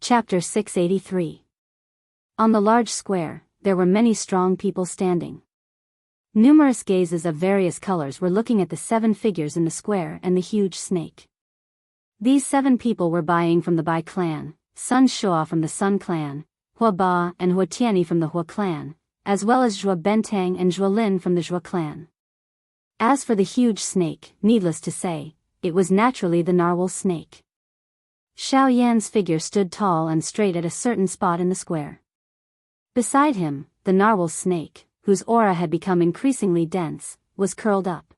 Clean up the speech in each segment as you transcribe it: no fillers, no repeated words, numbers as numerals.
Chapter 683. On the large square, there were many strong people standing. Numerous gazes of various colors were looking at the 7 figures in the square and the huge snake. These 7 people were Buying from the Bai clan, Sun Shua from the Sun clan, Hua Ba and Hua Tianyi from the Hua clan, as well as Zhua Bentang and Zhua Lin from the Zhua clan. As for the huge snake, needless to say, it was naturally the narwhal snake. Xiao Yan's figure stood tall and straight at a certain spot in the square. Beside him, the narwhal snake, whose aura had become increasingly dense, was curled up.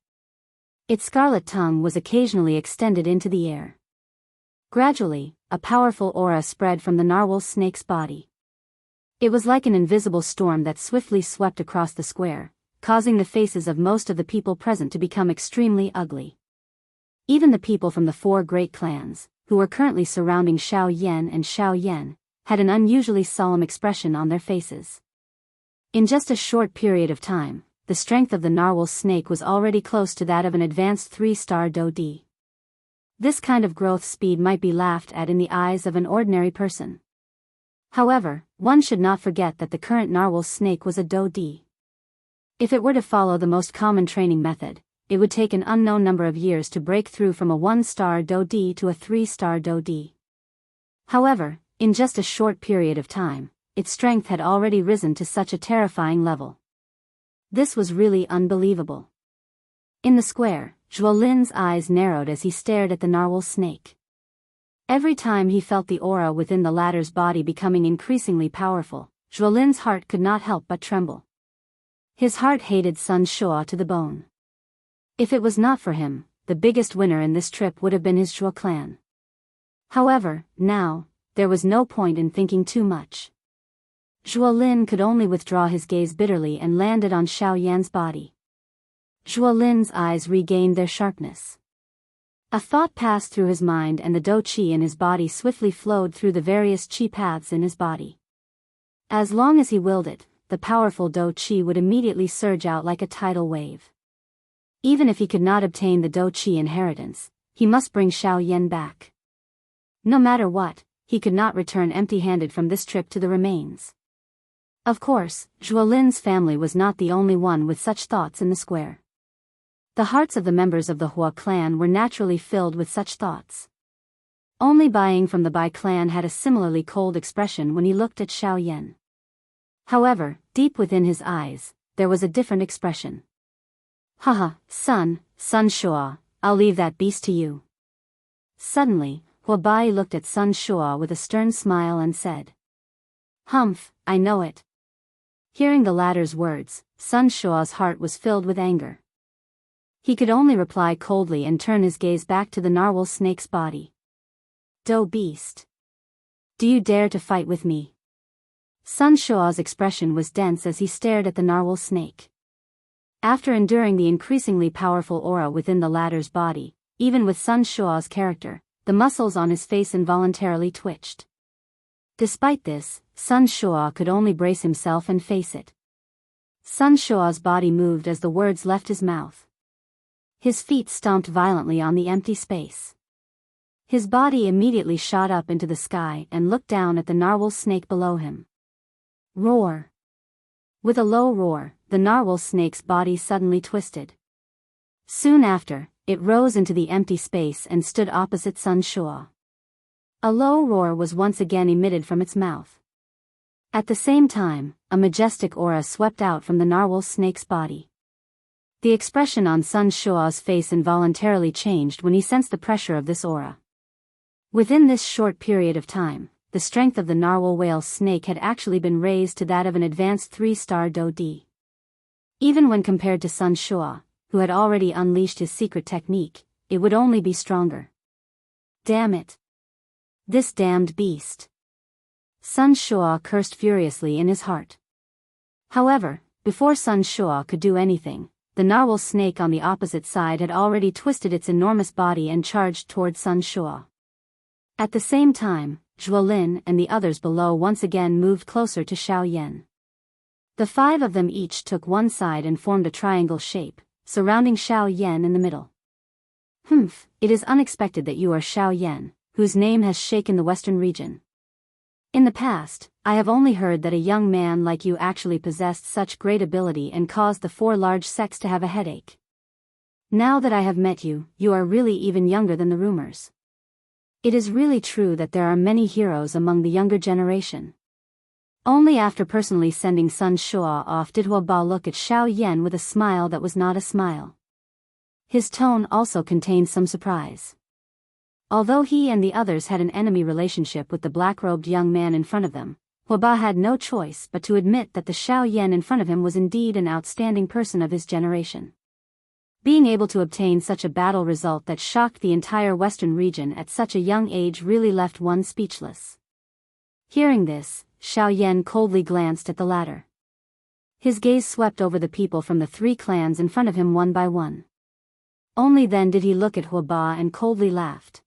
Its scarlet tongue was occasionally extended into the air. Gradually, a powerful aura spread from the narwhal snake's body. It was like an invisible storm that swiftly swept across the square, causing the faces of most of the people present to become extremely ugly. Even the people from the 4 great clans, who were currently surrounding Xiao Yan and Xiao Yan, had an unusually solemn expression on their faces. In just a short period of time, the strength of the narwhal snake was already close to that of an advanced 3-star Do-D. This kind of growth speed might be laughed at in the eyes of an ordinary person. However, one should not forget that the current narwhal snake was a Do-D. If it were to follow the most common training method, it would take an unknown number of years to break through from a 1-star Do-D to a 3-star Do-D. However, in just a short period of time, its strength had already risen to such a terrifying level. This was really unbelievable. In the square, Zhua Lin's eyes narrowed as he stared at the narwhal snake. Every time he felt the aura within the latter's body becoming increasingly powerful, Zhua Lin's heart could not help but tremble. His heart hated Sun Shua to the bone. If it was not for him, the biggest winner in this trip would have been his Zhua clan. However, now, there was no point in thinking too much. Zhua Lin could only withdraw his gaze bitterly and landed on Xiao Yan's body. Zhua Lin's eyes regained their sharpness. A thought passed through his mind and the Do Qi in his body swiftly flowed through the various Qi paths in his body. As long as he willed it, the powerful Do Qi would immediately surge out like a tidal wave. Even if he could not obtain the Do Qi inheritance, he must bring Xiao Yan back. No matter what, he could not return empty-handed from this trip to the remains. Of course, Zhua Lin's family was not the only one with such thoughts in the square. The hearts of the members of the Hua clan were naturally filled with such thoughts. Only Buying from the Bai clan had a similarly cold expression when he looked at Xiao Yan. However, deep within his eyes, there was a different expression. Haha, Sun Shua, I'll leave that beast to you. Suddenly, Hua Bai looked at Sun Shua with a stern smile and said. Humph, I know it. Hearing the latter's words, Sun Shua's heart was filled with anger. He could only reply coldly and turn his gaze back to the narwhal snake's body. Do beast. Do you dare to fight with me? Sun Shua's expression was dense as he stared at the narwhal snake. After enduring the increasingly powerful aura within the latter's body, even with Sun Shua's character, the muscles on his face involuntarily twitched. Despite this, Sun Shua could only brace himself and face it. Sun Shua's body moved as the words left his mouth. His feet stomped violently on the empty space. His body immediately shot up into the sky and looked down at the narwhal snake below him. Roar! With a low roar, the narwhal snake's body suddenly twisted. Soon after, it rose into the empty space and stood opposite Sun Shua. A low roar was once again emitted from its mouth. At the same time, a majestic aura swept out from the narwhal snake's body. The expression on Sun Shua's face involuntarily changed when he sensed the pressure of this aura. Within this short period of time, the strength of the narwhal whale snake had actually been raised to that of an advanced 3-star Do-D. Even when compared to Sun Shua, who had already unleashed his secret technique, it would only be stronger. Damn it! This damned beast! Sun Shua cursed furiously in his heart. However, before Sun Shua could do anything, the narwhal snake on the opposite side had already twisted its enormous body and charged toward Sun Shua. At the same time, Zhua Lin and the others below once again moved closer to Xiao Yan. The 5 of them each took one side and formed a triangle shape, surrounding Xiao Yan in the middle. It is unexpected that you are Xiao Yan, whose name has shaken the western region. In the past, I have only heard that a young man like you actually possessed such great ability and caused the four large sects to have a headache. Now that I have met you, you are really even younger than the rumors. It is really true that there are many heroes among the younger generation. Only after personally sending Sun Shuo off did Huoba look at Xiao Yan with a smile that was not a smile. His tone also contained some surprise. Although he and the others had an enemy relationship with the black-robed young man in front of them, Huoba had no choice but to admit that the Xiao Yan in front of him was indeed an outstanding person of his generation. Being able to obtain such a battle result that shocked the entire Western region at such a young age really left one speechless. Hearing this, Xiao Yan coldly glanced at the latter. His gaze swept over the people from the three clans in front of him one by one. Only then did he look at Huoba and coldly laughed.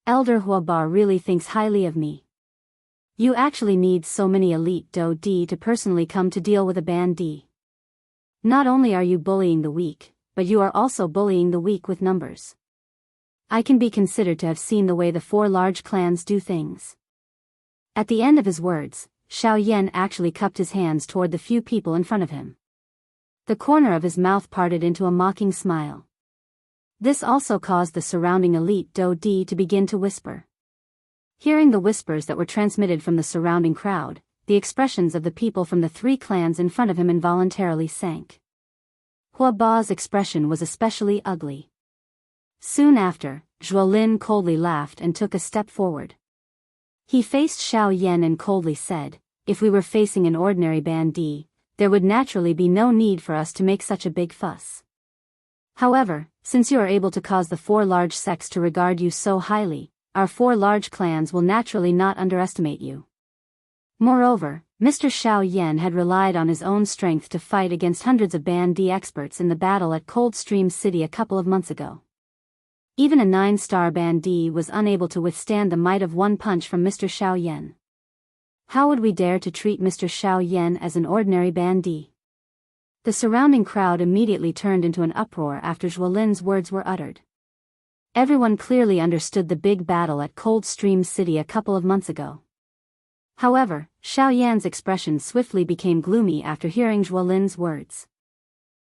Elder Huoba really thinks highly of me. You actually need so many elite Do D to personally come to deal with a Ban D. Not only are you bullying the weak, but you are also bullying the weak with numbers. I can be considered to have seen the way the four large clans do things. At the end of his words, Xiao Yan actually cupped his hands toward the few people in front of him. The corner of his mouth parted into a mocking smile. This also caused the surrounding elite Do D to begin to whisper. Hearing the whispers that were transmitted from the surrounding crowd, the expressions of the people from the three clans in front of him involuntarily sank. Huoba's expression was especially ugly. Soon after, Zhuolin coldly laughed and took a step forward. He faced Xiao Yan and coldly said, "If we were facing an ordinary Ban D, there would naturally be no need for us to make such a big fuss. However, since you are able to cause the four large sects to regard you so highly, our four large clans will naturally not underestimate you." Moreover, Mr. Xiao Yan had relied on his own strength to fight against hundreds of Ban D experts in the battle at Coldstream City a couple of months ago. Even a 9-star Ban D was unable to withstand the might of one punch from Mr. Xiao Yan. How would we dare to treat Mr. Xiao Yan as an ordinary Ban D? The surrounding crowd immediately turned into an uproar after Zhuolin's words were uttered. Everyone clearly understood the big battle at Coldstream City a couple of months ago. However, Xiao Yan's expression swiftly became gloomy after hearing Zhuolin's words.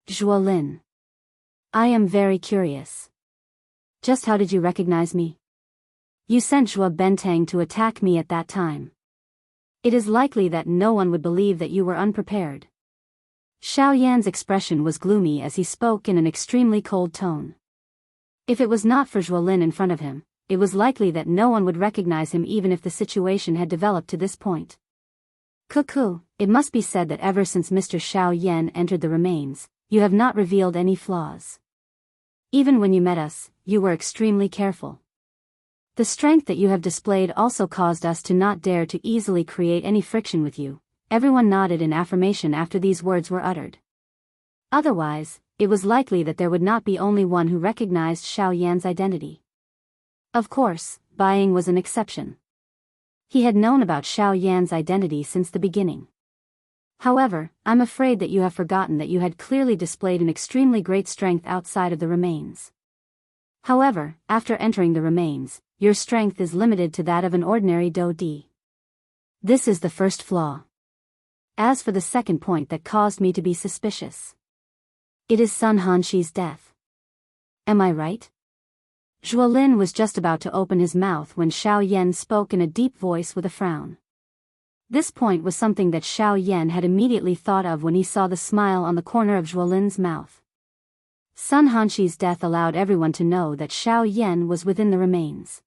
"Zhuolin. I am very curious. Just how did you recognize me? You sent Zhuo Bentang to attack me at that time. It is likely that no one would believe that you were unprepared." Xiao Yan's expression was gloomy as he spoke in an extremely cold tone. If it was not for Zhuolin in front of him, it was likely that no one would recognize him even if the situation had developed to this point. "Cuckoo, it must be said that ever since Mr. Xiao Yan entered the remains, you have not revealed any flaws. Even when you met us, you were extremely careful. The strength that you have displayed also caused us to not dare to easily create any friction with you." Everyone nodded in affirmation after these words were uttered. Otherwise, it was likely that there would not be only one who recognized Xiao Yan's identity. Of course, Buying was an exception. He had known about Xiao Yan's identity since the beginning. However, I'm afraid that you have forgotten that you had clearly displayed an extremely great strength outside of the remains. However, after entering the remains, your strength is limited to that of an ordinary Do D. This is the first flaw. As for the second point that caused me to be suspicious, it is Sun Hanxi's death. Am I right? Zhuolin was just about to open his mouth when Xiao Yan spoke in a deep voice with a frown. This point was something that Xiao Yan had immediately thought of when he saw the smile on the corner of Zhuolin's mouth. Sun Hanxi's death allowed everyone to know that Xiao Yan was within the remains.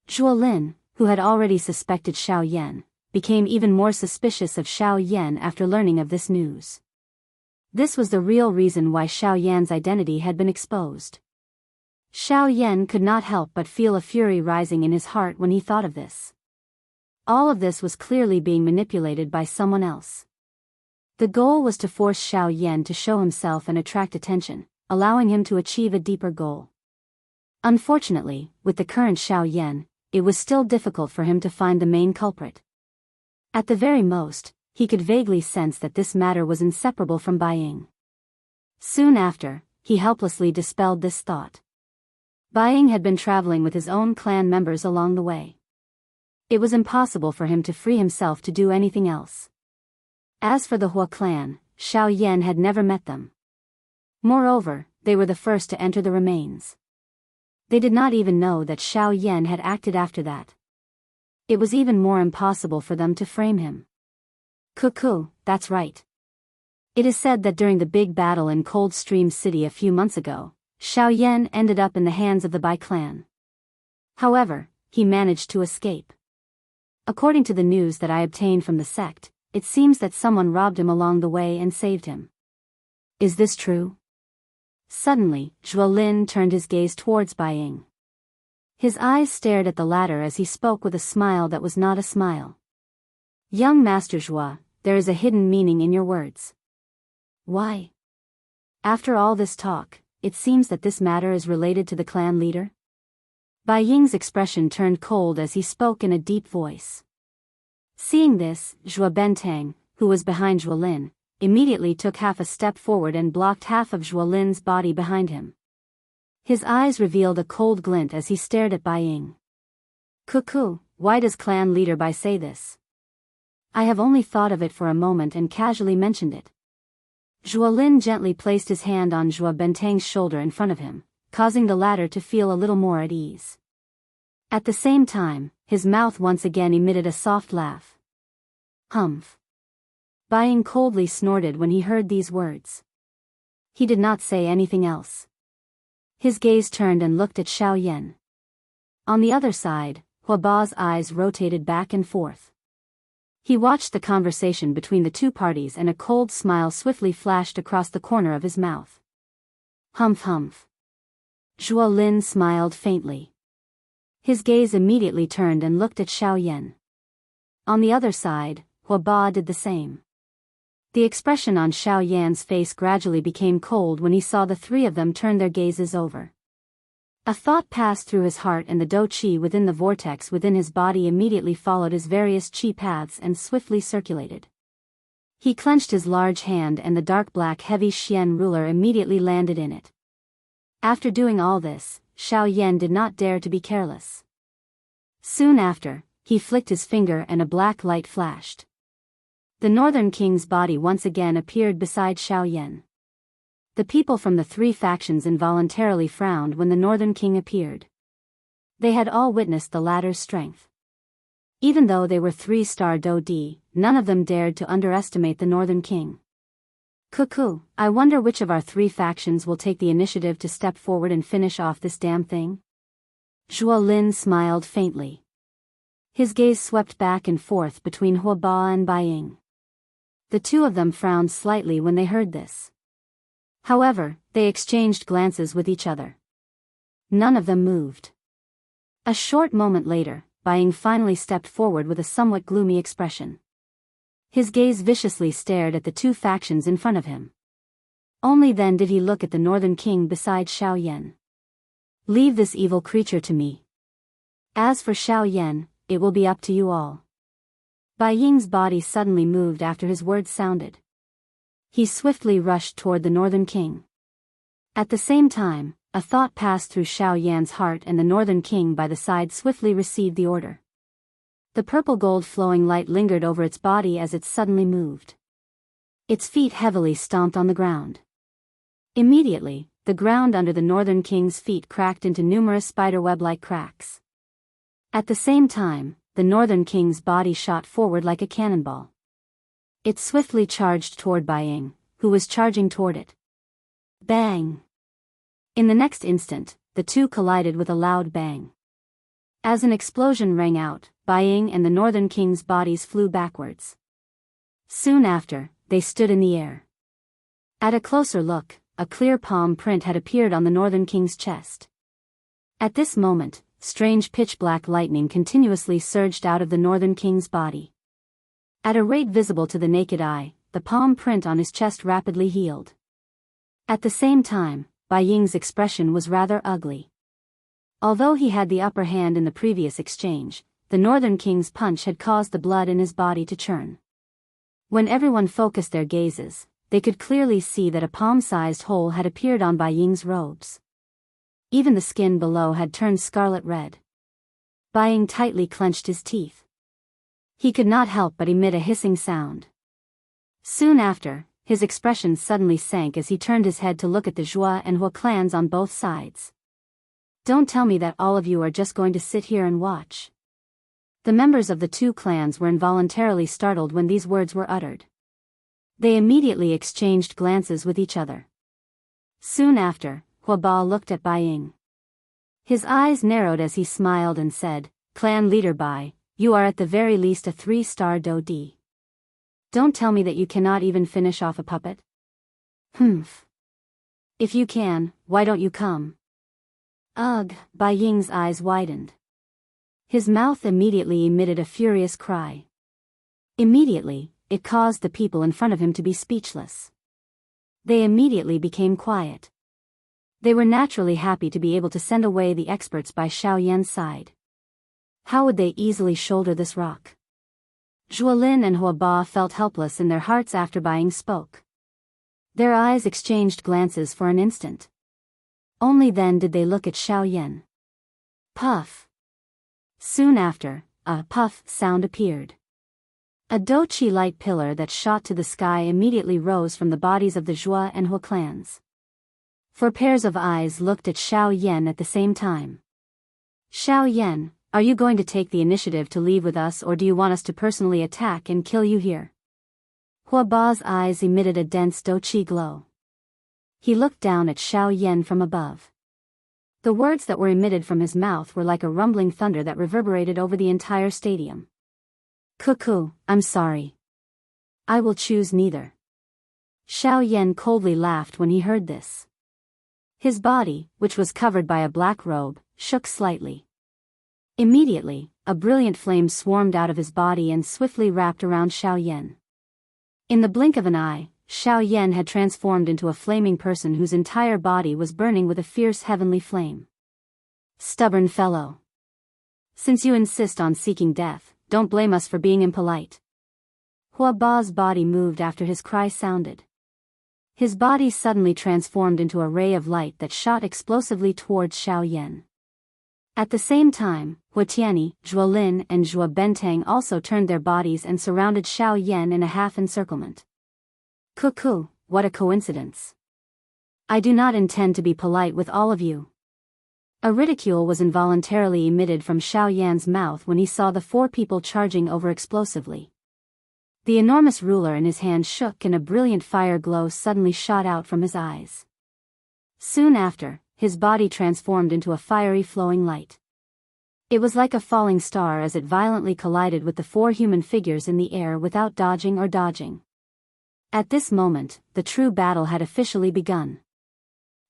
Zhuolin, who had already suspected Xiao Yan, became even more suspicious of Xiao Yan after learning of this news. This was the real reason why Xiao Yan's identity had been exposed. Xiao Yan could not help but feel a fury rising in his heart when he thought of this. All of this was clearly being manipulated by someone else. The goal was to force Xiao Yan to show himself and attract attention, allowing him to achieve a deeper goal. Unfortunately, with the current Xiao Yan, it was still difficult for him to find the main culprit. At the very most, he could vaguely sense that this matter was inseparable from Buying. Soon after, he helplessly dispelled this thought. Buying had been traveling with his own clan members along the way. It was impossible for him to free himself to do anything else. As for the Hua clan, Xiao Yan had never met them. Moreover, they were the first to enter the remains. They did not even know that Xiao Yan had acted after that. It was even more impossible for them to frame him. Cuckoo, that's right. It is said that during the big battle in Cold Stream City a few months ago, Xiao Yan ended up in the hands of the Bai clan. However, he managed to escape. According to the news that I obtained from the sect, it seems that someone robbed him along the way and saved him. Is this true? Suddenly, Zhuolin turned his gaze towards Bai Ying. His eyes stared at the latter as he spoke with a smile that was not a smile. Young Master Zhua, there is a hidden meaning in your words. Why? After all this talk, it seems that this matter is related to the clan leader? Bai Ying's expression turned cold as he spoke in a deep voice. Seeing this, Zhua Bentang, who was behind Zhuolin, immediately took half a step forward and blocked half of Zhuolin's body behind him. His eyes revealed a cold glint as he stared at Bai Ying. Cuckoo, why does clan leader Bai say this? I have only thought of it for a moment and casually mentioned it. Zhuolin gently placed his hand on Zhua Bentang's shoulder in front of him, causing the latter to feel a little more at ease. At the same time, his mouth once again emitted a soft laugh. Humph. Bai Ying coldly snorted when he heard these words. He did not say anything else. His gaze turned and looked at Xiao Yan. On the other side, Hua Ba's eyes rotated back and forth. He watched the conversation between the two parties and a cold smile swiftly flashed across the corner of his mouth. Humph humph. Zhuolin smiled faintly. His gaze immediately turned and looked at Xiao Yan. On the other side, Hua Ba did the same. The expression on Xiao Yan's face gradually became cold when he saw the three of them turn their gazes over. A thought passed through his heart and the dou qi within the vortex within his body immediately followed his various qi paths and swiftly circulated. He clenched his large hand and the dark black heavy Xian ruler immediately landed in it. After doing all this, Xiao Yan did not dare to be careless. Soon after, he flicked his finger and a black light flashed. The Northern King's body once again appeared beside Xiao Yan. The people from the three factions involuntarily frowned when the Northern King appeared. They had all witnessed the latter's strength. Even though they were 3-star Dou Di, none of them dared to underestimate the Northern King. Cuckoo, I wonder which of our three factions will take the initiative to step forward and finish off this damn thing? Zhuolin smiled faintly. His gaze swept back and forth between Hua Ba and Bai Ying. The two of them frowned slightly when they heard this. However, they exchanged glances with each other. None of them moved. A short moment later, Bai Ying finally stepped forward with a somewhat gloomy expression. His gaze viciously stared at the two factions in front of him. Only then did he look at the Northern King beside Xiao Yan. Leave this evil creature to me. As for Xiao Yan, it will be up to you all. Bai Ying's body suddenly moved after his words sounded. He swiftly rushed toward the Northern King. At the same time, a thought passed through Xiao Yan's heart and the Northern King by the side swiftly received the order. The purple gold flowing light lingered over its body as it suddenly moved. Its feet heavily stomped on the ground. Immediately, the ground under the Northern King's feet cracked into numerous spiderweb-like cracks. At the same time, the Northern King's body shot forward like a cannonball. It swiftly charged toward Bai Ying, who was charging toward it. Bang! In the next instant, the two collided with a loud bang. As an explosion rang out, Bai Ying and the Northern King's bodies flew backwards. Soon after, they stood in the air. At a closer look, a clear palm print had appeared on the Northern King's chest. At this moment, strange pitch-black lightning continuously surged out of the Northern King's body. At a rate visible to the naked eye, the palm print on his chest rapidly healed. At the same time, Bai Ying's expression was rather ugly. Although he had the upper hand in the previous exchange, the Northern King's punch had caused the blood in his body to churn. When everyone focused their gazes, they could clearly see that a palm-sized hole had appeared on Bai Ying's robes. Even the skin below had turned scarlet red. Bai Ying tightly clenched his teeth. He could not help but emit a hissing sound. Soon after, his expression suddenly sank as he turned his head to look at the Zhua and Hua clans on both sides. Don't tell me that all of you are just going to sit here and watch. The members of the two clans were involuntarily startled when these words were uttered. They immediately exchanged glances with each other. Soon after, Hua Ba looked at Bai Ying. His eyes narrowed as he smiled and said, "Clan leader Bai, you are at the very least a 3-star Do Di. Don't tell me that you cannot even finish off a puppet." "Humph. If you can, why don't you come?" "Ugh," Bai Ying's eyes widened. His mouth immediately emitted a furious cry. Immediately, it caused the people in front of him to be speechless. They immediately became quiet. They were naturally happy to be able to send away the experts by Xiao Yan's side. How would they easily shoulder this rock? Zhuolin and Hua Ba felt helpless in their hearts after Bai Ying spoke. Their eyes exchanged glances for an instant. Only then did they look at Xiao Yan. Puff. Soon after, a puff sound appeared. A doqi light pillar that shot to the sky immediately rose from the bodies of the Zhua and Hua clans. 4 pairs of eyes looked at Xiao Yan at the same time. "Xiao Yan, are you going to take the initiative to leave with us, or do you want us to personally attack and kill you here?" Hua Ba's eyes emitted a dense doqi glow. He looked down at Xiao Yan from above. The words that were emitted from his mouth were like a rumbling thunder that reverberated over the entire stadium. "Cuckoo, I'm sorry. I will choose neither." Xiao Yan coldly laughed when he heard this. His body, which was covered by a black robe, shook slightly. Immediately, a brilliant flame swarmed out of his body and swiftly wrapped around Xiao Yan. In the blink of an eye, Xiao Yan had transformed into a flaming person whose entire body was burning with a fierce heavenly flame. "Stubborn fellow. Since you insist on seeking death, don't blame us for being impolite." Hua Ba's body moved after his cry sounded. His body suddenly transformed into a ray of light that shot explosively towards Xiao Yan. At the same time, Hua Tianyi, Zhuolin and Zhua Bentang also turned their bodies and surrounded Xiao Yan in a half-encirclement. "Cuckoo, what a coincidence. I do not intend to be polite with all of you." A ridicule was involuntarily emitted from Xiao Yan's mouth when he saw the 4 people charging over explosively. The enormous ruler in his hand shook and a brilliant fire glow suddenly shot out from his eyes. Soon after, his body transformed into a fiery flowing light. It was like a falling star as it violently collided with the 4 human figures in the air without dodging or dodging. At this moment, the true battle had officially begun.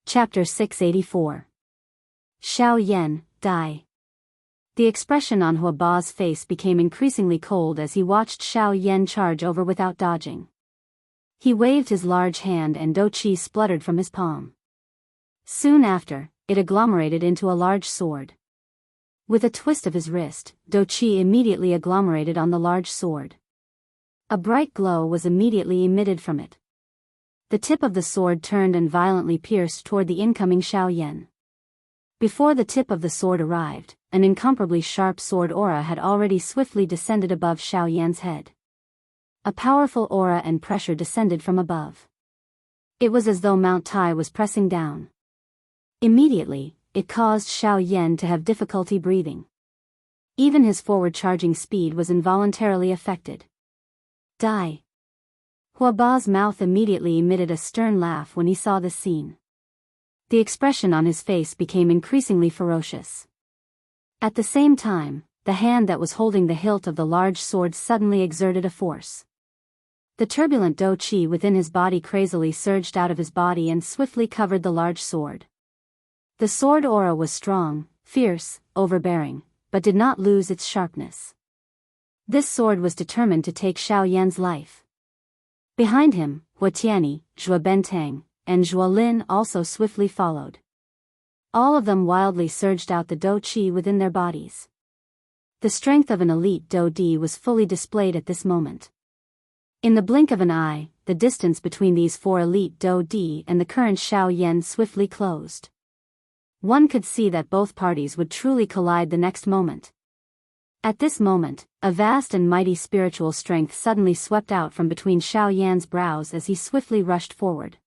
Chapter 684. Xiao Yan, die. The expression on Hua Ba's face became increasingly cold as he watched Xiao Yan charge over without dodging. He waved his large hand and doqi spluttered from his palm. Soon after, it agglomerated into a large sword. With a twist of his wrist, doqi immediately agglomerated on the large sword. A bright glow was immediately emitted from it. The tip of the sword turned and violently pierced toward the incoming Xiao Yan. Before the tip of the sword arrived, an incomparably sharp sword aura had already swiftly descended above Xiao Yan's head. A powerful aura and pressure descended from above. It was as though Mount Tai was pressing down. Immediately, it caused Xiao Yan to have difficulty breathing. Even his forward charging speed was involuntarily affected. "Die." Hua Ba's mouth immediately emitted a stern laugh when he saw this scene. The expression on his face became increasingly ferocious. At the same time, the hand that was holding the hilt of the large sword suddenly exerted a force. The turbulent doqi within his body crazily surged out of his body and swiftly covered the large sword. The sword aura was strong, fierce, overbearing, but did not lose its sharpness. This sword was determined to take Xiao Yan's life. Behind him, Hua Tianyi, Zhua Bentang, and Zhuolin also swiftly followed. All of them wildly surged out the doqi within their bodies. The strength of an elite Do Di was fully displayed at this moment. In the blink of an eye, the distance between these 4 elite Do Di and the current Xiao Yan swiftly closed. One could see that both parties would truly collide the next moment. At this moment, a vast and mighty spiritual strength suddenly swept out from between Xiao Yan's brows as he swiftly rushed forward.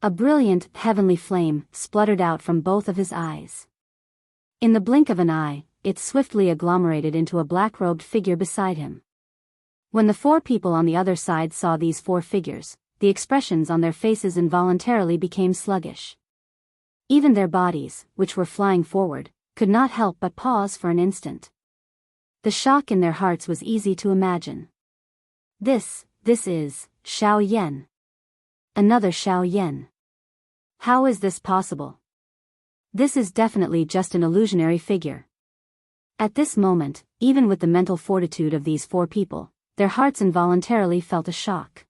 A brilliant, heavenly flame spluttered out from both of his eyes. In the blink of an eye, it swiftly agglomerated into a black-robed figure beside him. When the four people on the other side saw these four figures, the expressions on their faces involuntarily became sluggish. Even their bodies, which were flying forward, could not help but pause for an instant. The shock in their hearts was easy to imagine. This is Xiao Yan. Another Xiao Yan. How is this possible? This is definitely just an illusionary figure. At this moment, even with the mental fortitude of these four people, their hearts involuntarily felt a shock.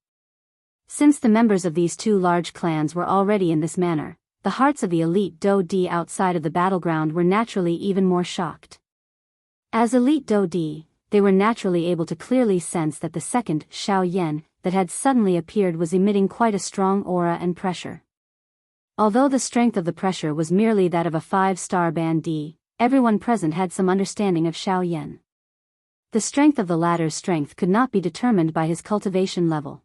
Since the members of these two large clans were already in this manner, the hearts of the elite Do Di outside of the battleground were naturally even more shocked. As elite Do Di, they were naturally able to clearly sense that the second Xiao Yan that had suddenly appeared was emitting quite a strong aura and pressure. Although the strength of the pressure was merely that of a 5-star band D, everyone present had some understanding of Xiao Yan. The strength of the latter's strength could not be determined by his cultivation level.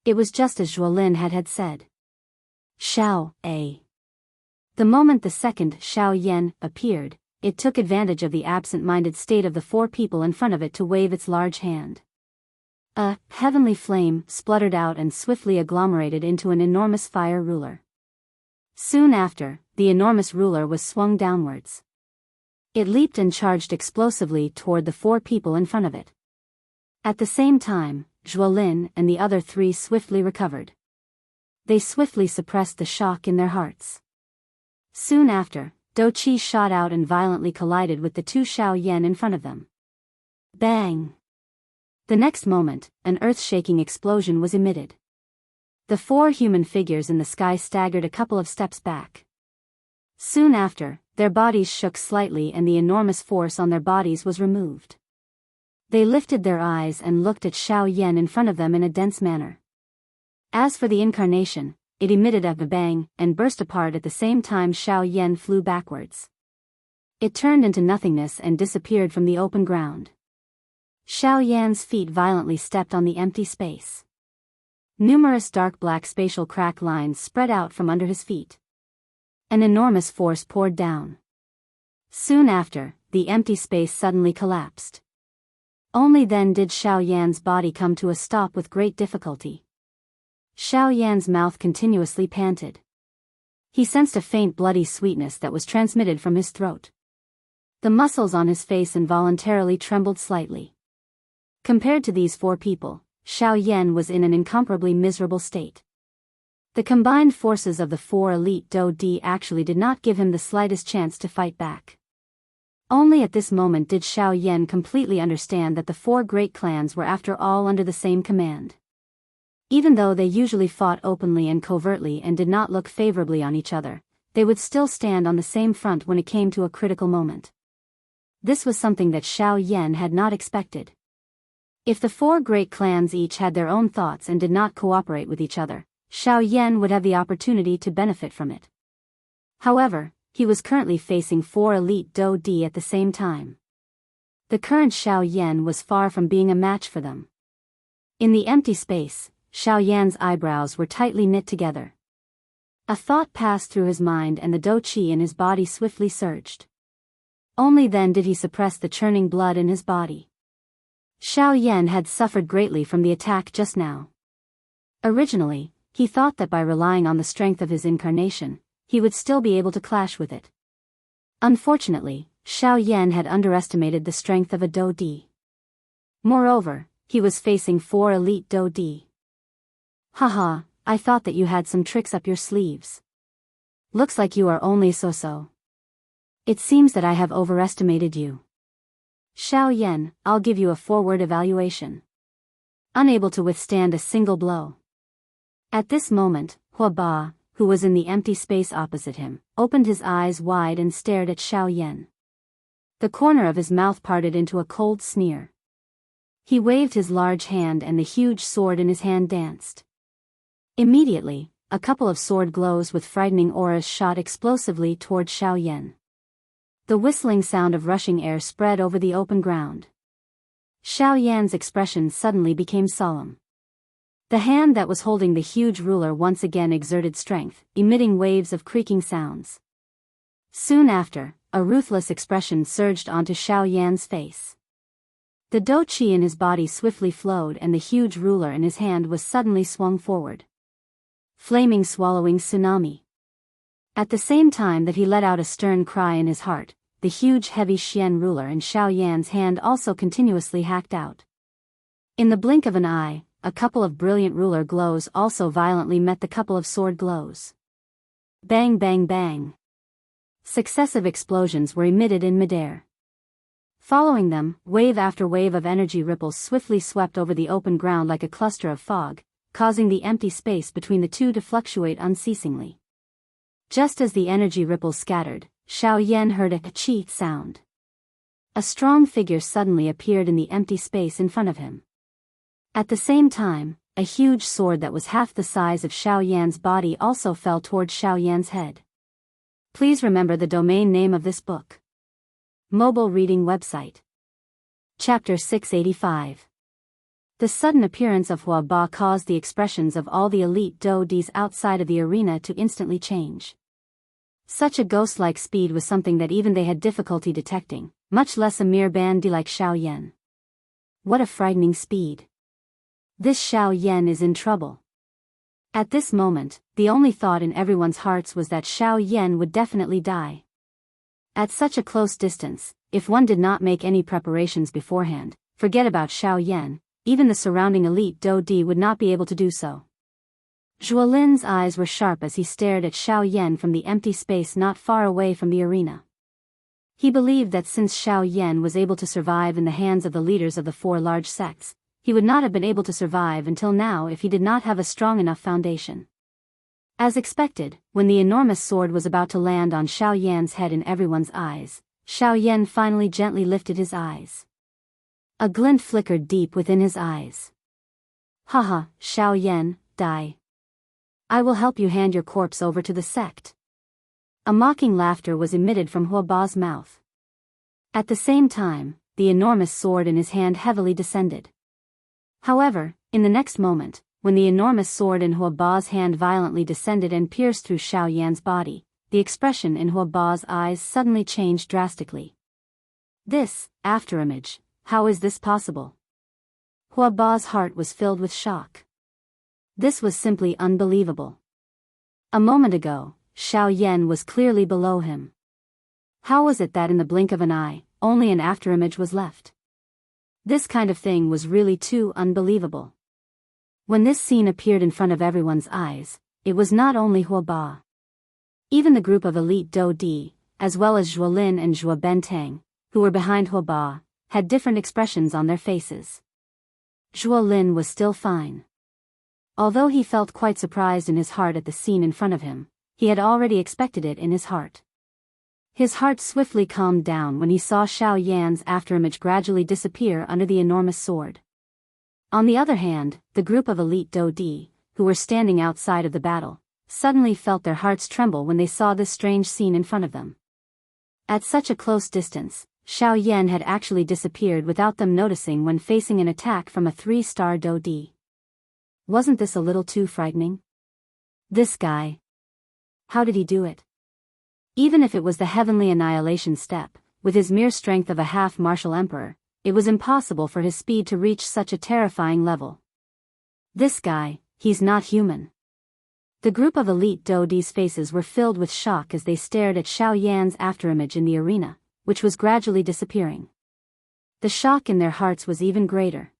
It was just as Zhuolin had said. Xiao A. The moment the second Xiao Yan appeared, it took advantage of the absent-minded state of the four people in front of it to wave its large hand. A heavenly flame spluttered out and swiftly agglomerated into an enormous fire ruler. Soon after, the enormous ruler was swung downwards. It leaped and charged explosively toward the four people in front of it. At the same time, Zhuolin and the other three swiftly recovered. They swiftly suppressed the shock in their hearts. Soon after, Do Qi shot out and violently collided with the two Xiao Yan in front of them. Bang! The next moment, an earth-shaking explosion was emitted. The four human figures in the sky staggered a couple of steps back. Soon after, their bodies shook slightly and the enormous force on their bodies was removed. They lifted their eyes and looked at Xiao Yan in front of them in a dense manner. As for the incarnation, it emitted a bang and burst apart at the same time Xiao Yan flew backwards. It turned into nothingness and disappeared from the open ground. Xiao Yan's feet violently stepped on the empty space. Numerous dark black spatial crack lines spread out from under his feet. An enormous force poured down. Soon after, the empty space suddenly collapsed. Only then did Xiao Yan's body come to a stop with great difficulty. Xiao Yan's mouth continuously panted. He sensed a faint bloody sweetness that was transmitted from his throat. The muscles on his face involuntarily trembled slightly. Compared to these four people, Xiao Yan was in an incomparably miserable state. The combined forces of the four elite Do Di actually did not give him the slightest chance to fight back. Only at this moment did Xiao Yan completely understand that the four great clans were after all under the same command. Even though they usually fought openly and covertly and did not look favorably on each other, they would still stand on the same front when it came to a critical moment. This was something that Xiao Yan had not expected. If the four great clans each had their own thoughts and did not cooperate with each other, Xiao Yan would have the opportunity to benefit from it. However, he was currently facing four elite Do Di at the same time. The current Xiao Yan was far from being a match for them. In the empty space, Xiao Yan's eyebrows were tightly knit together. A thought passed through his mind and the Do Qi in his body swiftly surged. Only then did he suppress the churning blood in his body. Xiao Yan had suffered greatly from the attack just now. Originally, he thought that by relying on the strength of his incarnation, he would still be able to clash with it. Unfortunately, Xiao Yan had underestimated the strength of a Do Di. Moreover, he was facing four elite Do Di. Haha, I thought that you had some tricks up your sleeves. Looks like you are only so-so. It seems that I have overestimated you. Xiao Yan, I'll give you a forward evaluation. Unable to withstand a single blow. At this moment, Hua Ba, who was in the empty space opposite him, opened his eyes wide and stared at Xiao Yan. The corner of his mouth parted into a cold sneer. He waved his large hand and the huge sword in his hand danced. Immediately, a couple of sword glows with frightening auras shot explosively toward Xiao Yan. The whistling sound of rushing air spread over the open ground. Xiao Yan's expression suddenly became solemn. The hand that was holding the huge ruler once again exerted strength, emitting waves of creaking sounds. Soon after, a ruthless expression surged onto Xiao Yan's face. The dou qi in his body swiftly flowed and the huge ruler in his hand was suddenly swung forward. Flaming swallowing tsunami. At the same time that he let out a stern cry in his heart, the huge heavy Xian ruler in Xiao Yan's hand also continuously hacked out. In the blink of an eye, a couple of brilliant ruler glows also violently met the couple of sword glows. Bang bang bang. Successive explosions were emitted in midair. Following them, wave after wave of energy ripples swiftly swept over the open ground like a cluster of fog, causing the empty space between the two to fluctuate unceasingly. Just as the energy ripples scattered, Xiao Yan heard a qi sound. A strong figure suddenly appeared in the empty space in front of him. At the same time, a huge sword that was half the size of Xiao Yan's body also fell toward Xiao Yan's head. Please remember the domain name of this book. Mobile reading website. Chapter 685. The sudden appearance of Hua Ba caused the expressions of all the elite dou-dis outside of the arena to instantly change. Such a ghost-like speed was something that even they had difficulty detecting, much less a mere bandi like Xiao Yan. What a frightening speed. This Xiao Yan is in trouble. At this moment, the only thought in everyone's hearts was that Xiao Yan would definitely die. At such a close distance, if one did not make any preparations beforehand, forget about Xiao Yan, even the surrounding elite dou-di would not be able to do so. Zhuolin's eyes were sharp as he stared at Xiao Yan from the empty space not far away from the arena. He believed that since Xiao Yan was able to survive in the hands of the leaders of the four large sects, he would not have been able to survive until now if he did not have a strong enough foundation. As expected, when the enormous sword was about to land on Xiao Yan's head in everyone's eyes, Xiao Yan finally gently lifted his eyes. A glint flickered deep within his eyes. Haha, Xiao Yan, die. I will help you hand your corpse over to the sect. A mocking laughter was emitted from Hua Ba's mouth. At the same time, the enormous sword in his hand heavily descended. However, in the next moment, when the enormous sword in Hua Ba's hand violently descended and pierced through Xiao Yan's body, the expression in Hua Ba's eyes suddenly changed drastically. This, afterimage, how is this possible? Hua Ba's heart was filled with shock. This was simply unbelievable. A moment ago, Xiao Yan was clearly below him. How was it that in the blink of an eye, only an afterimage was left? This kind of thing was really too unbelievable. When this scene appeared in front of everyone's eyes, it was not only Hua Ba. Even the group of elite dou-di, as well as Zhuolin and Zhuo Bentang, who were behind Hua Ba, had different expressions on their faces. Zhuolin was still fine. Although he felt quite surprised in his heart at the scene in front of him, he had already expected it in his heart. His heart swiftly calmed down when he saw Xiao Yan's afterimage gradually disappear under the enormous sword. On the other hand, the group of elite dou-di, who were standing outside of the battle, suddenly felt their hearts tremble when they saw this strange scene in front of them. At such a close distance, Xiao Yan had actually disappeared without them noticing when facing an attack from a 3-star dou-di. Wasn't this a little too frightening? This guy. How did he do it? Even if it was the heavenly annihilation step, with his mere strength of a half-martial emperor, it was impossible for his speed to reach such a terrifying level. This guy, he's not human. The group of elite dou-di's faces were filled with shock as they stared at Xiao Yan's afterimage in the arena, which was gradually disappearing. The shock in their hearts was even greater.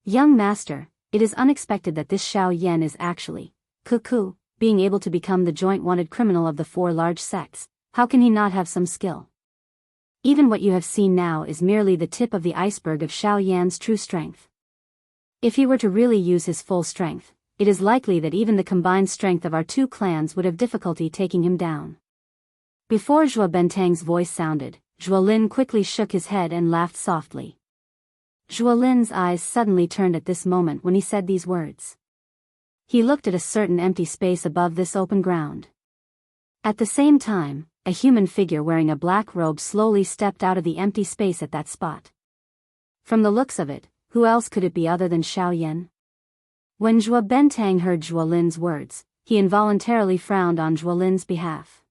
Young master, it is unexpected that this Xiao Yan is actually, cuckoo, being able to become the joint wanted criminal of the 4 large sects. How can he not have some skill? Even what you have seen now is merely the tip of the iceberg of Xiao Yan's true strength. If he were to really use his full strength, it is likely that even the combined strength of our 2 clans would have difficulty taking him down. Before Zhuo Bentang's voice sounded, Zhuolin quickly shook his head and laughed softly. Zhuolin's eyes suddenly turned at this moment when he said these words. He looked at a certain empty space above this open ground. At the same time, a human figure wearing a black robe slowly stepped out of the empty space at that spot. From the looks of it, who else could it be other than Xiao Yan? When Zhuo Bentang heard Zhuo Lin's words, he involuntarily frowned on Zhuo Lin's behalf.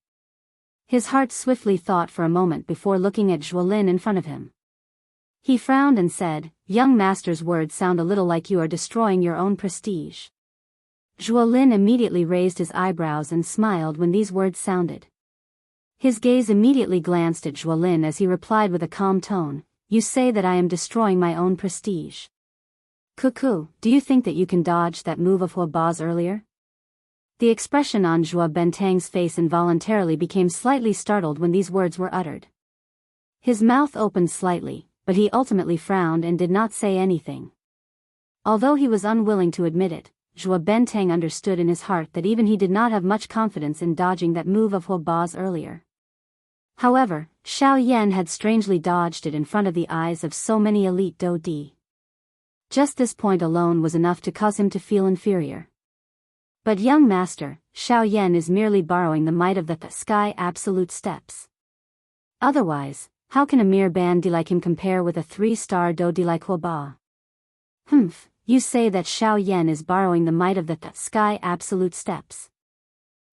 His heart swiftly thought for a moment before looking at Zhuo Lin in front of him. He frowned and said, "Young master's words sound a little like you are destroying your own prestige." Zhuo Lin immediately raised his eyebrows and smiled when these words sounded. His gaze immediately glanced at Zhuo Lin as he replied with a calm tone, "You say that I am destroying my own prestige. Cuckoo, do you think that you can dodge that move of Hua Ba's earlier?" The expression on Zhuo Bentang's face involuntarily became slightly startled when these words were uttered. His mouth opened slightly, but he ultimately frowned and did not say anything. Although he was unwilling to admit it, Zhuo Bentang understood in his heart that even he did not have much confidence in dodging that move of Hua Ba's earlier. However, Xiao Yan had strangely dodged it in front of the eyes of so many elite Do Di. Just this point alone was enough to cause him to feel inferior. But young master, Xiao Yan is merely borrowing the might of the sky absolute steps. Otherwise, how can a mere bandi like him compare with a 3-star Do Di like Hua Ba? Humph, you say that Xiao Yan is borrowing the might of the sky absolute steps.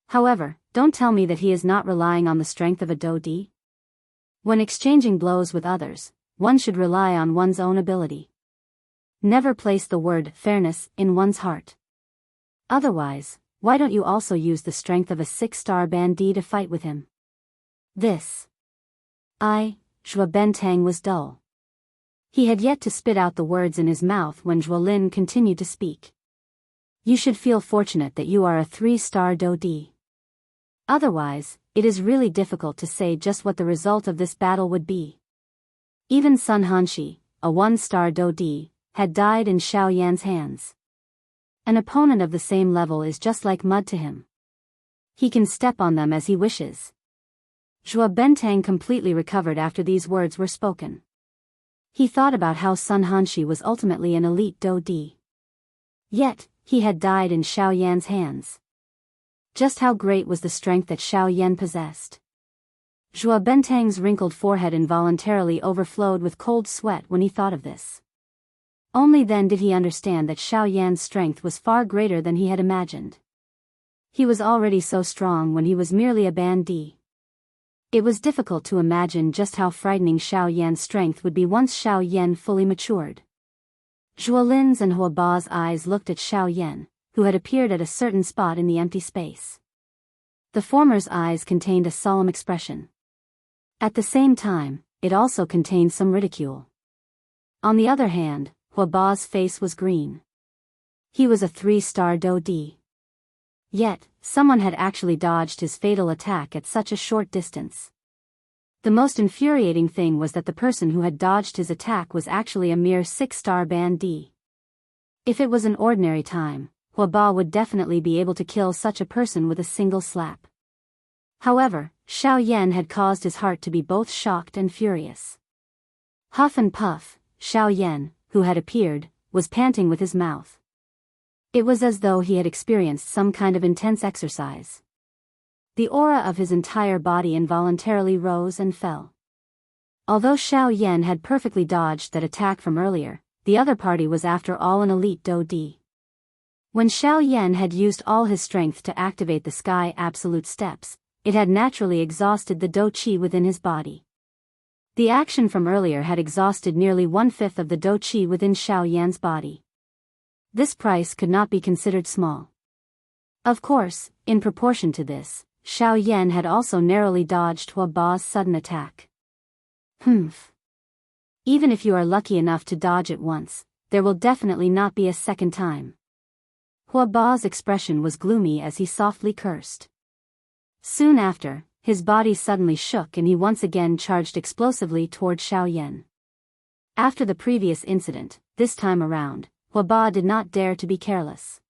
However, don't tell me that he is not relying on the strength of a Do Di. When exchanging blows with others, one should rely on one's own ability. Never place the word fairness in one's heart. Otherwise, why don't you also use the strength of a 6-star bandi to fight with him? Zhuo Bentang was dull. He had yet to spit out the words in his mouth when Zhuo Lin continued to speak. You should feel fortunate that you are a 3-star Do Di. Otherwise, it is really difficult to say just what the result of this battle would be. Even Sun Hanshi, a 1-star Do Di, had died in Xiao Yan's hands. An opponent of the same level is just like mud to him. He can step on them as he wishes. Zhuo Bentang completely recovered after these words were spoken. He thought about how Sun Hanshi was ultimately an elite Do Di. Yet, he had died in Xiao Yan's hands. Just how great was the strength that Xiao Yan possessed? Zhuo Bentang's wrinkled forehead involuntarily overflowed with cold sweat when he thought of this. Only then did he understand that Xiao Yan's strength was far greater than he had imagined. He was already so strong when he was merely a bandi. It was difficult to imagine just how frightening Xiao Yan's strength would be once Xiao Yan fully matured. Zhuo Lin's and Hua Ba's eyes looked at Xiao Yan, who had appeared at a certain spot in the empty space. The former's eyes contained a solemn expression. At the same time, it also contained some ridicule. On the other hand, Hua Ba's face was green. He was a 3-star Do Di. Yet, someone had actually dodged his fatal attack at such a short distance. The most infuriating thing was that the person who had dodged his attack was actually a mere 6-star bandi. If it was an ordinary time, Hua Ba would definitely be able to kill such a person with a single slap. However, Xiao Yan had caused his heart to be both shocked and furious. Huff and puff, Xiao Yan, who had appeared, was panting with his mouth. It was as though he had experienced some kind of intense exercise. The aura of his entire body involuntarily rose and fell. Although Xiao Yan had perfectly dodged that attack from earlier, the other party was after all an elite Do Di. When Xiao Yan had used all his strength to activate the sky absolute steps, it had naturally exhausted the Do Qi within his body. The action from earlier had exhausted nearly 1/5 of the Do Qi within Xiao Yan's body. This price could not be considered small. Of course, in proportion to this, Xiao Yan had also narrowly dodged Hua Ba's sudden attack. Even if you are lucky enough to dodge it once, there will definitely not be a second time. Hua Ba's expression was gloomy as he softly cursed. Soon after, his body suddenly shook and he once again charged explosively toward Xiao Yan. After the previous incident, this time around, Hua Ba did not dare to be careless.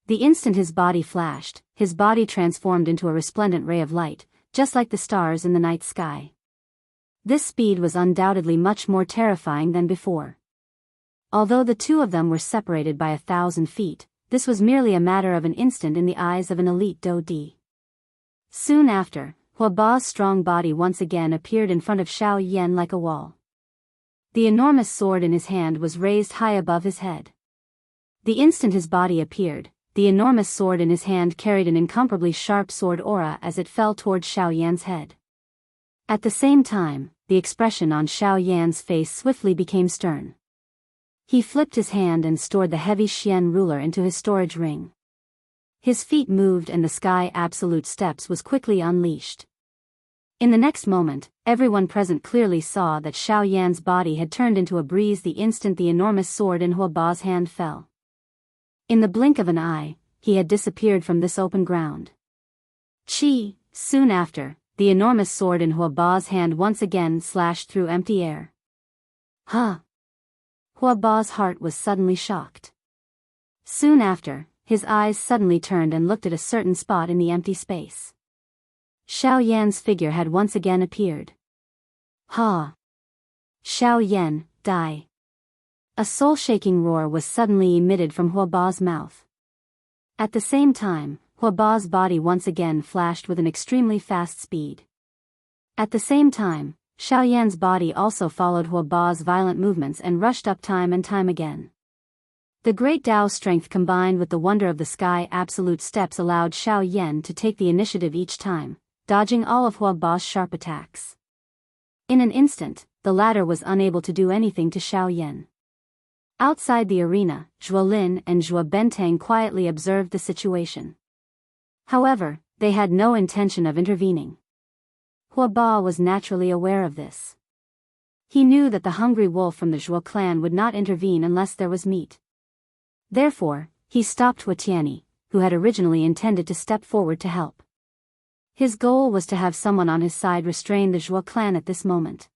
The instant his body flashed, his body transformed into a resplendent ray of light, just like the stars in the night sky. This speed was undoubtedly much more terrifying than before. Although the two of them were separated by 1,000 feet, this was merely a matter of an instant in the eyes of an elite Do Di. Soon after, Huaba's strong body once again appeared in front of Xiao Yan like a wall. The enormous sword in his hand was raised high above his head. The instant his body appeared, the enormous sword in his hand carried an incomparably sharp sword aura as it fell toward Xiao Yan's head. At the same time, the expression on Xiao Yan's face swiftly became stern. He flipped his hand and stored the heavy Xian ruler into his storage ring. His feet moved and the sky absolute steps was quickly unleashed. In the next moment, everyone present clearly saw that Xiao Yan's body had turned into a breeze the instant the enormous sword in Huaba's hand fell. In the blink of an eye, he had disappeared from this open ground. Soon after, the enormous sword in Huaba's hand once again slashed through empty air. Huh! Huaba's heart was suddenly shocked. Soon after, his eyes suddenly turned and looked at a certain spot in the empty space. Xiao Yan's figure had once again appeared. Ha! Xiao Yan, die! A soul-shaking roar was suddenly emitted from Huaba's mouth. At the same time, Huaba's body once again flashed with an extremely fast speed. At the same time, Xiao Yan's body also followed Huaba's violent movements and rushed up time and time again. The great Tao strength combined with the wonder of the sky absolute steps allowed Xiao Yan to take the initiative each time, dodging all of Huaba's sharp attacks. In an instant, the latter was unable to do anything to Xiao Yan. Outside the arena, Zhuolin and Zhuo Bentang quietly observed the situation. However, they had no intention of intervening. Huaba was naturally aware of this. He knew that the hungry wolf from the Zhuo clan would not intervene unless there was meat. Therefore, he stopped Huatiani, who had originally intended to step forward to help. His goal was to have someone on his side restrain the Zhuo clan at this moment.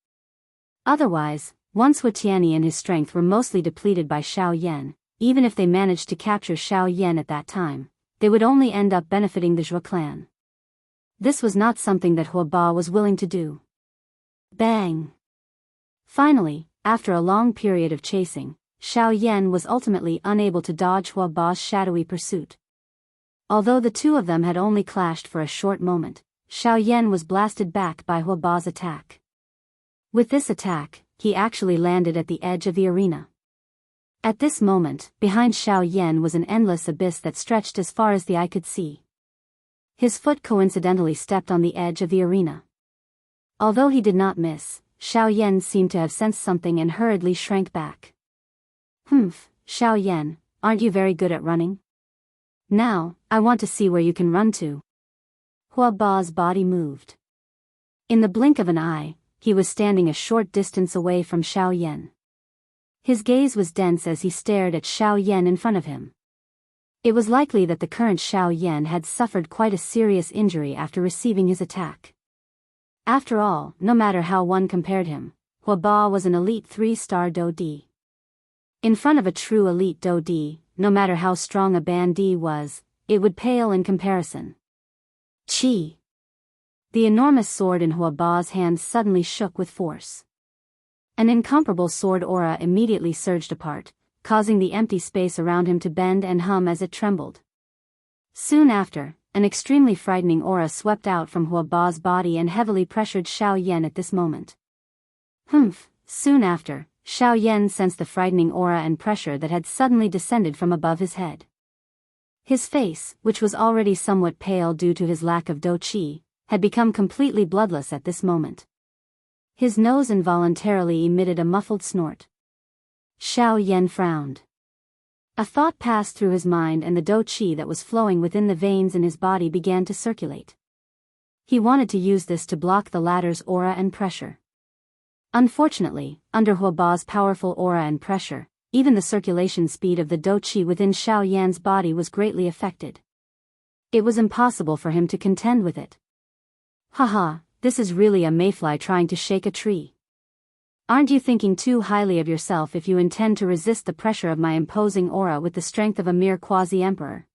Otherwise, once Huatiani and his strength were mostly depleted by Xiao Yan, even if they managed to capture Xiao Yan at that time, they would only end up benefiting the Zhuo clan. This was not something that Huaba was willing to do. Bang! Finally, after a long period of chasing, Xiao Yan was ultimately unable to dodge Huaba's shadowy pursuit. Although the two of them had only clashed for a short moment, Xiao Yan was blasted back by Huaba's attack. With this attack, he actually landed at the edge of the arena. At this moment, behind Xiao Yan was an endless abyss that stretched as far as the eye could see. His foot coincidentally stepped on the edge of the arena. Although he did not miss, Xiao Yan seemed to have sensed something and hurriedly shrank back. Xiao Yan, aren't you very good at running? Now, I want to see where you can run to. Huaba's body moved. In the blink of an eye, he was standing a short distance away from Xiao Yan. His gaze was dense as he stared at Xiao Yan in front of him. It was likely that the current Xiao Yan had suffered quite a serious injury after receiving his attack. After all, no matter how one compared him, Huaba was an elite 3-star Do-Di. In front of a true elite Do-Di, no matter how strong a Ban-Di was, it would pale in comparison. Chi! The enormous sword in Huaba's hand suddenly shook with force. An incomparable sword aura immediately surged apart, causing the empty space around him to bend and hum as it trembled. Soon after, an extremely frightening aura swept out from Huaba's body and heavily pressured Xiao Yan at this moment. Soon after, Xiao Yan sensed the frightening aura and pressure that had suddenly descended from above his head. His face, which was already somewhat pale due to his lack of Do-Chi, had become completely bloodless at this moment. His nose involuntarily emitted a muffled snort. Xiao Yan frowned. A thought passed through his mind and the Do-Chi that was flowing within the veins in his body began to circulate. He wanted to use this to block the latter's aura and pressure. Unfortunately, under Huaba's powerful aura and pressure, even the circulation speed of the Do-Chi within Xiao Yan's body was greatly affected. It was impossible for him to contend with it. Haha, this is really a mayfly trying to shake a tree. Aren't you thinking too highly of yourself if you intend to resist the pressure of my imposing aura with the strength of a mere quasi-emperor?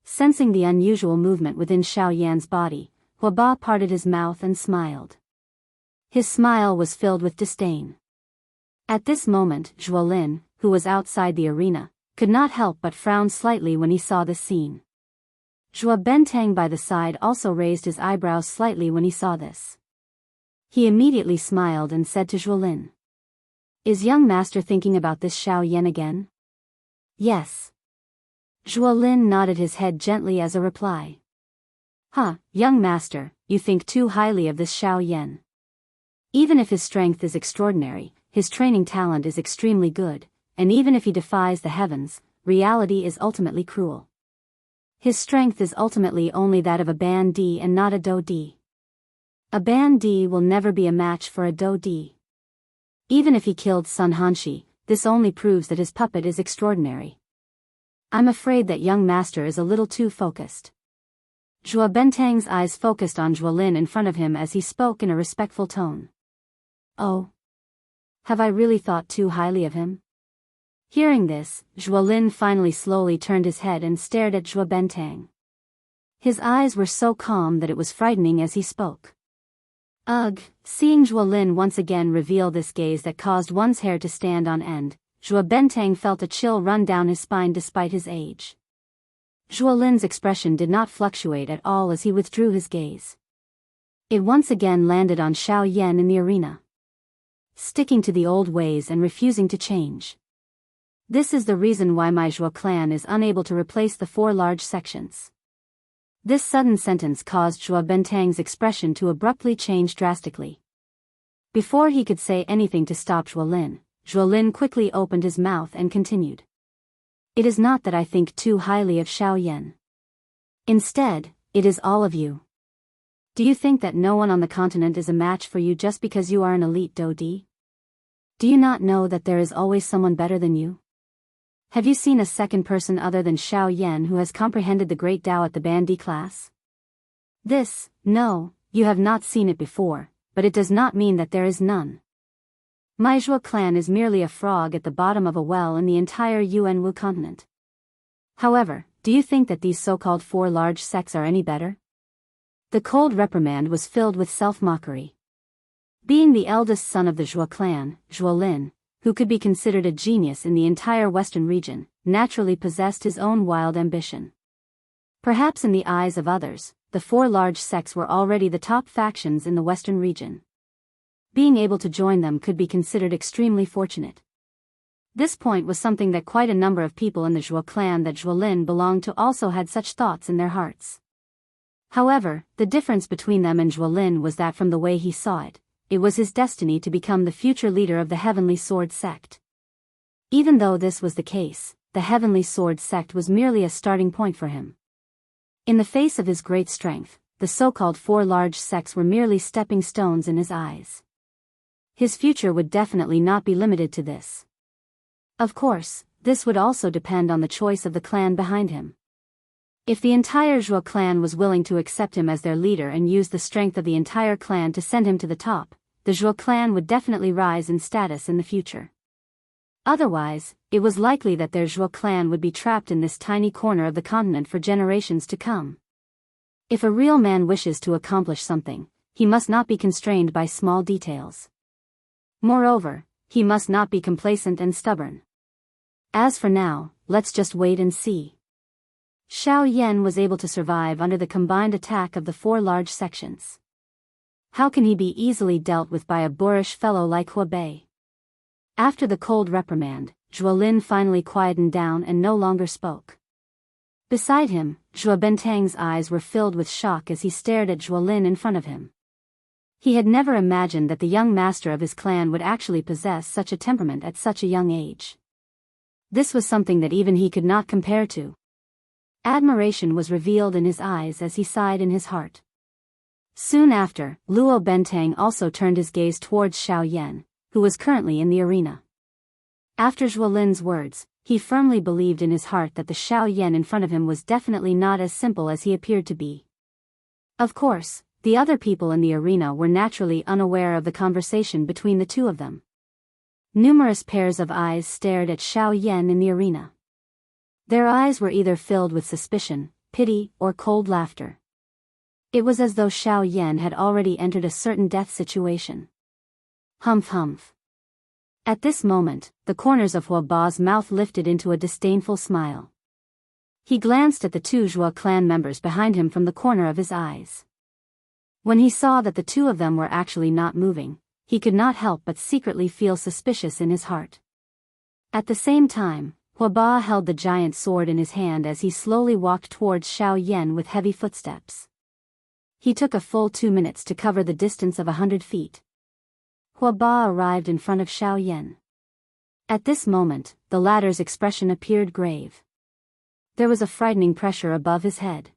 Sensing the unusual movement within Xiao Yan's body, Huaba parted his mouth and smiled. His smile was filled with disdain. At this moment, Zhuolin, who was outside the arena, could not help but frown slightly when he saw this scene. Zhuo Bentang by the side also raised his eyebrows slightly when he saw this. He immediately smiled and said to Zhuolin, "Is young master thinking about this Xiao Yan again?" "Yes." Zhuolin nodded his head gently as a reply. "Huh, young master, you think too highly of this Xiao Yan. Even if his strength is extraordinary, his training talent is extremely good, and even if he defies the heavens, reality is ultimately cruel. His strength is ultimately only that of a Ban Di and not a Do Di. A Ban Di will never be a match for a Do Di. Even if he killed Sun Hanshi, this only proves that his puppet is extraordinary. I'm afraid that young master is a little too focused." Zhuo Bentang's eyes focused on Zhuolin in front of him as he spoke in a respectful tone. "Oh. Have I really thought too highly of him?" Hearing this, Zhuolin finally slowly turned his head and stared at Zhuo Bentang. His eyes were so calm that it was frightening as he spoke. Ugh, seeing Zhuolin once again reveal this gaze that caused one's hair to stand on end, Zhuo Bentang felt a chill run down his spine despite his age. Zhuolin's expression did not fluctuate at all as he withdrew his gaze. It once again landed on Xiao Yan in the arena. Sticking to the old ways and refusing to change. This is the reason why my Zhuo clan is unable to replace the 4 large sections. This sudden sentence caused Zhuo Bentang's expression to abruptly change drastically. Before he could say anything to stop Zhuolin quickly opened his mouth and continued. "It is not that I think too highly of Xiao Yan. Instead, it is all of you. Do you think that no one on the continent is a match for you just because you are an elite Do Di? Do you not know that there is always someone better than you? Have you seen a second person other than Xiao Yan who has comprehended the great Tao at the Ban Di class? No, you have not seen it before, but it does not mean that there is none. My Zhuo clan is merely a frog at the bottom of a well in the entire Yuanwu continent. However, do you think that these so-called 4 large sects are any better?" The cold reprimand was filled with self-mockery. Being the eldest son of the Zhuo clan, Zhuolin, who could be considered a genius in the entire western region, naturally possessed his own wild ambition. Perhaps in the eyes of others, the 4 large sects were already the top factions in the western region. Being able to join them could be considered extremely fortunate. This point was something that quite a number of people in the Zhuo clan that Zhuolin belonged to also had such thoughts in their hearts. However, the difference between them and Zhuolin was that from the way he saw it, it was his destiny to become the future leader of the Heavenly Sword sect. Even though this was the case, the Heavenly Sword sect was merely a starting point for him. In the face of his great strength, the so-called 4 large sects were merely stepping stones in his eyes. His future would definitely not be limited to this. Of course, this would also depend on the choice of the clan behind him. If the entire Zhuo clan was willing to accept him as their leader and use the strength of the entire clan to send him to the top, the Zhuo clan would definitely rise in status in the future. Otherwise, it was likely that their Zhuo clan would be trapped in this tiny corner of the continent for generations to come. If a real man wishes to accomplish something, he must not be constrained by small details. Moreover, he must not be complacent and stubborn. As for now, let's just wait and see. Xiao Yan was able to survive under the combined attack of the 4 large sections. How can he be easily dealt with by a boorish fellow like Hua Bei? After the cold reprimand, Zhuolin finally quietened down and no longer spoke. Beside him, Zhuo Bentang's eyes were filled with shock as he stared at Zhuolin in front of him. He had never imagined that the young master of his clan would actually possess such a temperament at such a young age. This was something that even he could not compare to. Admiration was revealed in his eyes as he sighed in his heart. Soon after, Luo Bentang also turned his gaze towards Xiao Yan, who was currently in the arena. After Zhuolin's words, he firmly believed in his heart that the Xiao Yan in front of him was definitely not as simple as he appeared to be. Of course, the other people in the arena were naturally unaware of the conversation between the two of them. Numerous pairs of eyes stared at Xiao Yan in the arena. Their eyes were either filled with suspicion, pity, or cold laughter. It was as though Xiao Yan had already entered a certain death situation. Humph humph. At this moment, the corners of Hua Ba's mouth lifted into a disdainful smile. He glanced at the two Zhuo clan members behind him from the corner of his eyes. When he saw that the two of them were actually not moving, he could not help but secretly feel suspicious in his heart. At the same time, Huoba held the giant sword in his hand as he slowly walked towards Xiao Yan with heavy footsteps. He took a full 2 minutes to cover the distance of 100 feet. Huoba arrived in front of Xiao Yan. At this moment, the latter's expression appeared grave. There was a frightening pressure above his head.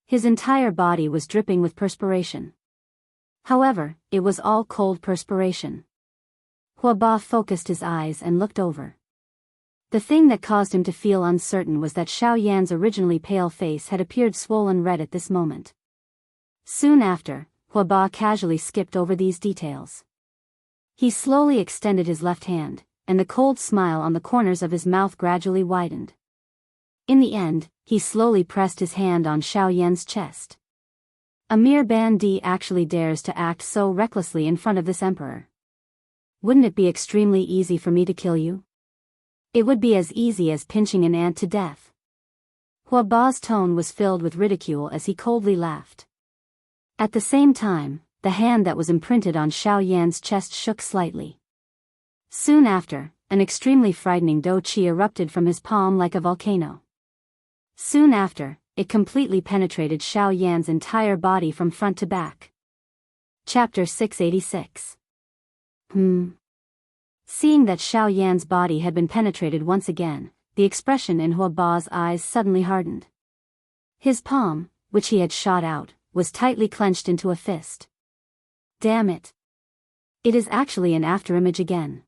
His entire body was dripping with perspiration. However, it was all cold perspiration. Huoba focused his eyes and looked over. The thing that caused him to feel uncertain was that Xiao Yan's originally pale face had appeared swollen red at this moment. Soon after, Huoba casually skipped over these details. He slowly extended his left hand, and the cold smile on the corners of his mouth gradually widened. In the end, he slowly pressed his hand on Xiao Yan's chest. A mere bandit actually dares to act so recklessly in front of this emperor. Wouldn't it be extremely easy for me to kill you? It would be as easy as pinching an ant to death. Huoba's tone was filled with ridicule as he coldly laughed. At the same time, the hand that was imprinted on Xiao Yan's chest shook slightly. Soon after, an extremely frightening dou qi erupted from his palm like a volcano. Soon after, it completely penetrated Xiao Yan's entire body from front to back. Chapter 686. Seeing that Xiao Yan's body had been penetrated once again, the expression in Huoba's eyes suddenly hardened. His palm, which he had shot out, was tightly clenched into a fist. Damn it! It is actually an afterimage again.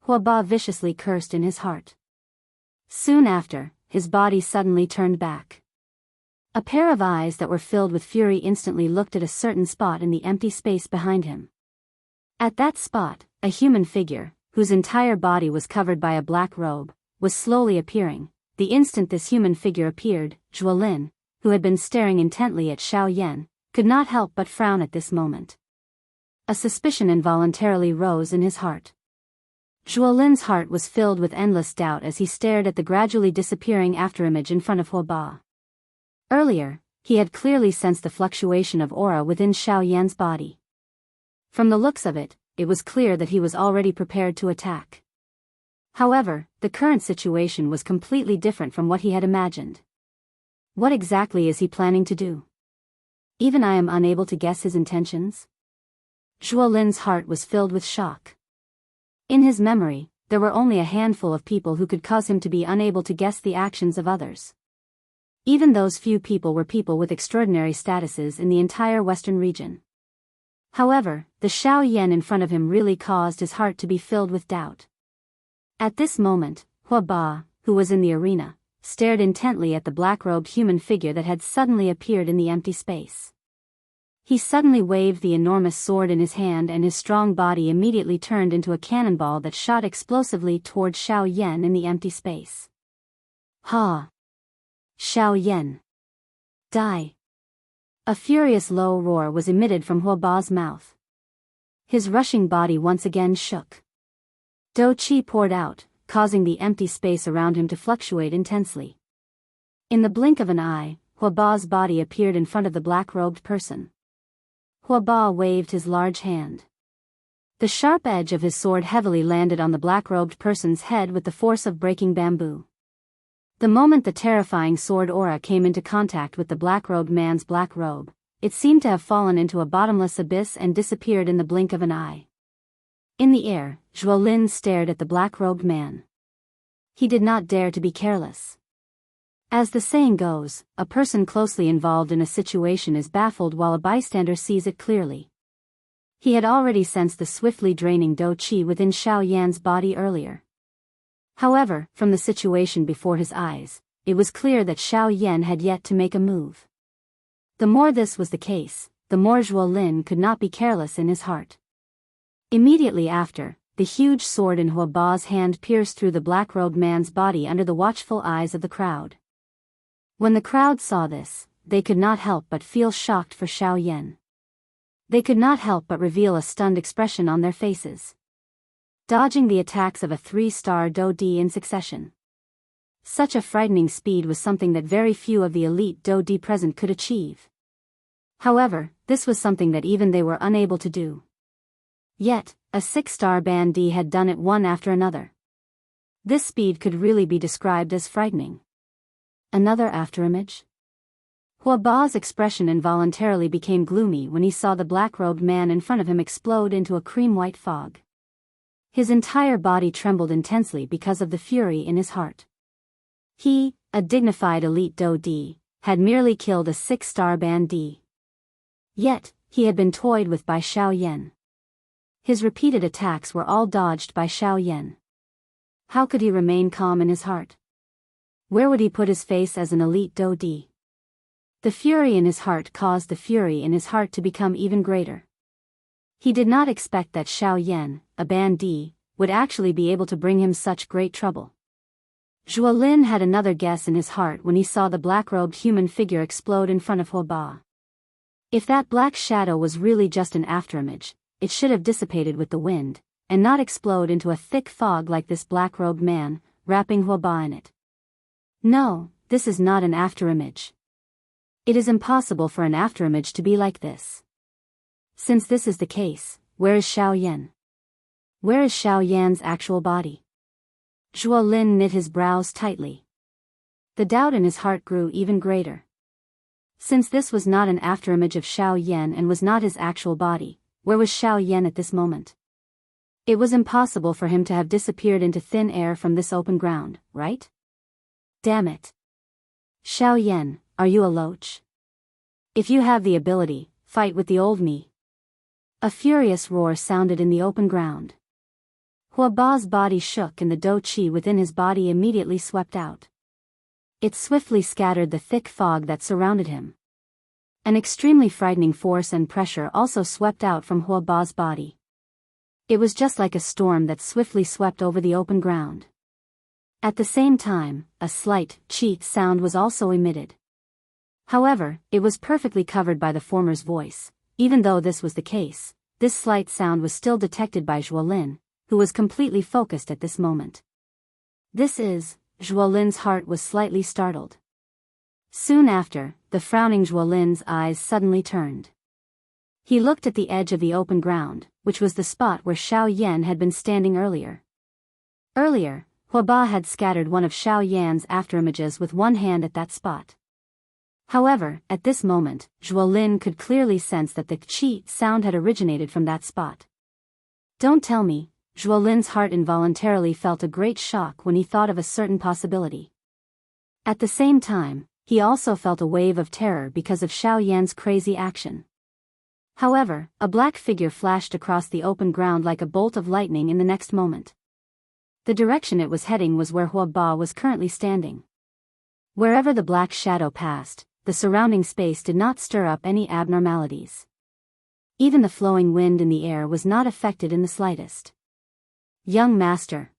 Huoba viciously cursed in his heart. Soon after, his body suddenly turned back. A pair of eyes that were filled with fury instantly looked at a certain spot in the empty space behind him. At that spot, a human figure, whose entire body was covered by a black robe, was slowly appearing. The instant this human figure appeared, Zhuolin, who had been staring intently at Xiao Yan, could not help but frown at this moment. A suspicion involuntarily rose in his heart. Zhuolin's heart was filled with endless doubt as he stared at the gradually disappearing afterimage in front of Huoba. Earlier, he had clearly sensed the fluctuation of aura within Xiao Yan's body. From the looks of it, it was clear that he was already prepared to attack. However, the current situation was completely different from what he had imagined. What exactly is he planning to do? Even I am unable to guess his intentions. Zhuolin's heart was filled with shock. In his memory, there were only a handful of people who could cause him to be unable to guess the actions of others. Even those few people were people with extraordinary statuses in the entire Western region. However, the Xiao Yan in front of him really caused his heart to be filled with doubt. At this moment, Huoba, who was in the arena, stared intently at the black-robed human figure that had suddenly appeared in the empty space. He suddenly waved the enormous sword in his hand and his strong body immediately turned into a cannonball that shot explosively toward Xiao Yan in the empty space. Ha! Xiao Yan! Die! A furious low roar was emitted from Huoba's mouth. His rushing body once again shook. Dou qi poured out, causing the empty space around him to fluctuate intensely. In the blink of an eye, Huoba's body appeared in front of the black-robed person. Huoba waved his large hand. The sharp edge of his sword heavily landed on the black-robed person's head with the force of breaking bamboo. The moment the terrifying sword aura came into contact with the black-robed man's black robe, it seemed to have fallen into a bottomless abyss and disappeared in the blink of an eye. In the air, Zhuolin stared at the black-robed man. He did not dare to be careless. As the saying goes, a person closely involved in a situation is baffled while a bystander sees it clearly. He had already sensed the swiftly draining dou qi within Xiao Yan's body earlier. However, from the situation before his eyes, it was clear that Xiao Yan had yet to make a move. The more this was the case, the more Zhuolin could not be careless in his heart. Immediately after, the huge sword in Huoba's hand pierced through the black-robed man's body under the watchful eyes of the crowd. When the crowd saw this, they could not help but feel shocked for Xiao Yan. They could not help but reveal a stunned expression on their faces. Dodging the attacks of a 3-star dou di in succession. Such a frightening speed was something that very few of the elite Do Di present could achieve. However, this was something that even they were unable to do. Yet, a 6-star bandit had done it one after another. This speed could really be described as frightening. Another afterimage? Hua Ba's expression involuntarily became gloomy when he saw the black-robed man in front of him explode into a cream-white fog. His entire body trembled intensely because of the fury in his heart. He, a dignified elite Do Di, had merely killed a 6-star bandit. Yet, he had been toyed with by Xiao Yan. His repeated attacks were all dodged by Xiao Yan. How could he remain calm in his heart? Where would he put his face as an elite Do Di? The fury in his heart caused the fury in his heart to become even greater. He did not expect that Xiao Yan, a bandit, would actually be able to bring him such great trouble. Zhuo Lin had another guess in his heart when he saw the black-robed human figure explode in front of Hua Ba. If that black shadow was really just an afterimage, it should have dissipated with the wind, and not explode into a thick fog like this black-robed man, wrapping Hua Ba in it. No, this is not an afterimage. It is impossible for an afterimage to be like this. Since this is the case, where is Xiao Yan? Where is Xiao Yan's actual body? Zhuo Lin knit his brows tightly. The doubt in his heart grew even greater. Since this was not an afterimage of Xiao Yan and was not his actual body, where was Xiao Yan at this moment? It was impossible for him to have disappeared into thin air from this open ground, right? Damn it. Xiao Yan, are you a loach? If you have the ability, fight with the old me. A furious roar sounded in the open ground. Hua Ba's body shook and the Do Chi within his body immediately swept out. It swiftly scattered the thick fog that surrounded him. An extremely frightening force and pressure also swept out from Hua Ba's body. It was just like a storm that swiftly swept over the open ground. At the same time, a slight cheat sound was also emitted. However, it was perfectly covered by the former's voice. Even though this was the case, this slight sound was still detected by Zhuo Lin, who was completely focused at this moment. Zhuo Lin's heart was slightly startled. Soon after, the frowning Zhuo Lin's eyes suddenly turned. He looked at the edge of the open ground, which was the spot where Xiao Yan had been standing earlier. Earlier, Hua Ba had scattered one of Xiao Yan's afterimages with one hand at that spot. However, at this moment, Zhuo Lin could clearly sense that the qi sound had originated from that spot. Don't tell me. Zhuo Lin's heart involuntarily felt a great shock when he thought of a certain possibility. At the same time, he also felt a wave of terror because of Xiao Yan's crazy action. However, a black figure flashed across the open ground like a bolt of lightning in the next moment. The direction it was heading was where Hua Ba was currently standing. Wherever the black shadow passed, the surrounding space did not stir up any abnormalities. Even the flowing wind in the air was not affected in the slightest. Young master.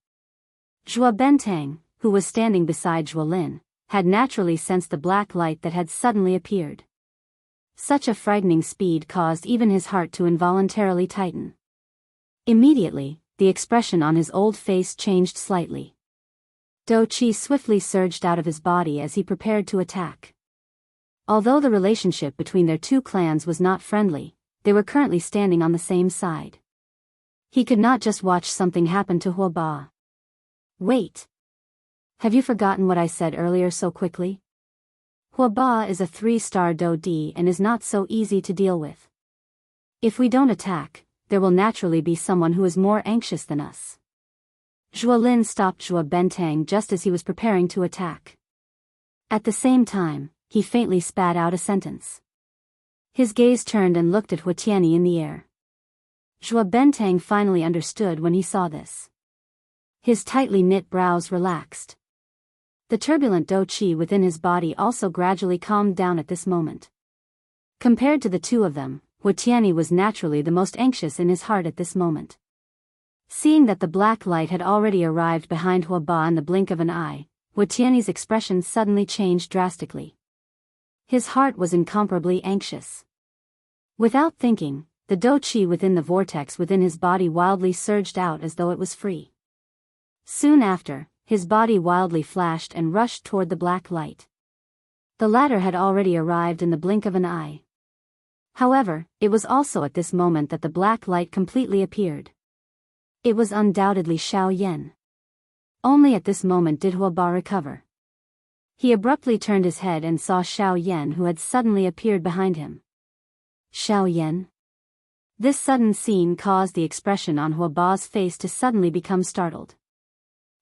Zhuo Bentang, who was standing beside Zhuo Lin, had naturally sensed the black light that had suddenly appeared. Such a frightening speed caused even his heart to involuntarily tighten. Immediately, the expression on his old face changed slightly. Do Chi swiftly surged out of his body as he prepared to attack. Although the relationship between their two clans was not friendly, they were currently standing on the same side. He could not just watch something happen to Hua Ba. Wait. Have you forgotten what I said earlier so quickly? Hua Ba is a 3-star Do Di and is not so easy to deal with. If we don't attack, there will naturally be someone who is more anxious than us. Zhuo Lin stopped Zhuo Bentang just as he was preparing to attack. At the same time, he faintly spat out a sentence. His gaze turned and looked at Hua Tianyi in the air. Zhuo Bentang finally understood when he saw this. His tightly knit brows relaxed. The turbulent Do Chi within his body also gradually calmed down at this moment. Compared to the two of them, Hua Tianyi was naturally the most anxious in his heart at this moment. Seeing that the black light had already arrived behind Hua Ba in the blink of an eye, Hua Tianyi's expression suddenly changed drastically. His heart was incomparably anxious. Without thinking, the Do Chi within the vortex within his body wildly surged out as though it was free. Soon after, his body wildly flashed and rushed toward the black light. The latter had already arrived in the blink of an eye. However, it was also at this moment that the black light completely appeared. It was undoubtedly Xiao Yan. Only at this moment did Huoba recover. He abruptly turned his head and saw Xiao Yan, who had suddenly appeared behind him. Xiao Yan? This sudden scene caused the expression on Huoba's face to suddenly become startled.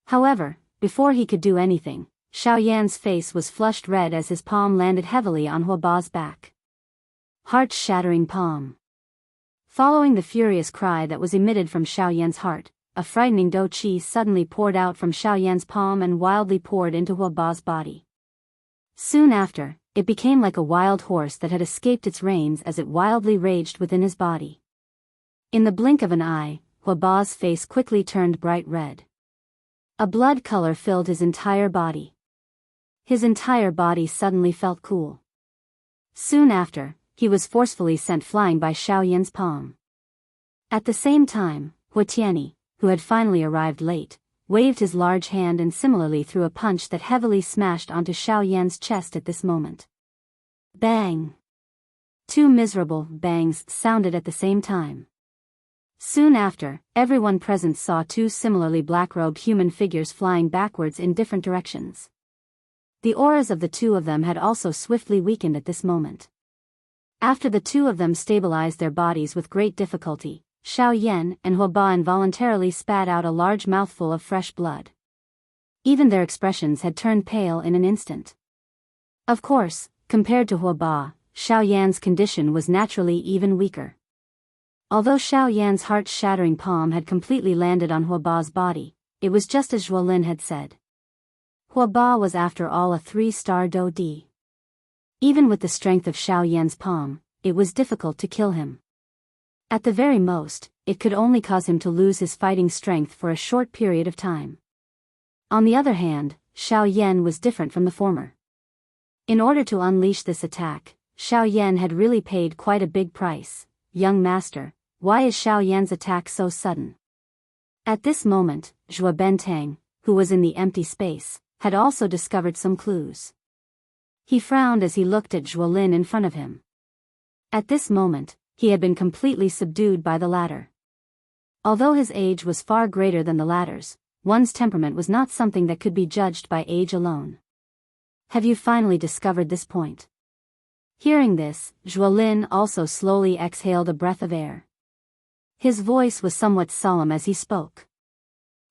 However, before he could do anything, Xiao Yan's face was flushed red as his palm landed heavily on Huoba's back. Heart-shattering palm. Following the furious cry that was emitted from Xiao Yan's heart, a frightening dou qi suddenly poured out from Xiao Yan's palm and wildly poured into Huoba's body. Soon after, it became like a wild horse that had escaped its reins as it wildly raged within his body. In the blink of an eye, Huoba's face quickly turned bright red. A blood color filled his entire body. His entire body suddenly felt cool. Soon after, he was forcefully sent flying by Xiao Yan's palm. At the same time, Huotianyi, who had finally arrived late, waved his large hand and similarly threw a punch that heavily smashed onto Xiao Yan's chest at this moment. Bang! Two miserable bangs sounded at the same time. Soon after, everyone present saw two similarly black-robed human figures flying backwards in different directions. The auras of the two of them had also swiftly weakened at this moment. After the two of them stabilized their bodies with great difficulty, Xiao Yan and Huoba involuntarily spat out a large mouthful of fresh blood. Even their expressions had turned pale in an instant. Of course, compared to Huoba, Xiao Yan's condition was naturally even weaker. Although Xiao Yan's heart-shattering palm had completely landed on Huoba's body, it was just as Zhuolin had said. Huoba was after all a 3-star dou di. Even with the strength of Xiao Yan's palm, it was difficult to kill him. At the very most, it could only cause him to lose his fighting strength for a short period of time. On the other hand, Xiao Yan was different from the former. In order to unleash this attack, Xiao Yan had really paid quite a big price. Young master, why is Xiao Yan's attack so sudden? At this moment, Zhuo Bentang, who was in the empty space, had also discovered some clues. He frowned as he looked at Zhuolin in front of him. At this moment, he had been completely subdued by the latter. Although his age was far greater than the latter's, one's temperament was not something that could be judged by age alone. Have you finally discovered this point? Hearing this, Zhuolin also slowly exhaled a breath of air. His voice was somewhat solemn as he spoke.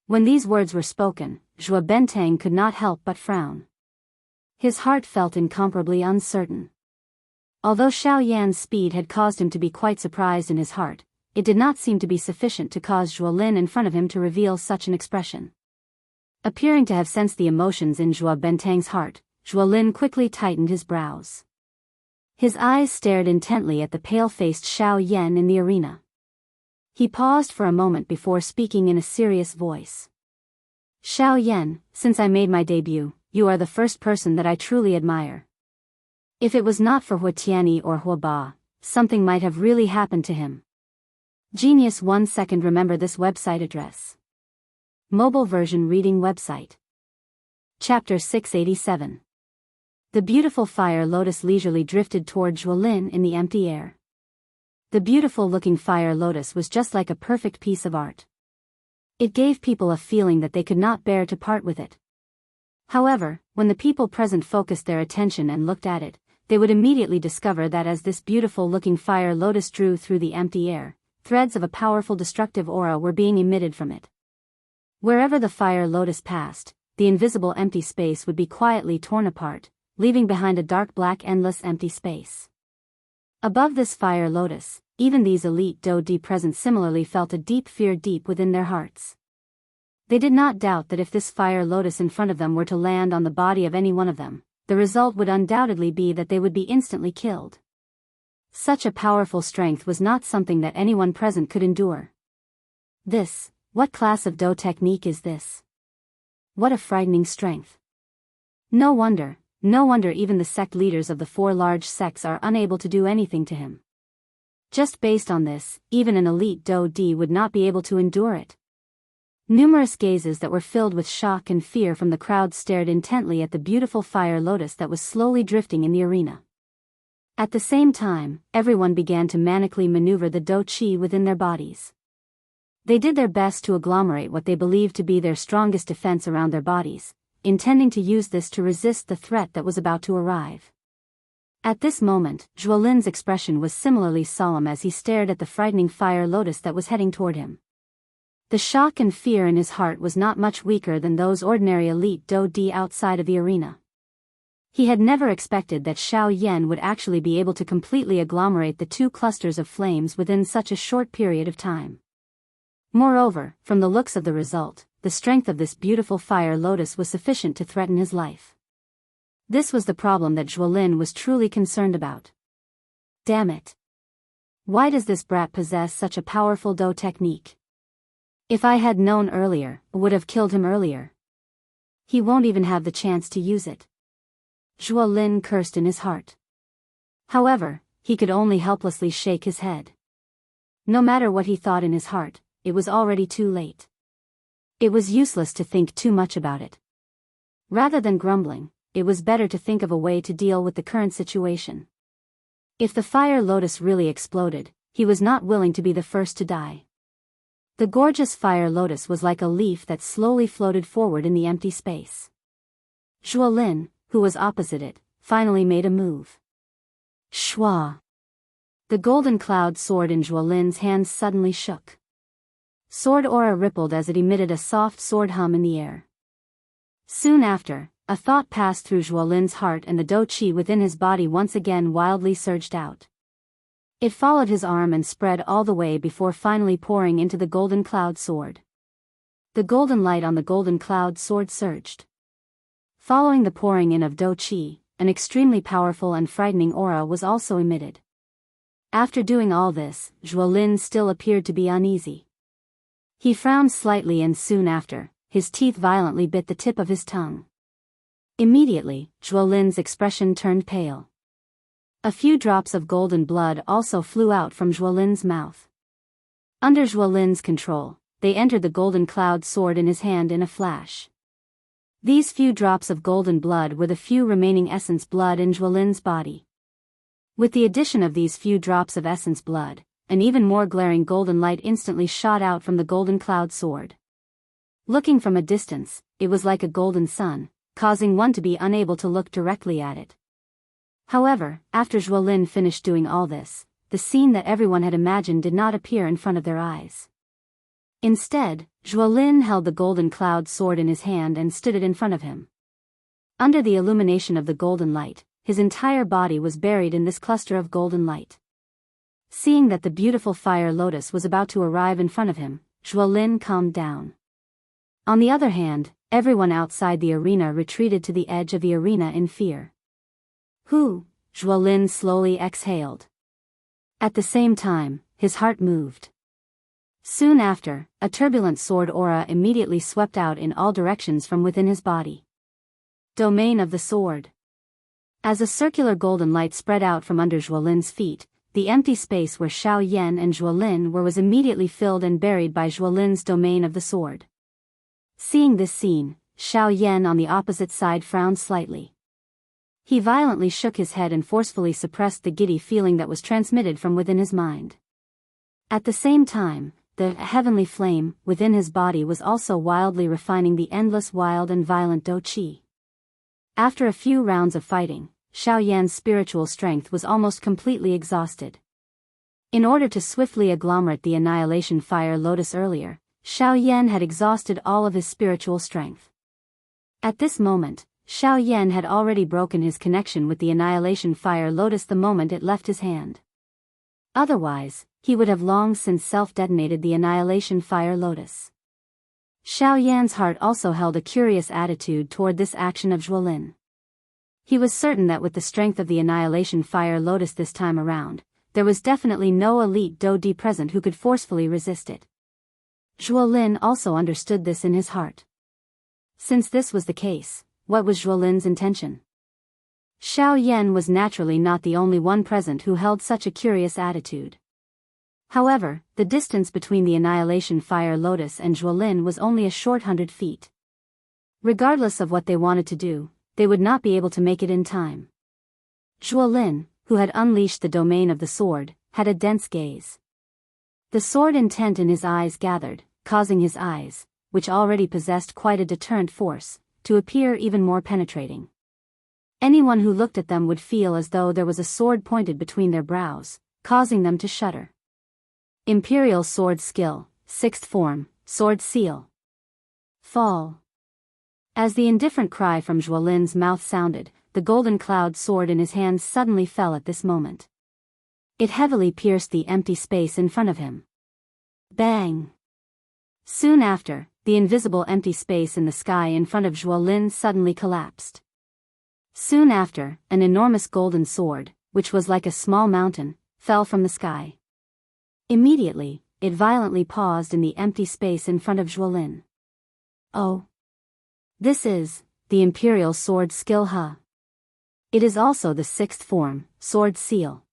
When these words were spoken, Zhuo Bentang could not help but frown. His heart felt incomparably uncertain. Although Xiao Yan's speed had caused him to be quite surprised in his heart, it did not seem to be sufficient to cause Zhuolin in front of him to reveal such an expression. Appearing to have sensed the emotions in Zhuo Bentang's heart, Zhuolin quickly tightened his brows. His eyes stared intently at the pale-faced Xiao Yan in the arena. He paused for a moment before speaking in a serious voice. Xiao Yan, since I made my debut, you are the first person that I truly admire. If it was not for Huotianyi or Huoba, something might have really happened to him. Genius 1 second. Remember this website address. Mobile version reading website. Chapter 687. The beautiful fire lotus leisurely drifted toward Zhuolin in the empty air. The beautiful-looking fire lotus was just like a perfect piece of art. It gave people a feeling that they could not bear to part with it. However, when the people present focused their attention and looked at it, they would immediately discover that as this beautiful-looking fire lotus drew through the empty air, threads of a powerful destructive aura were being emitted from it. Wherever the fire lotus passed, the invisible empty space would be quietly torn apart, leaving behind a dark black endless empty space. Above this fire lotus, even these elite dou di present similarly felt a deep fear deep within their hearts. They did not doubt that if this fire lotus in front of them were to land on the body of any one of them, the result would undoubtedly be that they would be instantly killed. Such a powerful strength was not something that anyone present could endure. What class of dou technique is this? What a frightening strength. No wonder even the sect leaders of the 4 large sects are unable to do anything to him. Just based on this, even an elite dou di would not be able to endure it. Numerous gazes that were filled with shock and fear from the crowd stared intently at the beautiful fire lotus that was slowly drifting in the arena. At the same time, everyone began to manically maneuver the do chi within their bodies. They did their best to agglomerate what they believed to be their strongest defense around their bodies, intending to use this to resist the threat that was about to arrive. At this moment, Zhuolin's expression was similarly solemn as he stared at the frightening fire lotus that was heading toward him. The shock and fear in his heart was not much weaker than those ordinary elite do-di outside of the arena. He had never expected that Xiao Yan would actually be able to completely agglomerate the two clusters of flames within such a short period of time. Moreover, from the looks of the result, the strength of this beautiful fire lotus was sufficient to threaten his life. This was the problem that Zhuolin was truly concerned about. Damn it! Why does this brat possess such a powerful do technique? If I had known earlier, I would have killed him earlier. He won't even have the chance to use it. Zhuolin cursed in his heart. However, he could only helplessly shake his head. No matter what he thought in his heart, it was already too late. It was useless to think too much about it. Rather than grumbling, it was better to think of a way to deal with the current situation. If the fire lotus really exploded, he was not willing to be the first to die. The gorgeous fire lotus was like a leaf that slowly floated forward in the empty space. Zhuolin, who was opposite it, finally made a move. Shwa! The golden cloud sword in Zhuolin's hands suddenly shook. Sword aura rippled as it emitted a soft sword hum in the air. Soon after, a thought passed through Zhuolin's heart and the do chi within his body once again wildly surged out. It followed his arm and spread all the way before finally pouring into the golden cloud sword. The golden light on the golden cloud sword surged. Following the pouring in of do chi, an extremely powerful and frightening aura was also emitted. After doing all this, Zhuolin still appeared to be uneasy. He frowned slightly and soon after, his teeth violently bit the tip of his tongue. Immediately, Zhuolin's expression turned pale. A few drops of golden blood also flew out from Zhuolin's mouth. Under Zhuolin's control, they entered the golden cloud sword in his hand in a flash. These few drops of golden blood were the few remaining essence blood in Zhuolin's body. With the addition of these few drops of essence blood, an even more glaring golden light instantly shot out from the golden cloud sword. Looking from a distance, it was like a golden sun, causing one to be unable to look directly at it. However, after Zhuolin finished doing all this, the scene that everyone had imagined did not appear in front of their eyes. Instead, Zhuolin held the golden cloud sword in his hand and stood it in front of him. Under the illumination of the golden light, his entire body was buried in this cluster of golden light. Seeing that the beautiful fire lotus was about to arrive in front of him, Zhuolin calmed down. On the other hand, everyone outside the arena retreated to the edge of the arena in fear. Zhuolin slowly exhaled. At the same time, his heart moved. Soon after, a turbulent sword aura immediately swept out in all directions from within his body. Domain of the sword. As a circular golden light spread out from under Zhuolin's feet, the empty space where Xiao Yan and Zhuolin were was immediately filled and buried by Zhuolin's domain of the sword. Seeing this scene, Xiao Yan on the opposite side frowned slightly. He violently shook his head and forcefully suppressed the giddy feeling that was transmitted from within his mind. At the same time, the heavenly flame within his body was also wildly refining the endless wild and violent do chi. After a few rounds of fighting, Xiao Yan's spiritual strength was almost completely exhausted. In order to swiftly agglomerate the annihilation fire lotus earlier, Xiao Yan had exhausted all of his spiritual strength. At this moment, Xiao Yan had already broken his connection with the annihilation fire lotus the moment it left his hand. Otherwise, he would have long since self-detonated the annihilation fire lotus. Xiao Yan's heart also held a curious attitude toward this action of Zhuolin. He was certain that with the strength of the annihilation fire lotus this time around, there was definitely no elite do-di present who could forcefully resist it. Zhuolin also understood this in his heart. Since this was the case, what was Zhuolin's intention? Xiao Yan was naturally not the only one present who held such a curious attitude. However, the distance between the Annihilation Fire Lotus and Zhuolin was only a short 100 feet. Regardless of what they wanted to do, they would not be able to make it in time. Zhuolin, who had unleashed the domain of the sword, had a dense gaze. The sword intent in his eyes gathered, causing his eyes, which already possessed quite a deterrent force, to appear even more penetrating. Anyone who looked at them would feel as though there was a sword pointed between their brows, causing them to shudder. Imperial Sword Skill, 6th Form, Sword Seal. Fall. As the indifferent cry from Zhuolin's mouth sounded, the golden cloud sword in his hands suddenly fell at this moment. It heavily pierced the empty space in front of him. Bang! Soon after, the invisible empty space in the sky in front of Zhuolin suddenly collapsed. Soon after, an enormous golden sword, which was like a small mountain, fell from the sky. Immediately, it violently paused in the empty space in front of Zhuolin. Oh! This is the Imperial Sword Skill Huh. It is also the 6th form, Sword Seal.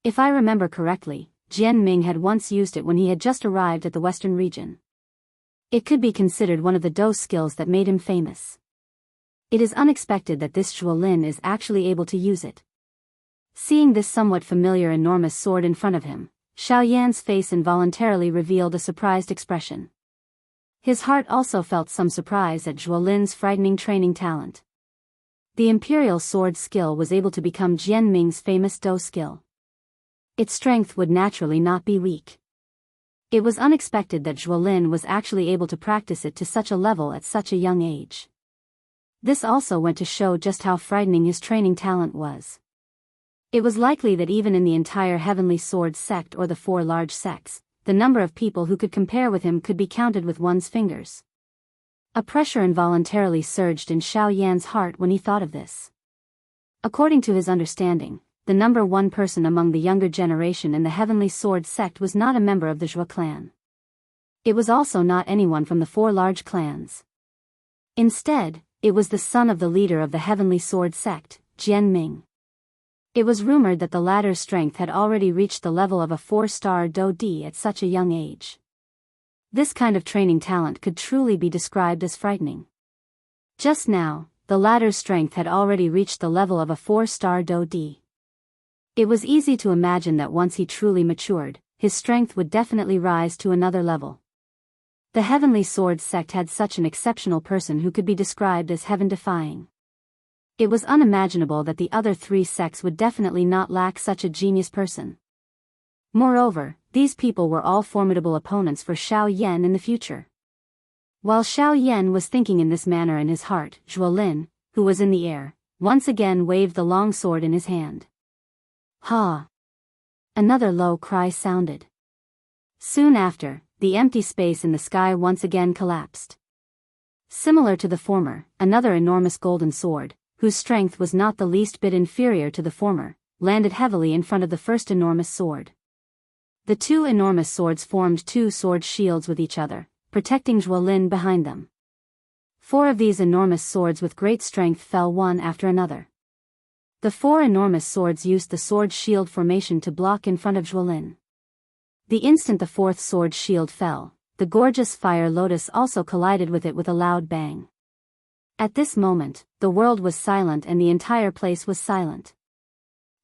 If I remember correctly, Jian Ming had once used it when he had just arrived at the western region. It could be considered one of the Dou skills that made him famous. It is unexpected that this Zhuolin is actually able to use it. Seeing this somewhat familiar enormous sword in front of him, Xiao Yan's face involuntarily revealed a surprised expression. His heart also felt some surprise at Zhuolin's frightening training talent. The Imperial Sword skill was able to become Jian Ming's famous Dou skill. Its strength would naturally not be weak. It was unexpected that Zhuolin was actually able to practice it to such a level at such a young age. This also went to show just how frightening his training talent was. It was likely that even in the entire Heavenly Sword sect or the 4 large sects, the number of people who could compare with him could be counted with one's fingers. A pressure involuntarily surged in Xiao Yan's heart when he thought of this. According to his understanding, the number 1 person among the younger generation in the Heavenly Sword sect was not a member of the Zhuo clan. It was also not anyone from the 4 large clans. Instead, it was the son of the leader of the Heavenly Sword sect, Jian Ming. It was rumored that the latter's strength had already reached the level of a 4-star Dou Di at such a young age. This kind of training talent could truly be described as frightening. Just now, the latter's strength had already reached the level of a 4-star Dou Di. It was easy to imagine that once he truly matured, his strength would definitely rise to another level. The Heavenly Sword sect had such an exceptional person who could be described as heaven-defying. It was unimaginable that the other 3 sects would definitely not lack such a genius person. Moreover, these people were all formidable opponents for Xiao Yan in the future. While Xiao Yan was thinking in this manner in his heart, Zhuolin, who was in the air, once again waved the long sword in his hand. Ha! Another low cry sounded. Soon after, the empty space in the sky once again collapsed. Similar to the former, another enormous golden sword, whose strength was not the least bit inferior to the former, landed heavily in front of the first enormous sword. The 2 enormous swords formed 2 sword shields with each other, protecting Zhuolin behind them. 4 of these enormous swords with great strength fell one after another. The 4 enormous swords used the sword shield formation to block in front of Zhuolin. The instant the 4th sword shield fell, the gorgeous fire lotus also collided with it with a loud bang. At this moment, the world was silent and the entire place was silent.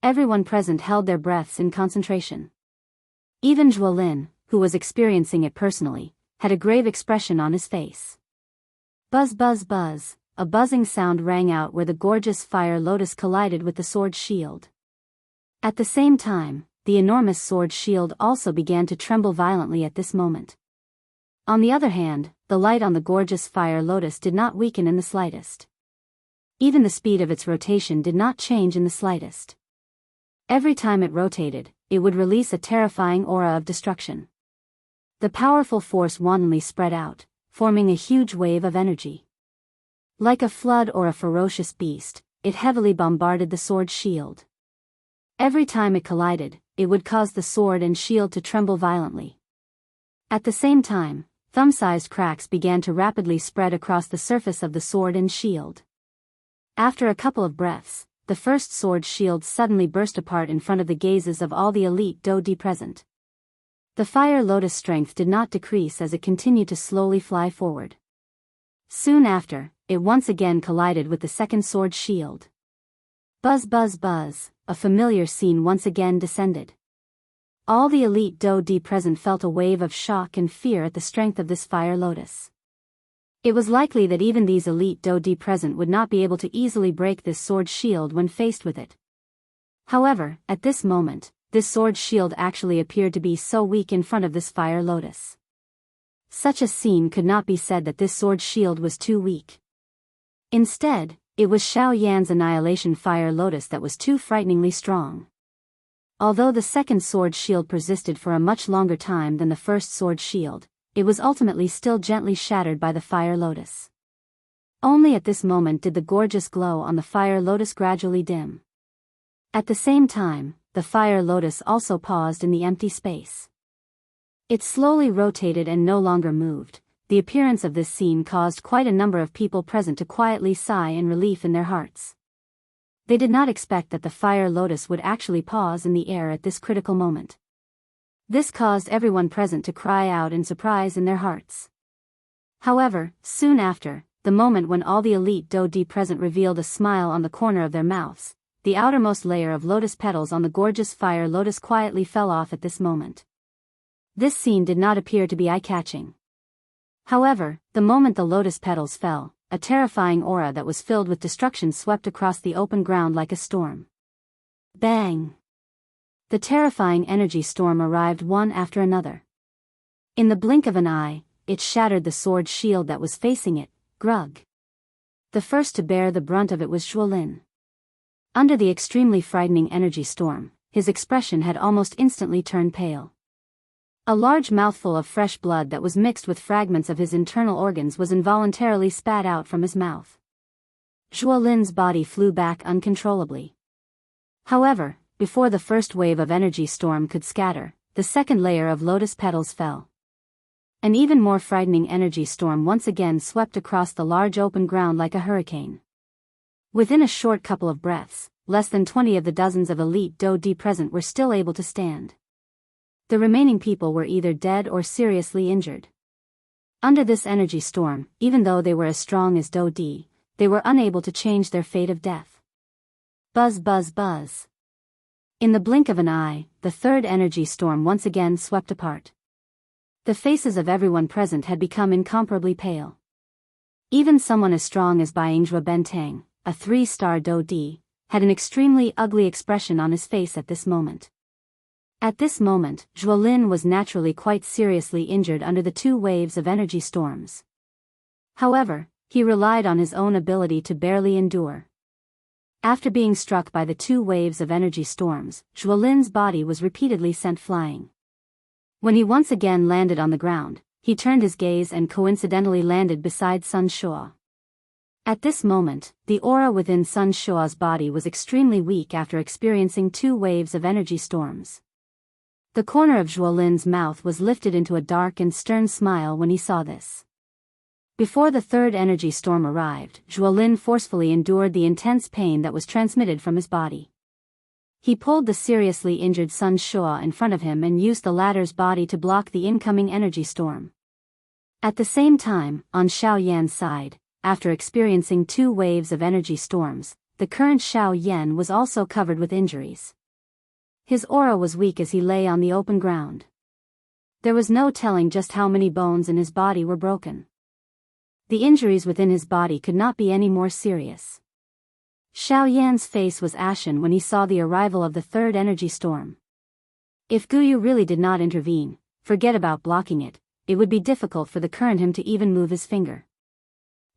Everyone present held their breaths in concentration. Even Zhuolin, who was experiencing it personally, had a grave expression on his face. Buzz buzz buzz, a buzzing sound rang out where the gorgeous fire lotus collided with the sword shield. At the same time, the enormous sword shield also began to tremble violently at this moment. On the other hand, the light on the gorgeous fire lotus did not weaken in the slightest. Even the speed of its rotation did not change in the slightest. Every time it rotated, it would release a terrifying aura of destruction. The powerful force wantonly spread out, forming a huge wave of energy. Like a flood or a ferocious beast, it heavily bombarded the sword shield. Every time it collided, it would cause the sword and shield to tremble violently. At the same time, thumb-sized cracks began to rapidly spread across the surface of the sword and shield. After a couple of breaths, the first sword shield suddenly burst apart in front of the gazes of all the elite Dou Di present. The fire lotus strength did not decrease as it continued to slowly fly forward. Soon after, it once again collided with the second sword shield. Buzz buzz buzz, a familiar scene once again descended. All the elite Do-di present felt a wave of shock and fear at the strength of this fire lotus. It was likely that even these elite Do-di present would not be able to easily break this sword shield when faced with it. However, at this moment, this sword shield actually appeared to be so weak in front of this fire lotus. Such a scene could not be said that this sword shield was too weak. Instead, it was Xiao Yan's annihilation fire lotus that was too frighteningly strong. Although the second sword shield persisted for a much longer time than the first sword shield, it was ultimately still gently shattered by the fire lotus. Only at this moment did the gorgeous glow on the fire lotus gradually dim. At the same time, the fire lotus also paused in the empty space. It slowly rotated and no longer moved. The appearance of this scene caused quite a number of people present to quietly sigh in relief in their hearts. They did not expect that the fire lotus would actually pause in the air at this critical moment. This caused everyone present to cry out in surprise in their hearts. However, soon after, the moment when all the elite Do-di present revealed a smile on the corner of their mouths, the outermost layer of lotus petals on the gorgeous fire lotus quietly fell off at this moment. This scene did not appear to be eye-catching. However, the moment the lotus petals fell, a terrifying aura that was filled with destruction swept across the open ground like a storm. Bang! The terrifying energy storm arrived one after another. In the blink of an eye, it shattered the sword shield that was facing it, Grug. The first to bear the brunt of it was Zhuolin. Under the extremely frightening energy storm, his expression had almost instantly turned pale. A large mouthful of fresh blood that was mixed with fragments of his internal organs was involuntarily spat out from his mouth. Zhuolin's body flew back uncontrollably. However, before the first wave of energy storm could scatter, the second layer of lotus petals fell. An even more frightening energy storm once again swept across the large open ground like a hurricane. Within a short couple of breaths, less than 20 of the dozens of elite Do-di present were still able to stand. The remaining people were either dead or seriously injured. Under this energy storm, even though they were as strong as Do-di, they were unable to change their fate of death. Buzz buzz buzz. In the blink of an eye, the third energy storm once again swept apart. The faces of everyone present had become incomparably pale. Even someone as strong as Baingzhua Bentang, a 3-star Do-di, had an extremely ugly expression on his face at this moment. At this moment, Zhuolin was naturally quite seriously injured under the 2 waves of energy storms. However, he relied on his own ability to barely endure. After being struck by the 2 waves of energy storms, Zhuolin's body was repeatedly sent flying. When he once again landed on the ground, he turned his gaze and coincidentally landed beside Sun Shuo. At this moment, the aura within Sun Shuo's body was extremely weak after experiencing 2 waves of energy storms. The corner of Zhuolin's mouth was lifted into a dark and stern smile when he saw this. Before the third energy storm arrived, Zhuolin forcefully endured the intense pain that was transmitted from his body. He pulled the seriously injured Sun Shuo in front of him and used the latter's body to block the incoming energy storm. At the same time, on Xiao Yan's side, after experiencing 2 waves of energy storms, the current Xiao Yan was also covered with injuries. His aura was weak as he lay on the open ground. There was no telling just how many bones in his body were broken. The injuries within his body could not be any more serious. Xiao Yan's face was ashen when he saw the arrival of the third energy storm. If Guyu really did not intervene, forget about blocking it, it would be difficult for the current him to even move his finger.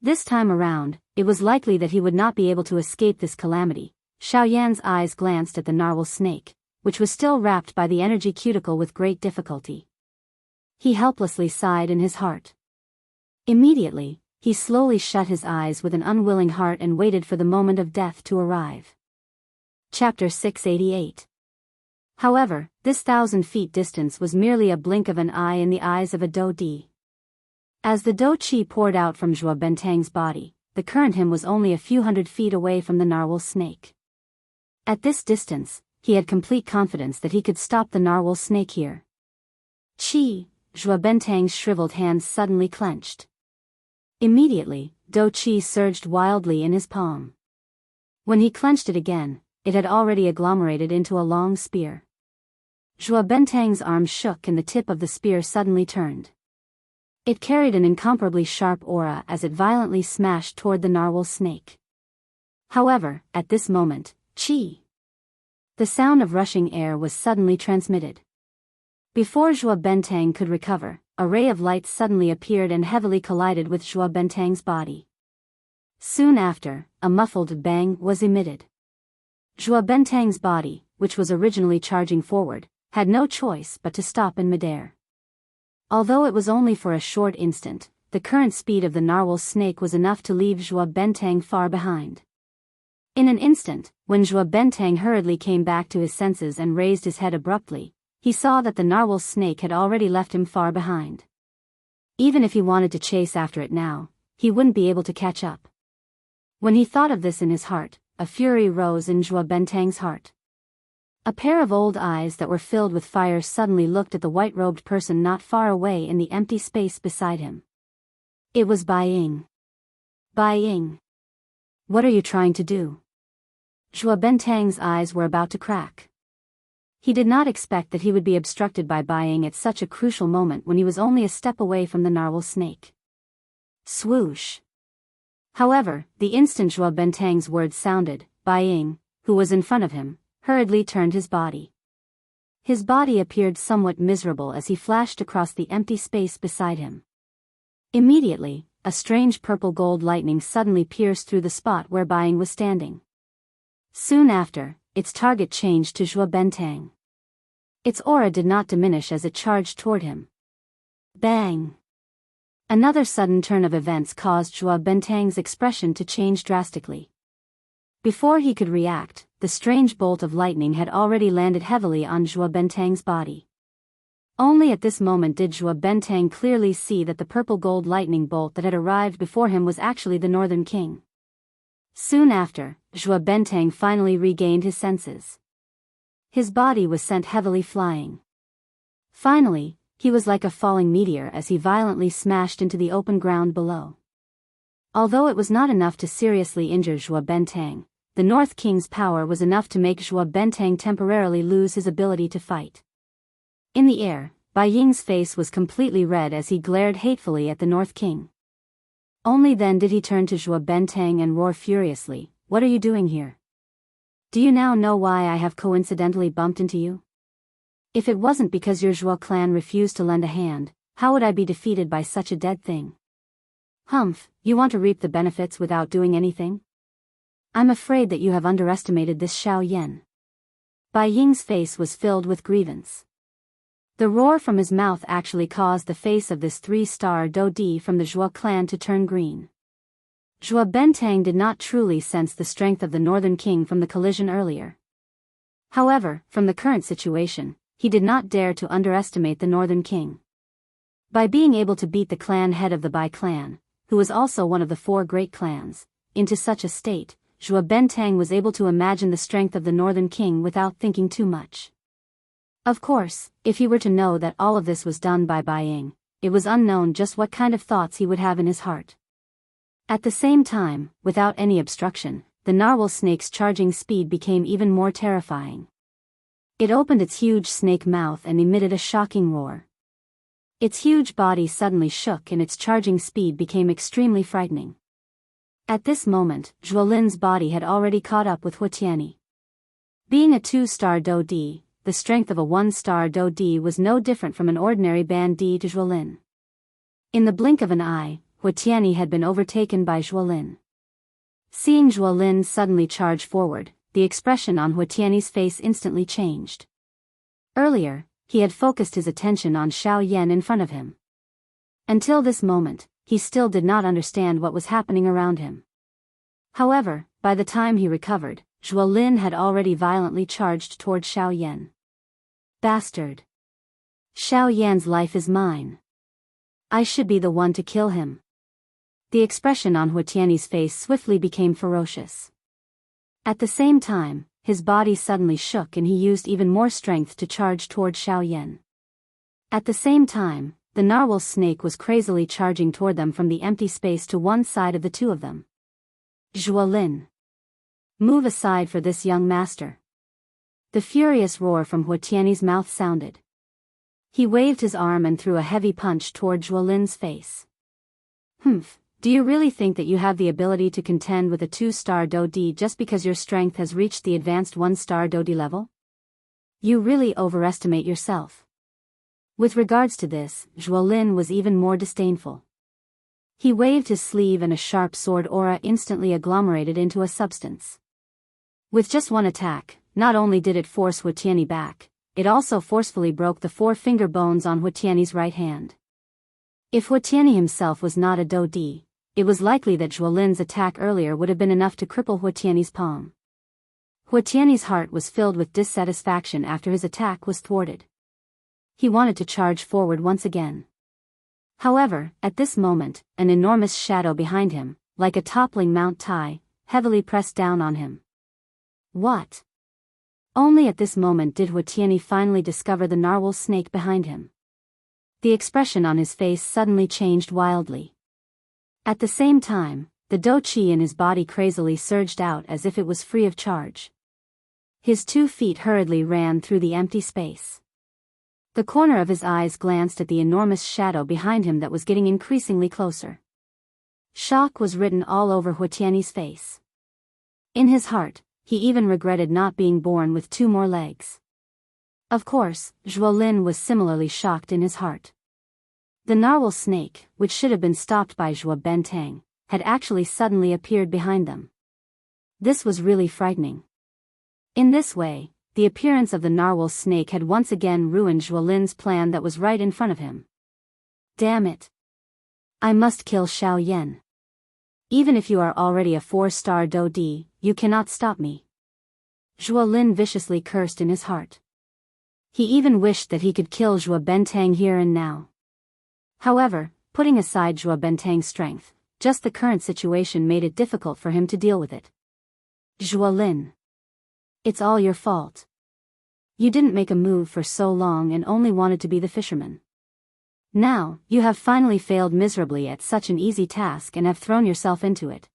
This time around, it was likely that he would not be able to escape this calamity. Xiao Yan's eyes glanced at the narwhal snake, which was still wrapped by the energy cuticle with great difficulty. He helplessly sighed in his heart. Immediately, he slowly shut his eyes with an unwilling heart and waited for the moment of death to arrive. Chapter 688. However, this 1,000 feet distance was merely a blink of an eye in the eyes of a Do-di. As the Do-chi poured out from Zhuo Bentang's body, the current him was only a few hundred feet away from the narwhal snake. At this distance, he had complete confidence that he could stop the narwhal snake here. Qi, Zhuo Bentang's shriveled hands suddenly clenched. Immediately, Do Qi surged wildly in his palm. When he clenched it again, it had already agglomerated into a long spear. Zhuo Bentang's arm shook and the tip of the spear suddenly turned. It carried an incomparably sharp aura as it violently smashed toward the narwhal snake. However, at this moment, Qi. The sound of rushing air was suddenly transmitted. Before Zhuo Bentang could recover, a ray of light suddenly appeared and heavily collided with Zhuo Bentang's body. Soon after, a muffled bang was emitted. Zhuo Bentang's body, which was originally charging forward, had no choice but to stop in midair. Although it was only for a short instant, the current speed of the narwhal snake was enough to leave Zhuo Bentang far behind. In an instant, when Zhuo Bentang hurriedly came back to his senses and raised his head abruptly, he saw that the narwhal snake had already left him far behind. Even if he wanted to chase after it now, he wouldn't be able to catch up. When he thought of this in his heart, a fury rose in Zhuo Bentang's heart. A pair of old eyes that were filled with fire suddenly looked at the white-robed person not far away in the empty space beside him. It was Bai Ying. Bai Ying. What are you trying to do? Zhuo Bentang's eyes were about to crack. He did not expect that he would be obstructed by Bai Ying at such a crucial moment when he was only a step away from the narwhal snake. Swoosh. However, the instant Zhuo Bentang's words sounded, Bai Ying, who was in front of him, hurriedly turned his body. His body appeared somewhat miserable as he flashed across the empty space beside him. Immediately, a strange purple-gold lightning suddenly pierced through the spot where Bai Ying was standing. Soon after, its target changed to Zhuo Bentang. Its aura did not diminish as it charged toward him. Bang! Another sudden turn of events caused Zhuo Bentang's expression to change drastically. Before he could react, the strange bolt of lightning had already landed heavily on Zhuo Bentang's body. Only at this moment did Zhuo Bentang clearly see that the purple-gold lightning bolt that had arrived before him was actually the Northern King. Soon after, Zhuo Bentang finally regained his senses. His body was sent heavily flying. Finally, he was like a falling meteor as he violently smashed into the open ground below. Although it was not enough to seriously injure Zhuo Bentang, the North King's power was enough to make Zhuo Bentang temporarily lose his ability to fight. In the air, Bai Ying's face was completely red as he glared hatefully at the North King. Only then did he turn to Zhuo Bentang and roar furiously, "What are you doing here? Do you now know why I have coincidentally bumped into you? If it wasn't because your Zhuo clan refused to lend a hand, how would I be defeated by such a dead thing? Humph, you want to reap the benefits without doing anything? I'm afraid that you have underestimated this Xiao Yan." Bai Ying's face was filled with grievance. The roar from his mouth actually caused the face of this 3-star Dodi from the Zhuo clan to turn green. Zhuo Bentang did not truly sense the strength of the Northern King from the collision earlier. However, from the current situation, he did not dare to underestimate the Northern King. By being able to beat the clan head of the Bai clan, who was also one of the 4 great clans, into such a state, Zhuo Bentang was able to imagine the strength of the Northern King without thinking too much. Of course, if he were to know that all of this was done by Bai Ying, it was unknown just what kind of thoughts he would have in his heart. At the same time, without any obstruction, the narwhal snake's charging speed became even more terrifying. It opened its huge snake mouth and emitted a shocking roar. Its huge body suddenly shook and its charging speed became extremely frightening. At this moment, Zhuo Lin's body had already caught up with Hu Tianyi. Being a 2-star Dodi, the strength of a 1-star Dodi was no different from an ordinary Bandi to Zhuo Lin. In the blink of an eye, Hu Tianyi had been overtaken by Zhuo Lin. Seeing Zhuo Lin suddenly charge forward, the expression on Hu Tianyi's face instantly changed. Earlier, he had focused his attention on Xiao Yan in front of him. Until this moment, he still did not understand what was happening around him. However, by the time he recovered, Zhuo Lin had already violently charged toward Xiao Yan. Bastard! Xiao Yan's life is mine. I should be the one to kill him. The expression on Hu Tianyi's face swiftly became ferocious. At the same time, his body suddenly shook and he used even more strength to charge toward Xiao Yan. At the same time, the narwhal snake was crazily charging toward them from the empty space to one side of the two of them. Zhuolin. Move aside for this, young master. The furious roar from Huatiani's mouth sounded. He waved his arm and threw a heavy punch toward Zhuolin's face. Humph, do you really think that you have the ability to contend with a 2-star Dodi just because your strength has reached the advanced 1-star Dodi level? You really overestimate yourself. With regards to this, Zhuolin was even more disdainful. He waved his sleeve and a sharp sword aura instantly agglomerated into a substance. With just one attack, not only did it force Huatiani back, it also forcefully broke the 4 finger bones on Huatiani's right hand. If Huatiani himself was not a Dodi, it was likely that Zhuolin's attack earlier would have been enough to cripple Huatiani's palm. Huatiani's heart was filled with dissatisfaction after his attack was thwarted. He wanted to charge forward once again. However, at this moment, an enormous shadow behind him, like a toppling Mount Tai, heavily pressed down on him. What? Only at this moment did Huatiani finally discover the narwhal snake behind him. The expression on his face suddenly changed wildly. At the same time, the Do Chi in his body crazily surged out as if it was free of charge. His 2 feet hurriedly ran through the empty space. The corner of his eyes glanced at the enormous shadow behind him that was getting increasingly closer. Shock was written all over Huatiani's face. In his heart, he even regretted not being born with 2 more legs. Of course, Zhuolin was similarly shocked in his heart. The narwhal snake, which should have been stopped by Zhuo Bentang, had actually suddenly appeared behind them. This was really frightening. In this way, the appearance of the narwhal snake had once again ruined Zhuolin's plan that was right in front of him. Damn it! I must kill Xiao Yan. Even if you are already a 4-star Dodi, you cannot stop me. Zhuolin viciously cursed in his heart. He even wished that he could kill Zhuo Bentang here and now. However, putting aside Zhuo Bentang's strength, just the current situation made it difficult for him to deal with it. Zhuolin. It's all your fault. You didn't make a move for so long and only wanted to be the fisherman. Now, you have finally failed miserably at such an easy task and have thrown yourself into it.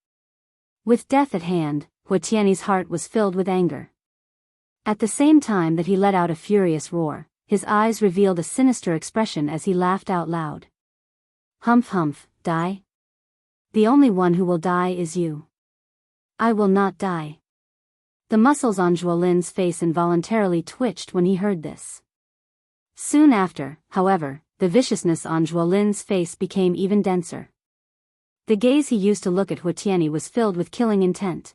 With death at hand, Huatiani's heart was filled with anger. At the same time that he let out a furious roar, his eyes revealed a sinister expression as he laughed out loud. Humph humph, die? The only one who will die is you. I will not die. The muscles on Zhuolin's face involuntarily twitched when he heard this. Soon after, however, the viciousness on Zhuolin's face became even denser. The gaze he used to look at Huatiani was filled with killing intent.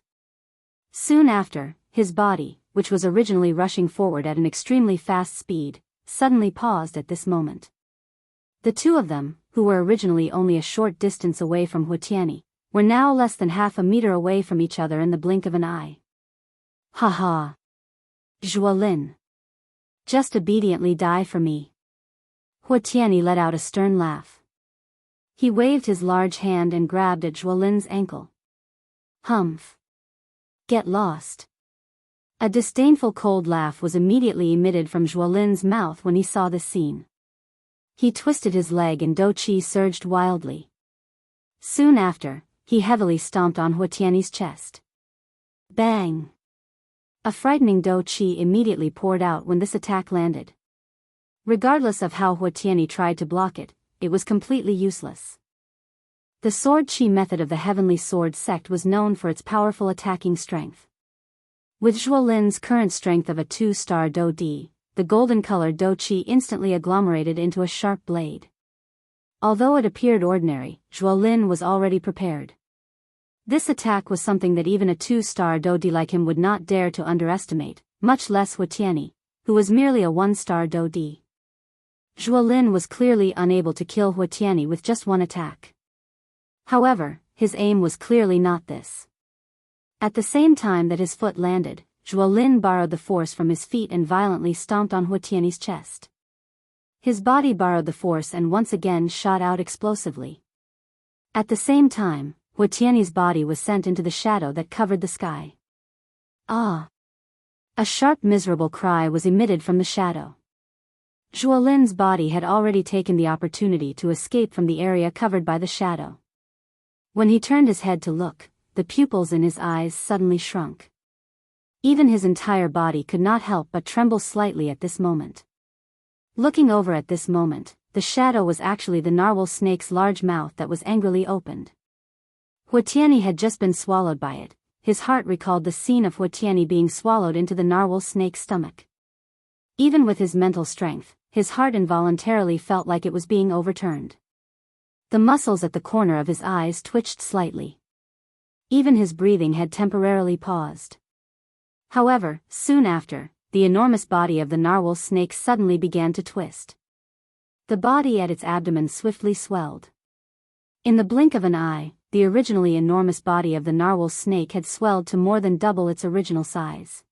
Soon after, his body, which was originally rushing forward at an extremely fast speed, suddenly paused at this moment. The 2 of them, who were originally only a short distance away from Huatiani, were now less than half a meter away from each other in the blink of an eye. Ha ha! Zhuolin. Just obediently die for me. Huatiani let out a stern laugh. He waved his large hand and grabbed at Zhuolin's ankle. Humph. Get lost. A disdainful cold laugh was immediately emitted from Zhuolin's mouth when he saw this scene. He twisted his leg and Do Chi surged wildly. Soon after, he heavily stomped on Huatiani's chest. Bang! A frightening Do Chi immediately poured out when this attack landed. Regardless of how Huatiani tried to block it, it was completely useless. The sword chi method of the Heavenly Sword sect was known for its powerful attacking strength. With Zhuolin's current strength of a 2-star Dodi, the golden-colored Do Chi instantly agglomerated into a sharp blade. Although it appeared ordinary, Zhuolin was already prepared. This attack was something that even a 2-star Dodi like him would not dare to underestimate, much less Huatiani, who was merely a 1-star Dodi. Zhuolin was clearly unable to kill Huatiani with just one attack. However, his aim was clearly not this. At the same time that his foot landed, Zhuolin borrowed the force from his feet and violently stomped on Huatiani's chest. His body borrowed the force and once again shot out explosively. At the same time, Huatiani's body was sent into the shadow that covered the sky. Ah! A sharp miserable cry was emitted from the shadow. Zhuolin's body had already taken the opportunity to escape from the area covered by the shadow. When he turned his head to look, the pupils in his eyes suddenly shrunk. Even his entire body could not help but tremble slightly at this moment. Looking over at this moment, the shadow was actually the narwhal snake's large mouth that was angrily opened. Huatiani had just been swallowed by it. His heart recalled the scene of Huatiani being swallowed into the narwhal snake's stomach. Even with his mental strength, his heart involuntarily felt like it was being overturned. The muscles at the corner of his eyes twitched slightly. Even his breathing had temporarily paused. However, soon after, the enormous body of the narwhal snake suddenly began to twist. The body at its abdomen swiftly swelled. In the blink of an eye, the originally enormous body of the narwhal snake had swelled to more than double its original size.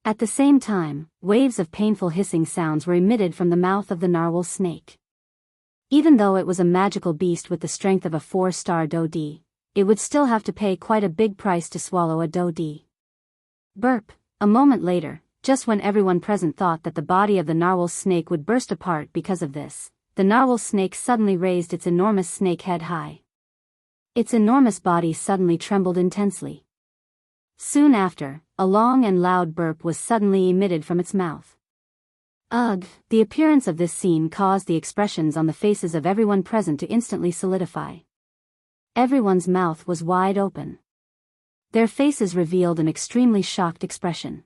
At the same time, waves of painful hissing sounds were emitted from the mouth of the narwhal snake. Even though it was a magical beast with the strength of a 4-star Dodi, it would still have to pay quite a big price to swallow a Dodi. Burp. A moment later, just when everyone present thought that the body of the narwhal snake would burst apart because of this, the narwhal snake suddenly raised its enormous snake head high. Its enormous body suddenly trembled intensely. Soon after, a long and loud burp was suddenly emitted from its mouth. Ugh! The appearance of this scene caused the expressions on the faces of everyone present to instantly solidify. Everyone's mouth was wide open. Their faces revealed an extremely shocked expression.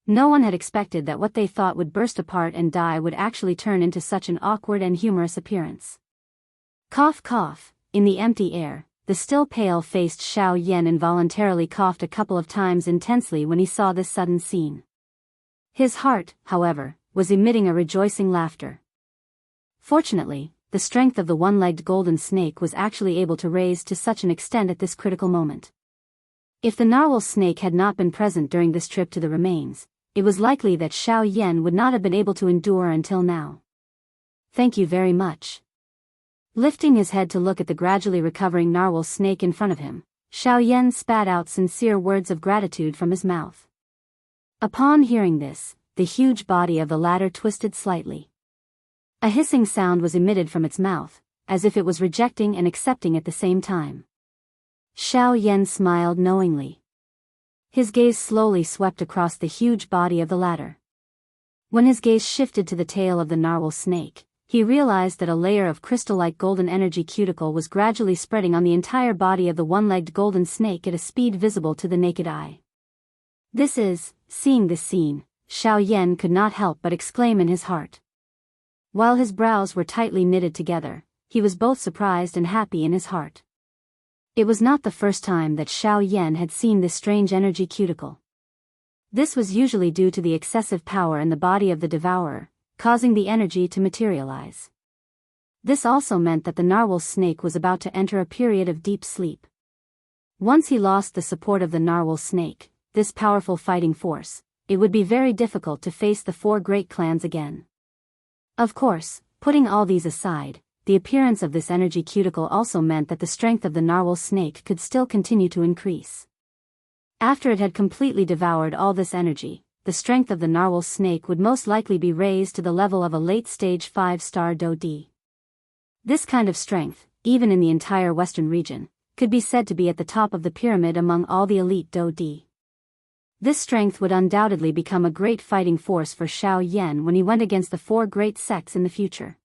No one had expected that what they thought would burst apart and die would actually turn into such an awkward and humorous appearance. Cough cough. In the empty air, the still pale-faced Xiao Yan involuntarily coughed a couple of times intensely when he saw this sudden scene. His heart, however, was emitting a rejoicing laughter. Fortunately, the strength of the one-legged golden snake was actually able to raise to such an extent at this critical moment. If the narwhal snake had not been present during this trip to the remains, it was likely that Xiao Yan would not have been able to endure until now. Thank you very much. Lifting his head to look at the gradually recovering narwhal snake in front of him, Xiao Yan spat out sincere words of gratitude from his mouth. Upon hearing this, the huge body of the latter twisted slightly. A hissing sound was emitted from its mouth, as if it was rejecting and accepting at the same time. Xiao Yan smiled knowingly. His gaze slowly swept across the huge body of the latter. When his gaze shifted to the tail of the narwhal snake, he realized that a layer of crystal-like golden energy cuticle was gradually spreading on the entire body of the one-legged golden snake at a speed visible to the naked eye. Seeing this scene, Xiao Yan could not help but exclaim in his heart. While his brows were tightly knitted together, he was both surprised and happy in his heart. It was not the first time that Xiao Yan had seen this strange energy cuticle. This was usually due to the excessive power in the body of the devourer, causing the energy to materialize. This also meant that the narwhal snake was about to enter a period of deep sleep. Once he lost the support of the narwhal snake, this powerful fighting force, it would be very difficult to face the 4 great clans again. Of course, putting all these aside, the appearance of this energy cuticle also meant that the strength of the narwhal snake could still continue to increase. After it had completely devoured all this energy, the strength of the narwhal snake would most likely be raised to the level of a late-stage 5-star Dodi. This kind of strength, even in the entire western region, could be said to be at the top of the pyramid among all the elite Dodi. This strength would undoubtedly become a great fighting force for Xiao Yan when he went against the 4 great sects in the future.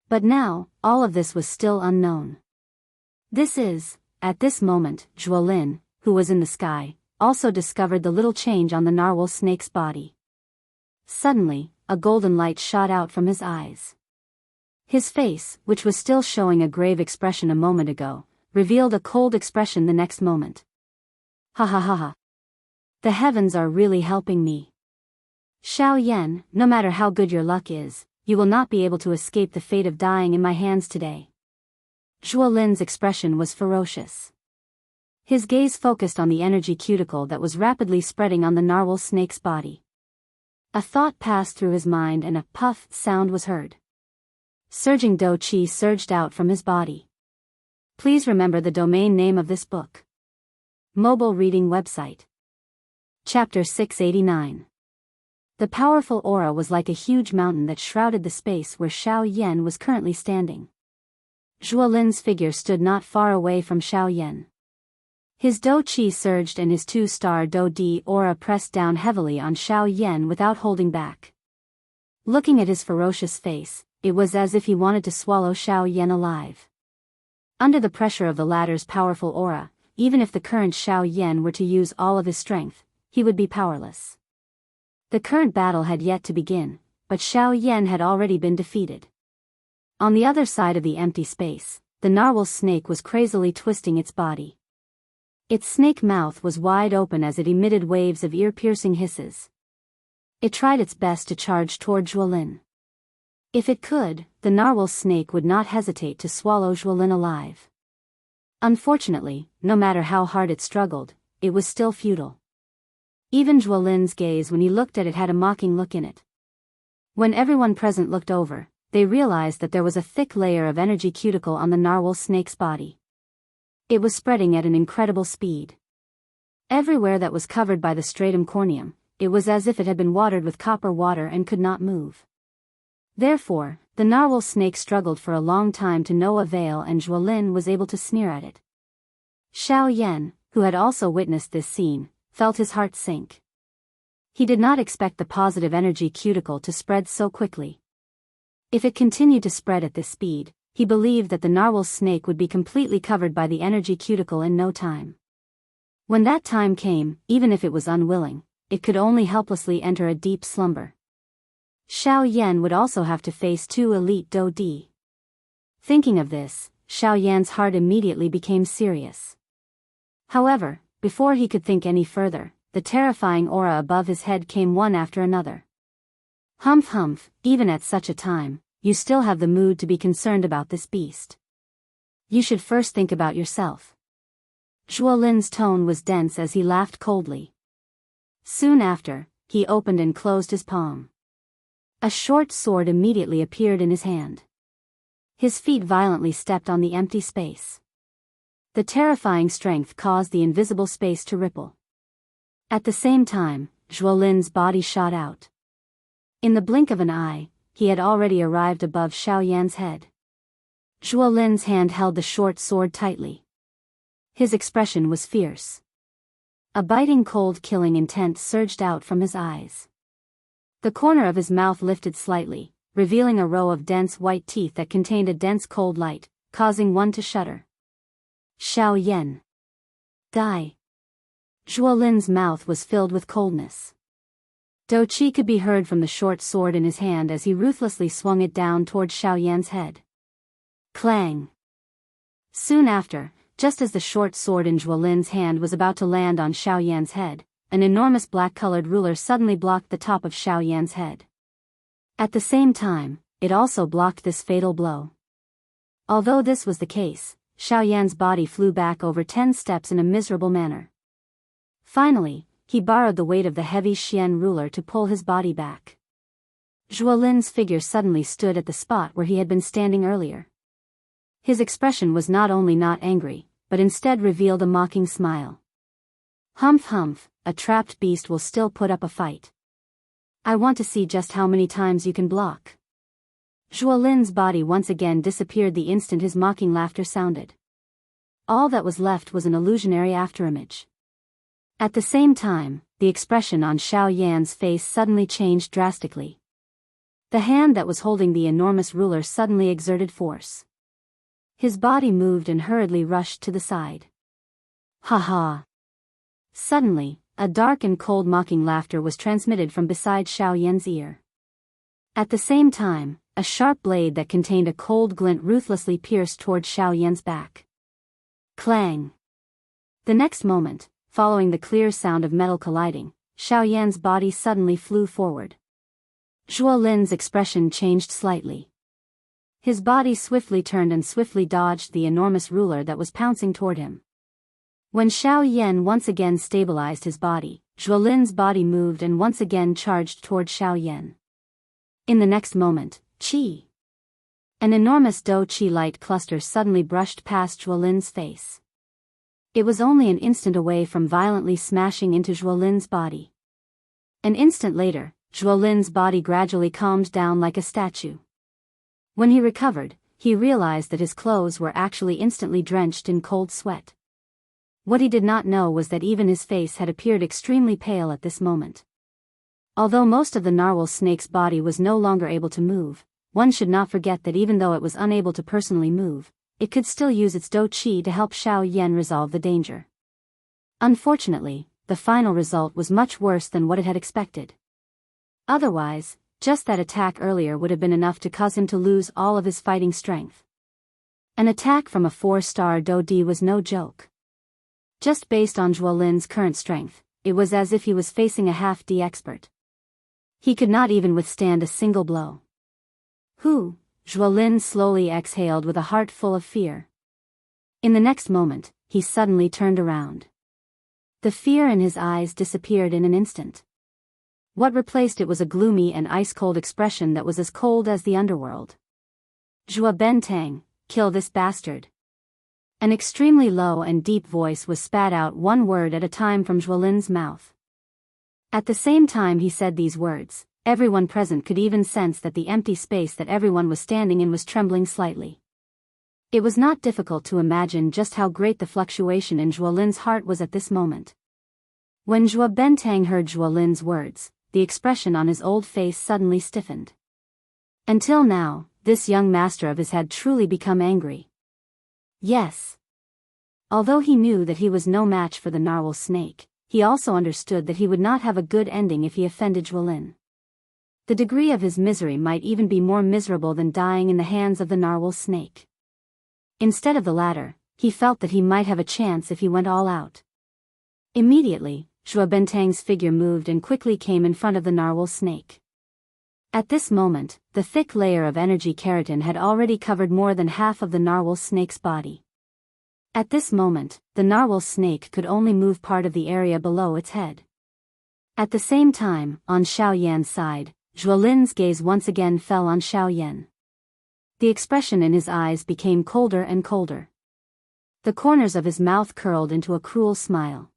But now, all of this was still unknown. At this moment, Zhuolin, who was in the sky, also discovered the little change on the narwhal snake's body. Suddenly, a golden light shot out from his eyes. His face, which was still showing a grave expression a moment ago, revealed a cold expression the next moment. Ha ha ha ha. The heavens are really helping me. Xiao Yan, no matter how good your luck is, you will not be able to escape the fate of dying in my hands today. Zhuolin's expression was ferocious. His gaze focused on the energy cuticle that was rapidly spreading on the narwhal snake's body. A thought passed through his mind and a puff sound was heard. Surging Do Qi surged out from his body. Please remember the domain name of this book. Mobile reading website. Chapter 689. The powerful aura was like a huge mountain that shrouded the space where Xiao Yan was currently standing. Zhuolin's figure stood not far away from Xiao Yan. His Do Qi surged and his 2-star Do Di aura pressed down heavily on Xiao Yan without holding back. Looking at his ferocious face, it was as if he wanted to swallow Xiao Yan alive. Under the pressure of the latter's powerful aura, even if the current Xiao Yan were to use all of his strength, he would be powerless. The current battle had yet to begin, but Xiao Yan had already been defeated. On the other side of the empty space, the narwhal snake was crazily twisting its body. Its snake mouth was wide open as it emitted waves of ear-piercing hisses. It tried its best to charge toward Zhuolin. If it could, the narwhal snake would not hesitate to swallow Zhuolin alive. Unfortunately, no matter how hard it struggled, it was still futile. Even Zhuolin's gaze when he looked at it had a mocking look in it. When everyone present looked over, they realized that there was a thick layer of energy cuticle on the narwhal snake's body. It was spreading at an incredible speed. Everywhere that was covered by the stratum corneum, it was as if it had been watered with copper water and could not move. Therefore, the narwhal snake struggled for a long time to no avail, and Zhuolin was able to sneer at it. Xiao Yan, who had also witnessed this scene, felt his heart sink. He did not expect the positive energy cuticle to spread so quickly. If it continued to spread at this speed, he believed that the narwhal snake would be completely covered by the energy cuticle in no time. When that time came, even if it was unwilling, it could only helplessly enter a deep slumber. Xiao Yan would also have to face 2 elite Do Di. Thinking of this, Xiao Yan's heart immediately became serious. However, before he could think any further, the terrifying aura above his head came one after another. Humph humph, even at such a time, you still have the mood to be concerned about this beast. You should first think about yourself. Zhuolin's tone was dense as he laughed coldly. Soon after, he opened and closed his palm. A short sword immediately appeared in his hand. His feet violently stepped on the empty space. The terrifying strength caused the invisible space to ripple. At the same time, Zhuolin's body shot out. In the blink of an eye, he had already arrived above Xiao Yan's head. Zhuolin's hand held the short sword tightly. His expression was fierce. A biting cold killing intent surged out from his eyes. The corner of his mouth lifted slightly, revealing a row of dense white teeth that contained a dense cold light, causing one to shudder. Xiao Yan. Die. Zhuolin's mouth was filled with coldness. Do Qi could be heard from the short sword in his hand as he ruthlessly swung it down toward Xiao Yan's head. Clang. Soon after, just as the short sword in Zhuolin's hand was about to land on Xiao Yan's head, an enormous black-colored ruler suddenly blocked the top of Xiao Yan's head. At the same time, it also blocked this fatal blow. Although this was the case, Xiao Yan's body flew back over 10 steps in a miserable manner. Finally, he borrowed the weight of the heavy Xian ruler to pull his body back. Zhuolin's figure suddenly stood at the spot where he had been standing earlier. His expression was not only not angry, but instead revealed a mocking smile. Humph humph, a trapped beast will still put up a fight. I want to see just how many times you can block. Zhuolin's body once again disappeared the instant his mocking laughter sounded. All that was left was an illusionary afterimage. At the same time, the expression on Xiao Yan's face suddenly changed drastically. The hand that was holding the enormous ruler suddenly exerted force. His body moved and hurriedly rushed to the side. Ha ha! Suddenly, a dark and cold mocking laughter was transmitted from beside Xiao Yan's ear. At the same time, a sharp blade that contained a cold glint ruthlessly pierced toward Xiao Yan's back. Clang! The next moment, following the clear sound of metal colliding, Xiao Yan's body suddenly flew forward. Zhuolin's expression changed slightly. His body swiftly turned and swiftly dodged the enormous ruler that was pouncing toward him. When Xiao Yan once again stabilized his body, Zhuolin's body moved and once again charged toward Xiao Yan. In the next moment, Qi! An enormous Do Qi light cluster suddenly brushed past Zhuolin's face. It was only an instant away from violently smashing into Zhuolin's body. An instant later, Zhuolin's body gradually calmed down like a statue. When he recovered, he realized that his clothes were actually instantly drenched in cold sweat. What he did not know was that even his face had appeared extremely pale at this moment. Although most of the narwhal snake's body was no longer able to move, one should not forget that even though it was unable to personally move, it could still use its dou qi to help Xiao Yan resolve the danger. Unfortunately, the final result was much worse than what it had expected. Otherwise, just that attack earlier would have been enough to cause him to lose all of his fighting strength. An attack from a 4-star dou di was no joke. Just based on Zhuolin's current strength, it was as if he was facing a half-D expert. He could not even withstand a single blow. Who? Zhuolin slowly exhaled with a heart full of fear. In the next moment, he suddenly turned around. The fear in his eyes disappeared in an instant. What replaced it was a gloomy and ice-cold expression that was as cold as the underworld. Zhuo Bentang, kill this bastard. An extremely low and deep voice was spat out one word at a time from Zhuolin's mouth. At the same time he said these words, everyone present could even sense that the empty space that everyone was standing in was trembling slightly. It was not difficult to imagine just how great the fluctuation in Zhuolin's heart was at this moment. When Zhuo Bentang heard Zhuolin's words, the expression on his old face suddenly stiffened. Until now, this young master of his had truly become angry. Yes. Although he knew that he was no match for the narwhal snake, he also understood that he would not have a good ending if he offended Zhuolin. The degree of his misery might even be more miserable than dying in the hands of the narwhal snake. Instead of the latter, he felt that he might have a chance if he went all out. Immediately, Zhuo Bentang's figure moved and quickly came in front of the narwhal snake. At this moment, the thick layer of energy keratin had already covered more than half of the narwhal snake's body. At this moment, the narwhal snake could only move part of the area below its head. At the same time, on Xiao Yan's side, Zhuolin's gaze once again fell on Xiao Yan. The expression in his eyes became colder and colder. The corners of his mouth curled into a cruel smile.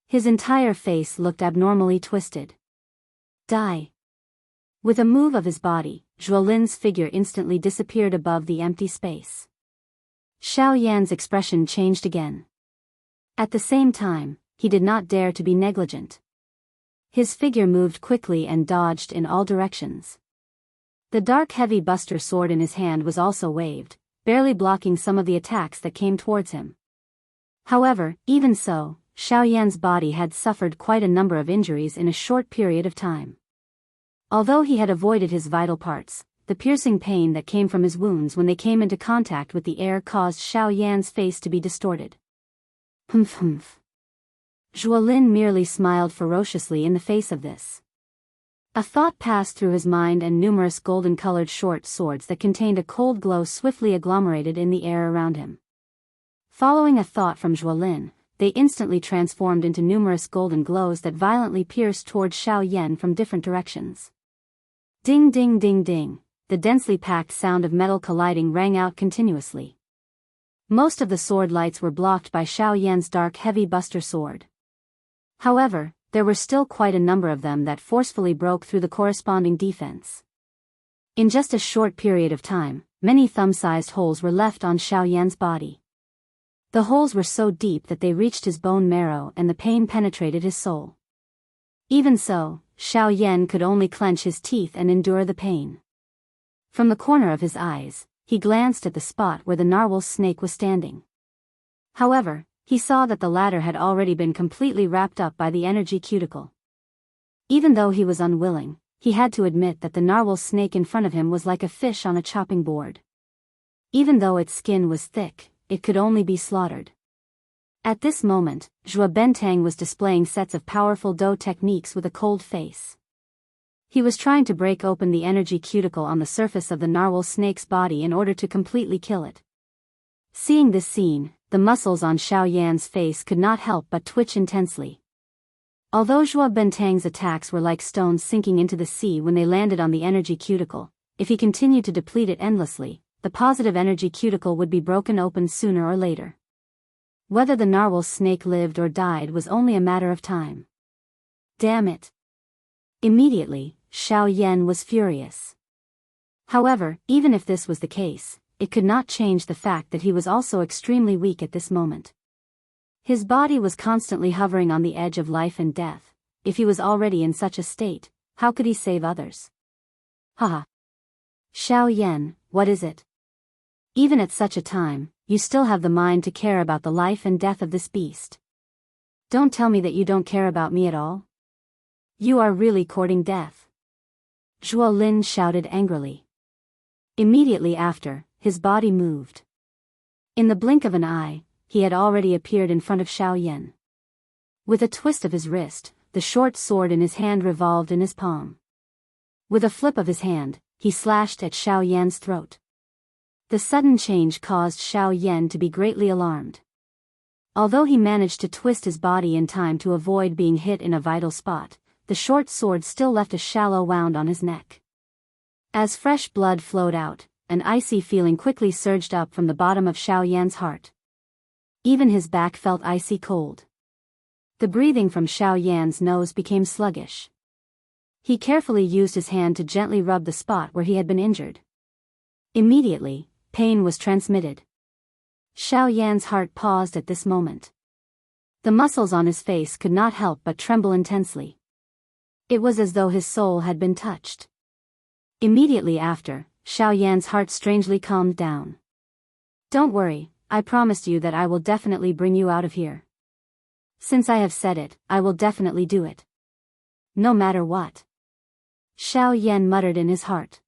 His entire face looked abnormally twisted. Die. With a move of his body, Zhuolin's figure instantly disappeared above the empty space. Xiao Yan's expression changed again. At the same time, he did not dare to be negligent. His figure moved quickly and dodged in all directions. The dark heavy buster sword in his hand was also waved, barely blocking some of the attacks that came towards him. However, even so, Xiao Yan's body had suffered quite a number of injuries in a short period of time. Although he had avoided his vital parts, the piercing pain that came from his wounds when they came into contact with the air caused Xiao Yan's face to be distorted. Humph. Zhuolin merely smiled ferociously in the face of this. A thought passed through his mind and numerous golden-colored short swords that contained a cold glow swiftly agglomerated in the air around him. Following a thought from Zhuolin, they instantly transformed into numerous golden glows that violently pierced towards Xiao Yan from different directions. Ding ding ding ding, the densely packed sound of metal colliding rang out continuously. Most of the sword lights were blocked by Xiao Yan's dark heavy buster sword. However, there were still quite a number of them that forcefully broke through the corresponding defense. In just a short period of time, many thumb-sized holes were left on Xiao Yan's body. The holes were so deep that they reached his bone marrow and the pain penetrated his soul. Even so, Xiao Yan could only clench his teeth and endure the pain. From the corner of his eyes, he glanced at the spot where the narwhal snake was standing. However, he saw that the latter had already been completely wrapped up by the energy cuticle. Even though he was unwilling, he had to admit that the narwhal snake in front of him was like a fish on a chopping board. Even though its skin was thick, it could only be slaughtered. At this moment, Zhuo Bentang was displaying sets of powerful dou techniques with a cold face. He was trying to break open the energy cuticle on the surface of the narwhal snake's body in order to completely kill it. Seeing this scene, the muscles on Xiao Yan's face could not help but twitch intensely. Although Zhuo Bentang's attacks were like stones sinking into the sea when they landed on the energy cuticle, if he continued to deplete it endlessly, the positive energy cuticle would be broken open sooner or later. Whether the narwhal snake lived or died was only a matter of time. Damn it! Immediately, Xiao Yan was furious. However, even if this was the case, it could not change the fact that he was also extremely weak at this moment. His body was constantly hovering on the edge of life and death. If he was already in such a state, how could he save others? Haha. Xiao Yan, what is it? Even at such a time, you still have the mind to care about the life and death of this beast. Don't tell me that you don't care about me at all. You are really courting death. Zhuo Lin shouted angrily. Immediately after, his body moved. In the blink of an eye, he had already appeared in front of Xiao Yan. With a twist of his wrist, the short sword in his hand revolved in his palm. With a flip of his hand, he slashed at Xiao Yan's throat. The sudden change caused Xiao Yan to be greatly alarmed. Although he managed to twist his body in time to avoid being hit in a vital spot, the short sword still left a shallow wound on his neck. As fresh blood flowed out, an icy feeling quickly surged up from the bottom of Xiao Yan's heart. Even his back felt icy cold. The breathing from Xiao Yan's nose became sluggish. He carefully used his hand to gently rub the spot where he had been injured. Immediately, pain was transmitted. Xiao Yan's heart paused at this moment. The muscles on his face could not help but tremble intensely. It was as though his soul had been touched. Immediately after, Xiao Yan's heart strangely calmed down. Don't worry, I promised you that I will definitely bring you out of here. Since I have said it, I will definitely do it. No matter what. Xiao Yan muttered in his heart.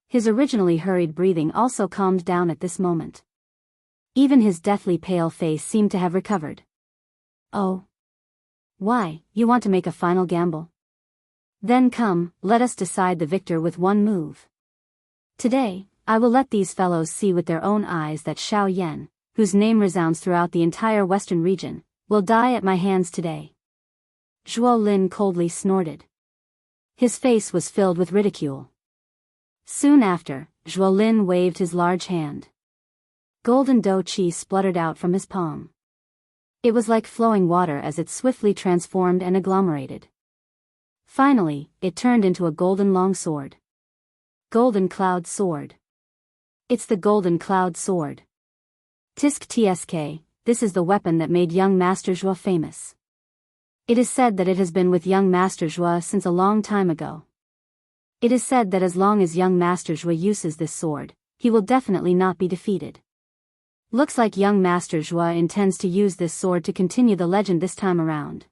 His originally hurried breathing also calmed down at this moment. Even his deathly pale face seemed to have recovered. Oh. Why, you want to make a final gamble? Then come, let us decide the victor with one move. Today, I will let these fellows see with their own eyes that Xiao Yan, whose name resounds throughout the entire western region, will die at my hands today. Zhuo Lin coldly snorted. His face was filled with ridicule. Soon after, Zhuo Lin waved his large hand. Golden dough qi spluttered out from his palm. It was like flowing water as it swiftly transformed and agglomerated. Finally, it turned into a golden long sword. Golden Cloud Sword. It's the Golden Cloud Sword. Tisk tsk, this is the weapon that made young Master Zhuo famous. It is said that it has been with young Master Zhuo since a long time ago. It is said that as long as young Master Zhuo uses this sword, he will definitely not be defeated. Looks like young Master Zhuo intends to use this sword to continue the legend this time around.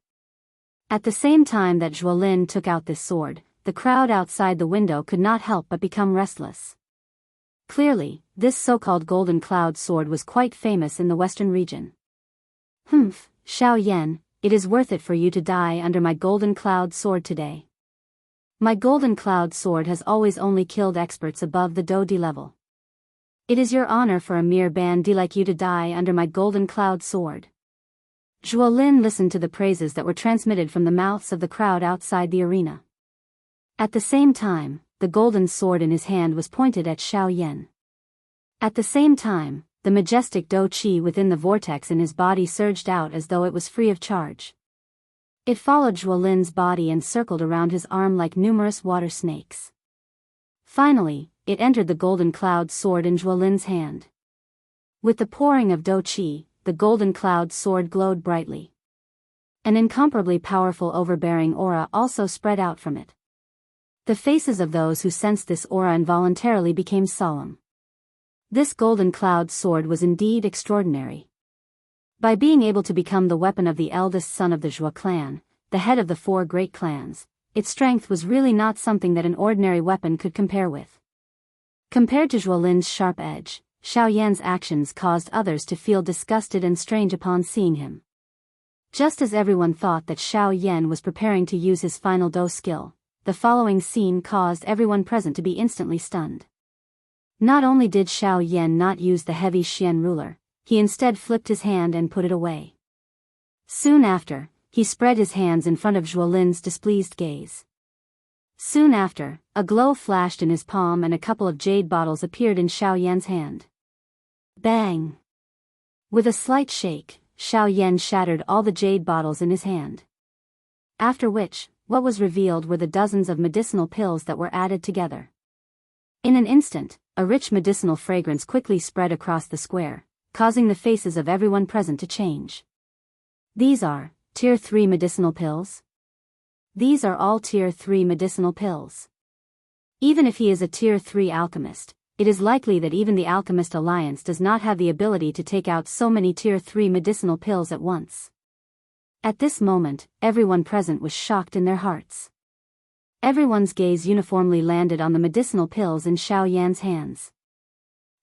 At the same time that Zhuo Lin took out this sword, the crowd outside the window could not help but become restless. Clearly, this so-called Golden Cloud Sword was quite famous in the western region. Humph, Xiao Yan, it is worth it for you to die under my Golden Cloud Sword today. My Golden Cloud Sword has always only killed experts above the Dou Di level. It is your honor for a mere bandit like you to die under my Golden Cloud Sword. Zhuo Lin listened to the praises that were transmitted from the mouths of the crowd outside the arena. At the same time, the golden sword in his hand was pointed at Xiao Yan. At the same time, the majestic dou qi within the vortex in his body surged out as though it was free of charge. It followed Zhuo Lin's body and circled around his arm like numerous water snakes. Finally, it entered the golden cloud sword in Zhuo Lin's hand. With the pouring of dou qi, the golden cloud sword glowed brightly. An incomparably powerful overbearing aura also spread out from it. The faces of those who sensed this aura involuntarily became solemn. This golden cloud sword was indeed extraordinary. By being able to become the weapon of the eldest son of the Zhuo clan, the head of the 4 great clans, its strength was really not something that an ordinary weapon could compare with. Compared to Zhuo Lin's sharp edge, Xiao Yan's actions caused others to feel disgusted and strange upon seeing him. Just as everyone thought that Xiao Yan was preparing to use his final dou skill, the following scene caused everyone present to be instantly stunned. Not only did Xiao Yan not use the heavy Xian ruler, he instead flipped his hand and put it away. Soon after, he spread his hands in front of Zhuo Lin's displeased gaze. Soon after, a glow flashed in his palm and a couple of jade bottles appeared in Xiao Yan's hand. Bang! With a slight shake, Xiao Yan shattered all the jade bottles in his hand. After which, what was revealed were the dozens of medicinal pills that were added together. In an instant, a rich medicinal fragrance quickly spread across the square, causing the faces of everyone present to change. These are Tier 3 medicinal pills? These are all Tier 3 medicinal pills. Even if he is a Tier 3 alchemist, it is likely that even the Alchemist Alliance does not have the ability to take out so many Tier 3 medicinal pills at once. At this moment, everyone present was shocked in their hearts. Everyone's gaze uniformly landed on the medicinal pills in Xiao Yan's hands.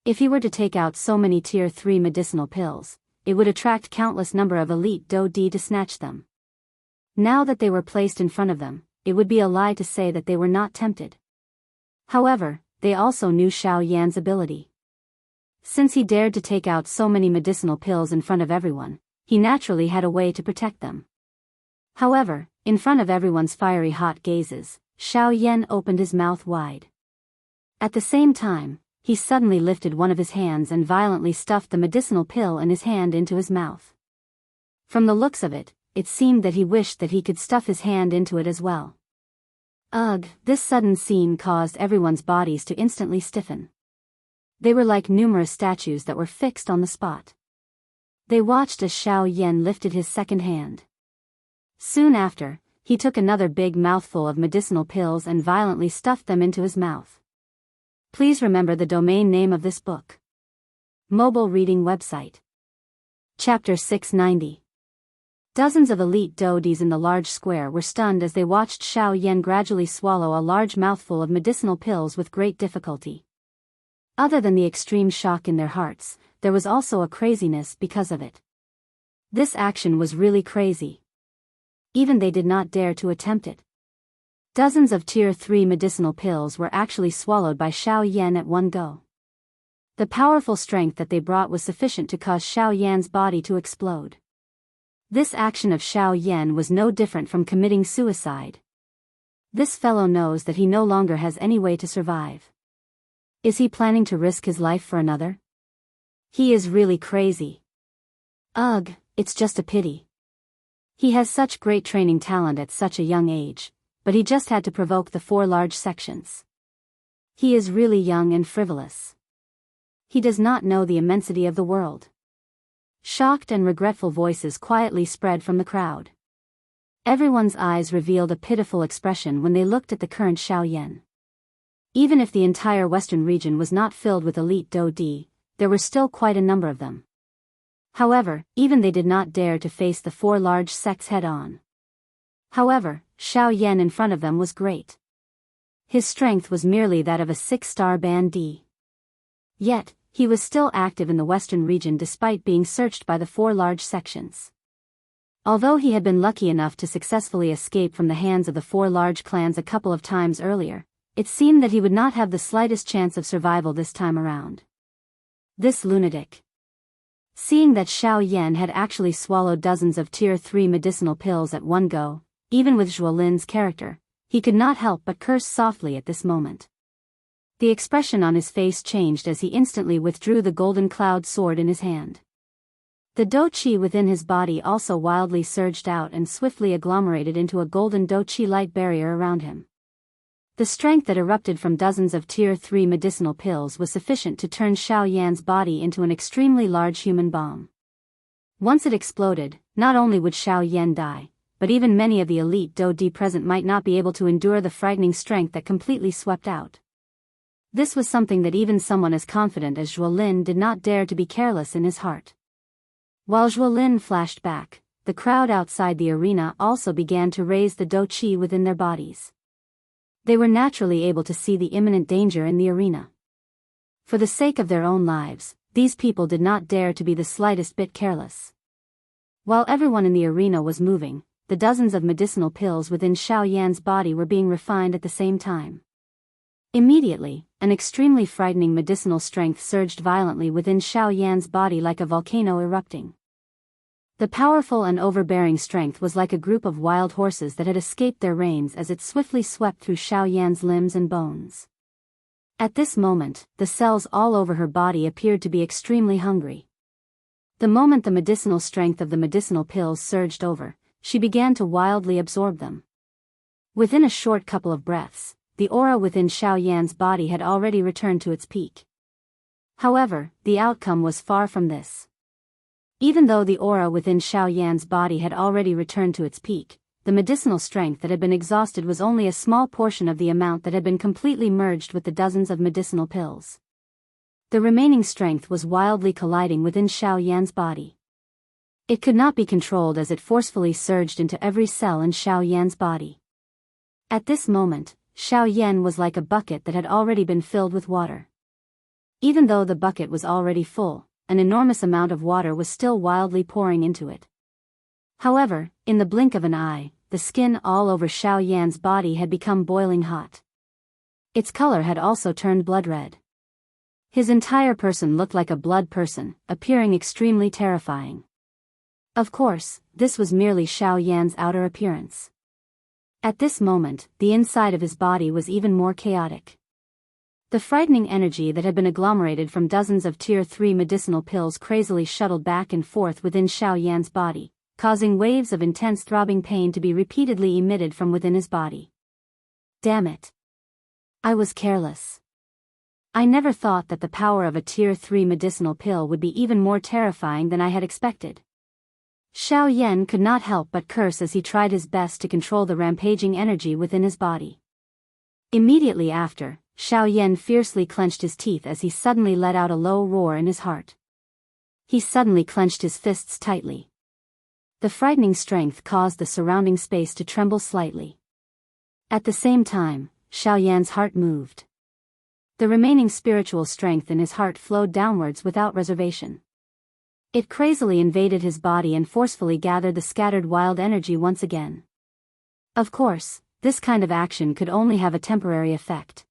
If he were to take out so many Tier 3 medicinal pills, it would attract countless number of elite Do-Di to snatch them. Now that they were placed in front of them, it would be a lie to say that they were not tempted. However, they also knew Xiao Yan's ability. Since he dared to take out so many medicinal pills in front of everyone, he naturally had a way to protect them. However, in front of everyone's fiery hot gazes, Xiao Yan opened his mouth wide. At the same time, he suddenly lifted one of his hands and violently stuffed the medicinal pill in his hand into his mouth. From the looks of it, it seemed that he wished that he could stuff his hand into it as well. Ugh, this sudden scene caused everyone's bodies to instantly stiffen. They were like numerous statues that were fixed on the spot. They watched as Xiao Yan lifted his second hand. Soon after, he took another big mouthful of medicinal pills and violently stuffed them into his mouth. Please remember the domain name of this book. Mobile reading website. Chapter 690. Dozens of elite Do-Dis in the large square were stunned as they watched Xiao Yan gradually swallow a large mouthful of medicinal pills with great difficulty. Other than the extreme shock in their hearts, there was also a craziness because of it. This action was really crazy. Even they did not dare to attempt it. Dozens of Tier 3 medicinal pills were actually swallowed by Xiao Yan at one go. The powerful strength that they brought was sufficient to cause Xiao Yan's body to explode. This action of Xiao Yan was no different from committing suicide. This fellow knows that he no longer has any way to survive. Is he planning to risk his life for another? He is really crazy. Ugh, it's just a pity. He has such great training talent at such a young age, but he just had to provoke the 4 large sections. He is really young and frivolous. He does not know the immensity of the world. Shocked and regretful voices quietly spread from the crowd. Everyone's eyes revealed a pitiful expression when they looked at the current Xiao Yan. Even if the entire western region was not filled with elite Do-Di, there were still quite a number of them. However, even they did not dare to face the 4 large sects head-on. However, Xiao Yan in front of them was great. His strength was merely that of a 6-star band D. Yet, he was still active in the western region despite being searched by the 4 large sections. Although he had been lucky enough to successfully escape from the hands of the 4 large clans a couple of times earlier, it seemed that he would not have the slightest chance of survival this time around. This lunatic. Seeing that Xiao Yan had actually swallowed dozens of Tier 3 medicinal pills at one go, even with Zhuo Lin's character, he could not help but curse softly at this moment. The expression on his face changed as he instantly withdrew the golden cloud sword in his hand. The Do-Chi within his body also wildly surged out and swiftly agglomerated into a golden Do-Chi light barrier around him. The strength that erupted from dozens of Tier 3 medicinal pills was sufficient to turn Xiao Yan's body into an extremely large human bomb. Once it exploded, not only would Xiao Yan die, but even many of the elite Do-Di present might not be able to endure the frightening strength that completely swept out. This was something that even someone as confident as Zhuo Lin did not dare to be careless in his heart. While Zhuo Lin flashed back, the crowd outside the arena also began to raise the Do-Chi within their bodies. They were naturally able to see the imminent danger in the arena. For the sake of their own lives, these people did not dare to be the slightest bit careless. While everyone in the arena was moving, the dozens of medicinal pills within Xiao Yan's body were being refined at the same time. Immediately, an extremely frightening medicinal strength surged violently within Xiao Yan's body like a volcano erupting. The powerful and overbearing strength was like a group of wild horses that had escaped their reins as it swiftly swept through Xiao Yan's limbs and bones. At this moment, the cells all over her body appeared to be extremely hungry. The moment the medicinal strength of the medicinal pills surged over, she began to wildly absorb them. Within a short couple of breaths, the aura within Xiao Yan's body had already returned to its peak. However, the outcome was far from this. Even though the aura within Xiao Yan's body had already returned to its peak, the medicinal strength that had been exhausted was only a small portion of the amount that had been completely merged with the dozens of medicinal pills. The remaining strength was wildly colliding within Xiao Yan's body. It could not be controlled as it forcefully surged into every cell in Xiao Yan's body. At this moment, Xiao Yan was like a bucket that had already been filled with water. Even though the bucket was already full, an enormous amount of water was still wildly pouring into it. However, in the blink of an eye, the skin all over Xiao Yan's body had become boiling hot. Its color had also turned blood red. His entire person looked like a blood person, appearing extremely terrifying. Of course, this was merely Xiao Yan's outer appearance. At this moment, the inside of his body was even more chaotic. The frightening energy that had been agglomerated from dozens of Tier 3 medicinal pills crazily shuttled back and forth within Xiao Yan's body, causing waves of intense throbbing pain to be repeatedly emitted from within his body. Damn it. I was careless. I never thought that the power of a Tier 3 medicinal pill would be even more terrifying than I had expected. Xiao Yan could not help but curse as he tried his best to control the rampaging energy within his body. Immediately after, Xiao Yan fiercely clenched his teeth as he suddenly let out a low roar in his heart. He suddenly clenched his fists tightly. The frightening strength caused the surrounding space to tremble slightly. At the same time, Xiao Yan's heart moved. The remaining spiritual strength in his heart flowed downwards without reservation. It crazily invaded his body and forcefully gathered the scattered wild energy once again. Of course, this kind of action could only have a temporary effect.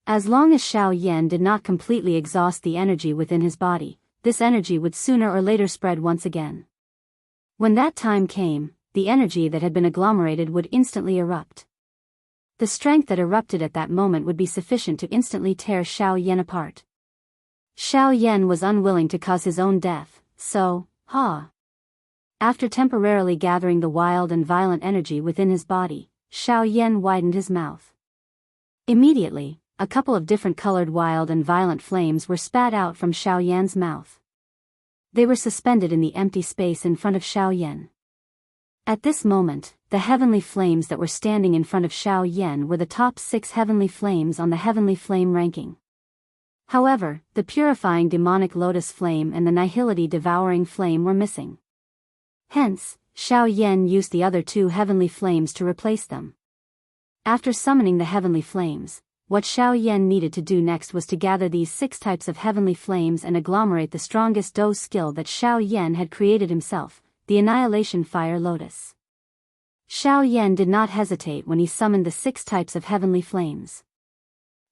As long as Xiao Yan did not completely exhaust the energy within his body, this energy would sooner or later spread once again. When that time came, the energy that had been agglomerated would instantly erupt. The strength that erupted at that moment would be sufficient to instantly tear Xiao Yan apart. Xiao Yan was unwilling to cause his own death, so, after temporarily gathering the wild and violent energy within his body, Xiao Yan widened his mouth. Immediately, a couple of different colored wild and violent flames were spat out from Xiao Yan's mouth. They were suspended in the empty space in front of Xiao Yan. At this moment, the heavenly flames that were standing in front of Xiao Yan were the top 6 heavenly flames on the heavenly flame ranking. However, the purifying demonic lotus flame and the nihility devouring flame were missing. Hence, Xiao Yan used the other 2 heavenly flames to replace them. After summoning the heavenly flames, what Xiao Yan needed to do next was to gather these 6 types of heavenly flames and agglomerate the strongest Do skill that Xiao Yan had created himself, the Annihilation Fire Lotus. Xiao Yan did not hesitate when he summoned the 6 types of heavenly flames.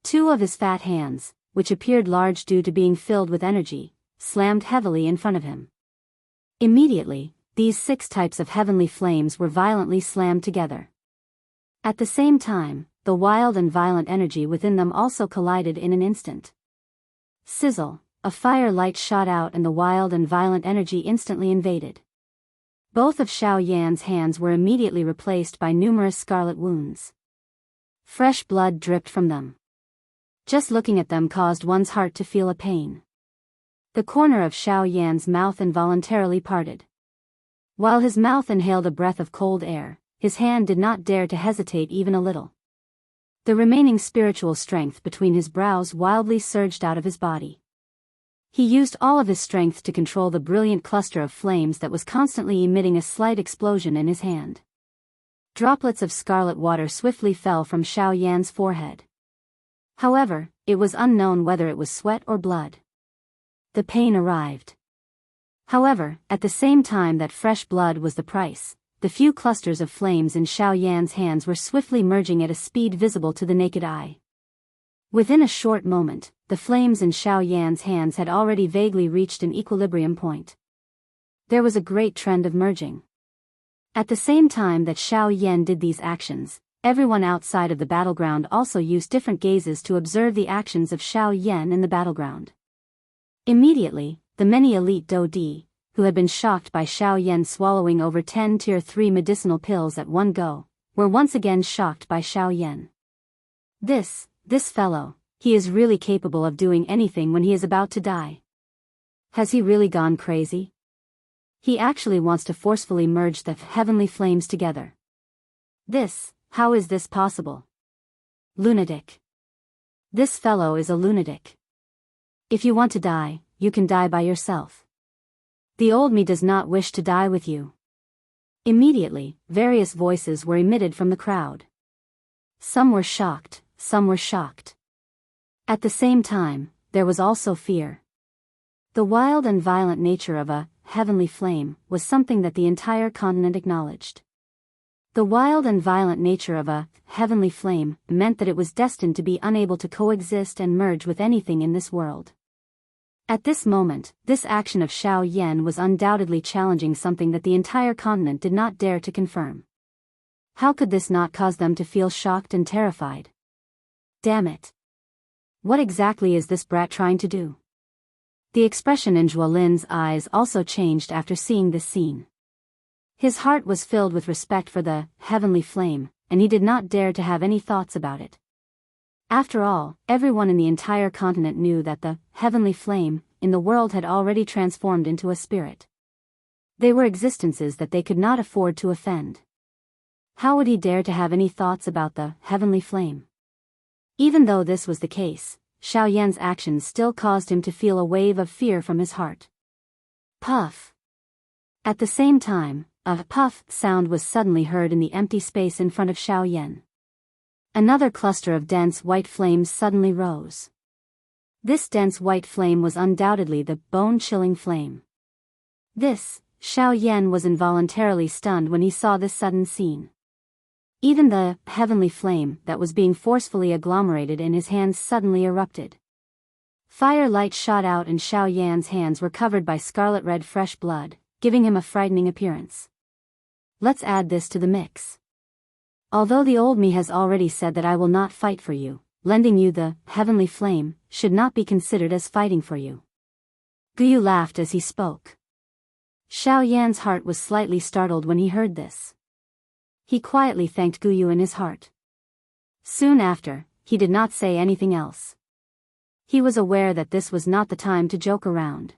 2 of his fat hands, which appeared large due to being filled with energy, slammed heavily in front of him. Immediately, these 6 types of heavenly flames were violently slammed together. At the same time, the wild and violent energy within them also collided in an instant. Sizzle, a fire light shot out and the wild and violent energy instantly invaded. Both of Xiao Yan's hands were immediately replaced by numerous scarlet wounds. Fresh blood dripped from them. Just looking at them caused one's heart to feel a pain. The corner of Xiao Yan's mouth involuntarily parted. While his mouth inhaled a breath of cold air, his hand did not dare to hesitate even a little. The remaining spiritual strength between his brows wildly surged out of his body. He used all of his strength to control the brilliant cluster of flames that was constantly emitting a slight explosion in his hand. Droplets of scarlet water swiftly fell from Xiao Yan's forehead. However, it was unknown whether it was sweat or blood. The pain arrived. However, at the same time that fresh blood was the price, the few clusters of flames in Xiao Yan's hands were swiftly merging at a speed visible to the naked eye. Within a short moment, the flames in Xiao Yan's hands had already vaguely reached an equilibrium point. There was a great trend of merging. At the same time that Xiao Yan did these actions, everyone outside of the battleground also used different gazes to observe the actions of Xiao Yan in the battleground. Immediately, the many elite Dodi, who had been shocked by Xiao Yan swallowing over 10 Tier 3 medicinal pills at one go, were once again shocked by Xiao Yan. This fellow, he is really capable of doing anything when he is about to die. Has he really gone crazy? He actually wants to forcefully merge the heavenly flames together. How is this possible? Lunatic. This fellow is a lunatic. If you want to die, you can die by yourself. The old me does not wish to die with you. Immediately, various voices were emitted from the crowd. Some were shocked, some were shocked. At the same time, there was also fear. The wild and violent nature of a heavenly flame was something that the entire continent acknowledged. The wild and violent nature of a heavenly flame meant that it was destined to be unable to coexist and merge with anything in this world. At this moment, this action of Xiao Yan was undoubtedly challenging something that the entire continent did not dare to confirm. How could this not cause them to feel shocked and terrified? Damn it! What exactly is this brat trying to do? The expression in Zhuolin's eyes also changed after seeing this scene. His heart was filled with respect for the heavenly flame, and he did not dare to have any thoughts about it. After all, everyone in the entire continent knew that the heavenly flame in the world had already transformed into a spirit. They were existences that they could not afford to offend. How would he dare to have any thoughts about the heavenly flame? Even though this was the case, Xiao Yan's actions still caused him to feel a wave of fear from his heart. Puff. At the same time, a puff sound was suddenly heard in the empty space in front of Xiao Yan. Another cluster of dense white flames suddenly rose. This dense white flame was undoubtedly the bone-chilling flame. Xiao Yan was involuntarily stunned when he saw this sudden scene. Even the heavenly flame that was being forcefully agglomerated in his hands suddenly erupted. Fire light shot out and Xiao Yan's hands were covered by scarlet-red fresh blood, giving him a frightening appearance. Let's add this to the mix. Although the old me has already said that I will not fight for you, lending you the heavenly flame should not be considered as fighting for you. Guyu laughed as he spoke. Xiao Yan's heart was slightly startled when he heard this. He quietly thanked Guyu in his heart. Soon after, he did not say anything else. He was aware that this was not the time to joke around.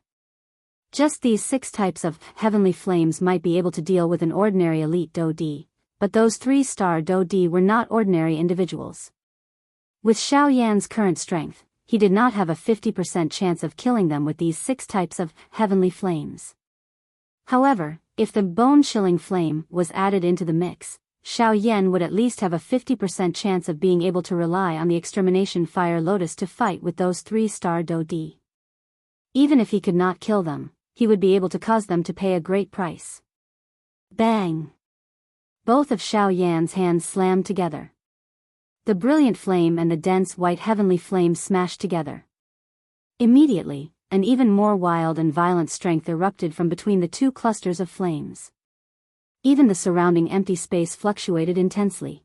Just these 6 types of heavenly flames might be able to deal with an ordinary elite Do-Di, but those 3-star Do-Di were not ordinary individuals. With Xiao Yan's current strength, he did not have a 50% chance of killing them with these 6 types of heavenly flames. However, if the bone-chilling flame was added into the mix, Xiao Yan would at least have a 50% chance of being able to rely on the extermination fire lotus to fight with those 3-star Do-Di. Even if he could not kill them, he would be able to cause them to pay a great price. Bang! Both of Xiao Yan's hands slammed together. The brilliant flame and the dense white heavenly flame smashed together. Immediately, an even more wild and violent strength erupted from between the 2 clusters of flames. Even the surrounding empty space fluctuated intensely.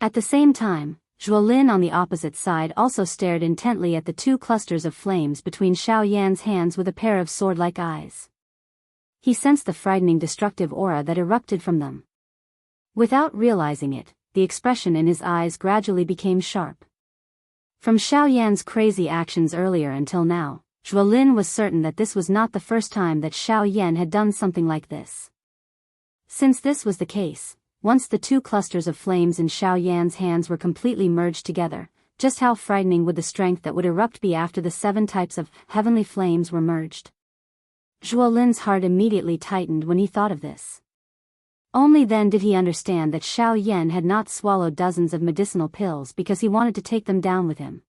At the same time, Zhuolin on the opposite side also stared intently at the 2 clusters of flames between Xiao Yan's hands with a pair of sword-like eyes. He sensed the frightening destructive aura that erupted from them. Without realizing it, the expression in his eyes gradually became sharp. From Xiao Yan's crazy actions earlier until now, Zhuolin was certain that this was not the first time that Xiao Yan had done something like this. Since this was the case, once the 2 clusters of flames in Xiao Yan's hands were completely merged together, just how frightening would the strength that would erupt be after the 7 types of heavenly flames were merged? Zhuolin's heart immediately tightened when he thought of this. Only then did he understand that Xiao Yan had not swallowed dozens of medicinal pills because he wanted to take them down with him.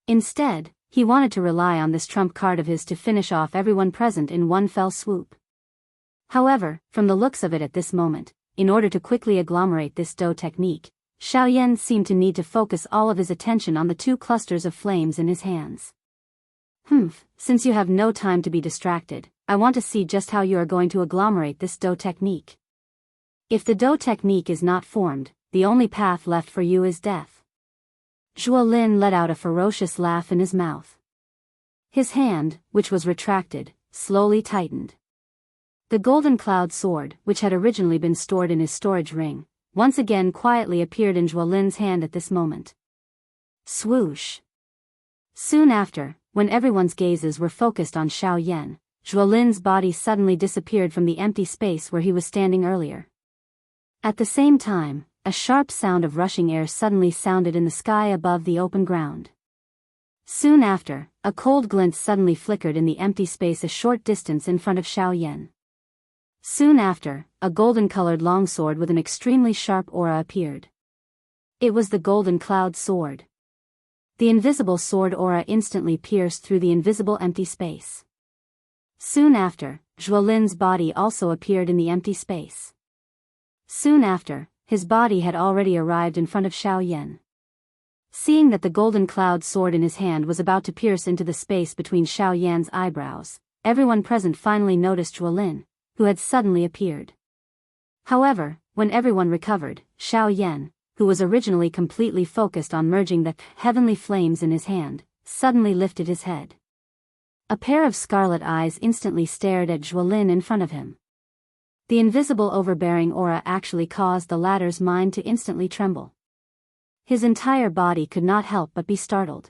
Instead, he wanted to rely on this trump card of his to finish off everyone present in one fell swoop. However, from the looks of it at this moment, in order to quickly agglomerate this dough technique, Xiao Yan seemed to need to focus all of his attention on the 2 clusters of flames in his hands. Since you have no time to be distracted, I want to see just how you are going to agglomerate this dough technique. If the dough technique is not formed, the only path left for you is death. Zhuolin let out a ferocious laugh in his mouth. His hand, which was retracted, slowly tightened. The golden cloud sword, which had originally been stored in his storage ring, once again quietly appeared in Zhuolin's hand at this moment. Swoosh! Soon after, when everyone's gazes were focused on Xiao Yan, Zhuolin's body suddenly disappeared from the empty space where he was standing earlier. At the same time, a sharp sound of rushing air suddenly sounded in the sky above the open ground. Soon after, a cold glint suddenly flickered in the empty space a short distance in front of Xiao Yan. Soon after, a golden-colored longsword with an extremely sharp aura appeared. It was the Golden Cloud Sword. The invisible sword aura instantly pierced through the invisible empty space. Soon after, Zhuolin's body also appeared in the empty space. Soon after, his body had already arrived in front of Xiao Yan. Seeing that the Golden Cloud Sword in his hand was about to pierce into the space between Xiao Yan's eyebrows, everyone present finally noticed Zhuolin, who had suddenly appeared. However, when everyone recovered, Xiao Yan, who was originally completely focused on merging the heavenly flames in his hand, suddenly lifted his head. A pair of scarlet eyes instantly stared at Zhuolin in front of him. The invisible overbearing aura actually caused the latter's mind to instantly tremble. His entire body could not help but be startled.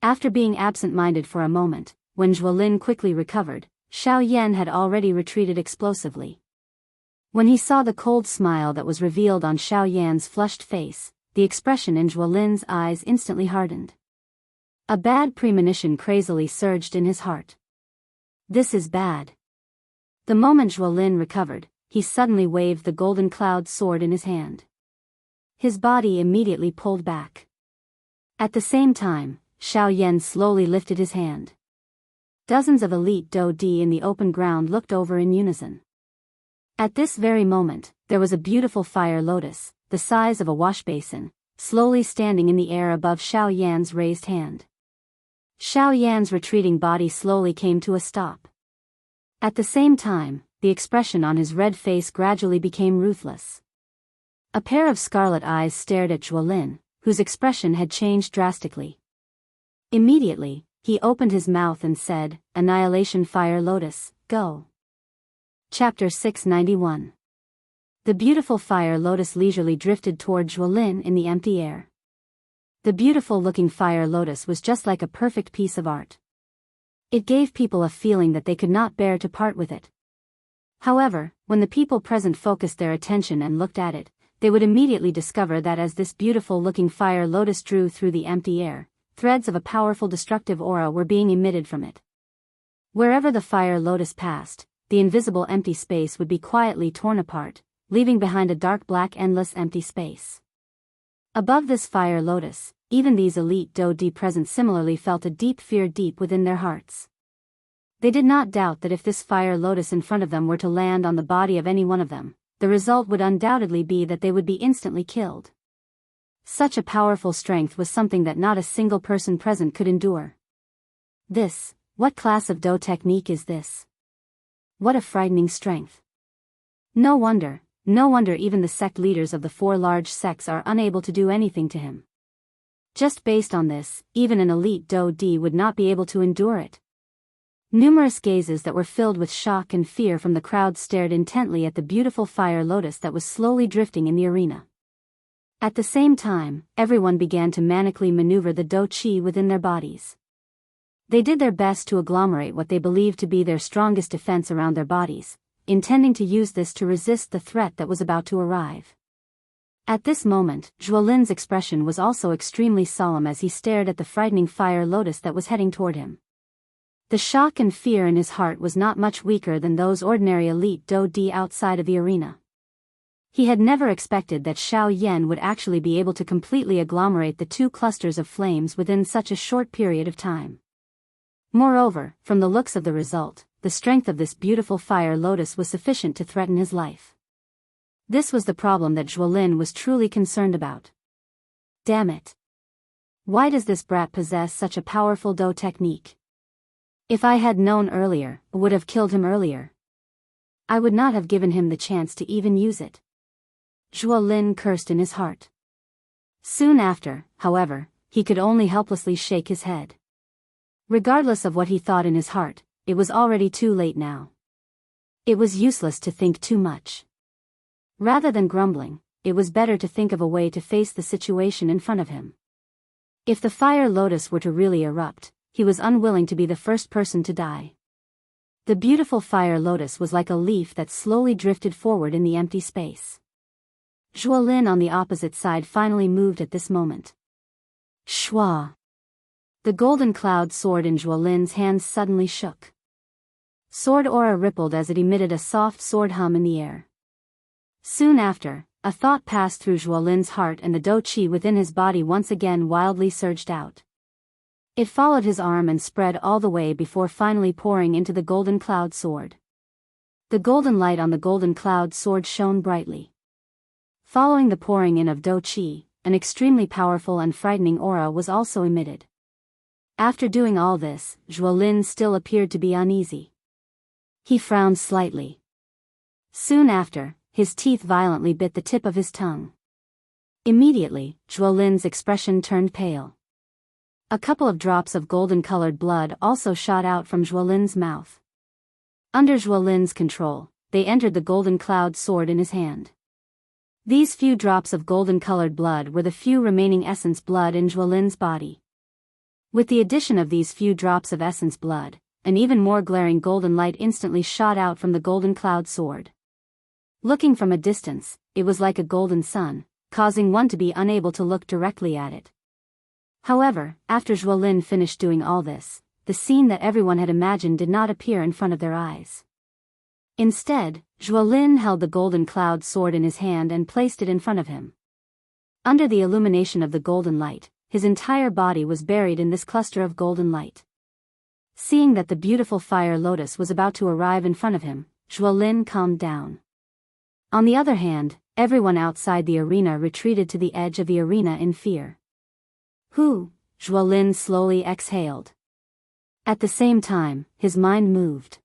After being absent-minded for a moment, when Zhuolin quickly recovered, Xiao Yan had already retreated explosively. When he saw the cold smile that was revealed on Xiao Yan's flushed face, the expression in Zhuolin's eyes instantly hardened. A bad premonition crazily surged in his heart. This is bad. The moment Zhuolin recovered, he suddenly waved the Golden Cloud Sword in his hand. His body immediately pulled back. At the same time, Xiao Yan slowly lifted his hand. Dozens of elite Do Di in the open ground looked over in unison. At this very moment, there was a beautiful fire lotus, the size of a washbasin, slowly standing in the air above Xiao Yan's raised hand. Xiao Yan's retreating body slowly came to a stop. At the same time, the expression on his red face gradually became ruthless. A pair of scarlet eyes stared at Zhuolin, whose expression had changed drastically. Immediately, he opened his mouth and said, "Annihilation Fire Lotus, go." Chapter 691. The beautiful fire lotus leisurely drifted toward Zhuolin in the empty air. The beautiful-looking fire lotus was just like a perfect piece of art. It gave people a feeling that they could not bear to part with it. However, when the people present focused their attention and looked at it, they would immediately discover that as this beautiful-looking fire lotus drew through the empty air, threads of a powerful destructive aura were being emitted from it. Wherever the fire lotus passed, the invisible empty space would be quietly torn apart, leaving behind a dark black endless empty space. Above this fire lotus, even these elite Do Di present similarly felt a deep fear deep within their hearts. They did not doubt that if this fire lotus in front of them were to land on the body of any one of them, the result would undoubtedly be that they would be instantly killed. Such a powerful strength was something that not a single person present could endure. What class of Do technique is this? What a frightening strength. No wonder even the sect leaders of the 4 large sects are unable to do anything to him. Just based on this, even an elite Do Di would not be able to endure it. Numerous gazes that were filled with shock and fear from the crowd stared intently at the beautiful fire lotus that was slowly drifting in the arena. At the same time, everyone began to manically maneuver the Do Chi within their bodies. They did their best to agglomerate what they believed to be their strongest defense around their bodies, intending to use this to resist the threat that was about to arrive. At this moment, Zhuolin's expression was also extremely solemn as he stared at the frightening fire lotus that was heading toward him. The shock and fear in his heart was not much weaker than those ordinary elite Do Di outside of the arena. He had never expected that Xiao Yan would actually be able to completely agglomerate the 2 clusters of flames within such a short period of time. Moreover, from the looks of the result, the strength of this beautiful fire lotus was sufficient to threaten his life. This was the problem that Zhuolin was truly concerned about. Damn it! Why does this brat possess such a powerful Do technique? If I had known earlier, I would have killed him earlier. I would not have given him the chance to even use it. Zhuolin cursed in his heart. Soon after, however, he could only helplessly shake his head. Regardless of what he thought in his heart, it was already too late now. It was useless to think too much. Rather than grumbling, it was better to think of a way to face the situation in front of him. If the fire lotus were to really erupt, he was unwilling to be the first person to die. The beautiful fire lotus was like a leaf that slowly drifted forward in the empty space. Zhuolin on the opposite side finally moved at this moment. Shwa! The golden cloud sword in Zhuolin's hands suddenly shook. Sword aura rippled as it emitted a soft sword hum in the air. Soon after, a thought passed through Zhuolin's heart and the dou qi within his body once again wildly surged out. It followed his arm and spread all the way before finally pouring into the golden cloud sword. The golden light on the golden cloud sword shone brightly. Following the pouring in of dou qi, an extremely powerful and frightening aura was also emitted. After doing all this, Zhuolin still appeared to be uneasy. He frowned slightly. Soon after, his teeth violently bit the tip of his tongue. Immediately, Zhuolin's expression turned pale. A couple of drops of golden-colored blood also shot out from Zhuolin's mouth. Under Zhuolin's control, they entered the golden cloud sword in his hand. These few drops of golden-colored blood were the few remaining essence blood in Zhuolin's body. With the addition of these few drops of essence blood, an even more glaring golden light instantly shot out from the golden cloud sword. Looking from a distance, it was like a golden sun, causing one to be unable to look directly at it. However, after Zhuolin finished doing all this, the scene that everyone had imagined did not appear in front of their eyes. Instead, Zhuolin held the golden cloud sword in his hand and placed it in front of him. Under the illumination of the golden light, his entire body was buried in this cluster of golden light. Seeing that the beautiful fire lotus was about to arrive in front of him, Zhuolin calmed down. On the other hand, everyone outside the arena retreated to the edge of the arena in fear. Whew, Zhuolin slowly exhaled. At the same time, his mind moved.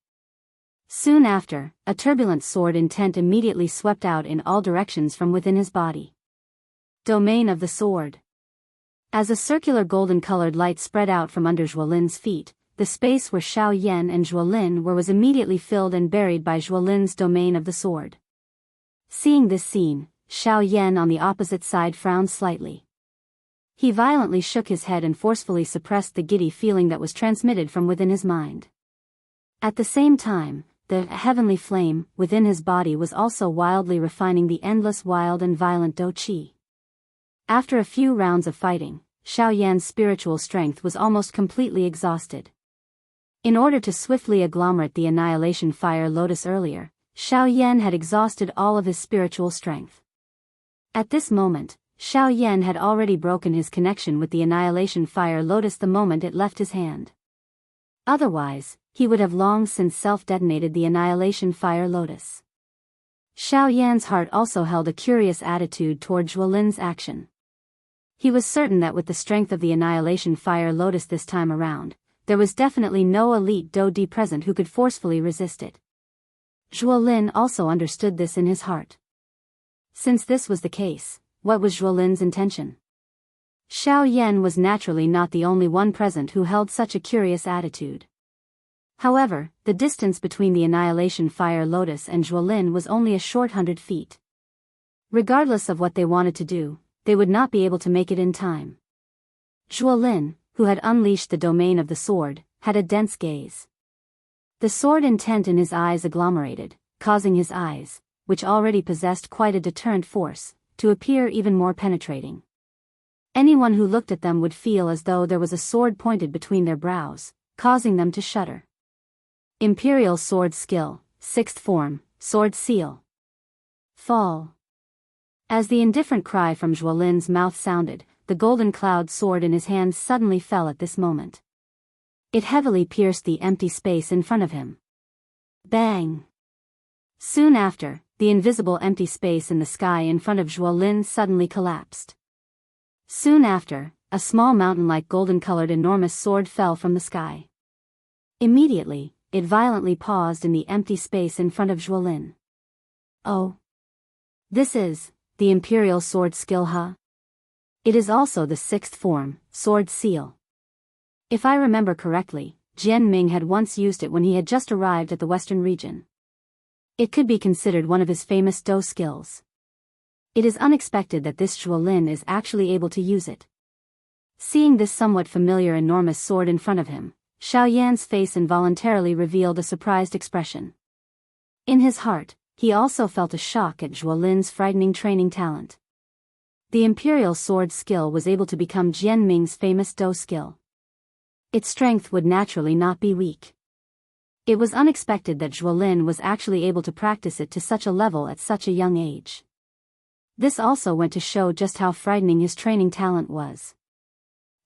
Soon after, a turbulent sword intent immediately swept out in all directions from within his body. Domain of the sword. As a circular golden-colored light spread out from under Zhuolin's feet, the space where Xiao Yan and Zhuolin were was immediately filled and buried by Zhuolin's domain of the sword. Seeing this scene, Xiao Yan on the opposite side frowned slightly. He violently shook his head and forcefully suppressed the giddy feeling that was transmitted from within his mind. At the same time, the heavenly flame within his body was also wildly refining the endless wild and violent dou qi. After a few rounds of fighting, Xiao Yan's spiritual strength was almost completely exhausted. In order to swiftly agglomerate the annihilation fire lotus earlier, Xiao Yan had exhausted all of his spiritual strength. At this moment, Xiao Yan had already broken his connection with the annihilation fire lotus the moment it left his hand. Otherwise, he would have long since self-detonated the annihilation fire lotus. Xiao Yan's heart also held a curious attitude toward Zhuolin's action. He was certain that with the strength of the annihilation fire lotus this time around, there was definitely no elite dou di present who could forcefully resist it. Zhuolin also understood this in his heart. Since this was the case, what was Zhuolin's intention? Xiao Yan was naturally not the only one present who held such a curious attitude. However, the distance between the annihilation fire lotus and Zhuolin was only a short 100 feet. Regardless of what they wanted to do, they would not be able to make it in time. Zhuolin, who had unleashed the domain of the sword, had a dense gaze. The sword intent in his eyes agglomerated, causing his eyes, which already possessed quite a deterrent force, to appear even more penetrating. Anyone who looked at them would feel as though there was a sword pointed between their brows, causing them to shudder. Imperial Sword Skill, 6th Form, Sword Seal. Fall. As the indifferent cry from Zhuolin's mouth sounded, the golden cloud sword in his hand suddenly fell at this moment. It heavily pierced the empty space in front of him. Bang! Soon after, the invisible empty space in the sky in front of Zhuolin suddenly collapsed. Soon after, a small mountain-like golden-colored enormous sword fell from the sky. Immediately, it violently paused in the empty space in front of Zhuolin. Oh. This is the Imperial Sword Skill, huh? It is also the 6th Form, Sword Seal. If I remember correctly, Jian Ming had once used it when he had just arrived at the Western region. It could be considered one of his famous dou skills. It is unexpected that this Zhuolin is actually able to use it. Seeing this somewhat familiar enormous sword in front of him, Xiao Yan's face involuntarily revealed a surprised expression. In his heart, he also felt a shock at Zhuolin's frightening training talent. The imperial sword skill was able to become Jian Ming's famous Do skill. Its strength would naturally not be weak. It was unexpected that Zhuolin was actually able to practice it to such a level at such a young age. This also went to show just how frightening his training talent was.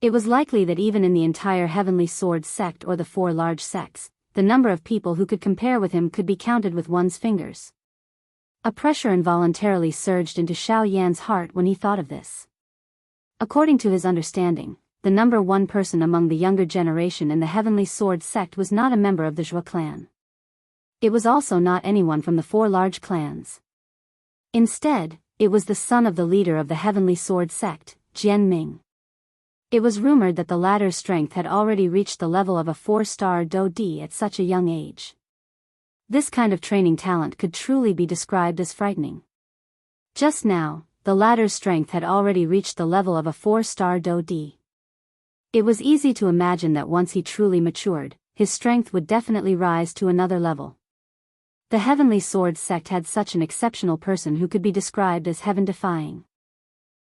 It was likely that even in the entire Heavenly Sword sect or the 4 large sects, the number of people who could compare with him could be counted with one's fingers. A pressure involuntarily surged into Xiao Yan's heart when he thought of this. According to his understanding, the number 1 person among the younger generation in the Heavenly Sword sect was not a member of the Zhua clan. It was also not anyone from the 4 large clans. Instead, it was the son of the leader of the Heavenly Sword sect, Jian Ming. It was rumored that the latter's strength had already reached the level of a 4-star Do Di at such a young age. This kind of training talent could truly be described as frightening. Just now, the latter's strength had already reached the level of a 4-star Do Di. It was easy to imagine that once he truly matured, his strength would definitely rise to another level. The Heavenly Sword sect had such an exceptional person who could be described as heaven-defying.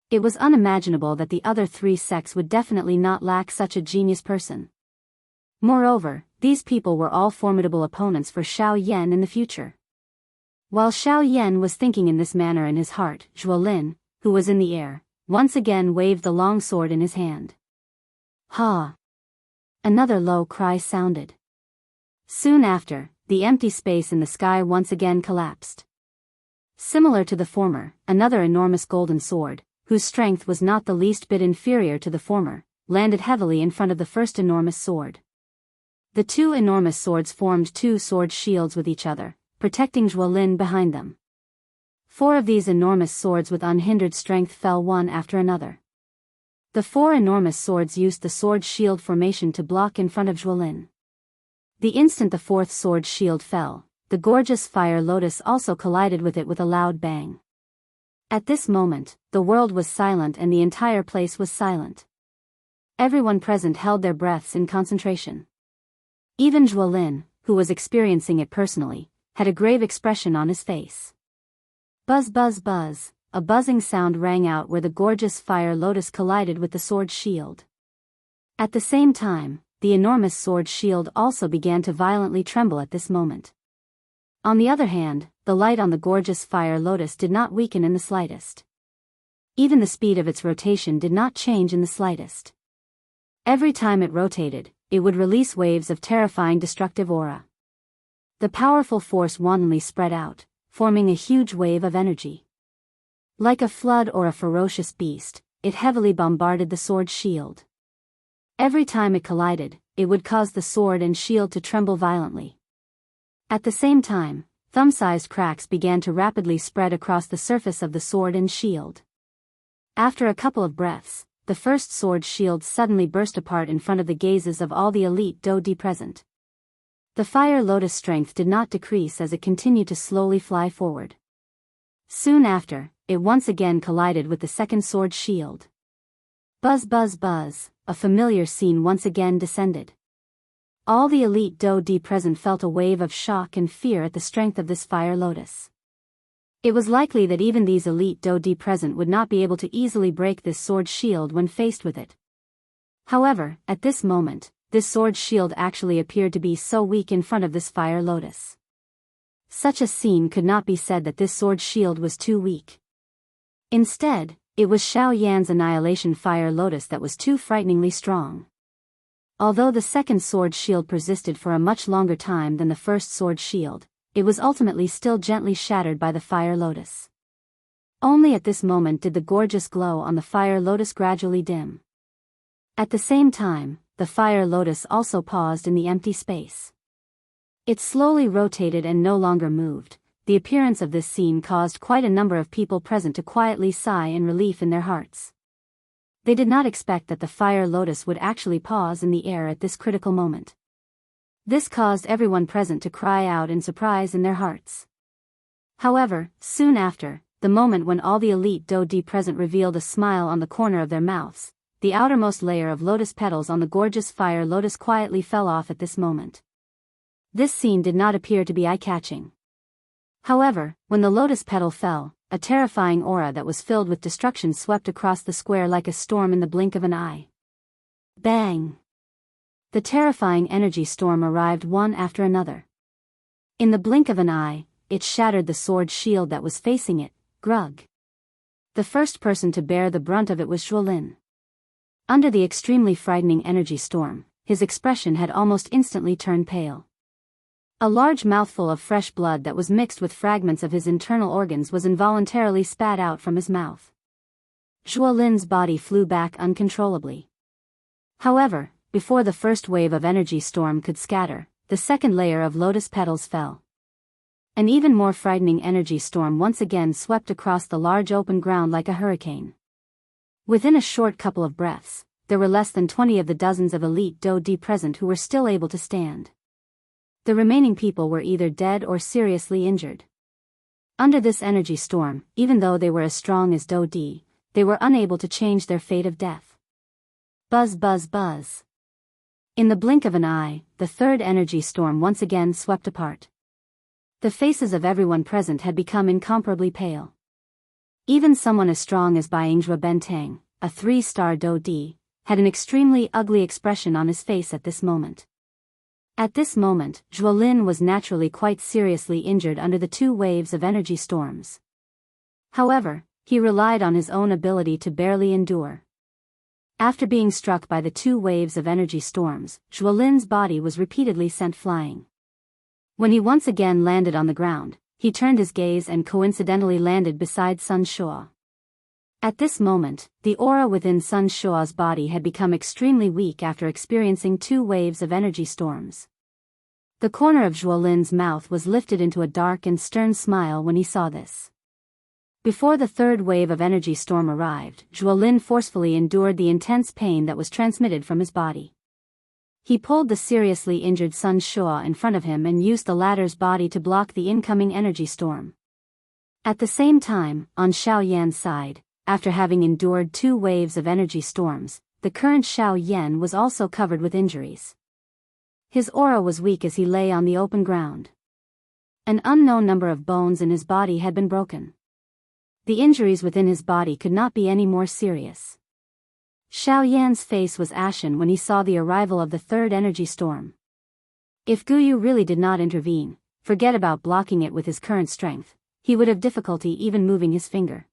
It was unimaginable that the other 3 sects would definitely not lack such a genius person. Moreover, these people were all formidable opponents for Xiao Yan in the future. While Xiao Yan was thinking in this manner in his heart, Zhuolin, who was in the air, once again waved the long sword in his hand. Ha! Another low cry sounded. Soon after, the empty space in the sky once again collapsed. Similar to the former, another enormous golden sword, whose strength was not the least bit inferior to the former, landed heavily in front of the first enormous sword. The 2 enormous swords formed 2 sword shields with each other, protecting Zhuolin behind them. 4 of these enormous swords with unhindered strength fell one after another. The 4 enormous swords used the sword shield formation to block in front of Zhuolin. The instant the 4th sword shield fell, the gorgeous fire lotus also collided with it with a loud bang. At this moment, the world was silent and the entire place was silent. Everyone present held their breaths in concentration. Even Zhuolin, who was experiencing it personally, had a grave expression on his face. Buzz buzz buzz, a buzzing sound rang out where the gorgeous fire lotus collided with the sword shield. At the same time, the enormous sword shield also began to violently tremble at this moment. On the other hand, the light on the gorgeous fire lotus did not weaken in the slightest. Even the speed of its rotation did not change in the slightest. Every time it rotated, it would release waves of terrifying destructive aura. The powerful force wantonly spread out, forming a huge wave of energy. Like a flood or a ferocious beast, it heavily bombarded the sword shield. Every time it collided, it would cause the sword and shield to tremble violently. At the same time, thumb-sized cracks began to rapidly spread across the surface of the sword and shield. After a couple of breaths, the first sword shield suddenly burst apart in front of the gazes of all the elite Do Di present. The fire lotus strength did not decrease as it continued to slowly fly forward. Soon after, it once again collided with the second sword shield. Buzz buzz buzz, a familiar scene once again descended. All the elite Do Di present felt a wave of shock and fear at the strength of this fire lotus. It was likely that even these elite Do Di present would not be able to easily break this sword shield when faced with it. However, at this moment, this sword shield actually appeared to be so weak in front of this fire lotus. Such a scene could not be said that this sword shield was too weak. Instead, it was Xiao Yan's annihilation fire lotus that was too frighteningly strong. Although the second sword shield persisted for a much longer time than the first sword shield, it was ultimately still gently shattered by the fire lotus. Only at this moment did the gorgeous glow on the fire lotus gradually dim. At the same time, the fire lotus also paused in the empty space. It slowly rotated and no longer moved. The appearance of this scene caused quite a number of people present to quietly sigh in relief in their hearts. They did not expect that the fire lotus would actually pause in the air at this critical moment. This caused everyone present to cry out in surprise in their hearts. However, soon after, the moment when all the elite Do-di present revealed a smile on the corner of their mouths, the outermost layer of lotus petals on the gorgeous fire lotus quietly fell off at this moment. This scene did not appear to be eye-catching. However, when the lotus petal fell, a terrifying aura that was filled with destruction swept across the square like a storm in the blink of an eye. Bang! The terrifying energy storm arrived one after another. In the blink of an eye, it shattered the sword shield that was facing it, Grug. The first person to bear the brunt of it was Zhuolin. Under the extremely frightening energy storm, his expression had almost instantly turned pale. A large mouthful of fresh blood that was mixed with fragments of his internal organs was involuntarily spat out from his mouth. Zhuolin's body flew back uncontrollably. However, before the first wave of energy storm could scatter, the second layer of lotus petals fell. An even more frightening energy storm once again swept across the large open ground like a hurricane. Within a short couple of breaths, there were less than 20 of the dozens of elite Do-di present who were still able to stand. The remaining people were either dead or seriously injured. Under this energy storm, even though they were as strong as Do-di, they were unable to change their fate of death. Buzz buzz buzz. In the blink of an eye, the third energy storm once again swept apart. The faces of everyone present had become incomparably pale. Even someone as strong as Baingzhua Bentang, a 3-star Do-di, had an extremely ugly expression on his face at this moment. At this moment, Zhuolin was naturally quite seriously injured under the 2 waves of energy storms. However, he relied on his own ability to barely endure. After being struck by the 2 waves of energy storms, Zhuolin's body was repeatedly sent flying. When he once again landed on the ground, he turned his gaze and coincidentally landed beside Sun Shuo. At this moment, the aura within Sun Shuo's body had become extremely weak after experiencing 2 waves of energy storms. The corner of Zhuolin's mouth was lifted into a dark and stern smile when he saw this. Before the third wave of energy storm arrived, Zhuolin forcefully endured the intense pain that was transmitted from his body. He pulled the seriously injured Sun Shuo in front of him and used the latter's body to block the incoming energy storm. At the same time, on Xiao Yan's side, after having endured 2 waves of energy storms, the current Xiao Yan was also covered with injuries. His aura was weak as he lay on the open ground. An unknown number of bones in his body had been broken. The injuries within his body could not be any more serious. Xiao Yan's face was ashen when he saw the arrival of the third energy storm. If Guyu really did not intervene, forget about blocking it with his current strength, he would have difficulty even moving his finger.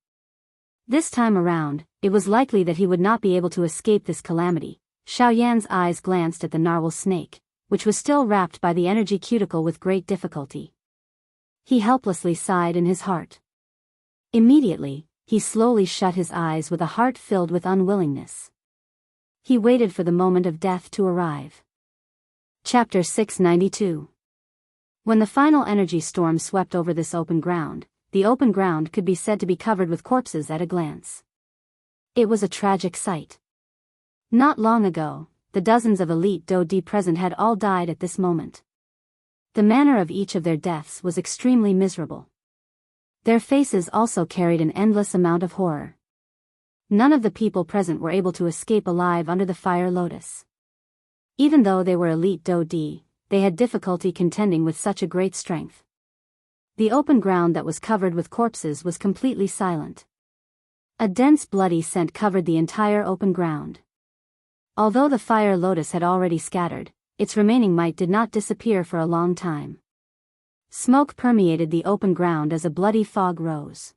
This time around, it was likely that he would not be able to escape this calamity. Xiao Yan's eyes glanced at the narwhal snake, which was still wrapped by the energy cuticle with great difficulty. He helplessly sighed in his heart. Immediately, he slowly shut his eyes with a heart filled with unwillingness. He waited for the moment of death to arrive. Chapter 692. When the final energy storm swept over this open ground, the open ground could be said to be covered with corpses at a glance. It was a tragic sight. Not long ago, the dozens of elite Do-di present had all died at this moment. The manner of each of their deaths was extremely miserable. Their faces also carried an endless amount of horror. None of the people present were able to escape alive under the fire lotus. Even though they were elite Do-di, they had difficulty contending with such a great strength. The open ground that was covered with corpses was completely silent. A dense bloody scent covered the entire open ground. Although the fire lotus had already scattered, its remaining might did not disappear for a long time. Smoke permeated the open ground as a bloody fog rose.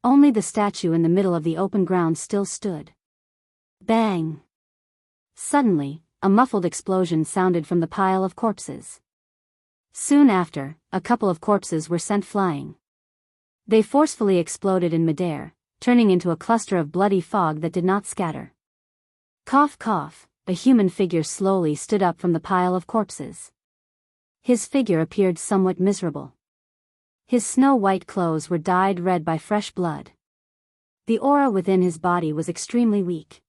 Only the statue in the middle of the open ground still stood. Bang! Suddenly, a muffled explosion sounded from the pile of corpses. Soon after, a couple of corpses were sent flying. They forcefully exploded in midair, turning into a cluster of bloody fog that did not scatter. Cough cough, a human figure slowly stood up from the pile of corpses. His figure appeared somewhat miserable. His snow-white clothes were dyed red by fresh blood. The aura within his body was extremely weak.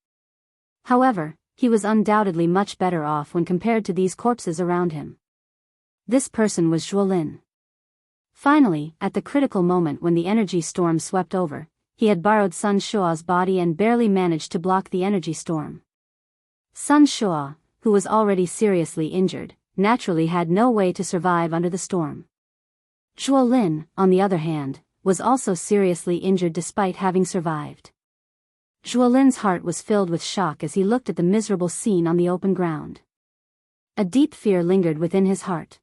However, he was undoubtedly much better off when compared to these corpses around him. This person was Zhuolin. Finally, at the critical moment when the energy storm swept over, he had borrowed Sun Shua's body and barely managed to block the energy storm. Sun Shua, who was already seriously injured, naturally had no way to survive under the storm. Zhuo Lin, on the other hand, was also seriously injured despite having survived. Zhuo Lin's heart was filled with shock as he looked at the miserable scene on the open ground. A deep fear lingered within his heart.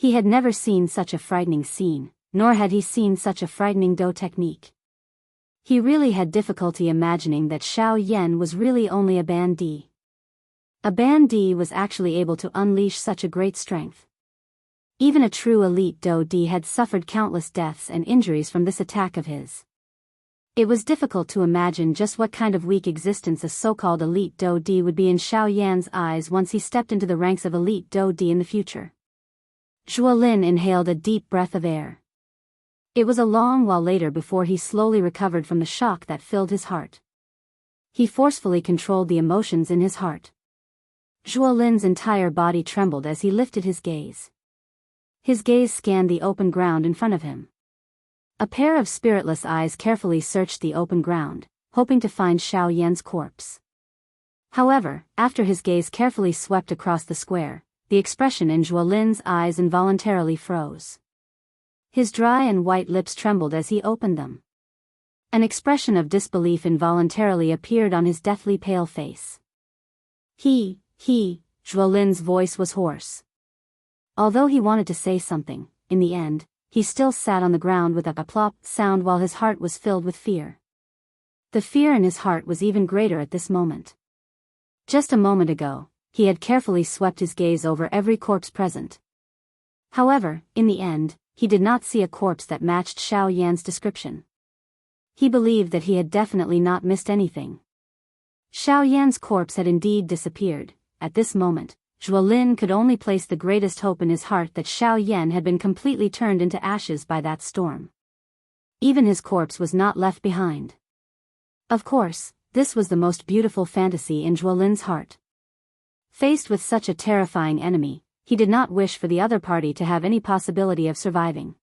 He had never seen such a frightening scene, nor had he seen such a frightening Do technique. He really had difficulty imagining that Xiao Yan was really only a bandee. A bandee was actually able to unleash such a great strength. Even a true elite Do D had suffered countless deaths and injuries from this attack of his. It was difficult to imagine just what kind of weak existence a so-called elite Do D would be in Xiao Yan's eyes once he stepped into the ranks of elite Do D in the future. Zhuo Lin inhaled a deep breath of air. It was a long while later before he slowly recovered from the shock that filled his heart. He forcefully controlled the emotions in his heart. Zhuo Lin's entire body trembled as he lifted his gaze. His gaze scanned the open ground in front of him. A pair of spiritless eyes carefully searched the open ground, hoping to find Xiao Yan's corpse. However, after his gaze carefully swept across the square, the expression in Zhuo Lin's eyes involuntarily froze. His dry and white lips trembled as he opened them. An expression of disbelief involuntarily appeared on his deathly pale face. Zhuo Lin's voice was hoarse. Although he wanted to say something, in the end, he still sat on the ground with a plop sound while his heart was filled with fear. The fear in his heart was even greater at this moment. Just a moment ago, he had carefully swept his gaze over every corpse present. However, in the end, he did not see a corpse that matched Xiao Yan's description. He believed that he had definitely not missed anything. Xiao Yan's corpse had indeed disappeared. At this moment, Zhuo Lin could only place the greatest hope in his heart that Xiao Yan had been completely turned into ashes by that storm. Even his corpse was not left behind. Of course, this was the most beautiful fantasy in Zhuo Lin's heart. Faced with such a terrifying enemy, he did not wish for the other party to have any possibility of surviving.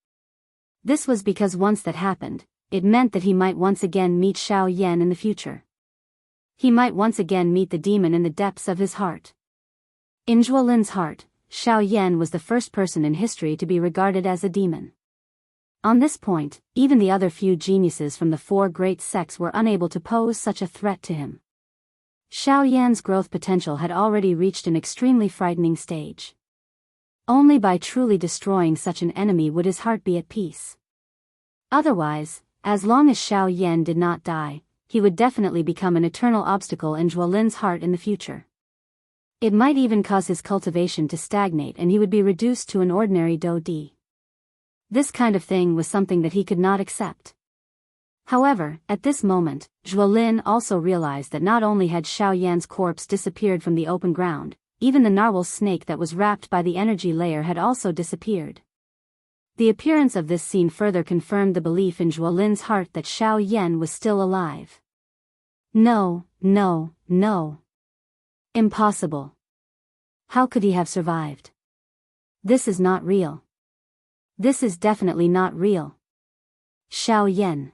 This was because once that happened, it meant that he might once again meet Xiao Yan in the future. He might once again meet the demon in the depths of his heart. In Zhuo Lin's heart, Xiao Yan was the first person in history to be regarded as a demon. On this point, even the other few geniuses from the four great sects were unable to pose such a threat to him. Xiao Yan's growth potential had already reached an extremely frightening stage. Only by truly destroying such an enemy would his heart be at peace. Otherwise, as long as Xiao Yan did not die, he would definitely become an eternal obstacle in Zhuo Lin's heart in the future. It might even cause his cultivation to stagnate and he would be reduced to an ordinary Do Di. This kind of thing was something that he could not accept. However, at this moment, Zhuo Lin also realized that not only had Xiao Yan's corpse disappeared from the open ground, even the narwhal snake that was wrapped by the energy layer had also disappeared. The appearance of this scene further confirmed the belief in Zhuo Lin's heart that Xiao Yan was still alive. No. Impossible. How could he have survived? This is not real. This is definitely not real. Xiao Yan.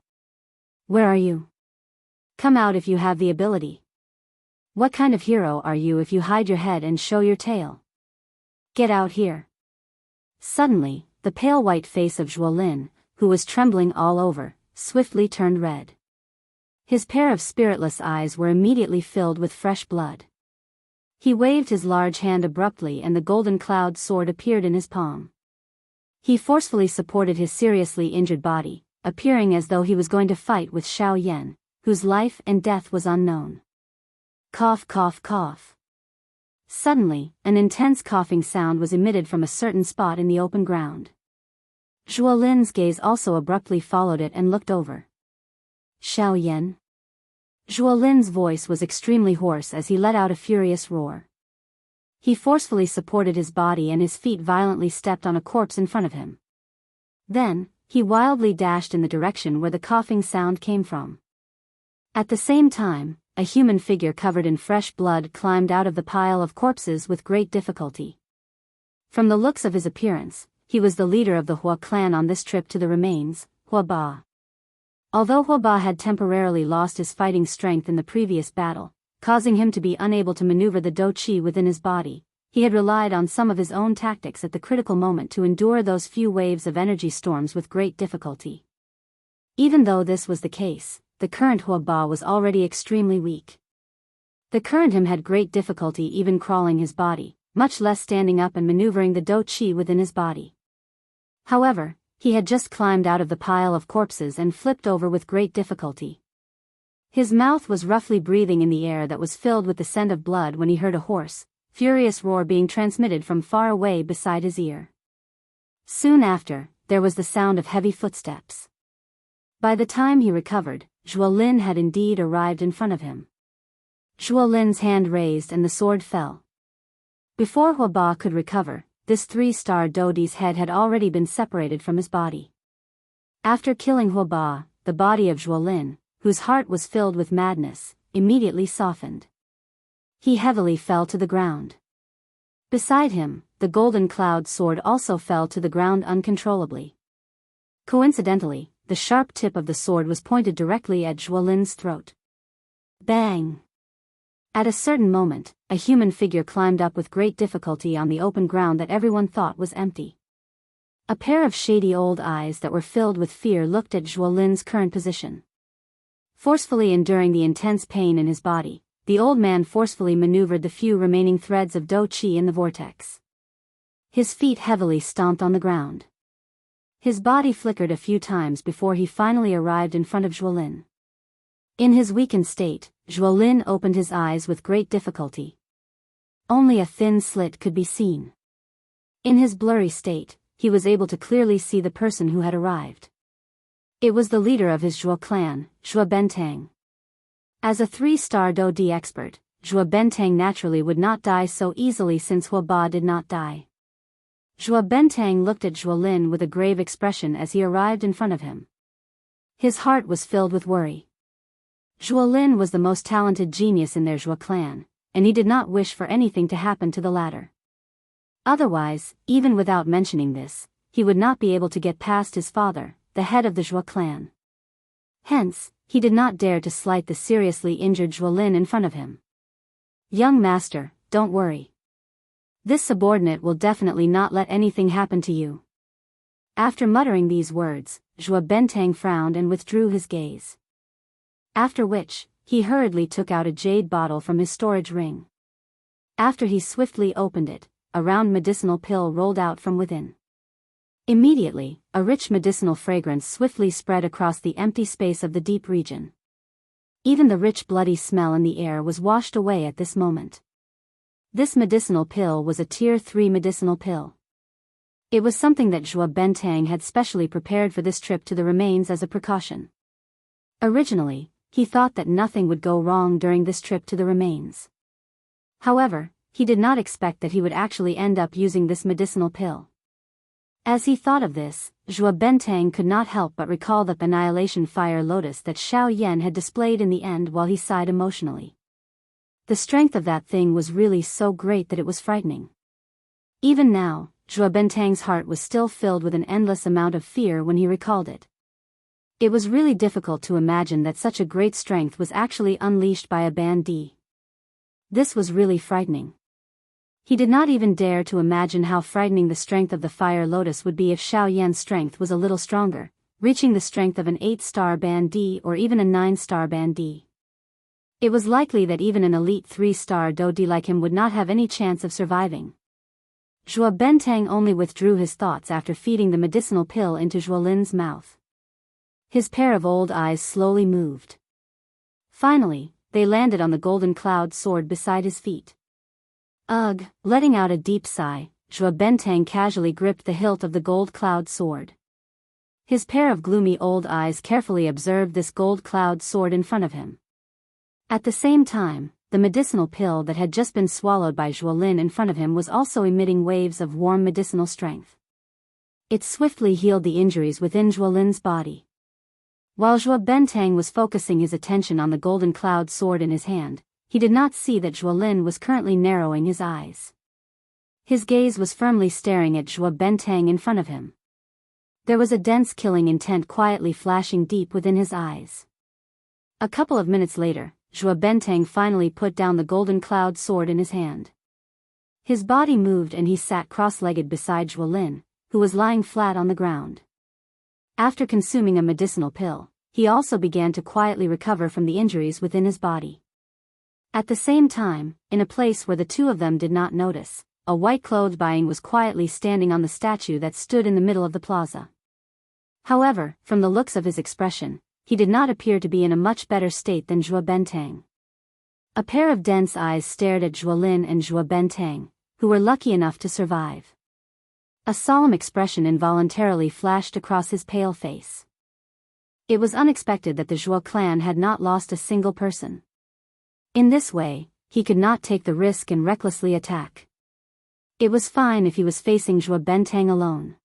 Where are you? Come out if you have the ability. What kind of hero are you if you hide your head and show your tail? Get out here. Suddenly, the pale white face of Zhuo Lin, who was trembling all over, swiftly turned red. His pair of spiritless eyes were immediately filled with fresh blood. He waved his large hand abruptly and the golden cloud sword appeared in his palm. He forcefully supported his seriously injured body, appearing as though he was going to fight with Xiao Yan, whose life and death was unknown. Cough, cough, cough. Suddenly, an intense coughing sound was emitted from a certain spot in the open ground. Zhuo Lin's gaze also abruptly followed it and looked over. Xiao Yan? Zhuo Lin's voice was extremely hoarse as he let out a furious roar. He forcefully supported his body and his feet violently stepped on a corpse in front of him. Then, he wildly dashed in the direction where the coughing sound came from. At the same time, a human figure covered in fresh blood climbed out of the pile of corpses with great difficulty. From the looks of his appearance, he was the leader of the Hua clan on this trip to the remains, Hua Ba. Although Hua Ba had temporarily lost his fighting strength in the previous battle, causing him to be unable to maneuver the Do Chi within his body, he had relied on some of his own tactics at the critical moment to endure those few waves of energy storms with great difficulty. Even though this was the case, the current Hua Ba was already extremely weak. The current him had great difficulty even crawling his body, much less standing up and maneuvering the Do Chi within his body. However, he had just climbed out of the pile of corpses and flipped over with great difficulty. His mouth was roughly breathing in the air that was filled with the scent of blood when he heard a hoarse, furious roar being transmitted from far away beside his ear. Soon after, there was the sound of heavy footsteps. By the time he recovered, Zhuo Lin had indeed arrived in front of him. Zhuo Lin's hand raised and the sword fell. Before Hua Ba could recover, this 3-star Dodi's head had already been separated from his body. After killing Hua Ba, the body of Zhuo Lin, whose heart was filled with madness, immediately softened. He heavily fell to the ground. Beside him, the golden cloud sword also fell to the ground uncontrollably. Coincidentally, the sharp tip of the sword was pointed directly at Zhuo Lin's throat. Bang! At a certain moment, a human figure climbed up with great difficulty on the open ground that everyone thought was empty. A pair of shady old eyes that were filled with fear looked at Zhuo Lin's current position. Forcefully enduring the intense pain in his body, the old man forcefully maneuvered the few remaining threads of Do Chi in the vortex. His feet heavily stomped on the ground. His body flickered a few times before he finally arrived in front of Zhuo Lin. In his weakened state, Zhuo Lin opened his eyes with great difficulty. Only a thin slit could be seen. In his blurry state, he was able to clearly see the person who had arrived. It was the leader of his Zhuo clan, Zhuo Bentang. As a 3-star Do Di expert, Zhuo Bentang naturally would not die so easily since Hua Ba did not die. Zhuo Bentang looked at Zhuo Lin with a grave expression as he arrived in front of him. His heart was filled with worry. Zhuo Lin was the most talented genius in their Zhuo clan, and he did not wish for anything to happen to the latter. Otherwise, even without mentioning this, he would not be able to get past his father, the head of the Zhuo clan. Hence, he did not dare to slight the seriously injured Zhuo Lin in front of him. Young master, don't worry. This subordinate will definitely not let anything happen to you. After muttering these words, Zhuo Bentang frowned and withdrew his gaze. After which, he hurriedly took out a jade bottle from his storage ring. After he swiftly opened it, a round medicinal pill rolled out from within. Immediately, a rich medicinal fragrance swiftly spread across the empty space of the deep region. Even the rich bloody smell in the air was washed away at this moment. This medicinal pill was a Tier 3 medicinal pill. It was something that Zhuo Bentang had specially prepared for this trip to the remains as a precaution. Originally, he thought that nothing would go wrong during this trip to the remains. However, he did not expect that he would actually end up using this medicinal pill. As he thought of this, Zhuo Bentang could not help but recall the annihilation fire lotus that Xiao Yan had displayed in the end while he sighed emotionally. The strength of that thing was really so great that it was frightening. Even now, Zhuo Bentang's heart was still filled with an endless amount of fear when he recalled it. It was really difficult to imagine that such a great strength was actually unleashed by a bandit. This was really frightening. He did not even dare to imagine how frightening the strength of the fire lotus would be if Xiao Yan's strength was a little stronger, reaching the strength of an 8-star bandit or even a 9-star bandit. It was likely that even an elite 3-star Dodi like him would not have any chance of surviving. Zhuo Bentang only withdrew his thoughts after feeding the medicinal pill into Zhuo Lin's mouth. His pair of old eyes slowly moved. Finally, they landed on the golden cloud sword beside his feet. Ugh, letting out a deep sigh, Zhuo Bentang casually gripped the hilt of the gold cloud sword. His pair of gloomy old eyes carefully observed this gold cloud sword in front of him. At the same time, the medicinal pill that had just been swallowed by Zhuo Lin in front of him was also emitting waves of warm medicinal strength. It swiftly healed the injuries within Zhuo Lin's body. While Zhuo Bentang was focusing his attention on the golden cloud sword in his hand, he did not see that Zhuo Lin was currently narrowing his eyes. His gaze was firmly staring at Zhuo Bentang in front of him. There was a dense killing intent quietly flashing deep within his eyes. A couple of minutes later, Zhuo Bentang finally put down the golden cloud sword in his hand. His body moved and he sat cross-legged beside Zhuo Lin, who was lying flat on the ground. After consuming a medicinal pill, he also began to quietly recover from the injuries within his body. At the same time, in a place where the two of them did not notice, a white-clothed Baiying was quietly standing on the statue that stood in the middle of the plaza. However, from the looks of his expression, he did not appear to be in a much better state than Zhuo Bentang. A pair of dense eyes stared at Zhuo Lin and Zhuo Bentang, who were lucky enough to survive. A solemn expression involuntarily flashed across his pale face. It was unexpected that the Zhuo clan had not lost a single person. In this way, he could not take the risk and recklessly attack. It was fine if he was facing Zhuo Bentang alone.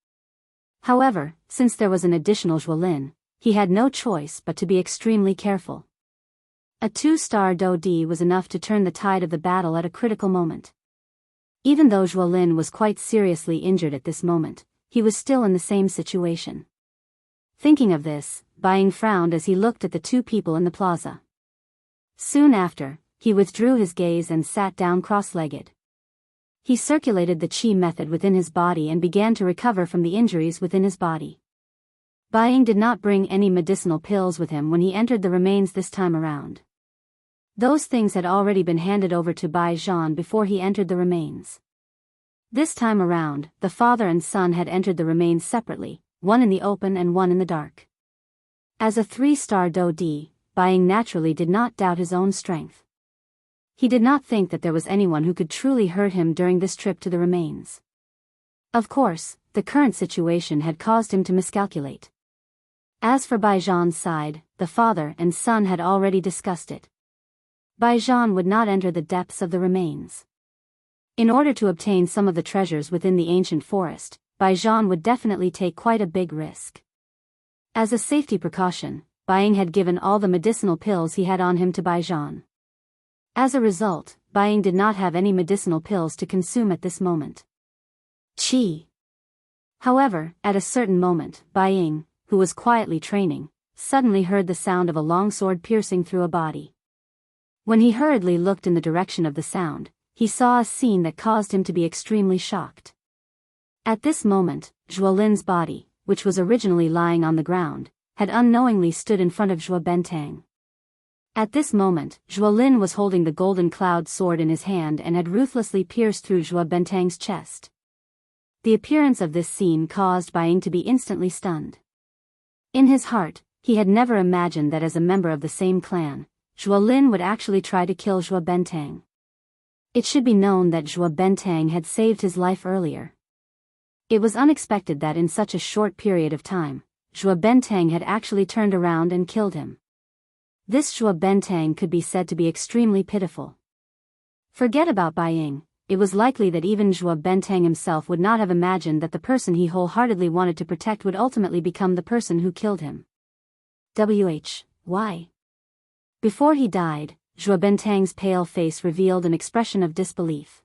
However, since there was an additional Zhuo Lin, he had no choice but to be extremely careful. A 2-star Do Di was enough to turn the tide of the battle at a critical moment. Even though Zhuo Lin was quite seriously injured at this moment, he was still in the same situation. Thinking of this, Baiying frowned as he looked at the two people in the plaza. Soon after, he withdrew his gaze and sat down cross-legged. He circulated the qi method within his body and began to recover from the injuries within his body. Baiying did not bring any medicinal pills with him when he entered the remains this time around. Those things had already been handed over to Bai Zhan before he entered the remains. This time around, the father and son had entered the remains separately, one in the open and one in the dark. As a 3-star Do Di, Baiying naturally did not doubt his own strength. He did not think that there was anyone who could truly hurt him during this trip to the remains. Of course, the current situation had caused him to miscalculate. As for Bai Zhan's side, the father and son had already discussed it. Bai Zhan would not enter the depths of the remains. In order to obtain some of the treasures within the ancient forest, Bai Zhan would definitely take quite a big risk. As a safety precaution, Baiying had given all the medicinal pills he had on him to Bai Zhan. As a result, Baiying did not have any medicinal pills to consume at this moment. Qi. However, at a certain moment, Baiying, who was quietly training, suddenly heard the sound of a long sword piercing through a body. When he hurriedly looked in the direction of the sound, he saw a scene that caused him to be extremely shocked. At this moment, Zhuo Lin's body, which was originally lying on the ground, had unknowingly stood in front of Zhuo Bentang. At this moment, Zhuo Lin was holding the golden cloud sword in his hand and had ruthlessly pierced through Zhuo Bentang's chest. The appearance of this scene caused Baiying to be instantly stunned. In his heart, he had never imagined that as a member of the same clan, Zhuo Lin would actually try to kill Zhuo Bentang. It should be known that Zhuo Bentang had saved his life earlier. It was unexpected that in such a short period of time, Zhuo Bentang had actually turned around and killed him. This Zhuo Bentang could be said to be extremely pitiful. Forget about Baiying, it was likely that even Zhuo Bentang himself would not have imagined that the person he wholeheartedly wanted to protect would ultimately become the person who killed him. Why? Before he died, Zhuo Bentang's pale face revealed an expression of disbelief.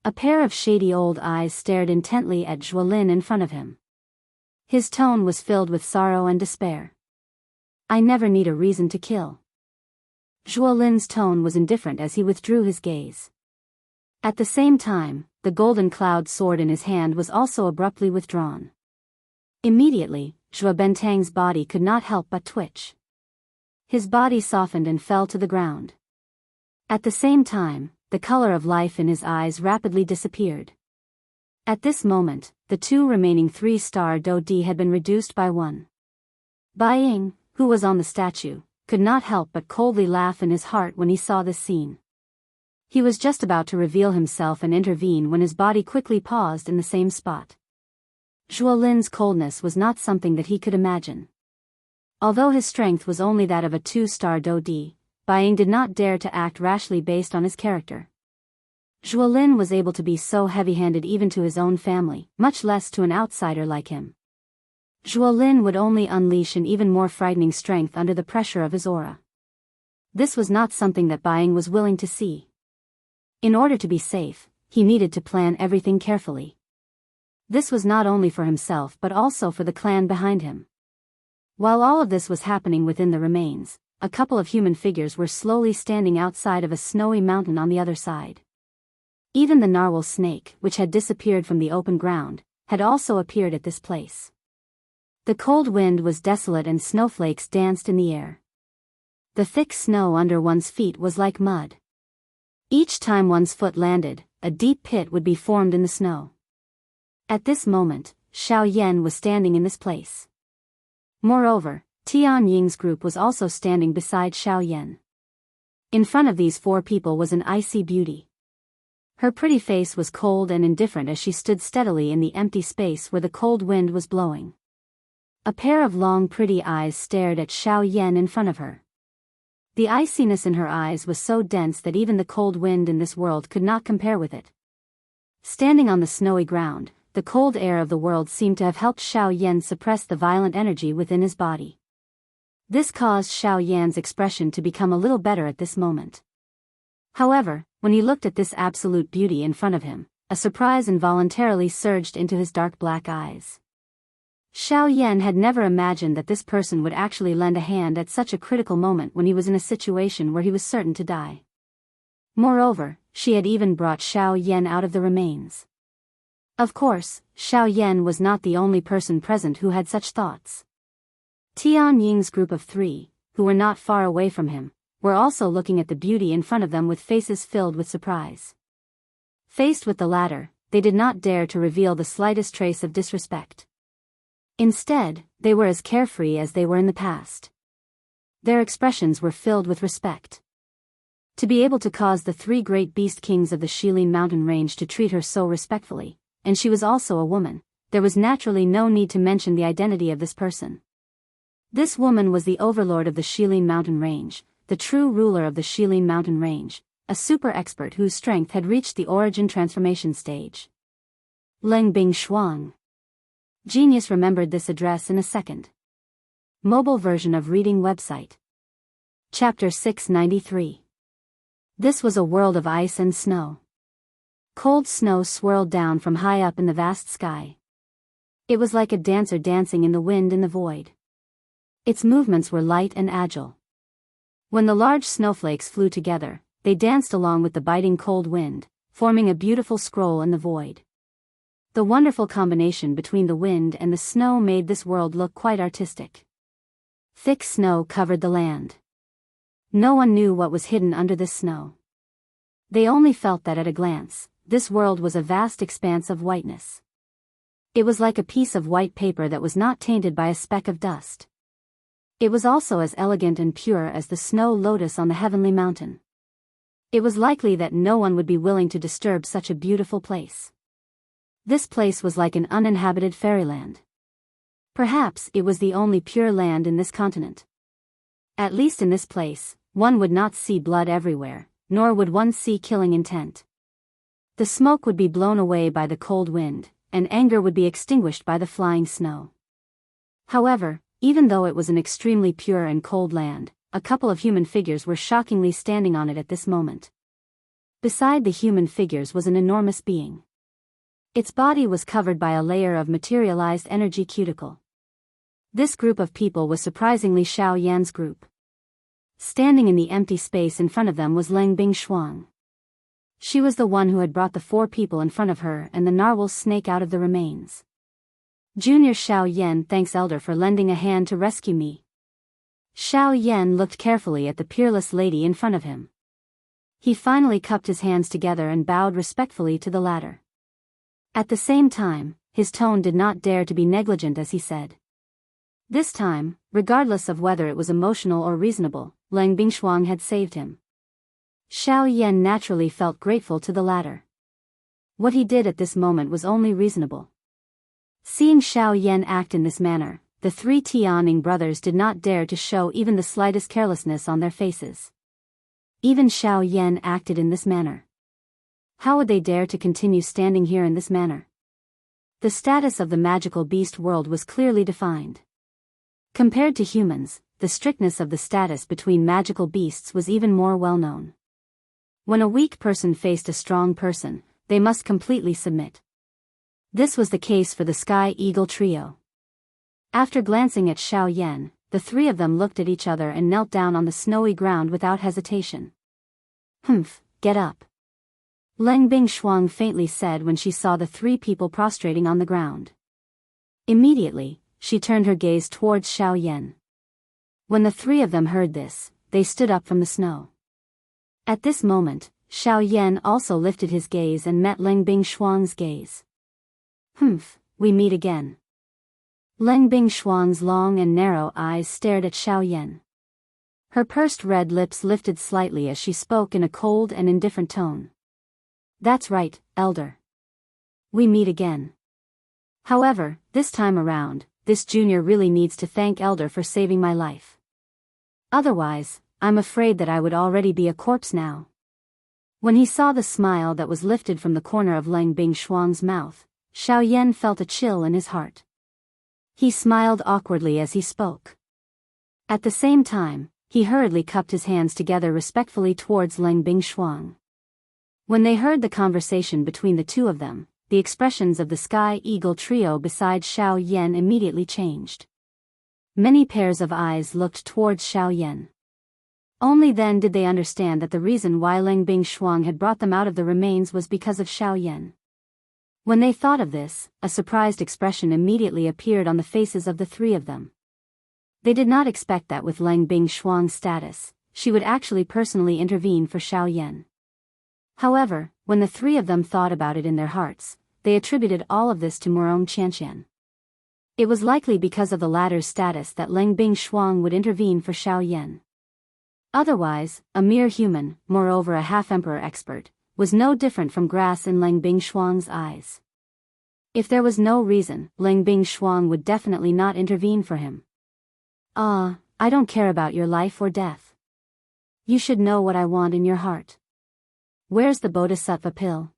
A pair of shady old eyes stared intently at Zhuo Lin in front of him. His tone was filled with sorrow and despair. I never need a reason to kill. Zhuo Lin's tone was indifferent as he withdrew his gaze. At the same time, the golden cloud sword in his hand was also abruptly withdrawn. Immediately, Zhuo Bentang's body could not help but twitch. His body softened and fell to the ground. At the same time, the color of life in his eyes rapidly disappeared. At this moment, the two remaining 3-star Do Di had been reduced by 1. Baiying, who was on the statue, could not help but coldly laugh in his heart when he saw this scene. He was just about to reveal himself and intervene when his body quickly paused in the same spot. Zhuo Lin's coldness was not something that he could imagine. Although his strength was only that of a 2-star Do Di, Baiying did not dare to act rashly based on his character. Zhuo Lin was able to be so heavy-handed even to his own family, much less to an outsider like him. Zhuo Lin would only unleash an even more frightening strength under the pressure of his aura. This was not something that Baiying was willing to see. In order to be safe, he needed to plan everything carefully. This was not only for himself but also for the clan behind him. While all of this was happening within the remains, a couple of human figures were slowly standing outside of a snowy mountain on the other side. Even the narwhal snake, which had disappeared from the open ground, had also appeared at this place. The cold wind was desolate and snowflakes danced in the air. The thick snow under one's feet was like mud. Each time one's foot landed, a deep pit would be formed in the snow. At this moment, Xiao Yan was standing in this place. Moreover, Tian Ying's group was also standing beside Xiao Yan. In front of these four people was an icy beauty. Her pretty face was cold and indifferent as she stood steadily in the empty space where the cold wind was blowing. A pair of long pretty eyes stared at Xiao Yan in front of her. The iciness in her eyes was so dense that even the cold wind in this world could not compare with it. Standing on the snowy ground, the cold air of the world seemed to have helped Xiao Yan suppress the violent energy within his body. This caused Xiao Yan's expression to become a little better at this moment. However, when he looked at this absolute beauty in front of him, a surprise involuntarily surged into his dark black eyes. Xiao Yan had never imagined that this person would actually lend a hand at such a critical moment when he was in a situation where he was certain to die. Moreover, she had even brought Xiao Yan out of the remains. Of course, Xiao Yan was not the only person present who had such thoughts. Tian Ying's group of three, who were not far away from him, were also looking at the beauty in front of them with faces filled with surprise. Faced with the latter, they did not dare to reveal the slightest trace of disrespect. Instead, they were as carefree as they were in the past. Their expressions were filled with respect. To be able to cause the three great beast kings of the Shilin mountain range to treat her so respectfully, and she was also a woman, there was naturally no need to mention the identity of this person. This woman was the overlord of the Shilin mountain range, the true ruler of the Shilin mountain range, a super expert whose strength had reached the origin transformation stage. Leng Bing Shuang. Genius remembered this address in a second. Mobile version of reading website. Chapter 693. This was a world of ice and snow. Cold snow swirled down from high up in the vast sky. It was like a dancer dancing in the wind in the void. Its movements were light and agile. When the large snowflakes flew together, they danced along with the biting cold wind, forming a beautiful scroll in the void. The wonderful combination between the wind and the snow made this world look quite artistic. Thick snow covered the land. No one knew what was hidden under this snow. They only felt that at a glance, this world was a vast expanse of whiteness. It was like a piece of white paper that was not tainted by a speck of dust. It was also as elegant and pure as the snow lotus on the heavenly mountain. It was likely that no one would be willing to disturb such a beautiful place. This place was like an uninhabited fairyland. Perhaps it was the only pure land in this continent. At least in this place, one would not see blood everywhere, nor would one see killing intent. The smoke would be blown away by the cold wind, and anger would be extinguished by the flying snow. However, even though it was an extremely pure and cold land, a couple of human figures were shockingly standing on it at this moment. Beside the human figures was an enormous being. Its body was covered by a layer of materialized energy cuticle. This group of people was surprisingly Xiao Yan's group. Standing in the empty space in front of them was Leng Bing Shuang. She was the one who had brought the four people in front of her and the narwhal snake out of the remains. Junior Xiao Yan thanks Elder for lending a hand to rescue me. Xiao Yan looked carefully at the peerless lady in front of him. He finally cupped his hands together and bowed respectfully to the latter. At the same time, his tone did not dare to be negligent as he said. This time, regardless of whether it was emotional or reasonable, Leng Bingshuang had saved him. Xiao Yan naturally felt grateful to the latter. What he did at this moment was only reasonable. Seeing Xiao Yan act in this manner, the three Tianing brothers did not dare to show even the slightest carelessness on their faces. Even Xiao Yan acted in this manner. How would they dare to continue standing here in this manner? The status of the magical beast world was clearly defined. Compared to humans, the strictness of the status between magical beasts was even more well known. When a weak person faced a strong person, they must completely submit. This was the case for the Sky Eagle trio. After glancing at Xiao Yan, the three of them looked at each other and knelt down on the snowy ground without hesitation. "Humph, get up," Leng Bingshuang faintly said when she saw the three people prostrating on the ground. Immediately, she turned her gaze towards Xiao Yan. When the three of them heard this, they stood up from the snow. At this moment, Xiao Yan also lifted his gaze and met Leng Bingshuang's gaze. "Humph, we meet again." Leng Bingshuang's long and narrow eyes stared at Xiao Yan. Her pursed red lips lifted slightly as she spoke in a cold and indifferent tone. "That's right, Elder. We meet again. However, this time around, this junior really needs to thank Elder for saving my life. Otherwise, I'm afraid that I would already be a corpse now." When he saw the smile that was lifted from the corner of Leng Bingshuang's mouth, Xiao Yan felt a chill in his heart. He smiled awkwardly as he spoke. At the same time, he hurriedly cupped his hands together respectfully towards Leng Bingshuang. When they heard the conversation between the two of them, the expressions of the Sky Eagle trio beside Xiao Yan immediately changed. Many pairs of eyes looked towards Xiao Yan. Only then did they understand that the reason why Leng Bingshuang had brought them out of the remains was because of Xiao Yan. When they thought of this, a surprised expression immediately appeared on the faces of the three of them. They did not expect that with Leng Bingshuang's status, she would actually personally intervene for Xiao Yan. However, when the three of them thought about it in their hearts, they attributed all of this to Morong Qianqian. It was likely because of the latter's status that Leng Bingshuang would intervene for Xiao Yan. Otherwise, a mere human, moreover a half-emperor expert, was no different from grass in Leng Bingshuang's eyes. If there was no reason, Leng Bingshuang would definitely not intervene for him. I don't care about your life or death. You should know what I want in your heart. Where's the bodhisattva pill?"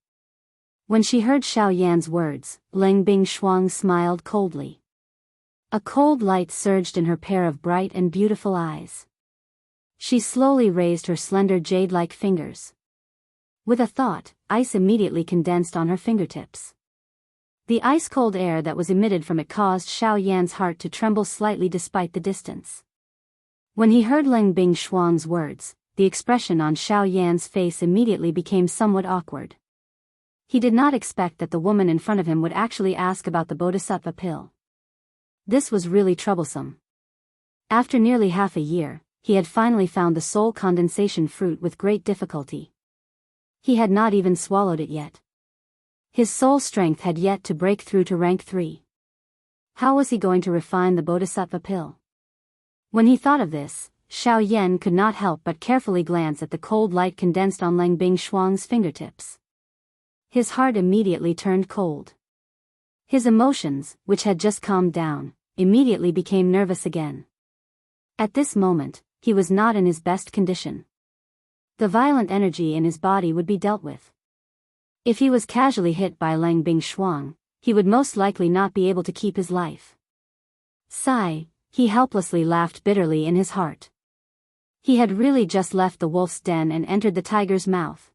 When she heard Xiao Yan's words, Leng Bingshuang smiled coldly. A cold light surged in her pair of bright and beautiful eyes. She slowly raised her slender jade-like fingers. With a thought, ice immediately condensed on her fingertips. The ice-cold air that was emitted from it caused Xiao Yan's heart to tremble slightly despite the distance. When he heard Leng Bingshuang's words, the expression on Xiao Yan's face immediately became somewhat awkward. He did not expect that the woman in front of him would actually ask about the bodhisattva pill. This was really troublesome. After nearly half a year, he had finally found the soul condensation fruit with great difficulty. He had not even swallowed it yet. His soul strength had yet to break through to rank 3. How was he going to refine the bodhisattva pill? When he thought of this, Xiao Yan could not help but carefully glance at the cold light condensed on Leng Bingshuang's fingertips. His heart immediately turned cold. His emotions, which had just calmed down, immediately became nervous again. At this moment, he was not in his best condition. The violent energy in his body would be dealt with. If he was casually hit by Leng Bingshuang, he would most likely not be able to keep his life. Sigh, he helplessly laughed bitterly in his heart. He had really just left the wolf's den and entered the tiger's mouth.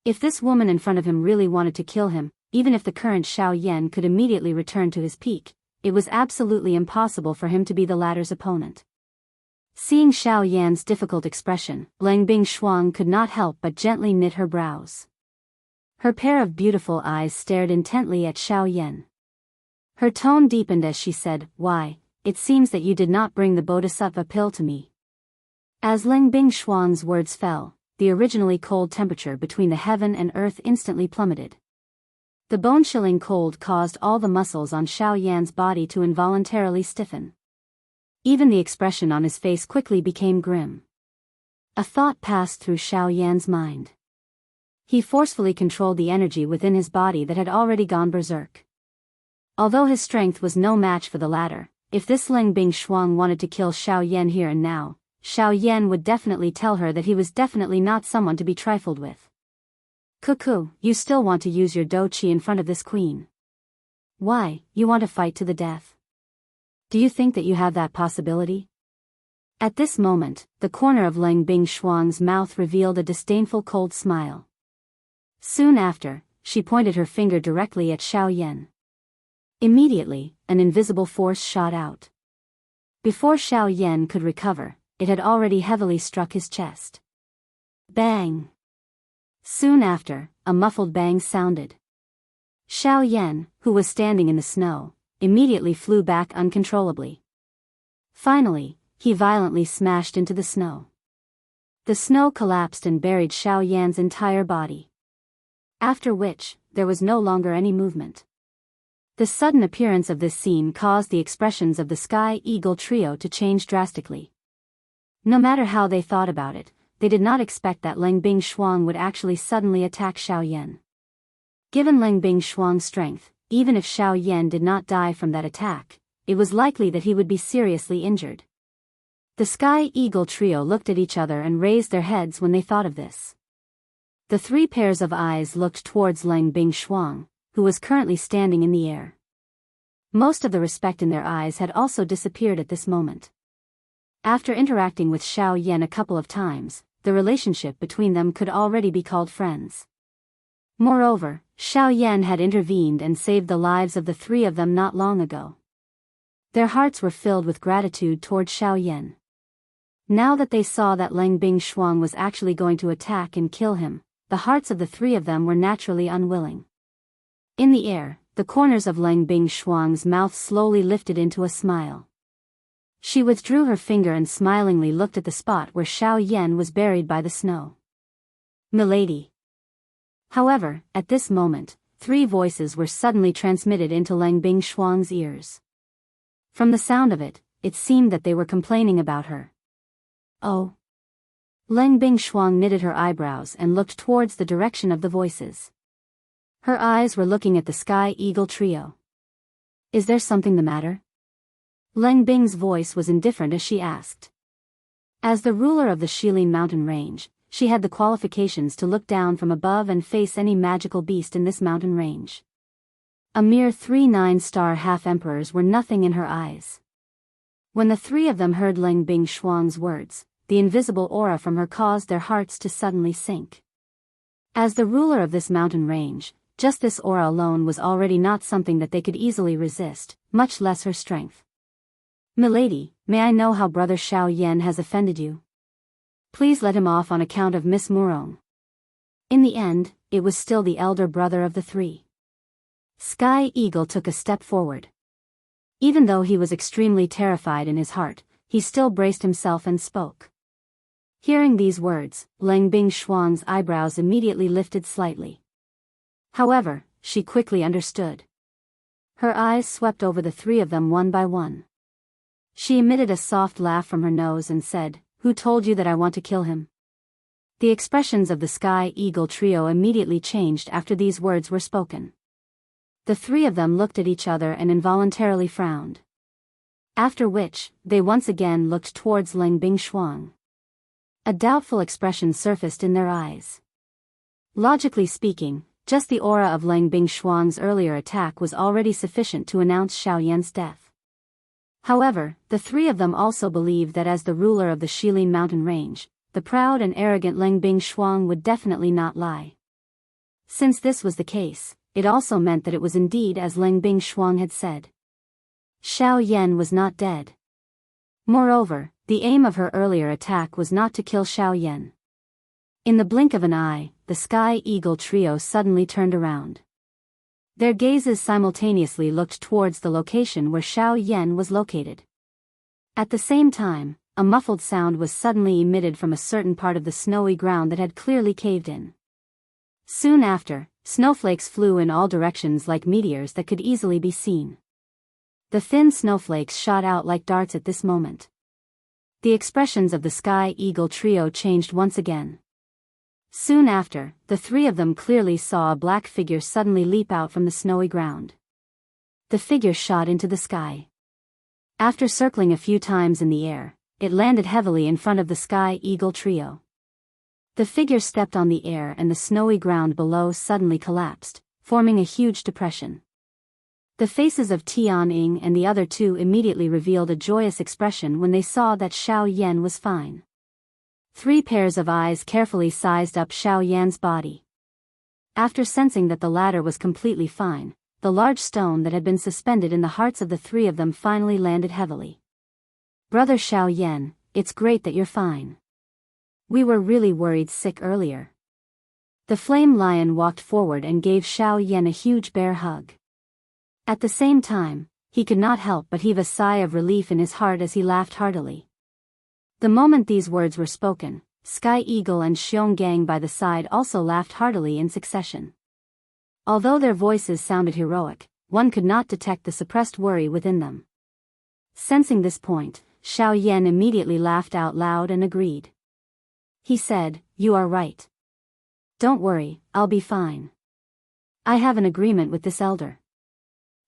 If this woman in front of him really wanted to kill him, even if the current Xiao Yan could immediately return to his peak, it was absolutely impossible for him to be the latter's opponent. Seeing Xiao Yan's difficult expression, Leng Bingshuang could not help but gently knit her brows. Her pair of beautiful eyes stared intently at Xiao Yan. Her tone deepened as she said, "Why, it seems that you did not bring the bodhisattva pill to me." As Leng Bingshuang's words fell, the originally cold temperature between the heaven and earth instantly plummeted. The bone-chilling cold caused all the muscles on Xiao Yan's body to involuntarily stiffen. Even the expression on his face quickly became grim. A thought passed through Xiao Yan's mind. He forcefully controlled the energy within his body that had already gone berserk. Although his strength was no match for the latter, if this Leng Bingshuang wanted to kill Xiao Yan here and now, Xiao Yan would definitely tell her that he was definitely not someone to be trifled with. "Cuckoo, you still want to use your dou qi in front of this queen? Why, you want to fight to the death? Do you think that you have that possibility?" At this moment, the corner of Leng Bingshuang's mouth revealed a disdainful cold smile. Soon after, she pointed her finger directly at Xiao Yan. Immediately, an invisible force shot out. Before Xiao Yan could recover, it had already heavily struck his chest. Bang! Soon after, a muffled bang sounded. Xiao Yan, who was standing in the snow, immediately flew back uncontrollably. Finally, he violently smashed into the snow. The snow collapsed and buried Xiao Yan's entire body. After which, there was no longer any movement. The sudden appearance of this scene caused the expressions of the Sky Eagle trio to change drastically. No matter how they thought about it, they did not expect that Lengbing Shuang would actually suddenly attack Xiao Yan. Given Lengbing Shuang's strength, even if Xiao Yan did not die from that attack, it was likely that he would be seriously injured. The Sky Eagle trio looked at each other and raised their heads when they thought of this. The three pairs of eyes looked towards Lengbing Shuang, who was currently standing in the air. Most of the respect in their eyes had also disappeared at this moment. After interacting with Xiao Yan a couple of times, the relationship between them could already be called friends. Moreover, Xiao Yan had intervened and saved the lives of the three of them not long ago. Their hearts were filled with gratitude toward Xiao Yan. Now that they saw that Lengbing Shuang was actually going to attack and kill him, the hearts of the three of them were naturally unwilling. In the air, the corners of Lengbing Shuang's mouth slowly lifted into a smile. She withdrew her finger and smilingly looked at the spot where Xiao Yan was buried by the snow. "Milady." However, at this moment, three voices were suddenly transmitted into Lengbing Shuang's ears. From the sound of it, it seemed that they were complaining about her. "Oh." Lengbing Shuang knitted her eyebrows and looked towards the direction of the voices. Her eyes were looking at the Sky Eagle trio. "Is there something the matter?" Lengbing's voice was indifferent as she asked. As the ruler of the Shilin mountain range, she had the qualifications to look down from above and face any magical beast in this mountain range. A mere 3 9-star half-emperors were nothing in her eyes. When the three of them heard Lengbing Shuang's words, the invisible aura from her caused their hearts to suddenly sink. As the ruler of this mountain range, just this aura alone was already not something that they could easily resist, much less her strength. "Milady, may I know how Brother Xiao Yan has offended you? Please let him off on account of Miss Murong." In the end, it was still the elder brother of the three. Sky Eagle took a step forward. Even though he was extremely terrified in his heart, he still braced himself and spoke. Hearing these words, Lengbing Shuang's eyebrows immediately lifted slightly. However, she quickly understood. Her eyes swept over the three of them one by one. She emitted a soft laugh from her nose and said, "Who told you that I want to kill him?" The expressions of the Sky Eagle trio immediately changed after these words were spoken. The three of them looked at each other and involuntarily frowned. After which, they once again looked towards Lengbing Shuang. A doubtful expression surfaced in their eyes. Logically speaking, just the aura of Lengbing Shuang's earlier attack was already sufficient to announce Xiao Yan's death. However, the three of them also believed that as the ruler of the Shilin mountain range, the proud and arrogant Lengbing Shuang would definitely not lie. Since this was the case, it also meant that it was indeed as Lengbing Shuang had said. Xiao Yan was not dead. Moreover, the aim of her earlier attack was not to kill Xiao Yan. In the blink of an eye, the Sky Eagle trio suddenly turned around. Their gazes simultaneously looked towards the location where Xiao Yan was located. At the same time, a muffled sound was suddenly emitted from a certain part of the snowy ground that had clearly caved in. Soon after, snowflakes flew in all directions like meteors that could easily be seen. The thin snowflakes shot out like darts at this moment. The expressions of the Sky Eagle trio changed once again. Soon after, the three of them clearly saw a black figure suddenly leap out from the snowy ground. The figure shot into the sky. After circling a few times in the air, it landed heavily in front of the Sky Eagle trio. The figure stepped on the air and the snowy ground below suddenly collapsed, forming a huge depression. The faces of Tianying and the other two immediately revealed a joyous expression when they saw that Xiao Yan was fine. 3 pairs of eyes carefully sized up Xiao Yan's body. After sensing that the latter was completely fine, the large stone that had been suspended in the hearts of the three of them finally landed heavily. "Brother Xiao Yan, it's great that you're fine. We were really worried sick earlier." The flame lion walked forward and gave Xiao Yan a huge bear hug. At the same time, he could not help but heave a sigh of relief in his heart as he laughed heartily. The moment these words were spoken, Sky Eagle and Xiong Gang by the side also laughed heartily in succession. Although their voices sounded heroic, one could not detect the suppressed worry within them. Sensing this point, Xiao Yan immediately laughed out loud and agreed. He said, "You are right. Don't worry, I'll be fine. I have an agreement with this elder.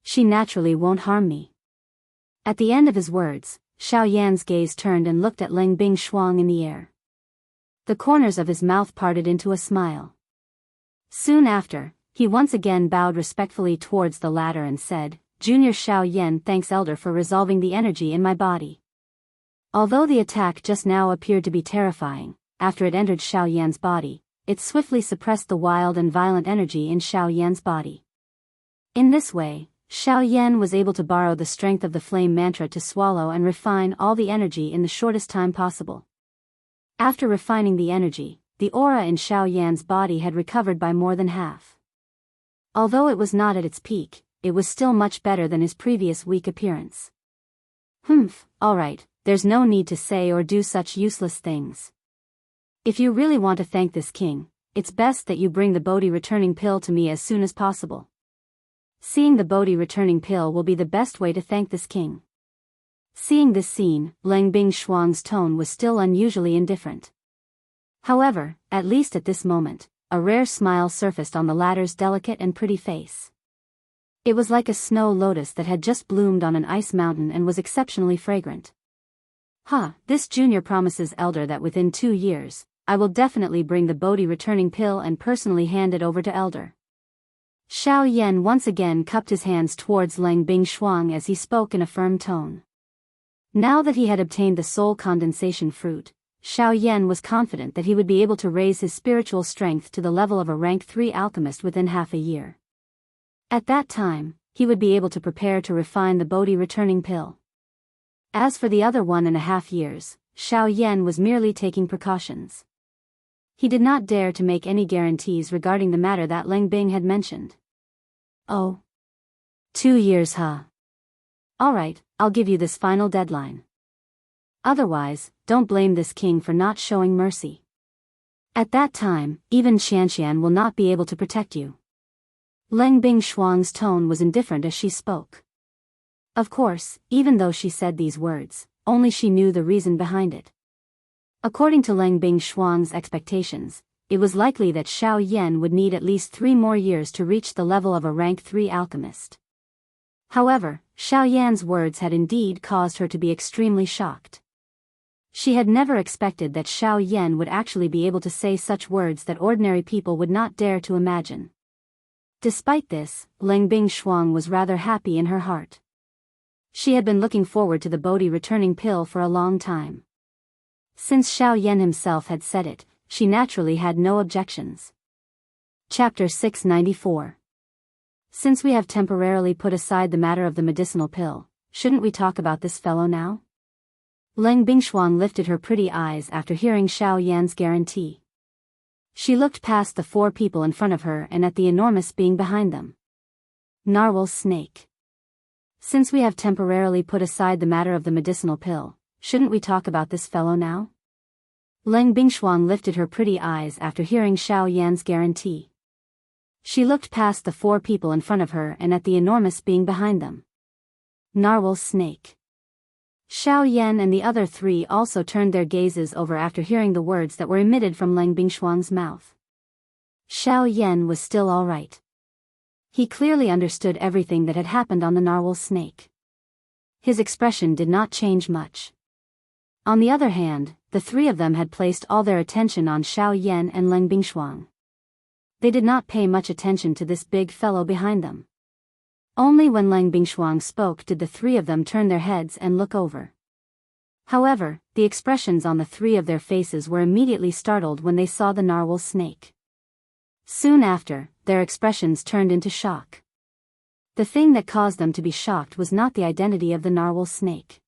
She naturally won't harm me." At the end of his words, Xiao Yan's gaze turned and looked at Leng Bing Shuang in the air. The corners of his mouth parted into a smile. Soon after, he once again bowed respectfully towards the latter and said, "Junior Xiao Yan thanks Elder for resolving the energy in my body." Although the attack just now appeared to be terrifying, after it entered Xiao Yan's body, it swiftly suppressed the wild and violent energy in Xiao Yan's body. In this way, Xiao Yan was able to borrow the strength of the flame mantra to swallow and refine all the energy in the shortest time possible. After refining the energy, the aura in Xiao Yan's body had recovered by more than half. Although it was not at its peak, it was still much better than his previous weak appearance. Alright, there's no need to say or do such useless things. If you really want to thank this king, it's best that you bring the Bodhi returning pill to me as soon as possible. Seeing the Bodhi returning pill will be the best way to thank this king. Seeing this scene, Leng Bing Shuang's tone was still unusually indifferent. However, at least at this moment, a rare smile surfaced on the latter's delicate and pretty face. It was like a snow lotus that had just bloomed on an ice mountain and was exceptionally fragrant. This junior promises Elder that within 2 years, I will definitely bring the Bodhi returning pill and personally hand it over to Elder. Xiao Yan once again cupped his hands towards Leng Bing Shuang as he spoke in a firm tone. Now that he had obtained the soul condensation fruit, Xiao Yan was confident that he would be able to raise his spiritual strength to the level of a rank 3 alchemist within half a year. At that time, he would be able to prepare to refine the Bodhi returning pill. As for the other 1.5 years, Xiao Yan was merely taking precautions. He did not dare to make any guarantees regarding the matter that Leng Bing had mentioned. Oh. 2 years, huh? Alright, I'll give you this final deadline. Otherwise, don't blame this king for not showing mercy. At that time, even Xianxian will not be able to protect you. Leng Bing Shuang's tone was indifferent as she spoke. Of course, even though she said these words, only she knew the reason behind it. According to Leng Bing Shuang's expectations, it was likely that Xiao Yan would need at least 3 more years to reach the level of a rank 3 alchemist. However, Xiao Yan's words had indeed caused her to be extremely shocked. She had never expected that Xiao Yan would actually be able to say such words that ordinary people would not dare to imagine. Despite this, Leng Bing Shuang was rather happy in her heart. She had been looking forward to the Bodhi returning pill for a long time. Since Xiao Yan himself had said it, she naturally had no objections. Chapter 694. Since we have temporarily put aside the matter of the medicinal pill, shouldn't we talk about this fellow now? Leng Bingshuang lifted her pretty eyes after hearing Xiao Yan's guarantee. She looked past the 4 people in front of her and at the enormous being behind them. Narwhal snake. Since we have temporarily put aside the matter of the medicinal pill, shouldn't we talk about this fellow now? Leng Bingshuang lifted her pretty eyes after hearing Xiao Yan's guarantee. She looked past the 4 people in front of her and at the enormous being behind them. Narwhal snake. Xiao Yan and the other 3 also turned their gazes over after hearing the words that were emitted from Leng Bingshuang's mouth. Xiao Yan was still all right. He clearly understood everything that had happened on the narwhal snake. His expression did not change much. On the other hand, the 3 of them had placed all their attention on Xiao Yan and Leng Bingshuang. They did not pay much attention to this big fellow behind them. Only when Leng Bingshuang spoke did the 3 of them turn their heads and look over. However, the expressions on the 3 of their faces were immediately startled when they saw the narwhal snake. Soon after, their expressions turned into shock. The thing that caused them to be shocked was not the identity of the narwhal snake.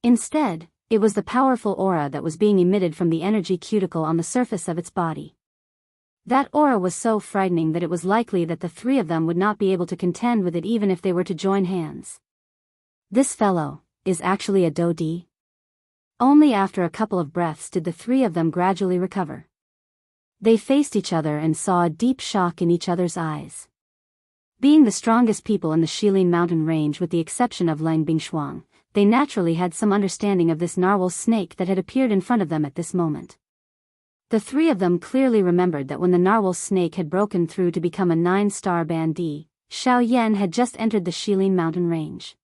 Instead, it was the powerful aura that was being emitted from the energy cuticle on the surface of its body. That aura was so frightening that it was likely that the three of them would not be able to contend with it even if they were to join hands. This fellow is actually a Dodi? Only after a couple of breaths did the three of them gradually recover. They faced each other and saw a deep shock in each other's eyes. Being the strongest people in the Shilin mountain range with the exception of Lang Bingshuang, they naturally had some understanding of this narwhal snake that had appeared in front of them at this moment. The three of them clearly remembered that when the narwhal snake had broken through to become a 9-star bandit, Xiao Yan had just entered the Shilin mountain range.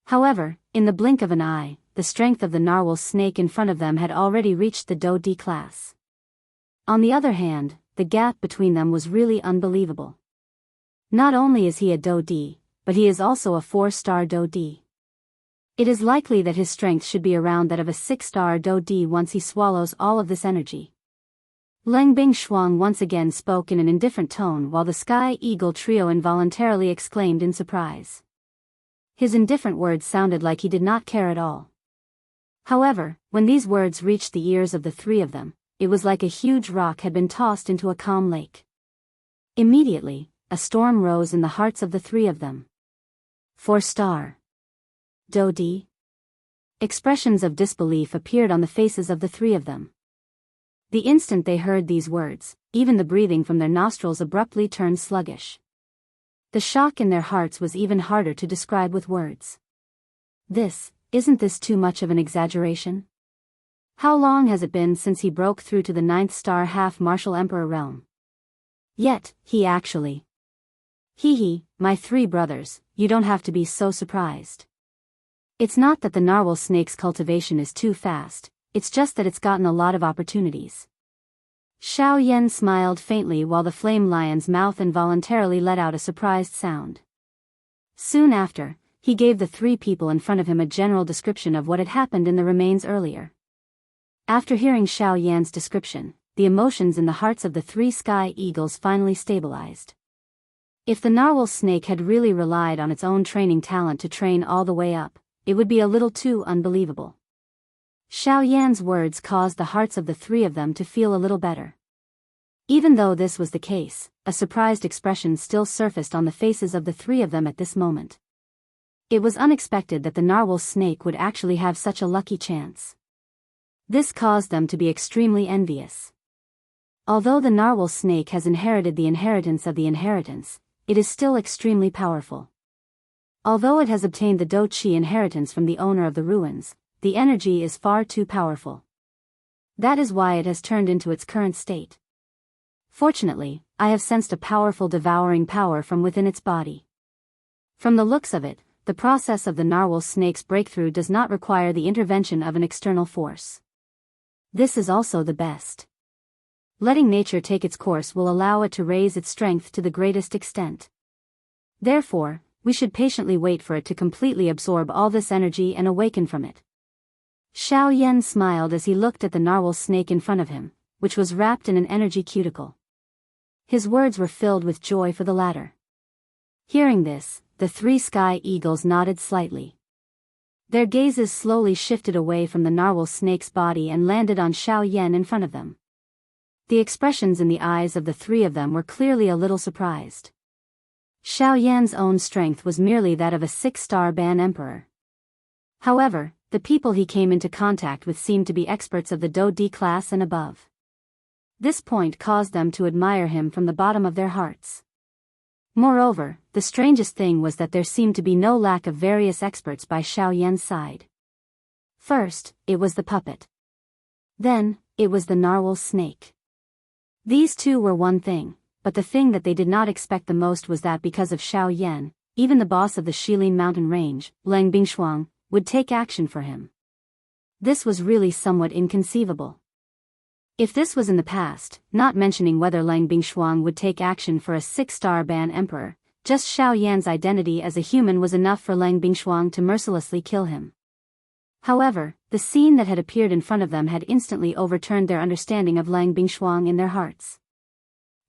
However, in the blink of an eye, the strength of the narwhal snake in front of them had already reached the Dodi class. On the other hand, the gap between them was really unbelievable. Not only is he a Dodi, but he is also a 4-star Dodi. It is likely that his strength should be around that of a 6-star Dodi once he swallows all of this energy. Lang Bingshuang once again spoke in an indifferent tone while the Sky Eagle trio involuntarily exclaimed in surprise. His indifferent words sounded like he did not care at all. However, when these words reached the ears of the three of them, it was like a huge rock had been tossed into a calm lake. Immediately, a storm rose in the hearts of the three of them. 4-star Dodi? Expressions of disbelief appeared on the faces of the three of them. The instant they heard these words, even the breathing from their nostrils abruptly turned sluggish. The shock in their hearts was even harder to describe with words. Isn't this too much of an exaggeration? How long has it been since he broke through to the 9th-star half-martial emperor realm? Yet, he actually... my three brothers, you don't have to be so surprised. It's not that the narwhal snake's cultivation is too fast, it's just that it's gotten a lot of opportunities. Xiao Yan smiled faintly while the flame lion's mouth involuntarily let out a surprised sound. Soon after, he gave the three people in front of him a general description of what had happened in the remains earlier. After hearing Xiao Yan's description, the emotions in the hearts of the three Sky Eagles finally stabilized. If the narwhal snake had really relied on its own training talent to train all the way up, it would be a little too unbelievable. Xiao Yan's words caused the hearts of the three of them to feel a little better. Even though this was the case, a surprised expression still surfaced on the faces of the three of them at this moment. It was unexpected that the narwhal snake would actually have such a lucky chance. This caused them to be extremely envious. Although the narwhal snake has inherited the inheritance of the inheritance, it is still extremely powerful. Although it has obtained the Do Chi inheritance from the owner of the ruins, the energy is far too powerful. That is why it has turned into its current state. Fortunately, I have sensed a powerful devouring power from within its body. From the looks of it, the process of the narwhal snake's breakthrough does not require the intervention of an external force. This is also the best. Letting nature take its course will allow it to raise its strength to the greatest extent. Therefore, we should patiently wait for it to completely absorb all this energy and awaken from it. Xiao Yan smiled as he looked at the narwhal snake in front of him, which was wrapped in an energy cuticle. His words were filled with joy for the latter. Hearing this, the three Sky Eagles nodded slightly. Their gazes slowly shifted away from the narwhal snake's body and landed on Xiao Yan in front of them. The expressions in the eyes of the three of them were clearly a little surprised. Xiao Yan's own strength was merely that of a 6-star Ban Emperor. However, the people he came into contact with seemed to be experts of the Do Di class and above. This point caused them to admire him from the bottom of their hearts. Moreover, the strangest thing was that there seemed to be no lack of various experts by Xiao Yan's side. First, it was the puppet. Then, it was the narwhal snake. These two were one thing, but the thing that they did not expect the most was that because of Xiao Yan, even the boss of the Shilin mountain range, Lang Bingshuang, would take action for him. This was really somewhat inconceivable. If this was in the past, not mentioning whether Lang Bingshuang would take action for a 6-star Ban Emperor, just Xiao Yan's identity as a human was enough for Lang Bingshuang to mercilessly kill him. However, the scene that had appeared in front of them had instantly overturned their understanding of Lang Bingshuang in their hearts.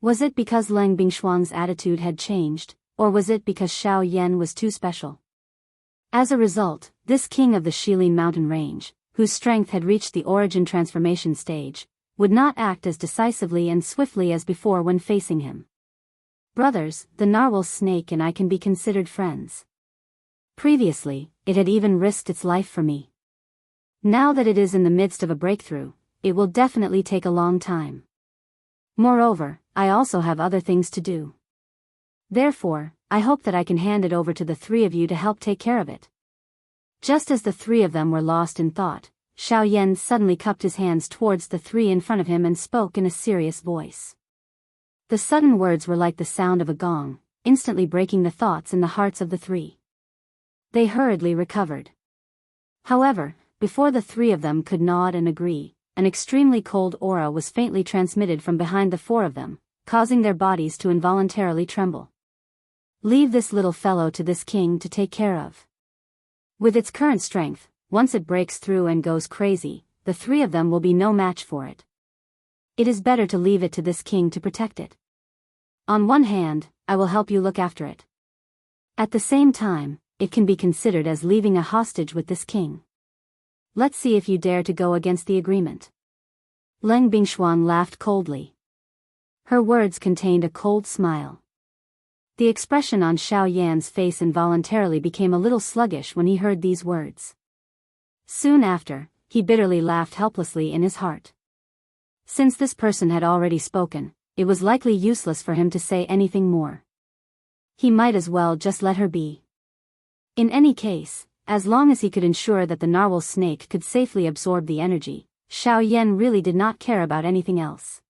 Was it because Leng Bingshuang's attitude had changed, or was it because Xiao Yan was too special? As a result, this king of the Shilin mountain range, whose strength had reached the origin transformation stage, would not act as decisively and swiftly as before when facing him. Brothers, the narwhal snake and I can be considered friends. Previously, it had even risked its life for me. Now that it is in the midst of a breakthrough, it will definitely take a long time. Moreover, I also have other things to do. Therefore, I hope that I can hand it over to the three of you to help take care of it. Just as the three of them were lost in thought, Xiao Yan suddenly cupped his hands towards the three in front of him and spoke in a serious voice. The sudden words were like the sound of a gong, instantly breaking the thoughts in the hearts of the three. They hurriedly recovered. However, before the three of them could nod and agree, an extremely cold aura was faintly transmitted from behind the four of them, causing their bodies to involuntarily tremble. Leave this little fellow to this king to take care of. With its current strength, once it breaks through and goes crazy, the three of them will be no match for it. It is better to leave it to this king to protect it. On one hand, I will help you look after it. At the same time, it can be considered as leaving a hostage with this king. Let's see if you dare to go against the agreement. Leng Bingshuang laughed coldly. Her words contained a cold smile. The expression on Xiao Yan's face involuntarily became a little sluggish when he heard these words. Soon after, he bitterly laughed helplessly in his heart. Since this person had already spoken, it was likely useless for him to say anything more. He might as well just let her be. In any case, as long as he could ensure that the narwhal snake could safely absorb the energy, Xiao Yan really did not care about anything else.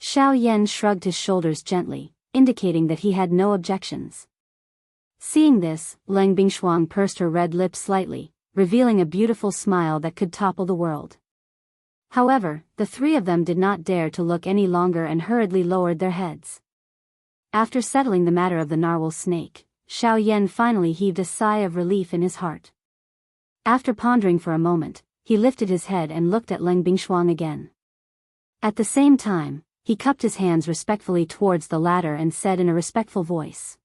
Xiao Yan shrugged his shoulders gently, indicating that he had no objections. Seeing this, Leng Bingshuang pursed her red lips slightly, revealing a beautiful smile that could topple the world. However, the three of them did not dare to look any longer and hurriedly lowered their heads. After settling the matter of the narwhal snake, Xiao Yan finally heaved a sigh of relief in his heart. After pondering for a moment, he lifted his head and looked at Leng Bingshuang again. At the same time, he cupped his hands respectfully towards the latter and said in a respectful voice,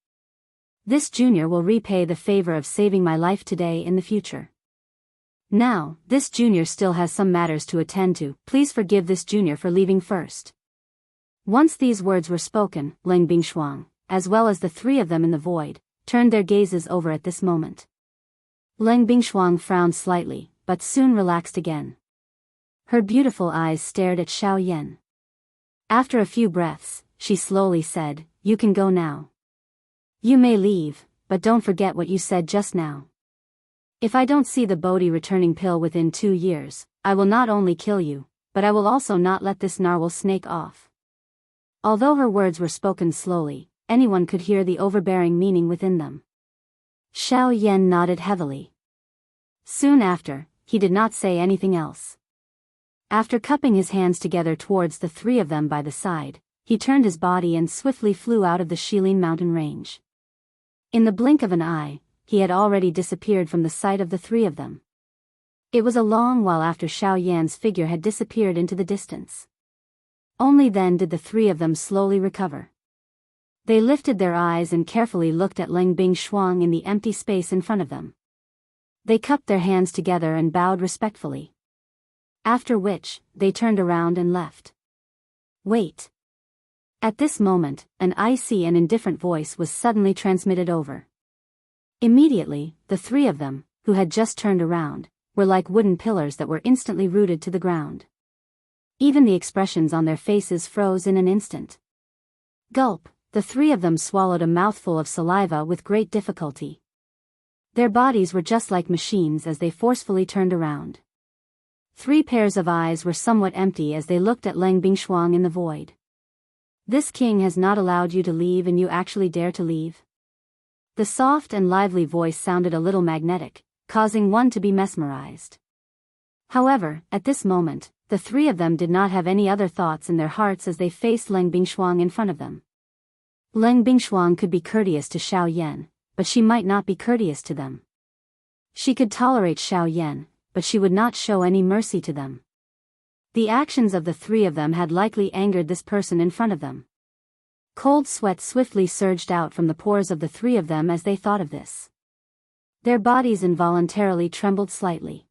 "This junior will repay the favor of saving my life today in the future. Now, this junior still has some matters to attend to. Please forgive this junior for leaving first." Once these words were spoken, Leng Bingshuang, as well as the three of them in the void, turned their gazes over at this moment. Leng Bingshuang frowned slightly, but soon relaxed again. Her beautiful eyes stared at Xiao Yan. After a few breaths, she slowly said, "You can go now. You may leave, but don't forget what you said just now. If I don't see the Bodhi returning pill within 2 years, I will not only kill you, but I will also not let this narwhal snake off." Although her words were spoken slowly, anyone could hear the overbearing meaning within them. Xiao Yan nodded heavily. Soon after, he did not say anything else. After cupping his hands together towards the three of them by the side, he turned his body and swiftly flew out of the Shilin mountain range. In the blink of an eye, he had already disappeared from the sight of the three of them. It was a long while after Xiao Yan's figure had disappeared into the distance. Only then did the three of them slowly recover. They lifted their eyes and carefully looked at Leng Bingshuang in the empty space in front of them. They cupped their hands together and bowed respectfully. After which, they turned around and left. "Wait." At this moment, an icy and indifferent voice was suddenly transmitted over. Immediately, the three of them, who had just turned around, were like wooden pillars that were instantly rooted to the ground. Even the expressions on their faces froze in an instant. Gulp, the three of them swallowed a mouthful of saliva with great difficulty. Their bodies were just like machines as they forcefully turned around. 3 pairs of eyes were somewhat empty as they looked at Leng Bingshuang in the void. "This king has not allowed you to leave and you actually dare to leave?" The soft and lively voice sounded a little magnetic, causing one to be mesmerized. However, at this moment, the three of them did not have any other thoughts in their hearts as they faced Leng Bingshuang in front of them. Leng Bingshuang could be courteous to Xiao Yan, but she might not be courteous to them. She could tolerate Xiao Yan, but she would not show any mercy to them. The actions of the three of them had likely angered this person in front of them. Cold sweat swiftly surged out from the pores of the three of them as they thought of this. Their bodies involuntarily trembled slightly.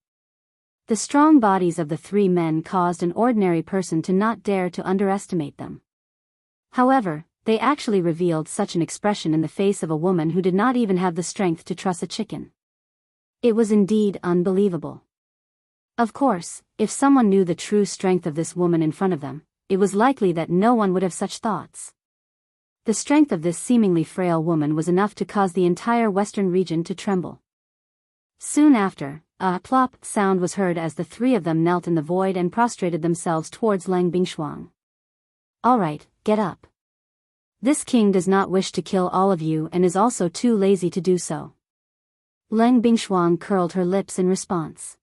The strong bodies of the three men caused an ordinary person to not dare to underestimate them. However, they actually revealed such an expression in the face of a woman who did not even have the strength to truss a chicken. It was indeed unbelievable. Of course, if someone knew the true strength of this woman in front of them, it was likely that no one would have such thoughts. The strength of this seemingly frail woman was enough to cause the entire western region to tremble. Soon after, a plop sound was heard as the three of them knelt in the void and prostrated themselves towards Lang Bingshuang. "All right, get up. This king does not wish to kill all of you and is also too lazy to do so." Lang Bingshuang curled her lips in response.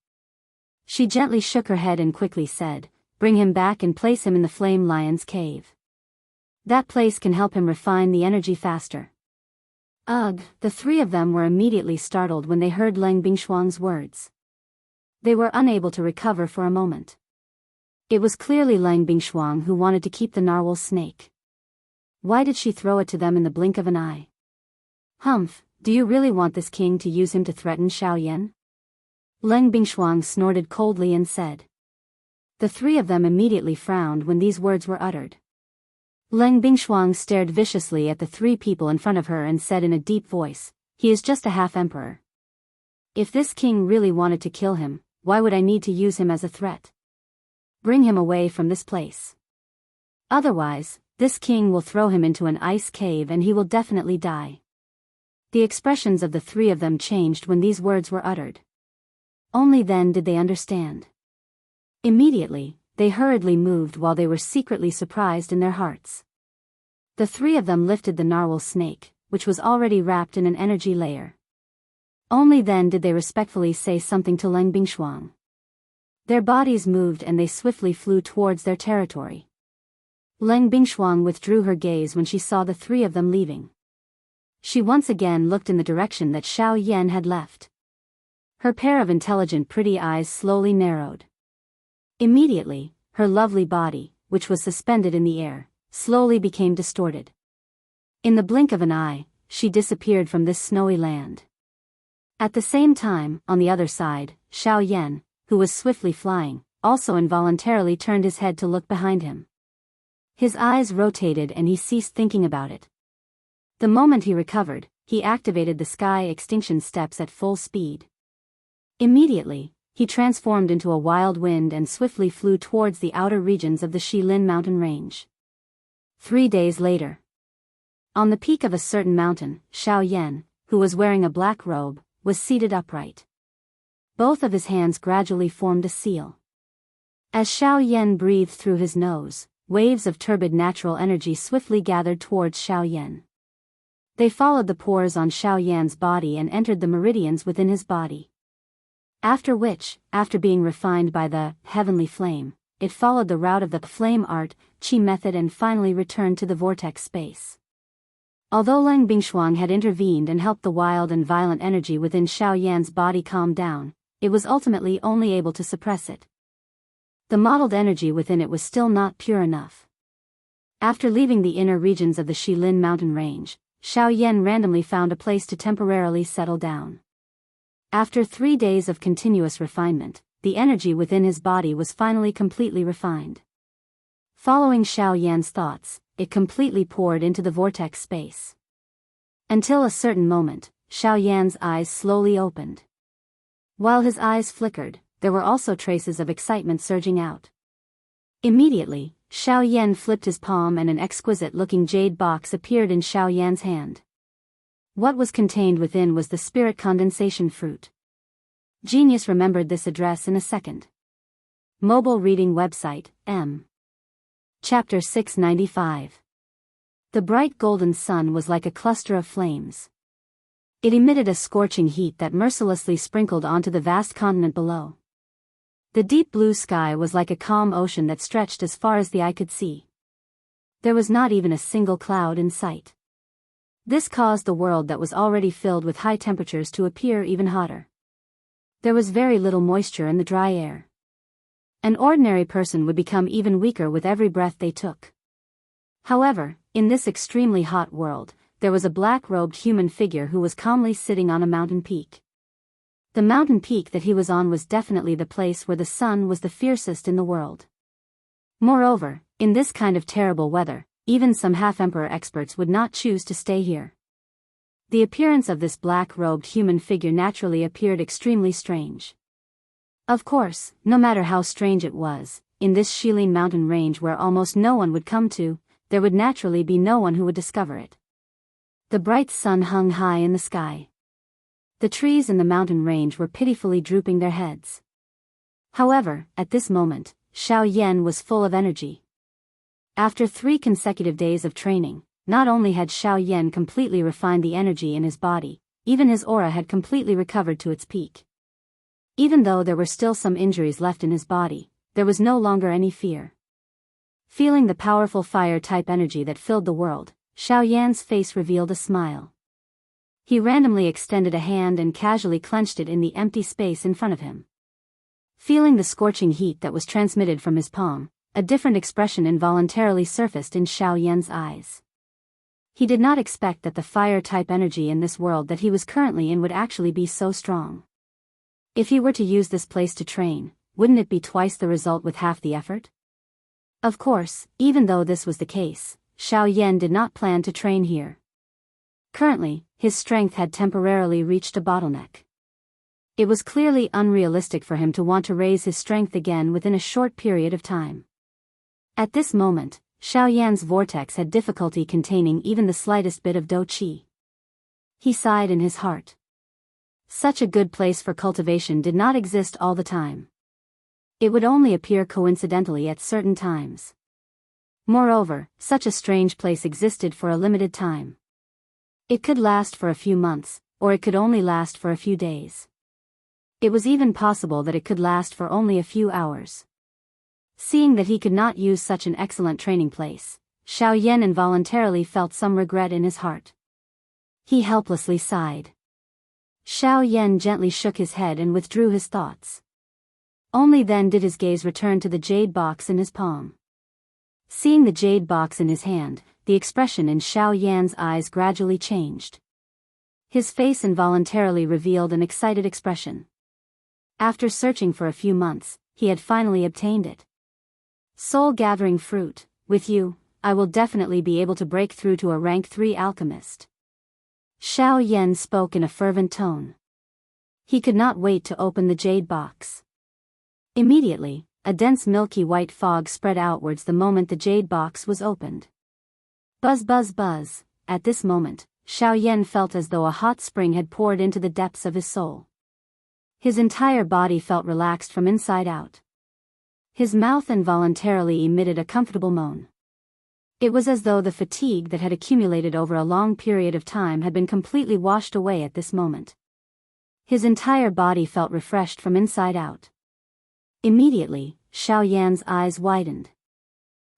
She gently shook her head and quickly said, "Bring him back and place him in the Flame Lion's cave. That place can help him refine the energy faster." Ugh, the three of them were immediately startled when they heard Lang Bingshuang's words. They were unable to recover for a moment. It was clearly Lang Bingshuang who wanted to keep the narwhal snake. Why did she throw it to them in the blink of an eye? "Humph, do you really want this king to use him to threaten Xiao Yan?" Lang Bingshuang snorted coldly and said. The three of them immediately frowned when these words were uttered. Lang Bingshuang stared viciously at the three people in front of her and said in a deep voice, "He is just a half-emperor. If this king really wanted to kill him, why would I need to use him as a threat? Bring him away from this place. Otherwise, this king will throw him into an ice cave and he will definitely die." The expressions of the three of them changed when these words were uttered. Only then did they understand. Immediately, they hurriedly moved while they were secretly surprised in their hearts. The three of them lifted the narwhal snake, which was already wrapped in an energy layer. Only then did they respectfully say something to Lang Bingshuang. Their bodies moved and they swiftly flew towards their territory. Lang Bingshuang withdrew her gaze when she saw the three of them leaving. She once again looked in the direction that Xiao Yan had left. Her pair of intelligent pretty eyes slowly narrowed. Immediately, her lovely body, which was suspended in the air, slowly became distorted. In the blink of an eye, she disappeared from this snowy land. At the same time, on the other side, Xiao Yan, who was swiftly flying, also involuntarily turned his head to look behind him. His eyes rotated and he ceased thinking about it. The moment he recovered, he activated the sky extinction steps at full speed. Immediately, he transformed into a wild wind and swiftly flew towards the outer regions of the Shilin mountain range. 3 days later. On the peak of a certain mountain, Xiao Yan, who was wearing a black robe, was seated upright. Both of his hands gradually formed a seal. As Xiao Yan breathed through his nose, waves of turbid natural energy swiftly gathered towards Xiao Yan. They followed the pores on Xiao Yan's body and entered the meridians within his body. After which, after being refined by the heavenly flame, it followed the route of the flame art, chi method and finally returned to the vortex space. Although Lang Bingshuang had intervened and helped the wild and violent energy within Xiao Yan's body calm down, it was ultimately only able to suppress it. The modeled energy within it was still not pure enough. After leaving the inner regions of the Shilin mountain range, Xiao Yan randomly found a place to temporarily settle down. After 3 days of continuous refinement, the energy within his body was finally completely refined. Following Xiao Yan's thoughts, it completely poured into the vortex space. Until a certain moment, Xiao Yan's eyes slowly opened. While his eyes flickered, there were also traces of excitement surging out. Immediately, Xiao Yan flipped his palm and an exquisite-looking jade box appeared in Xiao Yan's hand. What was contained within was the spirit condensation fruit. Genius remembered this address in a second. Mobile reading website, M. Chapter 695. The bright golden sun was like a cluster of flames. It emitted a scorching heat that mercilessly sprinkled onto the vast continent below. The deep blue sky was like a calm ocean that stretched as far as the eye could see. There was not even a single cloud in sight. This caused the world that was already filled with high temperatures to appear even hotter. There was very little moisture in the dry air. An ordinary person would become even weaker with every breath they took. However, in this extremely hot world, there was a black-robed human figure who was calmly sitting on a mountain peak. The mountain peak that he was on was definitely the place where the sun was the fiercest in the world. Moreover, in this kind of terrible weather, even some half-emperor experts would not choose to stay here. The appearance of this black-robed human figure naturally appeared extremely strange. Of course, no matter how strange it was, in this Shilin mountain range where almost no one would come to, there would naturally be no one who would discover it. The bright sun hung high in the sky. The trees in the mountain range were pitifully drooping their heads. However, at this moment, Xiao Yan was full of energy. After 3 consecutive days of training, not only had Xiao Yan completely refined the energy in his body, even his aura had completely recovered to its peak. Even though there were still some injuries left in his body, there was no longer any fear. Feeling the powerful fire-type energy that filled the world, Xiao Yan's face revealed a smile. He randomly extended a hand and casually clenched it in the empty space in front of him. Feeling the scorching heat that was transmitted from his palm, a different expression involuntarily surfaced in Xiao Yan's eyes. He did not expect that the fire-type energy in this world that he was currently in would actually be so strong. If he were to use this place to train, wouldn't it be twice the result with half the effort? Of course, even though this was the case, Xiao Yan did not plan to train here. Currently, his strength had temporarily reached a bottleneck. It was clearly unrealistic for him to want to raise his strength again within a short period of time. At this moment, Xiao Yan's vortex had difficulty containing even the slightest bit of dou qi. He sighed in his heart. Such a good place for cultivation did not exist all the time. It would only appear coincidentally at certain times. Moreover, such a strange place existed for a limited time. It could last for a few months, or it could only last for a few days. It was even possible that it could last for only a few hours. Seeing that he could not use such an excellent training place, Xiao Yan involuntarily felt some regret in his heart. He helplessly sighed. Xiao Yan gently shook his head and withdrew his thoughts. Only then did his gaze return to the jade box in his palm. Seeing the jade box in his hand, the expression in Xiao Yan's eyes gradually changed. His face involuntarily revealed an excited expression. After searching for a few months, he had finally obtained it. Soul-gathering fruit, with you, I will definitely be able to break through to a rank 3 alchemist. Xiao Yan spoke in a fervent tone. He could not wait to open the jade box. Immediately, a dense milky white fog spread outwards the moment the jade box was opened. Buzz buzz buzz, at this moment, Xiao Yan felt as though a hot spring had poured into the depths of his soul. His entire body felt relaxed from inside out. His mouth involuntarily emitted a comfortable moan. It was as though the fatigue that had accumulated over a long period of time had been completely washed away at this moment. His entire body felt refreshed from inside out. Immediately, Xiao Yan's eyes widened.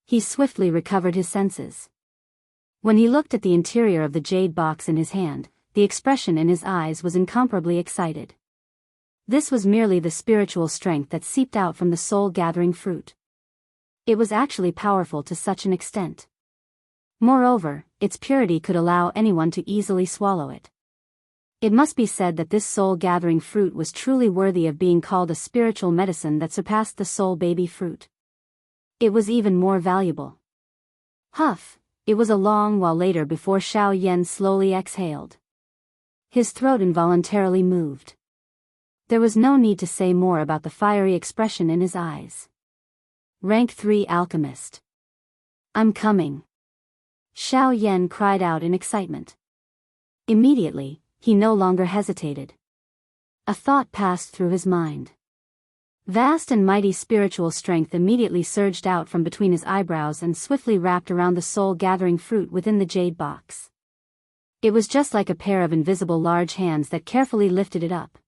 He swiftly recovered his senses. When he looked at the interior of the jade box in his hand, the expression in his eyes was incomparably excited. This was merely the spiritual strength that seeped out from the soul-gathering fruit. It was actually powerful to such an extent. Moreover, its purity could allow anyone to easily swallow it. It must be said that this soul-gathering fruit was truly worthy of being called a spiritual medicine that surpassed the soul-baby fruit. It was even more valuable. Huff! It was a long while later before Xiao Yan slowly exhaled. His throat involuntarily moved. There was no need to say more about the fiery expression in his eyes. Rank 3 alchemist. I'm coming. Xiao Yan cried out in excitement. Immediately, he no longer hesitated. A thought passed through his mind. Vast and mighty spiritual strength immediately surged out from between his eyebrows and swiftly wrapped around the soul-gathering fruit within the jade box. It was just like a pair of invisible large hands that carefully lifted it up.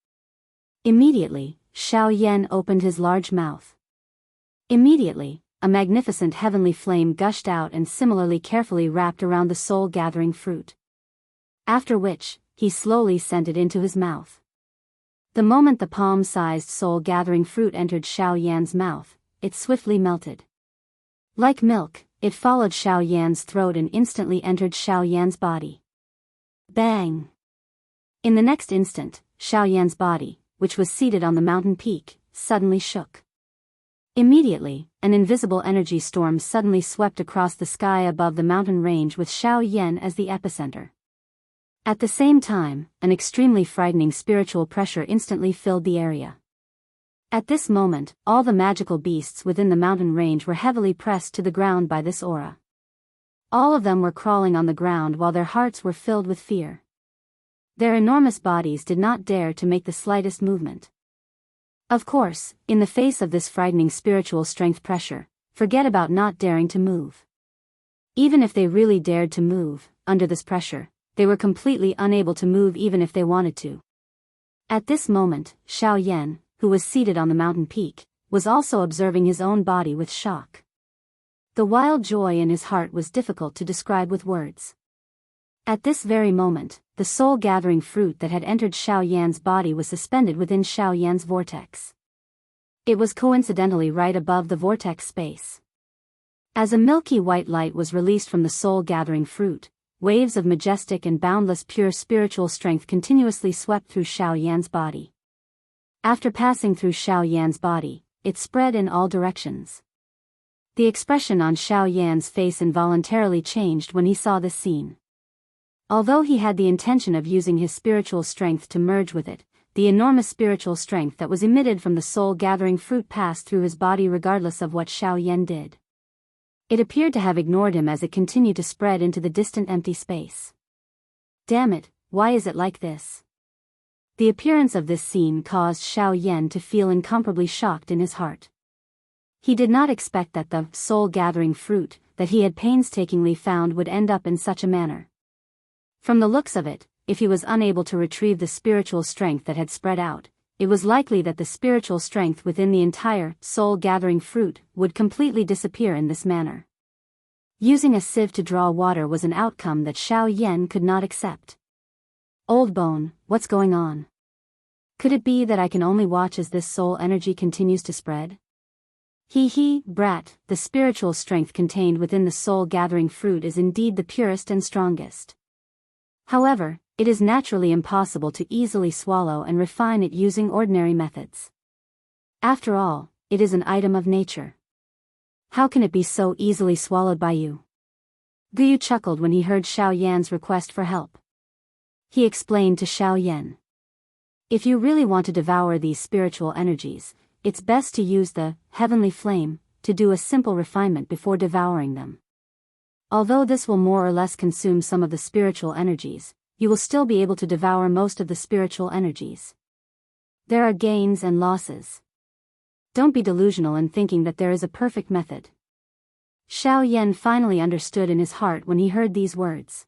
Immediately, Xiao Yan opened his large mouth. Immediately, a magnificent heavenly flame gushed out and similarly carefully wrapped around the soul-gathering fruit. After which, he slowly sent it into his mouth. The moment the palm-sized soul-gathering fruit entered Xiao Yan's mouth, it swiftly melted. Like milk, it followed Xiao Yan's throat and instantly entered Xiao Yan's body. Bang! In the next instant, Xiao Yan's body, which was seated on the mountain peak, suddenly shook. Immediately, an invisible energy storm suddenly swept across the sky above the mountain range with Xiao Yan as the epicenter. At the same time, an extremely frightening spiritual pressure instantly filled the area. At this moment, all the magical beasts within the mountain range were heavily pressed to the ground by this aura. All of them were crawling on the ground while their hearts were filled with fear. Their enormous bodies did not dare to make the slightest movement. Of course, in the face of this frightening spiritual strength pressure, forget about not daring to move. Even if they really dared to move, under this pressure, they were completely unable to move even if they wanted to. At this moment, Xiao Yan, who was seated on the mountain peak, was also observing his own body with shock. The wild joy in his heart was difficult to describe with words. At this very moment, the soul-gathering fruit that had entered Xiao Yan's body was suspended within Xiao Yan's vortex. It was coincidentally right above the vortex space. As a milky white light was released from the soul-gathering fruit, waves of majestic and boundless pure spiritual strength continuously swept through Xiao Yan's body. After passing through Xiao Yan's body, it spread in all directions. The expression on Xiao Yan's face involuntarily changed when he saw this scene. Although he had the intention of using his spiritual strength to merge with it, the enormous spiritual strength that was emitted from the soul-gathering fruit passed through his body regardless of what Xiao Yan did. It appeared to have ignored him as it continued to spread into the distant empty space. Damn it, why is it like this? The appearance of this scene caused Xiao Yan to feel incomparably shocked in his heart. He did not expect that the soul-gathering fruit that he had painstakingly found would end up in such a manner. From the looks of it, if he was unable to retrieve the spiritual strength that had spread out, it was likely that the spiritual strength within the entire soul-gathering fruit would completely disappear in this manner. Using a sieve to draw water was an outcome that Xiao Yan could not accept. Old bone, what's going on? Could it be that I can only watch as this soul energy continues to spread? Brat, the spiritual strength contained within the soul-gathering fruit is indeed the purest and strongest. However, it is naturally impossible to easily swallow and refine it using ordinary methods. After all, it is an item of nature. How can it be so easily swallowed by you? Guyu chuckled when he heard Xiao Yan's request for help. He explained to Xiao Yan. If you really want to devour these spiritual energies, it's best to use the heavenly flame to do a simple refinement before devouring them. Although this will more or less consume some of the spiritual energies, you will still be able to devour most of the spiritual energies. There are gains and losses. Don't be delusional in thinking that there is a perfect method. Xiao Yan finally understood in his heart when he heard these words.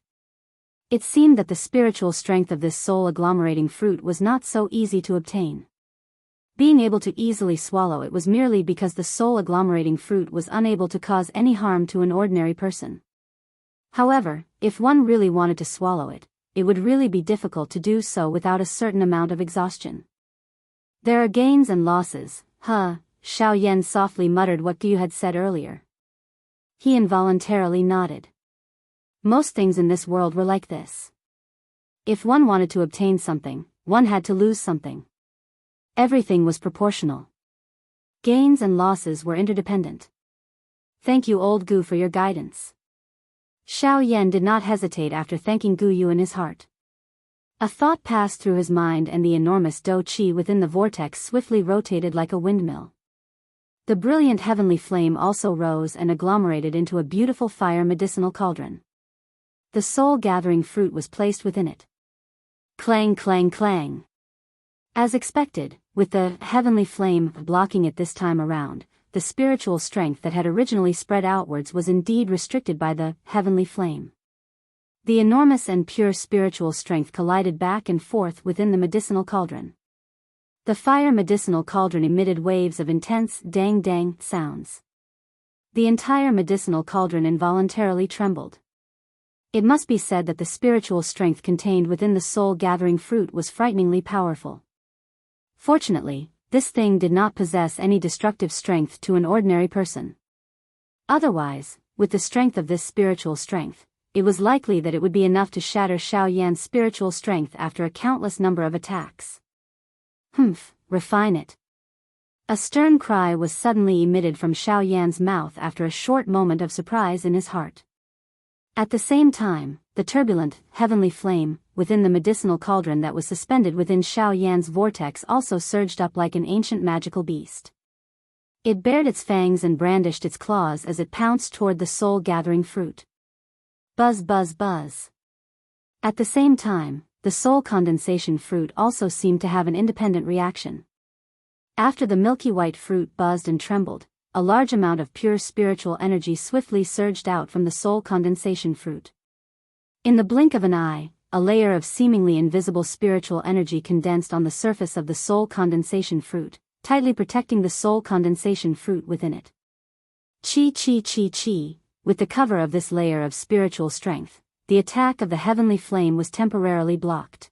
It seemed that the spiritual strength of this soul-agglomerating fruit was not so easy to obtain. Being able to easily swallow it was merely because the soul-agglomerating fruit was unable to cause any harm to an ordinary person. However, if one really wanted to swallow it, it would really be difficult to do so without a certain amount of exhaustion. There are gains and losses, Xiao Yan softly muttered what Gu had said earlier. He involuntarily nodded. Most things in this world were like this. If one wanted to obtain something, one had to lose something. Everything was proportional. Gains and losses were interdependent. Thank you, old Gu, for your guidance. Xiao Yan did not hesitate after thanking Gu Yu in his heart. A thought passed through his mind and the enormous dou qi within the vortex swiftly rotated like a windmill. The brilliant heavenly flame also rose and agglomerated into a beautiful fire medicinal cauldron. The soul-gathering fruit was placed within it. Clang, clang, clang. As expected, with the heavenly flame blocking it this time around, the spiritual strength that had originally spread outwards was indeed restricted by the heavenly flame. The enormous and pure spiritual strength collided back and forth within the medicinal cauldron. The fire medicinal cauldron emitted waves of intense dang-dang sounds. The entire medicinal cauldron involuntarily trembled. It must be said that the spiritual strength contained within the soul-gathering fruit was frighteningly powerful. Fortunately, this thing did not possess any destructive strength to an ordinary person. Otherwise, with the strength of this spiritual strength, it was likely that it would be enough to shatter Xiao Yan's spiritual strength after a countless number of attacks. Refine it. A stern cry was suddenly emitted from Xiao Yan's mouth after a short moment of surprise in his heart. At the same time, the turbulent, heavenly flame, within the medicinal cauldron that was suspended within Xiao Yan's vortex also surged up like an ancient magical beast. It bared its fangs and brandished its claws as it pounced toward the soul-gathering fruit. Buzz buzz buzz. At the same time, the soul condensation fruit also seemed to have an independent reaction. After the milky white fruit buzzed and trembled, a large amount of pure spiritual energy swiftly surged out from the soul condensation fruit. In the blink of an eye, a layer of seemingly invisible spiritual energy condensed on the surface of the soul condensation fruit, tightly protecting the soul condensation fruit within it. Chi chi chi chi. With the cover of this layer of spiritual strength, the attack of the heavenly flame was temporarily blocked.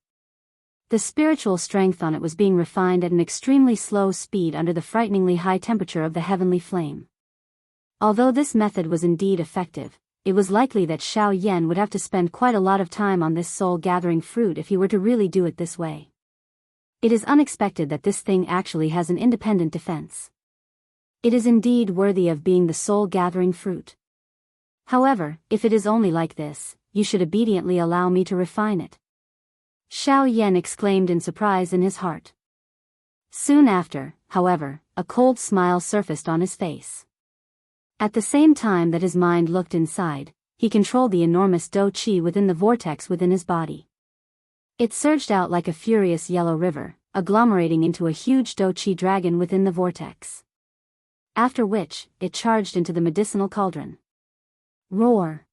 The spiritual strength on it was being refined at an extremely slow speed under the frighteningly high temperature of the heavenly flame. Although this method was indeed effective, it was likely that Xiao Yan would have to spend quite a lot of time on this soul-gathering fruit if he were to really do it this way. It is unexpected that this thing actually has an independent defense. It is indeed worthy of being the soul-gathering fruit. However, if it is only like this, you should obediently allow me to refine it. Xiao Yan exclaimed in surprise in his heart. Soon after, however, a cold smile surfaced on his face. At the same time that his mind looked inside, he controlled the enormous dou qi within the vortex within his body. It surged out like a furious yellow river, agglomerating into a huge dou qi dragon within the vortex. After which, it charged into the medicinal cauldron. Roar.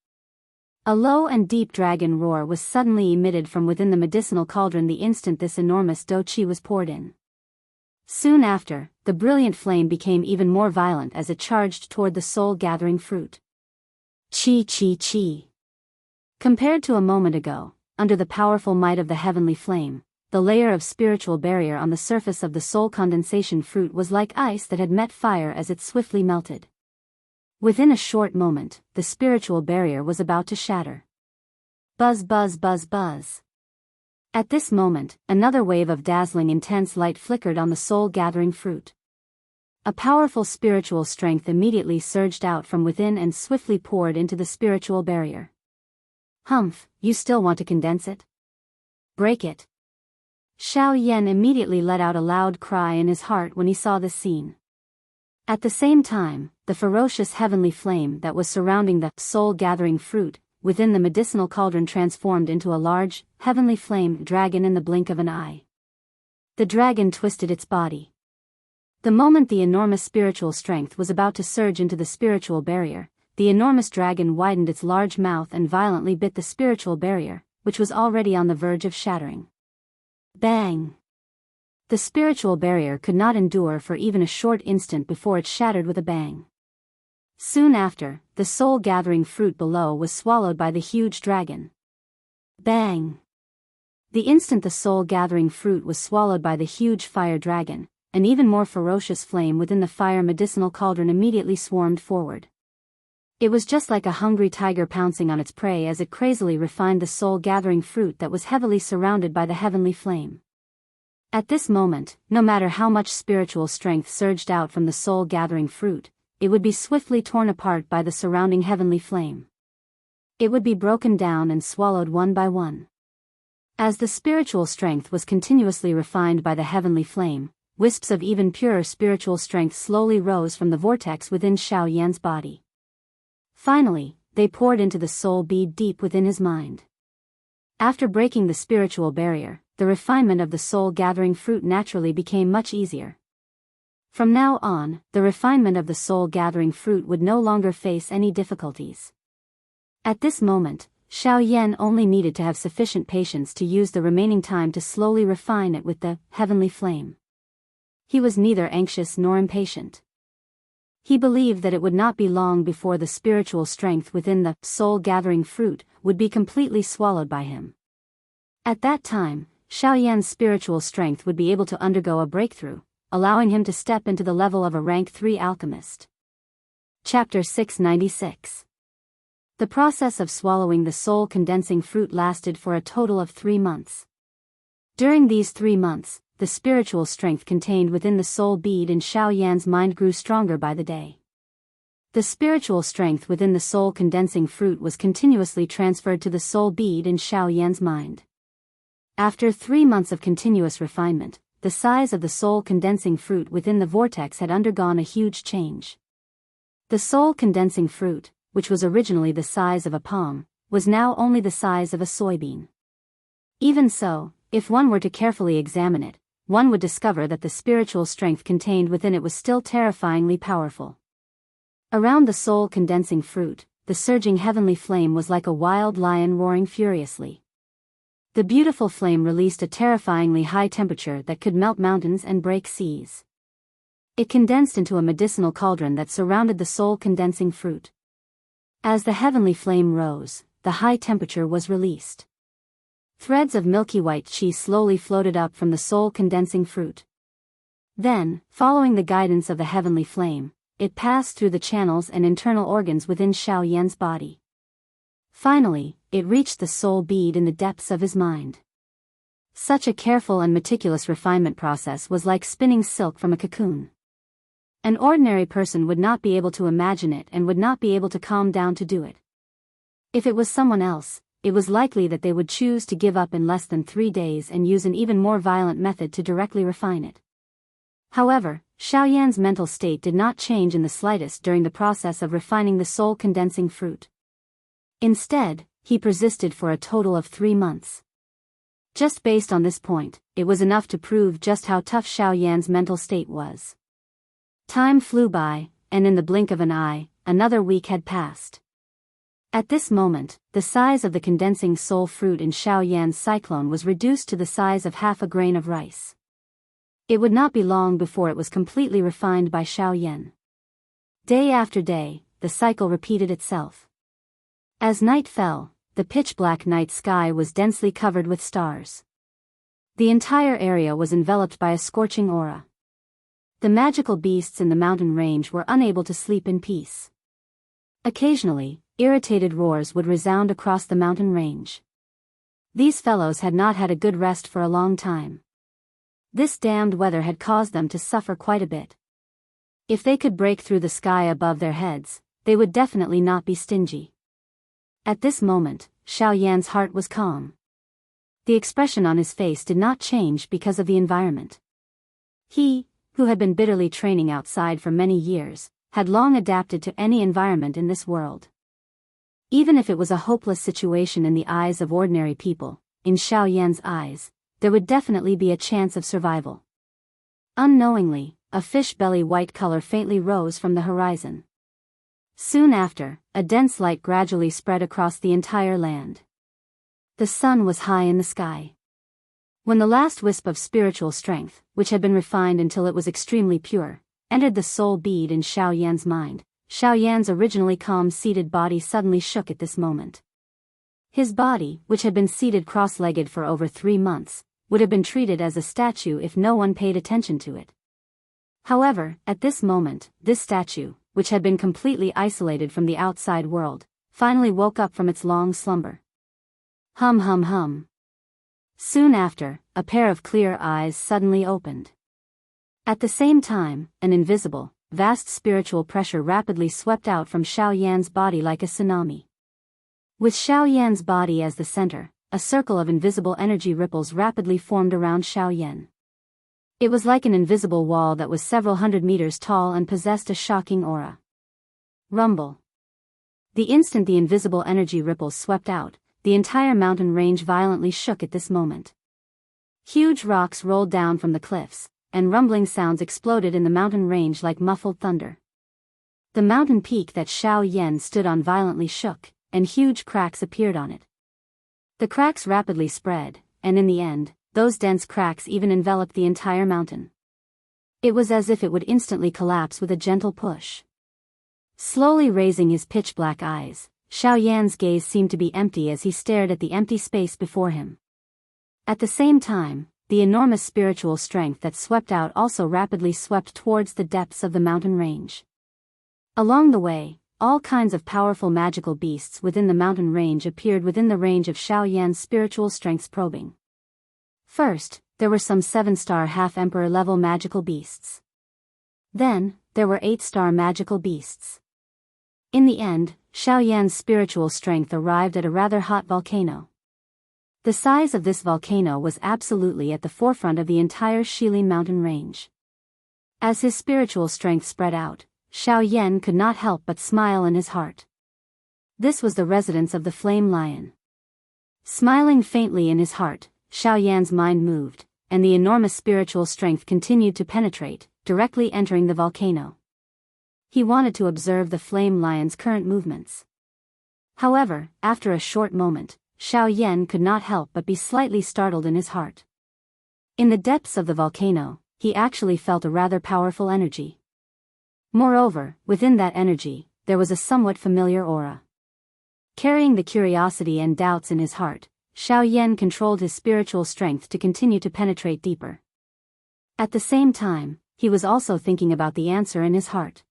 A low and deep dragon roar was suddenly emitted from within the medicinal cauldron the instant this enormous dou qi was poured in. Soon after, the brilliant flame became even more violent as it charged toward the soul-gathering fruit. Chi chi chi. Compared to a moment ago, under the powerful might of the heavenly flame, the layer of spiritual barrier on the surface of the soul condensation fruit was like ice that had met fire as it swiftly melted. Within a short moment, the spiritual barrier was about to shatter. Buzz buzz buzz buzz. At this moment, another wave of dazzling intense light flickered on the soul-gathering fruit. A powerful spiritual strength immediately surged out from within and swiftly poured into the spiritual barrier. You still want to condense it? Break it. Xiao Yan immediately let out a loud cry in his heart when he saw this scene. At the same time, the ferocious heavenly flame that was surrounding the soul-gathering fruit within the medicinal cauldron transformed into a large, heavenly flame dragon in the blink of an eye. The dragon twisted its body. The moment the enormous spiritual strength was about to surge into the spiritual barrier, the enormous dragon widened its large mouth and violently bit the spiritual barrier, which was already on the verge of shattering. Bang! The spiritual barrier could not endure for even a short instant before it shattered with a bang. Soon after, the soul-gathering fruit below was swallowed by the huge dragon. Bang! The instant the soul-gathering fruit was swallowed by the huge fire dragon, an even more ferocious flame within the fire medicinal cauldron immediately swarmed forward. It was just like a hungry tiger pouncing on its prey as it crazily refined the soul-gathering fruit that was heavily surrounded by the heavenly flame. At this moment, no matter how much spiritual strength surged out from the soul-gathering fruit, it would be swiftly torn apart by the surrounding heavenly flame. It would be broken down and swallowed one by one. As the spiritual strength was continuously refined by the heavenly flame, wisps of even purer spiritual strength slowly rose from the vortex within Xiao Yan's body. Finally, they poured into the soul bead deep within his mind. After breaking the spiritual barrier, the refinement of the soul-gathering fruit naturally became much easier. From now on, the refinement of the soul-gathering fruit would no longer face any difficulties. At this moment, Xiao Yan only needed to have sufficient patience to use the remaining time to slowly refine it with the heavenly flame. He was neither anxious nor impatient. He believed that it would not be long before the spiritual strength within the soul-gathering fruit would be completely swallowed by him. At that time, Xiao Yan's spiritual strength would be able to undergo a breakthrough, allowing him to step into the level of a rank 3 alchemist. Chapter 696. The process of swallowing the soul-condensing fruit lasted for a total of 3 months. During these 3 months, the spiritual strength contained within the soul bead in Xiaoyan's mind grew stronger by the day. The spiritual strength within the soul-condensing fruit was continuously transferred to the soul bead in Xiaoyan's mind. After 3 months of continuous refinement, the size of the soul-condensing fruit within the vortex had undergone a huge change. The soul-condensing fruit, which was originally the size of a palm, was now only the size of a soybean. Even so, if one were to carefully examine it, one would discover that the spiritual strength contained within it was still terrifyingly powerful. Around the soul-condensing fruit, the surging heavenly flame was like a wild lion roaring furiously. The beautiful flame released a terrifyingly high temperature that could melt mountains and break seas. It condensed into a medicinal cauldron that surrounded the soul-condensing fruit. As the heavenly flame rose, the high temperature was released. Threads of milky white qi slowly floated up from the soul-condensing fruit. Then, following the guidance of the heavenly flame, it passed through the channels and internal organs within Xiaoyan's body. Finally, it reached the soul bead in the depths of his mind. Such a careful and meticulous refinement process was like spinning silk from a cocoon. An ordinary person would not be able to imagine it and would not be able to calm down to do it. If it was someone else, it was likely that they would choose to give up in less than 3 days and use an even more violent method to directly refine it. However, Xiaoyan's mental state did not change in the slightest during the process of refining the soul-condensing fruit. Instead, he persisted for a total of 3 months. Just based on this point, it was enough to prove just how tough Xiaoyan's mental state was. Time flew by, and in the blink of an eye, another week had passed. At this moment, the size of the condensing soul fruit in Xiaoyan's cyclone was reduced to the size of half a grain of rice. It would not be long before it was completely refined by Xiaoyan. Day after day, the cycle repeated itself. As night fell, the pitch-black night sky was densely covered with stars. The entire area was enveloped by a scorching aura. The magical beasts in the mountain range were unable to sleep in peace. Occasionally, irritated roars would resound across the mountain range. These fellows had not had a good rest for a long time. This damned weather had caused them to suffer quite a bit. If they could break through the sky above their heads, they would definitely not be stingy. At this moment, Xiaoyan's heart was calm. The expression on his face did not change because of the environment. He, who had been bitterly training outside for many years, had long adapted to any environment in this world. Even if it was a hopeless situation in the eyes of ordinary people, in Xiaoyan's eyes, there would definitely be a chance of survival. Unknowingly, a fish-belly white color faintly rose from the horizon. Soon after, a dense light gradually spread across the entire land. The sun was high in the sky. When the last wisp of spiritual strength, which had been refined until it was extremely pure, entered the soul bead in Xiaoyan's mind, Xiaoyan's originally calm-seated body suddenly shook at this moment. His body, which had been seated cross-legged for over 3 months, would have been treated as a statue if no one paid attention to it. However, at this moment, this statue, which had been completely isolated from the outside world, finally woke up from its long slumber. Hum hum hum. Soon after, a pair of clear eyes suddenly opened. At the same time, an invisible, vast spiritual pressure rapidly swept out from Xiaoyan's body like a tsunami. With Xiaoyan's body as the center, a circle of invisible energy ripples rapidly formed around Xiaoyan. It was like an invisible wall that was several hundred meters tall and possessed a shocking aura. Rumble. The instant the invisible energy ripples swept out, the entire mountain range violently shook at this moment. Huge rocks rolled down from the cliffs, and rumbling sounds exploded in the mountain range like muffled thunder. The mountain peak that Xiaoyan stood on violently shook, and huge cracks appeared on it. The cracks rapidly spread, and in the end, those dense cracks even enveloped the entire mountain. It was as if it would instantly collapse with a gentle push. Slowly raising his pitch-black eyes, Xiaoyan's gaze seemed to be empty as he stared at the empty space before him. At the same time, the enormous spiritual strength that swept out also rapidly swept towards the depths of the mountain range. Along the way, all kinds of powerful magical beasts within the mountain range appeared within the range of Xiao Yan's spiritual strength's probing. First, there were some 7-star half-emperor level magical beasts. Then, there were 8-star magical beasts. In the end, Xiao Yan's spiritual strength arrived at a rather hot volcano. The size of this volcano was absolutely at the forefront of the entire Shilin mountain range. As his spiritual strength spread out, Xiao Yan could not help but smile in his heart. This was the residence of the flame lion. Smiling faintly in his heart, Xiao Yan's mind moved, and the enormous spiritual strength continued to penetrate, directly entering the volcano. He wanted to observe the flame lion's current movements. However, after a short moment, Xiao Yan could not help but be slightly startled in his heart. In the depths of the volcano, he actually felt a rather powerful energy. Moreover, within that energy, there was a somewhat familiar aura. Carrying the curiosity and doubts in his heart, Xiao Yan controlled his spiritual strength to continue to penetrate deeper. At the same time, he was also thinking about the answer in his heart.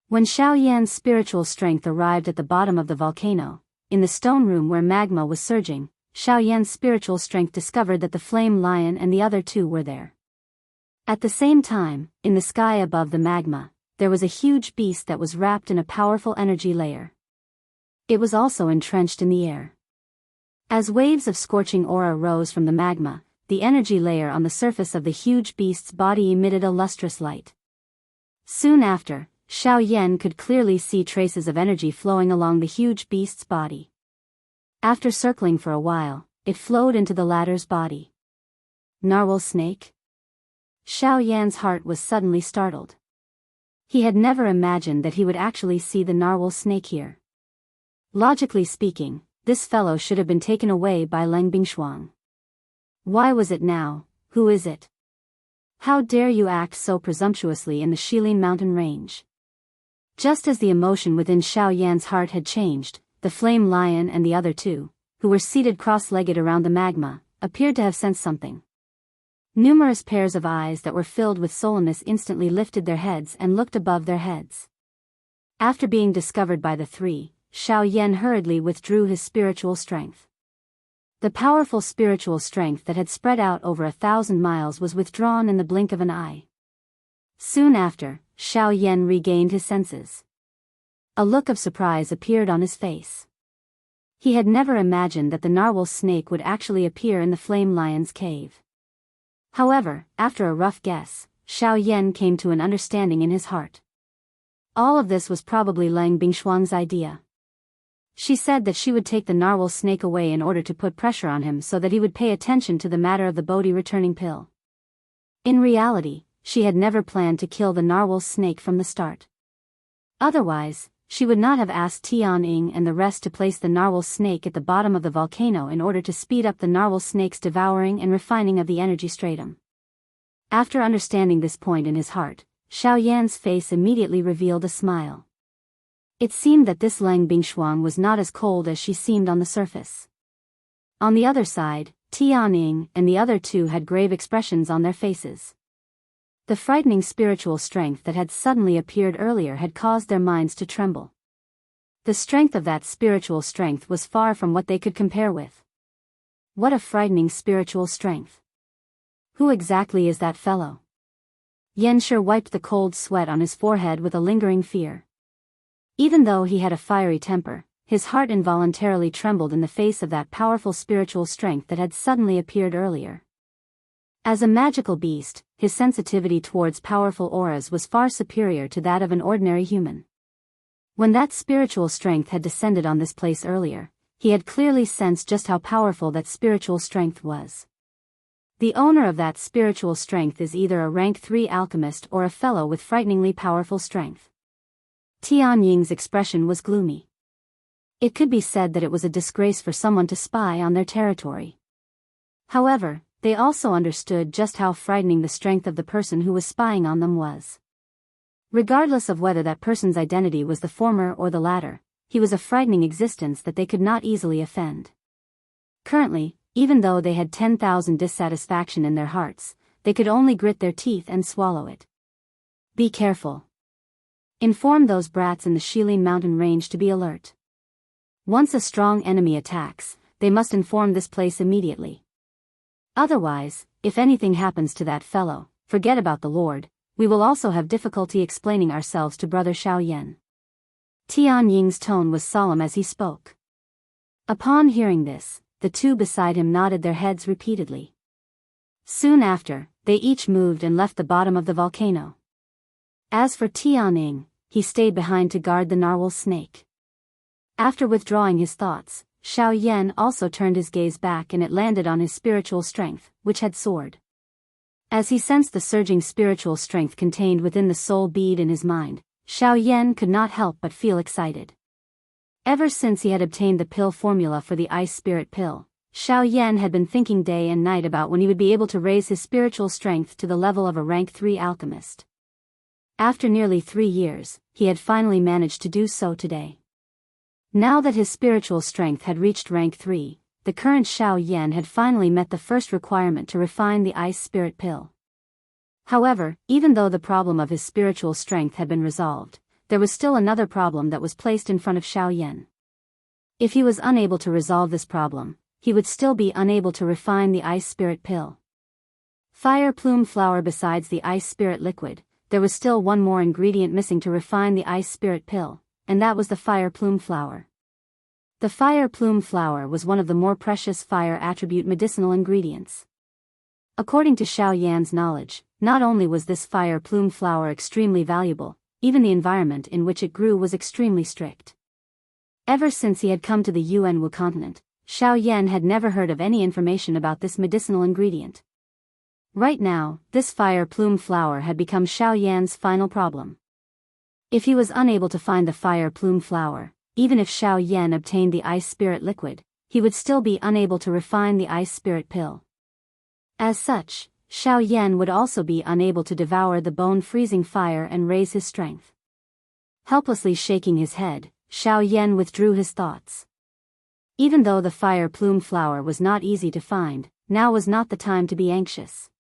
When Xiao Yan's spiritual strength arrived at the bottom of the volcano, in the stone room where magma was surging, Xiao Yan's spiritual strength discovered that the flame lion and the other two were there. At the same time, in the sky above the magma, there was a huge beast that was wrapped in a powerful energy layer. It was also entrenched in the air. As waves of scorching aura rose from the magma, the energy layer on the surface of the huge beast's body emitted a lustrous light. Soon after, Xiao Yan could clearly see traces of energy flowing along the huge beast's body. After circling for a while, it flowed into the latter's body. Narwhal snake? Xiao Yan's heart was suddenly startled. He had never imagined that he would actually see the narwhal snake here. Logically speaking, this fellow should have been taken away by Lang Bingshuang. Why was it now? Who is it? How dare you act so presumptuously in the Shilin mountain range? Just as the emotion within Xiao Yan's heart had changed, the flame lion and the other two, who were seated cross-legged around the magma, appeared to have sensed something. Numerous pairs of eyes that were filled with solemnness instantly lifted their heads and looked above their heads. After being discovered by the three, Xiao Yan hurriedly withdrew his spiritual strength. The powerful spiritual strength that had spread out over 1,000 miles was withdrawn in the blink of an eye. Soon after, Xiao Yan regained his senses. A look of surprise appeared on his face. He had never imagined that the narwhal snake would actually appear in the flame lion's cave. However, after a rough guess, Xiao Yan came to an understanding in his heart. All of this was probably Lang Bingshuang's idea. She said that she would take the narwhal snake away in order to put pressure on him so that he would pay attention to the matter of the Bodhi returning pill. In reality, she had never planned to kill the narwhal snake from the start. Otherwise, she would not have asked Tianying and the rest to place the narwhal snake at the bottom of the volcano in order to speed up the narwhal snake's devouring and refining of the energy stratum. After understanding this point in his heart, Xiao Yan's face immediately revealed a smile. It seemed that this Lang Bingshuang was not as cold as she seemed on the surface. On the other side, Tianying and the other two had grave expressions on their faces. The frightening spiritual strength that had suddenly appeared earlier had caused their minds to tremble. The strength of that spiritual strength was far from what they could compare with. What a frightening spiritual strength. Who exactly is that fellow? Yanshi wiped the cold sweat on his forehead with a lingering fear. Even though he had a fiery temper, his heart involuntarily trembled in the face of that powerful spiritual strength that had suddenly appeared earlier. As a magical beast, his sensitivity towards powerful auras was far superior to that of an ordinary human. When that spiritual strength had descended on this place earlier, he had clearly sensed just how powerful that spiritual strength was. The owner of that spiritual strength is either a rank 3 alchemist or a fellow with frighteningly powerful strength. Tianying's expression was gloomy. It could be said that it was a disgrace for someone to spy on their territory. However, they also understood just how frightening the strength of the person who was spying on them was. Regardless of whether that person's identity was the former or the latter, he was a frightening existence that they could not easily offend. Currently, even though they had 10,000 dissatisfaction in their hearts, they could only grit their teeth and swallow it. Be careful. Inform those brats in the Shilin mountain range to be alert. Once a strong enemy attacks, they must inform this place immediately. Otherwise, if anything happens to that fellow, forget about the Lord, we will also have difficulty explaining ourselves to Brother Xiaoyan. Tian Ying's tone was solemn as he spoke. Upon hearing this, the two beside him nodded their heads repeatedly. Soon after, they each moved and left the bottom of the volcano. As for Tian Ying, he stayed behind to guard the narwhal snake. After withdrawing his thoughts, Xiaoyan also turned his gaze back and it landed on his spiritual strength, which had soared. As he sensed the surging spiritual strength contained within the soul bead in his mind, Xiaoyan could not help but feel excited. Ever since he had obtained the pill formula for the ice spirit pill, Xiaoyan had been thinking day and night about when he would be able to raise his spiritual strength to the level of a rank 3 alchemist. After nearly 3 years, he had finally managed to do so today. Now that his spiritual strength had reached rank 3, the current Xiaoyan had finally met the first requirement to refine the ice spirit pill. However, even though the problem of his spiritual strength had been resolved, there was still another problem that was placed in front of Xiaoyan. If he was unable to resolve this problem, he would still be unable to refine the ice spirit pill. Fire plume flower. Besides the ice spirit liquid, there was still one more ingredient missing to refine the ice spirit pill, and that was the fire plume flower. The fire plume flower was one of the more precious fire attribute medicinal ingredients. According to Xiaoyan's knowledge, not only was this fire plume flower extremely valuable, even the environment in which it grew was extremely strict. Ever since he had come to the Yuanwu continent, Xiaoyan had never heard of any information about this medicinal ingredient. Right now, this fire plume flower had become Xiaoyan's final problem. If he was unable to find the fire plume flower, even if Xiaoyan obtained the ice spirit liquid, he would still be unable to refine the ice spirit pill. As such, Xiaoyan would also be unable to devour the bone-freezing fire and raise his strength. Helplessly shaking his head, Xiaoyan withdrew his thoughts. Even though the fire plume flower was not easy to find, now was not the time to be anxious.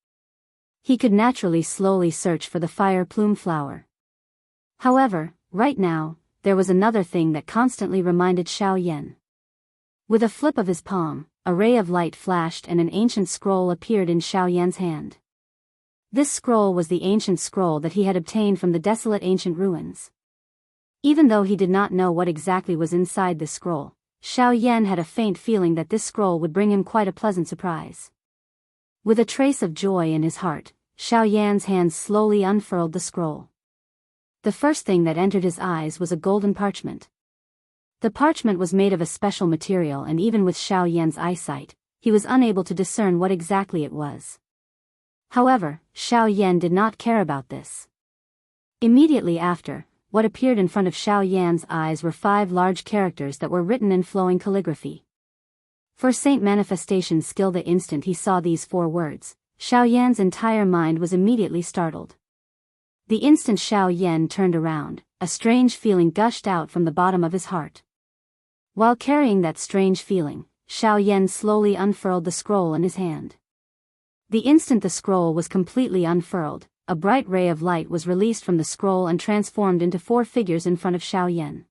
He could naturally slowly search for the fire plume flower. However, right now, there was another thing that constantly reminded Xiaoyan. With a flip of his palm, a ray of light flashed and an ancient scroll appeared in Xiaoyan's hand. This scroll was the ancient scroll that he had obtained from the desolate ancient ruins. Even though he did not know what exactly was inside this scroll, Xiaoyan had a faint feeling that this scroll would bring him quite a pleasant surprise. With a trace of joy in his heart, Xiaoyan's hands slowly unfurled the scroll. The first thing that entered his eyes was a golden parchment. The parchment was made of a special material, and even with Xiaoyan's eyesight, he was unable to discern what exactly it was. However, Xiaoyan did not care about this. Immediately after, what appeared in front of Xiaoyan's eyes were 5 large characters that were written in flowing calligraphy. For Saint Manifestation Skill, the instant he saw these 4 words, Xiaoyan's entire mind was immediately startled. The instant Xiaoyan turned around, a strange feeling gushed out from the bottom of his heart. While carrying that strange feeling, Xiaoyan slowly unfurled the scroll in his hand. The instant the scroll was completely unfurled, a bright ray of light was released from the scroll and transformed into 4 figures in front of Xiaoyan.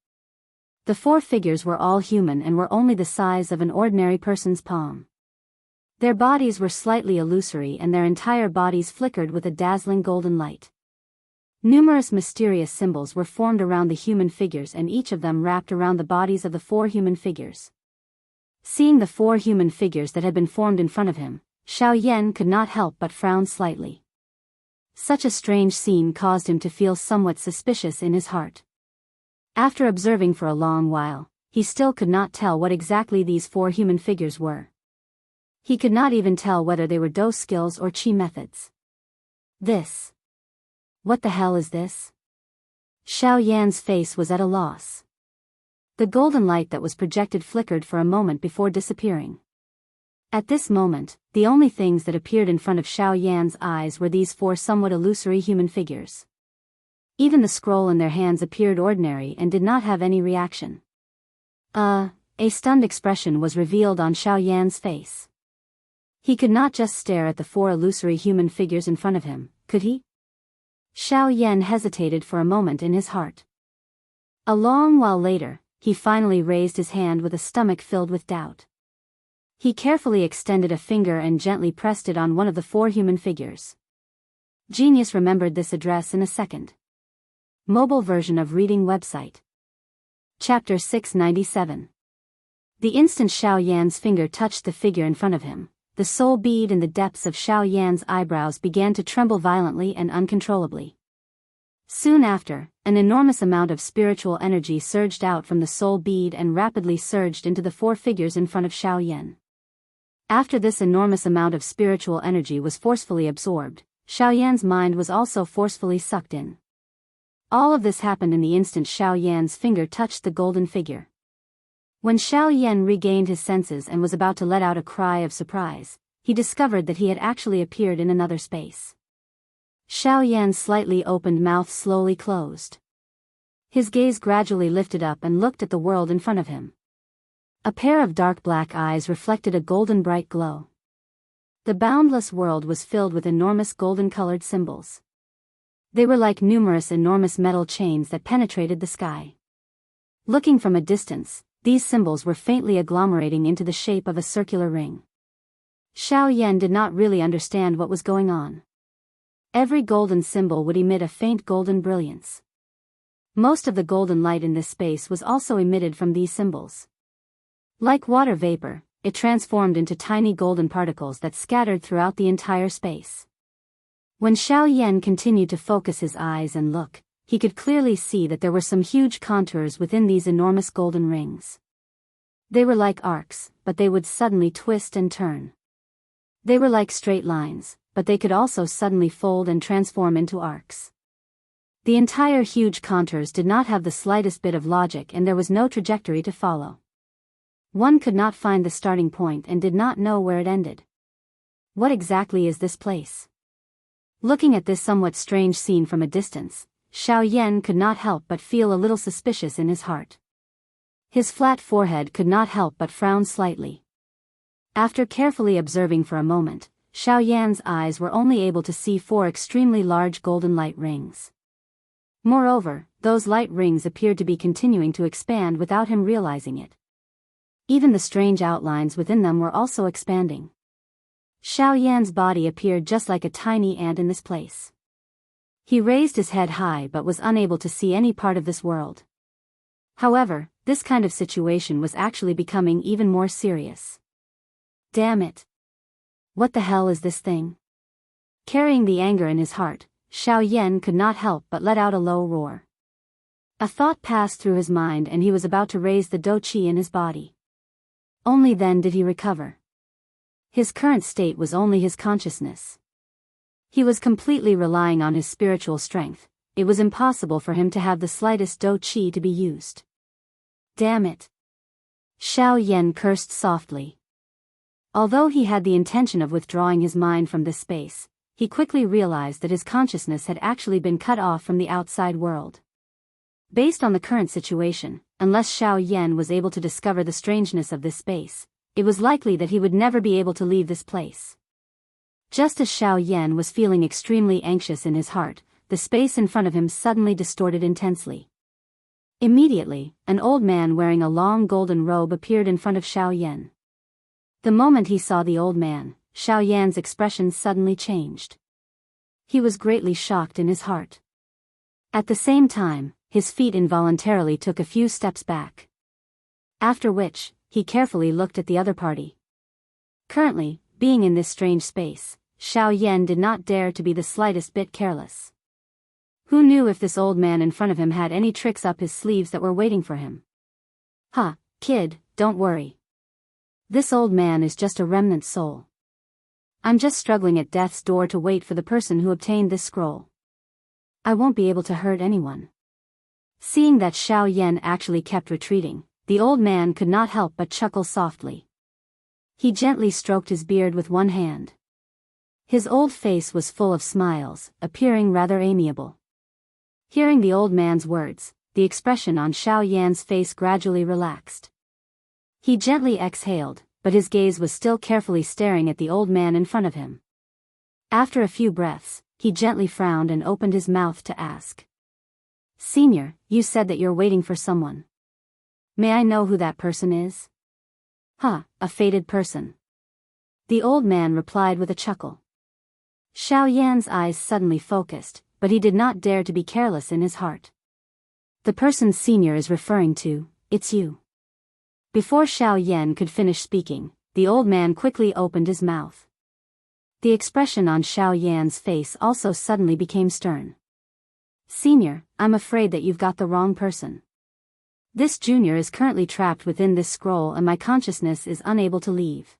The 4 figures were all human and were only the size of an ordinary person's palm. Their bodies were slightly illusory and their entire bodies flickered with a dazzling golden light. Numerous mysterious symbols were formed around the human figures, and each of them wrapped around the bodies of the 4 human figures. Seeing the 4 human figures that had been formed in front of him, Xiaoyan could not help but frown slightly. Such a strange scene caused him to feel somewhat suspicious in his heart. After observing for a long while, he still could not tell what exactly these 4 human figures were. He could not even tell whether they were Do skills or Qi methods. This. What the hell is this? Xiaoyan's face was at a loss. The golden light that was projected flickered for a moment before disappearing. At this moment, the only things that appeared in front of Xiaoyan's eyes were these 4 somewhat illusory human figures. Even the scroll in their hands appeared ordinary and did not have any reaction. A stunned expression was revealed on Xiaoyan's face. He could not just stare at the 4 illusory human figures in front of him, could he? Xiao Yan hesitated for a moment in his heart. A long while later, he finally raised his hand with a stomach filled with doubt. He carefully extended a finger and gently pressed it on one of the 4 human figures. Genius remembered this address in a second. Mobile version of reading website. Chapter 697. The instant Xiao Yan's finger touched the figure in front of him, the soul bead in the depths of Xiao Yan's eyebrows began to tremble violently and uncontrollably. Soon after, an enormous amount of spiritual energy surged out from the soul bead and rapidly surged into the 4 figures in front of Xiao Yan. After this enormous amount of spiritual energy was forcefully absorbed, Xiao Yan's mind was also forcefully sucked in. All of this happened in the instant Xiao Yan's finger touched the golden figure. When Xiao Yan regained his senses and was about to let out a cry of surprise, he discovered that he had actually appeared in another space. Xiao Yan's slightly opened mouth slowly closed. His gaze gradually lifted up and looked at the world in front of him. A pair of dark black eyes reflected a golden bright glow. The boundless world was filled with enormous golden-colored symbols. They were like numerous enormous metal chains that penetrated the sky. Looking from a distance, these symbols were faintly agglomerating into the shape of a circular ring. Xiao Yan did not really understand what was going on. Every golden symbol would emit a faint golden brilliance. Most of the golden light in this space was also emitted from these symbols. Like water vapor, it transformed into tiny golden particles that scattered throughout the entire space. When Xiao Yan continued to focus his eyes and look, he could clearly see that there were some huge contours within these enormous golden rings. They were like arcs, but they would suddenly twist and turn. They were like straight lines, but they could also suddenly fold and transform into arcs. The entire huge contours did not have the slightest bit of logic and there was no trajectory to follow. One could not find the starting point and did not know where it ended. What exactly is this place? Looking at this somewhat strange scene from a distance, Xiao Yan could not help but feel a little suspicious in his heart. His flat forehead could not help but frown slightly. After carefully observing for a moment, Xiao Yan's eyes were only able to see 4 extremely large golden light rings. Moreover, those light rings appeared to be continuing to expand without him realizing it. Even the strange outlines within them were also expanding. Xiao Yan's body appeared just like a tiny ant in this place. He raised his head high but was unable to see any part of this world. However, this kind of situation was actually becoming even more serious. Damn it! What the hell is this thing? Carrying the anger in his heart, Xiao Yan could not help but let out a low roar. A thought passed through his mind and he was about to raise the dou qi in his body. Only then did he recover. His current state was only his consciousness. He was completely relying on his spiritual strength. It was impossible for him to have the slightest dou qi to be used. Damn it! Xiao Yan cursed softly. Although he had the intention of withdrawing his mind from this space, he quickly realized that his consciousness had actually been cut off from the outside world. Based on the current situation, unless Xiao Yan was able to discover the strangeness of this space, it was likely that he would never be able to leave this place. Just as Xiao Yan was feeling extremely anxious in his heart, the space in front of him suddenly distorted intensely. Immediately, an old man wearing a long golden robe appeared in front of Xiao Yan. The moment he saw the old man, Xiao Yan's expression suddenly changed. He was greatly shocked in his heart. At the same time, his feet involuntarily took a few steps back. After which, he carefully looked at the other party. Currently, being in this strange space, Xiao Yan did not dare to be the slightest bit careless. Who knew if this old man in front of him had any tricks up his sleeves that were waiting for him? Kid, don't worry. This old man is just a remnant soul. I'm just struggling at death's door to wait for the person who obtained this scroll. I won't be able to hurt anyone. Seeing that Xiao Yan actually kept retreating, the old man could not help but chuckle softly. He gently stroked his beard with one hand. His old face was full of smiles, appearing rather amiable. Hearing the old man's words, the expression on Xiao Yan's face gradually relaxed. He gently exhaled, but his gaze was still carefully staring at the old man in front of him. After a few breaths, he gently frowned and opened his mouth to ask. Senior, you said that you're waiting for someone. May I know who that person is? Huh, a fated person. The old man replied with a chuckle. Xiao Yan's eyes suddenly focused, but he did not dare to be careless in his heart. The person Senior is referring to, it's you. Before Xiao Yan could finish speaking, the old man quickly opened his mouth. The expression on Xiao Yan's face also suddenly became stern. Senior, I'm afraid that you've got the wrong person. This junior is currently trapped within this scroll and my consciousness is unable to leave.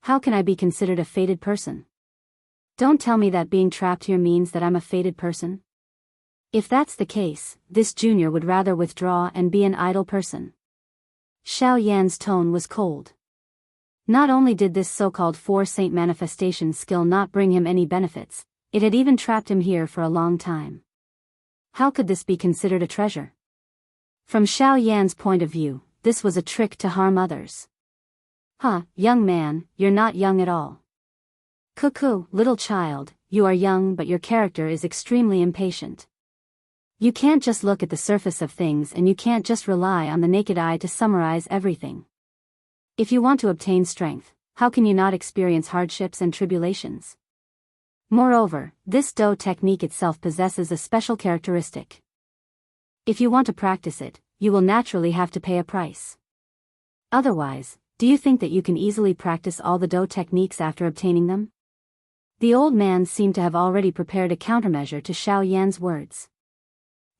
How can I be considered a fated person? Don't tell me that being trapped here means that I'm a fated person. If that's the case, this junior would rather withdraw and be an idle person. Xiao Yan's tone was cold. Not only did this so-called four-saint manifestation skill not bring him any benefits, it had even trapped him here for a long time. How could this be considered a treasure? From Xiao Yan's point of view, this was a trick to harm others. Huh, young man, you're not young at all. Cuckoo, little child, you are young but your character is extremely impatient. You can't just look at the surface of things and you can't just rely on the naked eye to summarize everything. If you want to obtain strength, how can you not experience hardships and tribulations? Moreover, this Do technique itself possesses a special characteristic. If you want to practice it, you will naturally have to pay a price. Otherwise, do you think that you can easily practice all the Do techniques after obtaining them? The old man seemed to have already prepared a countermeasure to Xiao Yan's words.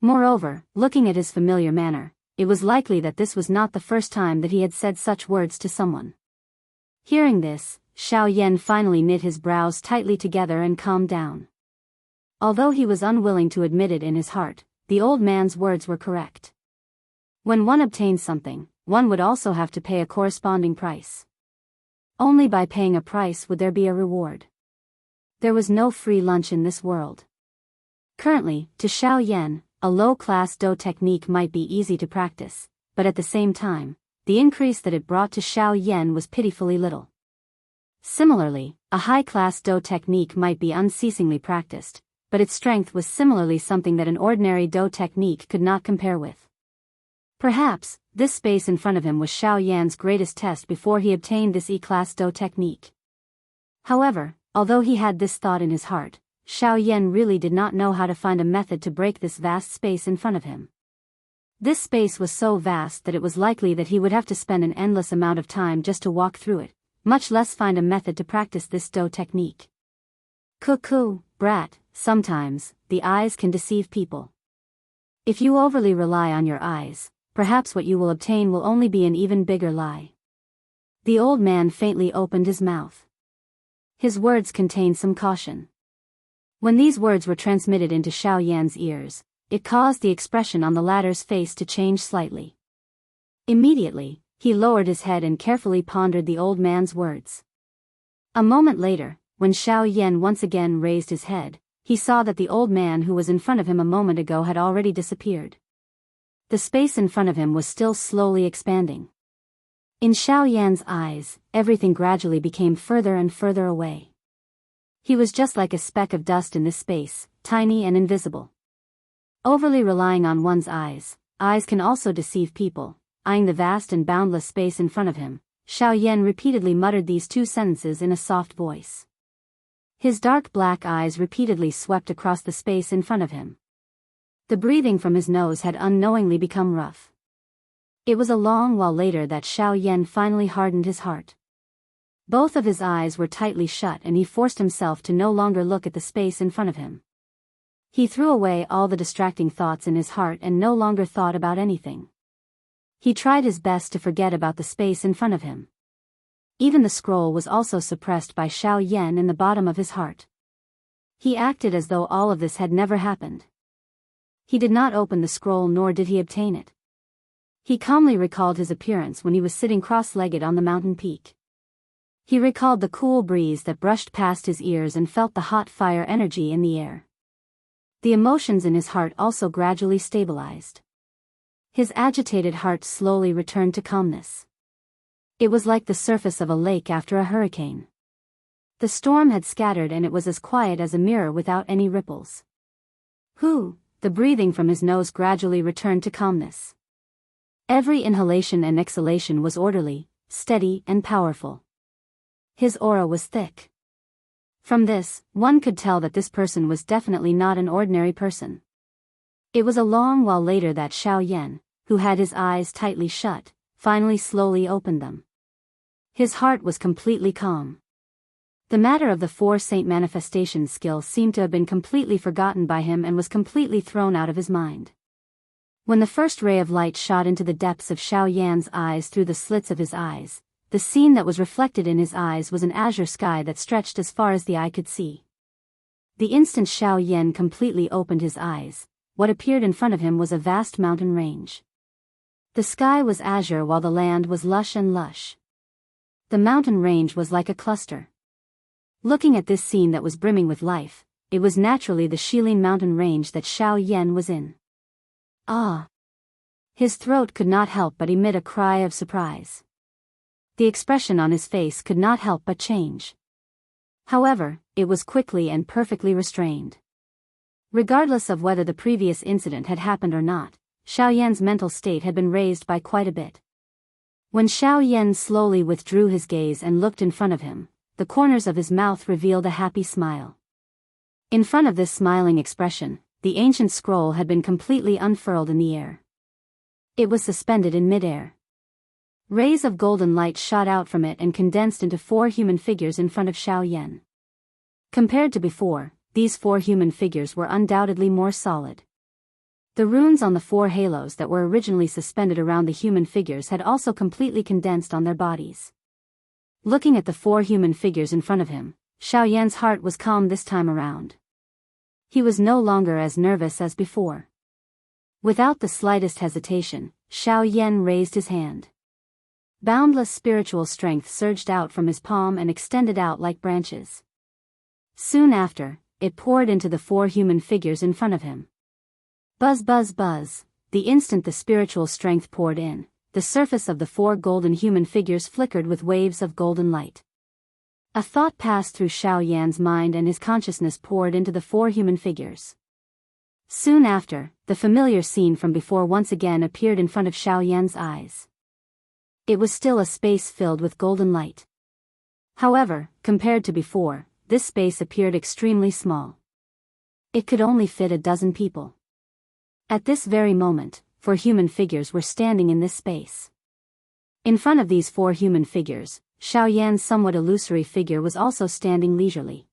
Moreover, looking at his familiar manner, it was likely that this was not the first time that he had said such words to someone. Hearing this, Xiao Yan finally knit his brows tightly together and calmed down. Although he was unwilling to admit it in his heart, the old man's words were correct. When one obtains something, one would also have to pay a corresponding price. Only by paying a price would there be a reward. There was no free lunch in this world. Currently, to Xiao Yan, a low-class Do technique might be easy to practice, but at the same time, the increase that it brought to Xiao Yan was pitifully little. Similarly, a high-class Do technique might be unceasingly practiced, but its strength was similarly something that an ordinary Do technique could not compare with. Perhaps, this space in front of him was Xiao Yan's greatest test before he obtained this E-class Do technique. However, although he had this thought in his heart, Xiao Yan really did not know how to find a method to break this vast space in front of him. This space was so vast that it was likely that he would have to spend an endless amount of time just to walk through it, much less find a method to practice this Do technique. Cuckoo, brat, sometimes, the eyes can deceive people. If you overly rely on your eyes, perhaps what you will obtain will only be an even bigger lie. The old man faintly opened his mouth. His words contained some caution. When these words were transmitted into Xiao Yan's ears, it caused the expression on the latter's face to change slightly. Immediately, he lowered his head and carefully pondered the old man's words. A moment later, when Xiao Yan once again raised his head, he saw that the old man who was in front of him a moment ago had already disappeared. The space in front of him was still slowly expanding. In Xiao Yan's eyes, everything gradually became further and further away. He was just like a speck of dust in this space, tiny and invisible. Overly relying on one's eyes can also deceive people. Eyeing the vast and boundless space in front of him, Xiao Yan repeatedly muttered these two sentences in a soft voice. His dark black eyes repeatedly swept across the space in front of him. The breathing from his nose had unknowingly become rough. It was a long while later that Xiao Yan finally hardened his heart. Both of his eyes were tightly shut and he forced himself to no longer look at the space in front of him. He threw away all the distracting thoughts in his heart and no longer thought about anything. He tried his best to forget about the space in front of him. Even the scroll was also suppressed by Xiao Yan in the bottom of his heart. He acted as though all of this had never happened. He did not open the scroll nor did he obtain it. He calmly recalled his appearance when he was sitting cross-legged on the mountain peak. He recalled the cool breeze that brushed past his ears and felt the hot fire energy in the air. The emotions in his heart also gradually stabilized. His agitated heart slowly returned to calmness. It was like the surface of a lake after a hurricane. The storm had scattered and it was as quiet as a mirror without any ripples. The breathing from his nose gradually returned to calmness. Every inhalation and exhalation was orderly, steady, and powerful. His aura was thick. From this, one could tell that this person was definitely not an ordinary person. It was a long while later that Xiao Yan, who had his eyes tightly shut, finally slowly opened them. His heart was completely calm. The matter of the 4 saint manifestation skill seemed to have been completely forgotten by him and was completely thrown out of his mind. When the first ray of light shot into the depths of Xiao Yan's eyes through the slits of his eyes, the scene that was reflected in his eyes was an azure sky that stretched as far as the eye could see. The instant Xiao Yan completely opened his eyes, what appeared in front of him was a vast mountain range. The sky was azure while the land was lush and lush. The mountain range was like a cluster. Looking at this scene that was brimming with life, it was naturally the Shilin mountain range that Xiao Yan was in. Ah! His throat could not help but emit a cry of surprise. The expression on his face could not help but change. However, it was quickly and perfectly restrained. Regardless of whether the previous incident had happened or not, Xiao Yan's mental state had been raised by quite a bit. When Xiao Yan slowly withdrew his gaze and looked in front of him, the corners of his mouth revealed a happy smile. In front of this smiling expression, the ancient scroll had been completely unfurled in the air. It was suspended in midair. Rays of golden light shot out from it and condensed into 4 human figures in front of Xiao Yan. Compared to before, these 4 human figures were undoubtedly more solid. The runes on the 4 halos that were originally suspended around the human figures had also completely condensed on their bodies. Looking at the 4 human figures in front of him, Xiao Yan's heart was calm this time around. He was no longer as nervous as before. Without the slightest hesitation, Xiao Yan raised his hand. Boundless spiritual strength surged out from his palm and extended out like branches. Soon after, it poured into the 4 human figures in front of him. Buzz buzz buzz, the instant the spiritual strength poured in, the surface of the 4 golden human figures flickered with waves of golden light. A thought passed through Xiao Yan's mind and his consciousness poured into the 4 human figures. Soon after, the familiar scene from before once again appeared in front of Xiao Yan's eyes. It was still a space filled with golden light. However, compared to before, this space appeared extremely small. It could only fit a dozen people. At this very moment, 4 human figures were standing in this space. In front of these 4 human figures, Xiao Yan's somewhat illusory figure was also standing leisurely.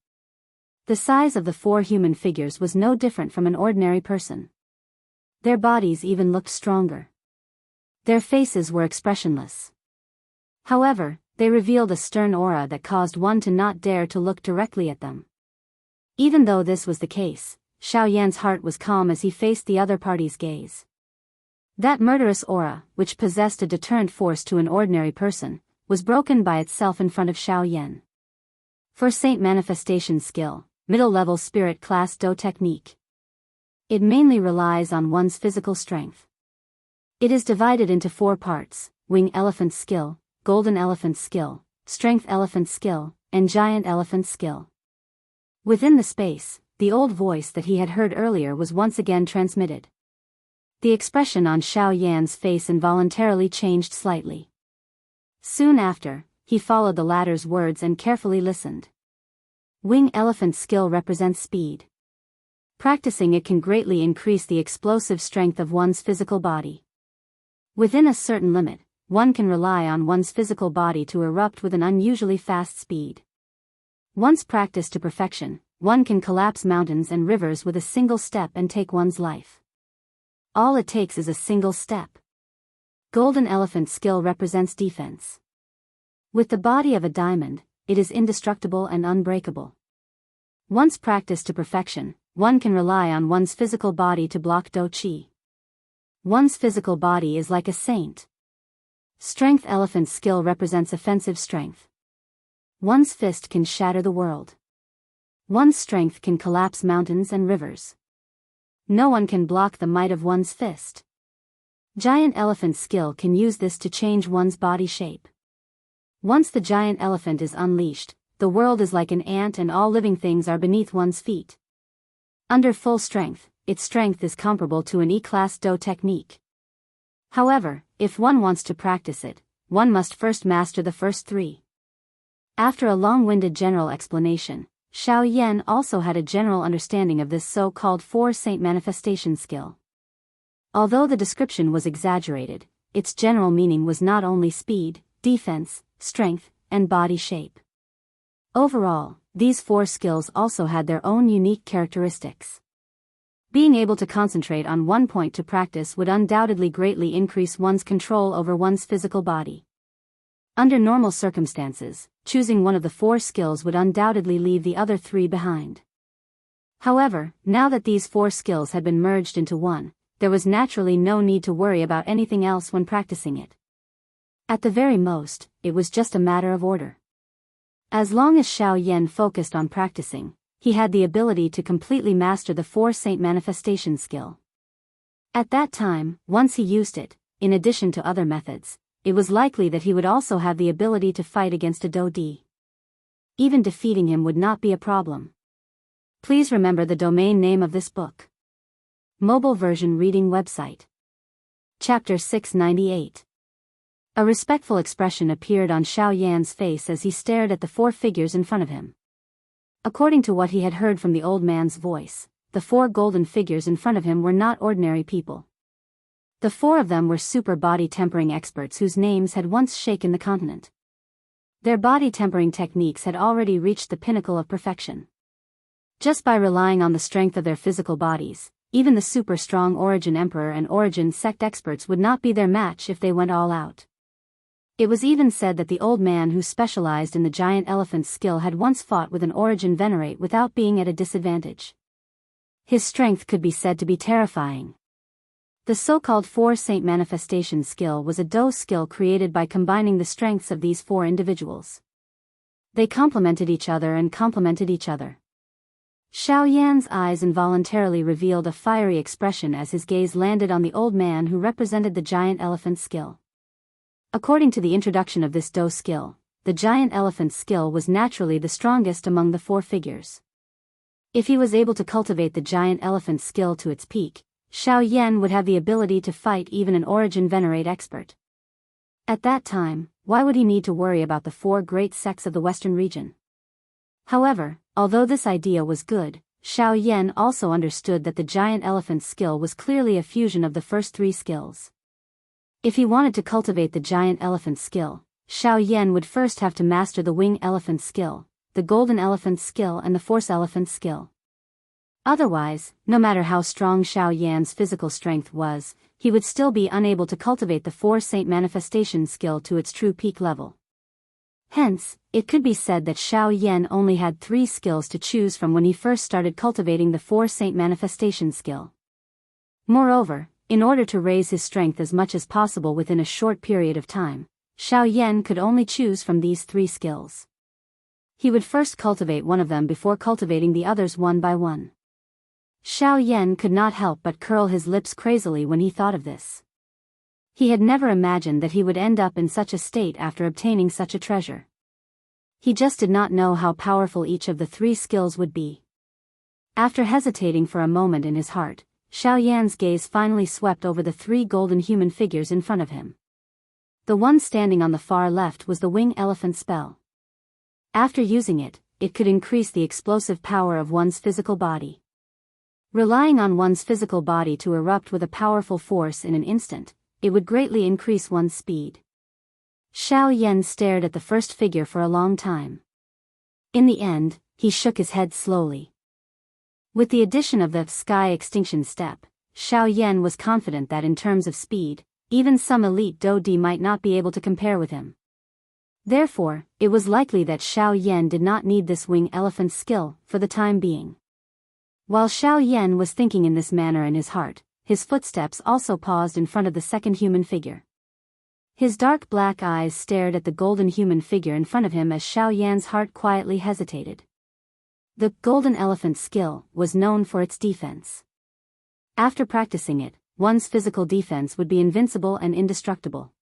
The size of the 4 human figures was no different from an ordinary person. Their bodies even looked stronger. Their faces were expressionless. However, they revealed a stern aura that caused one to not dare to look directly at them. Even though this was the case, Xiao Yan's heart was calm as he faced the other party's gaze. That murderous aura, which possessed a deterrent force to an ordinary person, was broken by itself in front of Xiao Yan. For Saint Manifestation Skill, Middle-Level Spirit Class Do Technique. It mainly relies on one's physical strength. It is divided into 4 parts: Wing Elephant Skill, Golden Elephant Skill, Strength Elephant Skill, and Giant Elephant Skill. Within the space, the old voice that he had heard earlier was once again transmitted. The expression on Xiao Yan's face involuntarily changed slightly. Soon after, he followed the latter's words and carefully listened. Wing Elephant Skill represents speed. Practicing it can greatly increase the explosive strength of one's physical body. Within a certain limit, one can rely on one's physical body to erupt with an unusually fast speed. Once practiced to perfection, one can collapse mountains and rivers with a single step and take one's life. All it takes is a single step. Golden Elephant Skill represents defense. With the body of a diamond, it is indestructible and unbreakable. Once practiced to perfection, one can rely on one's physical body to block Do Qi. One's physical body is like a saint. Strength Elephant Skill represents offensive strength. One's fist can shatter the world. One's strength can collapse mountains and rivers. No one can block the might of one's fist. Giant Elephant Skill can use this to change one's body shape. Once the giant elephant is unleashed, the world is like an ant and all living things are beneath one's feet. Under full strength, its strength is comparable to an E-class Do technique. However, if one wants to practice it, one must first master the first three. After a long-winded general explanation, Xiao Yan also had a general understanding of this so-called four-saint manifestation skill. Although the description was exaggerated, its general meaning was not only speed, defense, strength, and body shape. Overall, these four skills also had their own unique characteristics. Being able to concentrate on one point to practice would undoubtedly greatly increase one's control over one's physical body. Under normal circumstances, choosing one of the four skills would undoubtedly leave the other three behind. However, now that these four skills had been merged into one, there was naturally no need to worry about anything else when practicing it. At the very most, it was just a matter of order. As long as Xiao Yan focused on practicing, he had the ability to completely master the four-saint manifestation skill. At that time, once he used it, in addition to other methods, it was likely that he would also have the ability to fight against a Do Di. Even defeating him would not be a problem. Please remember the domain name of this book. Mobile version reading website. Chapter 698. A respectful expression appeared on Xiao Yan's face as he stared at the four figures in front of him. According to what he had heard from the old man's voice, the four golden figures in front of him were not ordinary people. The four of them were super body tempering experts whose names had once shaken the continent. Their body tempering techniques had already reached the pinnacle of perfection. Just by relying on the strength of their physical bodies, even the super strong Origin Emperor and Origin Sect experts would not be their match if they went all out. It was even said that the old man who specialized in the giant elephant's skill had once fought with an Origin Venerate without being at a disadvantage. His strength could be said to be terrifying. The so-called four-saint manifestation skill was a Do skill created by combining the strengths of these four individuals. They complemented each other and complemented each other. Xiao Yan's eyes involuntarily revealed a fiery expression as his gaze landed on the old man who represented the giant elephant skill. According to the introduction of this Do skill, the giant elephant's skill was naturally the strongest among the four figures. If he was able to cultivate the giant elephant's skill to its peak, Xiao Yan would have the ability to fight even an Origin Venerate expert. At that time, why would he need to worry about the four great sects of the Western region? However, although this idea was good, Xiao Yan also understood that the giant elephant's skill was clearly a fusion of the first three skills. If he wanted to cultivate the giant elephant skill, Xiao Yan would first have to master the wing elephant skill, the golden elephant skill and the force elephant skill. Otherwise, no matter how strong Xiao Yan's physical strength was, he would still be unable to cultivate the four-saint manifestation skill to its true peak level. Hence, it could be said that Xiao Yan only had three skills to choose from when he first started cultivating the four-saint manifestation skill. Moreover, in order to raise his strength as much as possible within a short period of time, Xiao Yan could only choose from these three skills. He would first cultivate one of them before cultivating the others one by one. Xiao Yan could not help but curl his lips crazily when he thought of this. He had never imagined that he would end up in such a state after obtaining such a treasure. He just did not know how powerful each of the three skills would be. After hesitating for a moment in his heart, Xiao Yan's gaze finally swept over the three golden human figures in front of him. The one standing on the far left was the wing elephant spell. After using it, it could increase the explosive power of one's physical body. Relying on one's physical body to erupt with a powerful force in an instant, it would greatly increase one's speed. Xiao Yan stared at the first figure for a long time. In the end, he shook his head slowly. With the addition of the sky extinction step, Xiao Yan was confident that in terms of speed, even some elite Do Di might not be able to compare with him. Therefore, it was likely that Xiao Yan did not need this wing elephant skill for the time being. While Xiao Yan was thinking in this manner in his heart, his footsteps also paused in front of the second human figure. His dark black eyes stared at the golden human figure in front of him as Xiao Yan's heart quietly hesitated. The golden elephant skill was known for its defense. After practicing it, one's physical defense would be invincible and indestructible.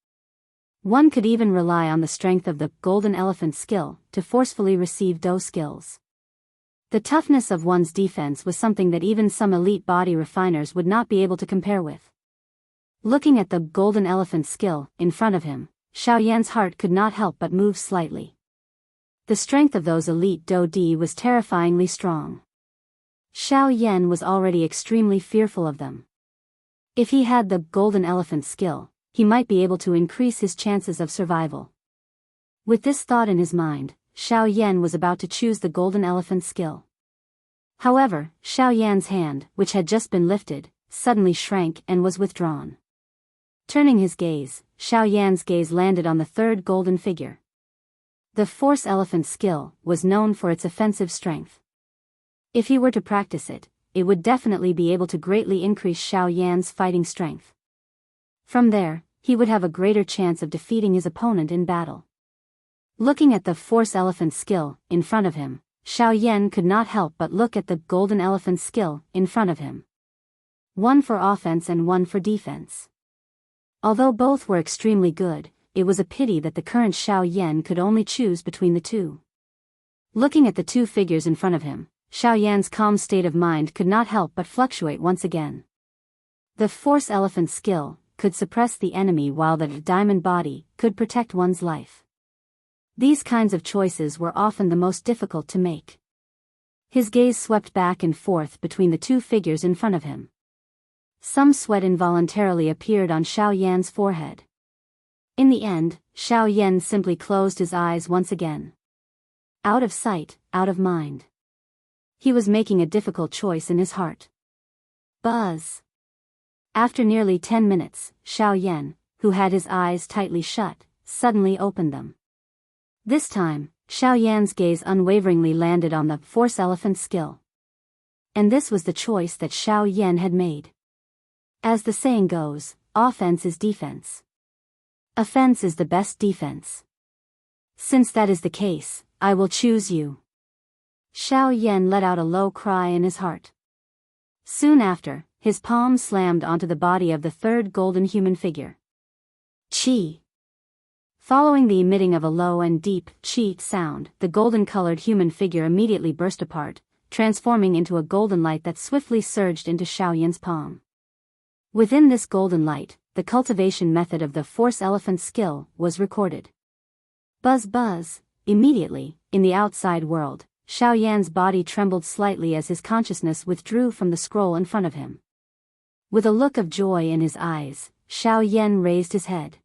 One could even rely on the strength of the golden elephant skill to forcefully receive Do skills. The toughness of one's defense was something that even some elite body refiners would not be able to compare with. Looking at the golden elephant skill in front of him, Xiao Yan's heart could not help but move slightly. The strength of those elite Do D was terrifyingly strong. Xiao Yan was already extremely fearful of them. If he had the golden elephant skill, he might be able to increase his chances of survival. With this thought in his mind, Xiao Yan was about to choose the golden elephant skill. However, Xiao Yan's hand, which had just been lifted, suddenly shrank and was withdrawn. Turning his gaze, Xiao Yan's gaze landed on the third golden figure. The force elephant skill was known for its offensive strength. If he were to practice it, it would definitely be able to greatly increase Xiao Yan's fighting strength. From there, he would have a greater chance of defeating his opponent in battle. Looking at the force elephant skill in front of him, Xiao Yan could not help but look at the golden elephant skill in front of him. One for offense and one for defense. Although both were extremely good, it was a pity that the current Xiao Yan could only choose between the two. Looking at the two figures in front of him, Xiao Yan's calm state of mind could not help but fluctuate once again. The force elephant skill could suppress the enemy while the diamond body could protect one's life. These kinds of choices were often the most difficult to make. His gaze swept back and forth between the two figures in front of him. Some sweat involuntarily appeared on Xiao Yan's forehead. In the end, Xiao Yan simply closed his eyes once again. Out of sight, out of mind. He was making a difficult choice in his heart. Buzz. After nearly 10 minutes, Xiao Yan, who had his eyes tightly shut, suddenly opened them. This time, Xiao Yan's gaze unwaveringly landed on the force elephant skill. And this was the choice that Xiao Yan had made. As the saying goes, offense is defense. Offense is the best defense. Since that is the case, I will choose you. Xiao Yan let out a low cry in his heart. Soon after, his palm slammed onto the body of the third golden human figure. Chi. Following the emitting of a low and deep chi sound, the golden-colored human figure immediately burst apart, transforming into a golden light that swiftly surged into Xiao Yan's palm. Within this golden light, the cultivation method of the force elephant skill was recorded. Buzz buzz. Immediately, in the outside world, Xiao Yan's body trembled slightly as his consciousness withdrew from the scroll in front of him. With a look of joy in his eyes, Xiao Yan raised his head.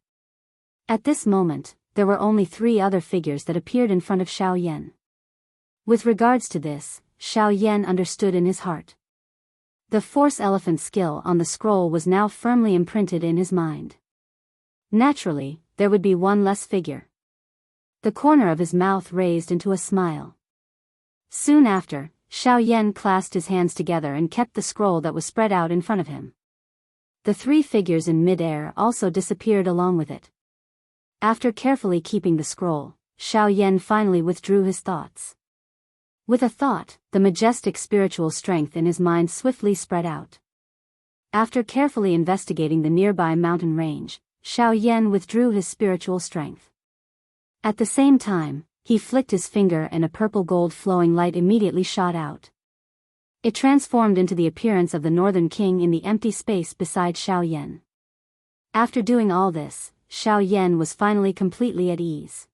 At this moment, there were only 3 other figures that appeared in front of Xiao Yan. With regards to this, Xiao Yan understood in his heart. The force elephant skill on the scroll was now firmly imprinted in his mind. Naturally, there would be one less figure. The corner of his mouth raised into a smile. Soon after, Xiao Yan clasped his hands together and kept the scroll that was spread out in front of him. The 3 figures in mid-air also disappeared along with it. After carefully keeping the scroll, Xiao Yan finally withdrew his thoughts. With a thought, the majestic spiritual strength in his mind swiftly spread out. After carefully investigating the nearby mountain range, Xiao Yan withdrew his spiritual strength. At the same time, he flicked his finger and a purple gold flowing light immediately shot out. It transformed into the appearance of the Northern King in the empty space beside Xiao Yan. After doing all this, Xiao Yan was finally completely at ease.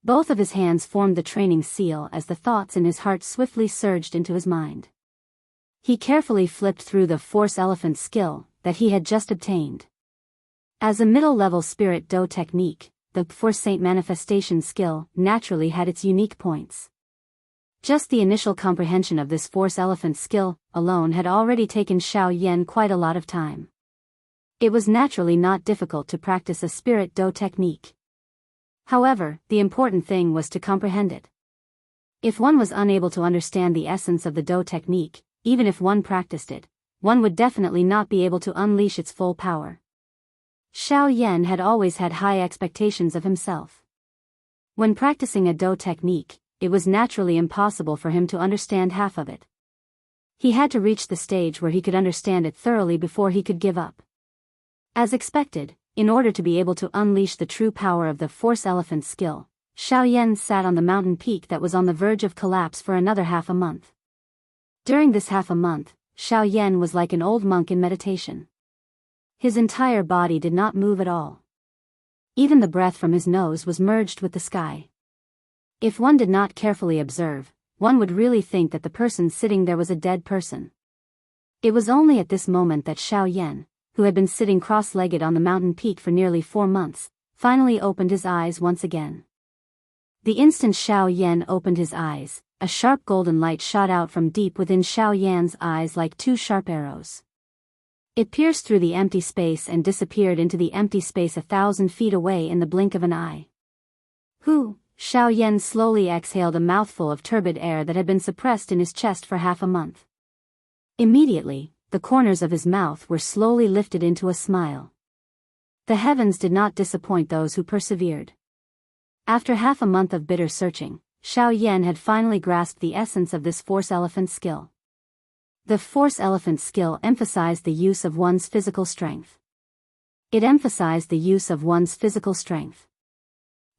Both of his hands formed the training seal as the thoughts in his heart swiftly surged into his mind. He carefully flipped through the force elephant skill that he had just obtained. As a middle-level spirit Do technique, the force saint manifestation skill naturally had its unique points. Just the initial comprehension of this force elephant skill alone had already taken Xiao Yan quite a lot of time. It was naturally not difficult to practice a spirit Do technique. However, the important thing was to comprehend it. If one was unable to understand the essence of the Do technique, even if one practiced it, one would definitely not be able to unleash its full power. Xiao Yan had always had high expectations of himself. When practicing a Do technique, it was naturally impossible for him to understand half of it. He had to reach the stage where he could understand it thoroughly before he could give up. As expected, in order to be able to unleash the true power of the Force Elephant skill, Xiao Yan sat on the mountain peak that was on the verge of collapse for another half a month. During this half a month, Xiao Yan was like an old monk in meditation. His entire body did not move at all. Even the breath from his nose was merged with the sky. If one did not carefully observe, one would really think that the person sitting there was a dead person. It was only at this moment that Xiao Yan, who had been sitting cross-legged on the mountain peak for nearly 4 months, finally opened his eyes once again. The instant Xiao Yan opened his eyes, a sharp golden light shot out from deep within Xiao Yan's eyes like 2 sharp arrows. It pierced through the empty space and disappeared into the empty space 1,000 feet away in the blink of an eye. Hu, Xiao Yan slowly exhaled a mouthful of turbid air that had been suppressed in his chest for half a month. Immediately, the corners of his mouth were slowly lifted into a smile. The heavens did not disappoint those who persevered. After half a month of bitter searching, Xiao Yan had finally grasped the essence of this Force Elephant skill. The Force Elephant skill emphasized the use of one's physical strength. It emphasized the use of one's physical strength.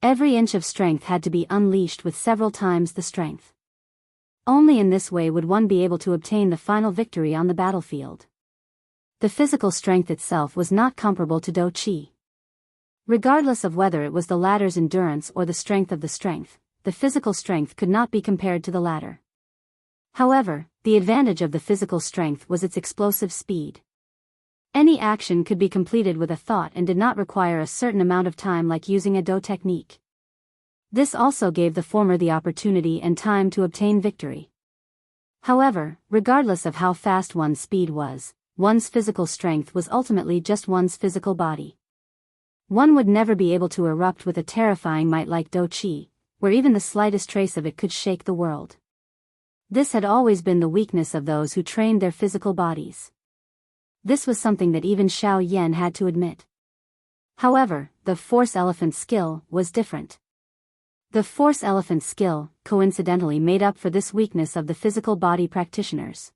Every inch of strength had to be unleashed with several times the strength. Only in this way would one be able to obtain the final victory on the battlefield. The physical strength itself was not comparable to Do Qi. Regardless of whether it was the latter's endurance or the strength of the strength, the physical strength could not be compared to the latter. However, the advantage of the physical strength was its explosive speed. Any action could be completed with a thought and did not require a certain amount of time like using a Do technique. This also gave the former the opportunity and time to obtain victory. However, regardless of how fast one's speed was, one's physical strength was ultimately just one's physical body. One would never be able to erupt with a terrifying might like Do Qi, where even the slightest trace of it could shake the world. This had always been the weakness of those who trained their physical bodies. This was something that even Xiao Yan had to admit. However, the Force Elephant skill was different. The Force Elephant skill, coincidentally made up for this weakness of the physical body practitioners.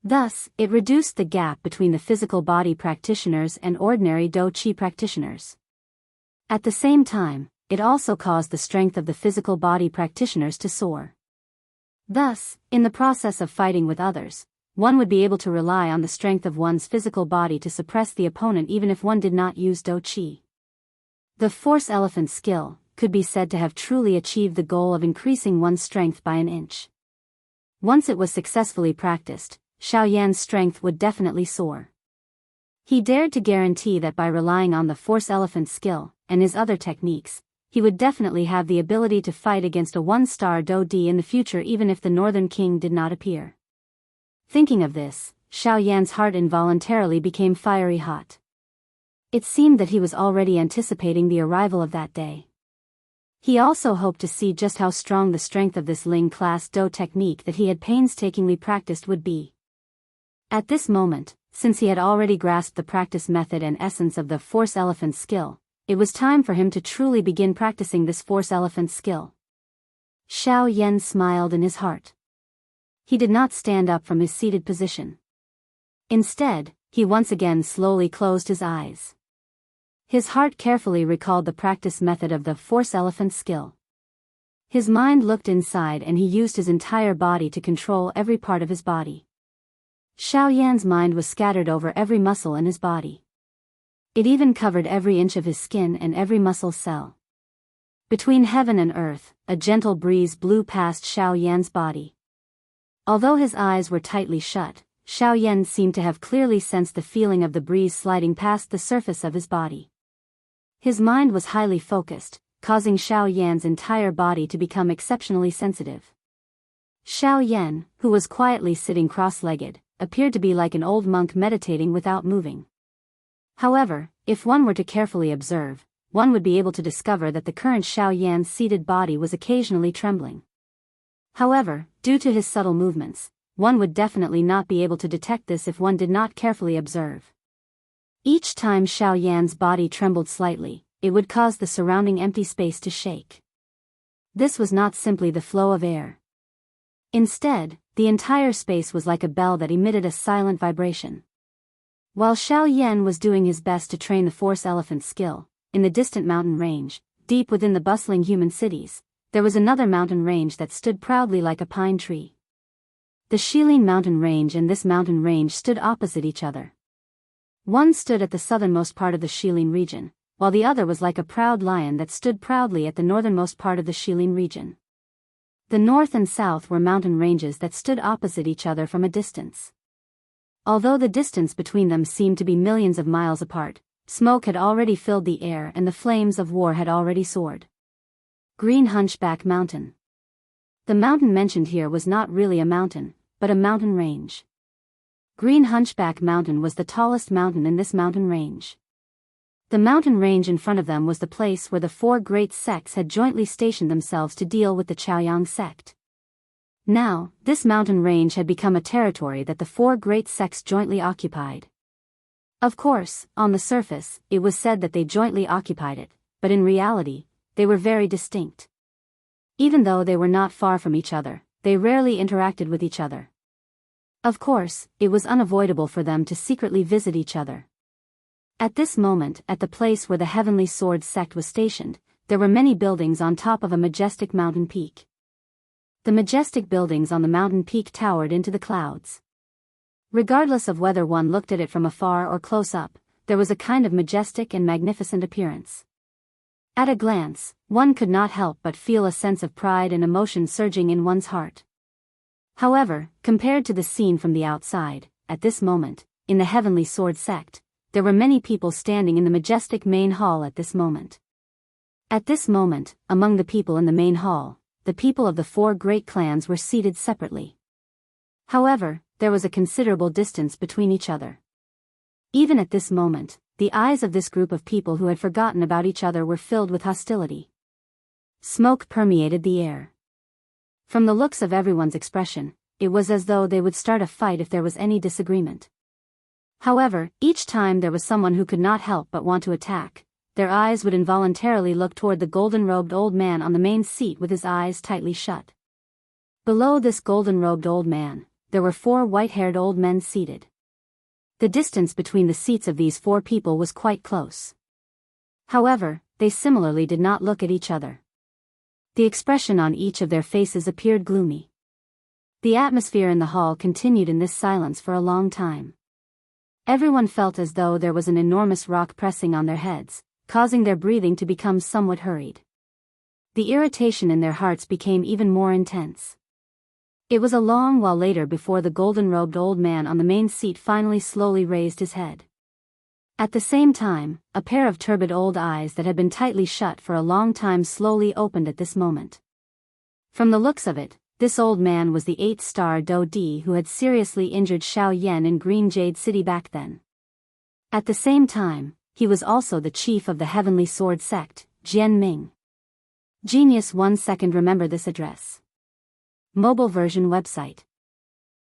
Thus, it reduced the gap between the physical body practitioners and ordinary Do Qi practitioners. At the same time, it also caused the strength of the physical body practitioners to soar. Thus, in the process of fighting with others, one would be able to rely on the strength of one's physical body to suppress the opponent even if one did not use Do Qi. The Force Elephant skill could be said to have truly achieved the goal of increasing one's strength by an inch. Once it was successfully practiced, Xiao Yan's strength would definitely soar. He dared to guarantee that by relying on the Force Elephant skill and his other techniques, he would definitely have the ability to fight against a 1-star Do Di in the future even if the Northern King did not appear. Thinking of this, Xiao Yan's heart involuntarily became fiery hot. It seemed that he was already anticipating the arrival of that day. He also hoped to see just how strong the strength of this Ling-class Do technique that he had painstakingly practiced would be. At this moment, since he had already grasped the practice method and essence of the Force Elephant skill, it was time for him to truly begin practicing this Force Elephant skill. Xiao Yan smiled in his heart. He did not stand up from his seated position. Instead, he once again slowly closed his eyes. His heart carefully recalled the practice method of the Force Elephant skill. His mind looked inside and he used his entire body to control every part of his body. Xiao Yan's mind was scattered over every muscle in his body. It even covered every inch of his skin and every muscle cell. Between heaven and earth, a gentle breeze blew past Xiao Yan's body. Although his eyes were tightly shut, Xiao Yan seemed to have clearly sensed the feeling of the breeze sliding past the surface of his body. His mind was highly focused, causing Xiao Yan's entire body to become exceptionally sensitive. Xiao Yan, who was quietly sitting cross-legged, appeared to be like an old monk meditating without moving. However, if one were to carefully observe, one would be able to discover that the current Xiao Yan's seated body was occasionally trembling. However, due to his subtle movements, one would definitely not be able to detect this if one did not carefully observe. Each time Xiao Yan's body trembled slightly, it would cause the surrounding empty space to shake. This was not simply the flow of air. Instead, the entire space was like a bell that emitted a silent vibration. While Xiao Yan was doing his best to train the force elephant's skill, in the distant mountain range, deep within the bustling human cities, there was another mountain range that stood proudly like a pine tree. The Shilin mountain range and this mountain range stood opposite each other. One stood at the southernmost part of the Shilin region, while the other was like a proud lion that stood proudly at the northernmost part of the Shilin region. The north and south were mountain ranges that stood opposite each other from a distance. Although the distance between them seemed to be millions of miles apart, smoke had already filled the air and the flames of war had already soared. Green Hunchback Mountain. The mountain mentioned here was not really a mountain, but a mountain range. Green Hunchback Mountain was the tallest mountain in this mountain range. The mountain range in front of them was the place where the four great sects had jointly stationed themselves to deal with the Chaoyang sect. Now, this mountain range had become a territory that the four great sects jointly occupied. Of course, on the surface, it was said that they jointly occupied it, but in reality, they were very distinct. Even though they were not far from each other, they rarely interacted with each other. Of course, it was unavoidable for them to secretly visit each other. At this moment, at the place where the Heavenly Sword sect was stationed, there were many buildings on top of a majestic mountain peak. The majestic buildings on the mountain peak towered into the clouds. Regardless of whether one looked at it from afar or close up, there was a kind of majestic and magnificent appearance. At a glance, one could not help but feel a sense of pride and emotion surging in one's heart. However, compared to the scene from the outside, at this moment, in the Heavenly Sword sect, there were many people standing in the majestic main hall at this moment. At this moment, among the people in the main hall, the people of the four great clans were seated separately. However, there was a considerable distance between each other. Even at this moment, the eyes of this group of people who had forgotten about each other were filled with hostility. Smoke permeated the air. From the looks of everyone's expression, it was as though they would start a fight if there was any disagreement. However, each time there was someone who could not help but want to attack, their eyes would involuntarily look toward the golden-robed old man on the main seat with his eyes tightly shut. Below this golden-robed old man, there were four white-haired old men seated. The distance between the seats of these four people was quite close. However, they similarly did not look at each other. The expression on each of their faces appeared gloomy. The atmosphere in the hall continued in this silence for a long time. Everyone felt as though there was an enormous rock pressing on their heads, causing their breathing to become somewhat hurried. The irritation in their hearts became even more intense. It was a long while later before the golden-robed old man on the main seat finally slowly raised his head. At the same time, a pair of turbid old eyes that had been tightly shut for a long time slowly opened at this moment. From the looks of it, this old man was the 8-star Do Di who had seriously injured Xiao Yan in Green Jade City back then. At the same time, he was also the chief of the Heavenly Sword sect, Jian Ming. Genius 1 second. Remember this address. Mobile version website.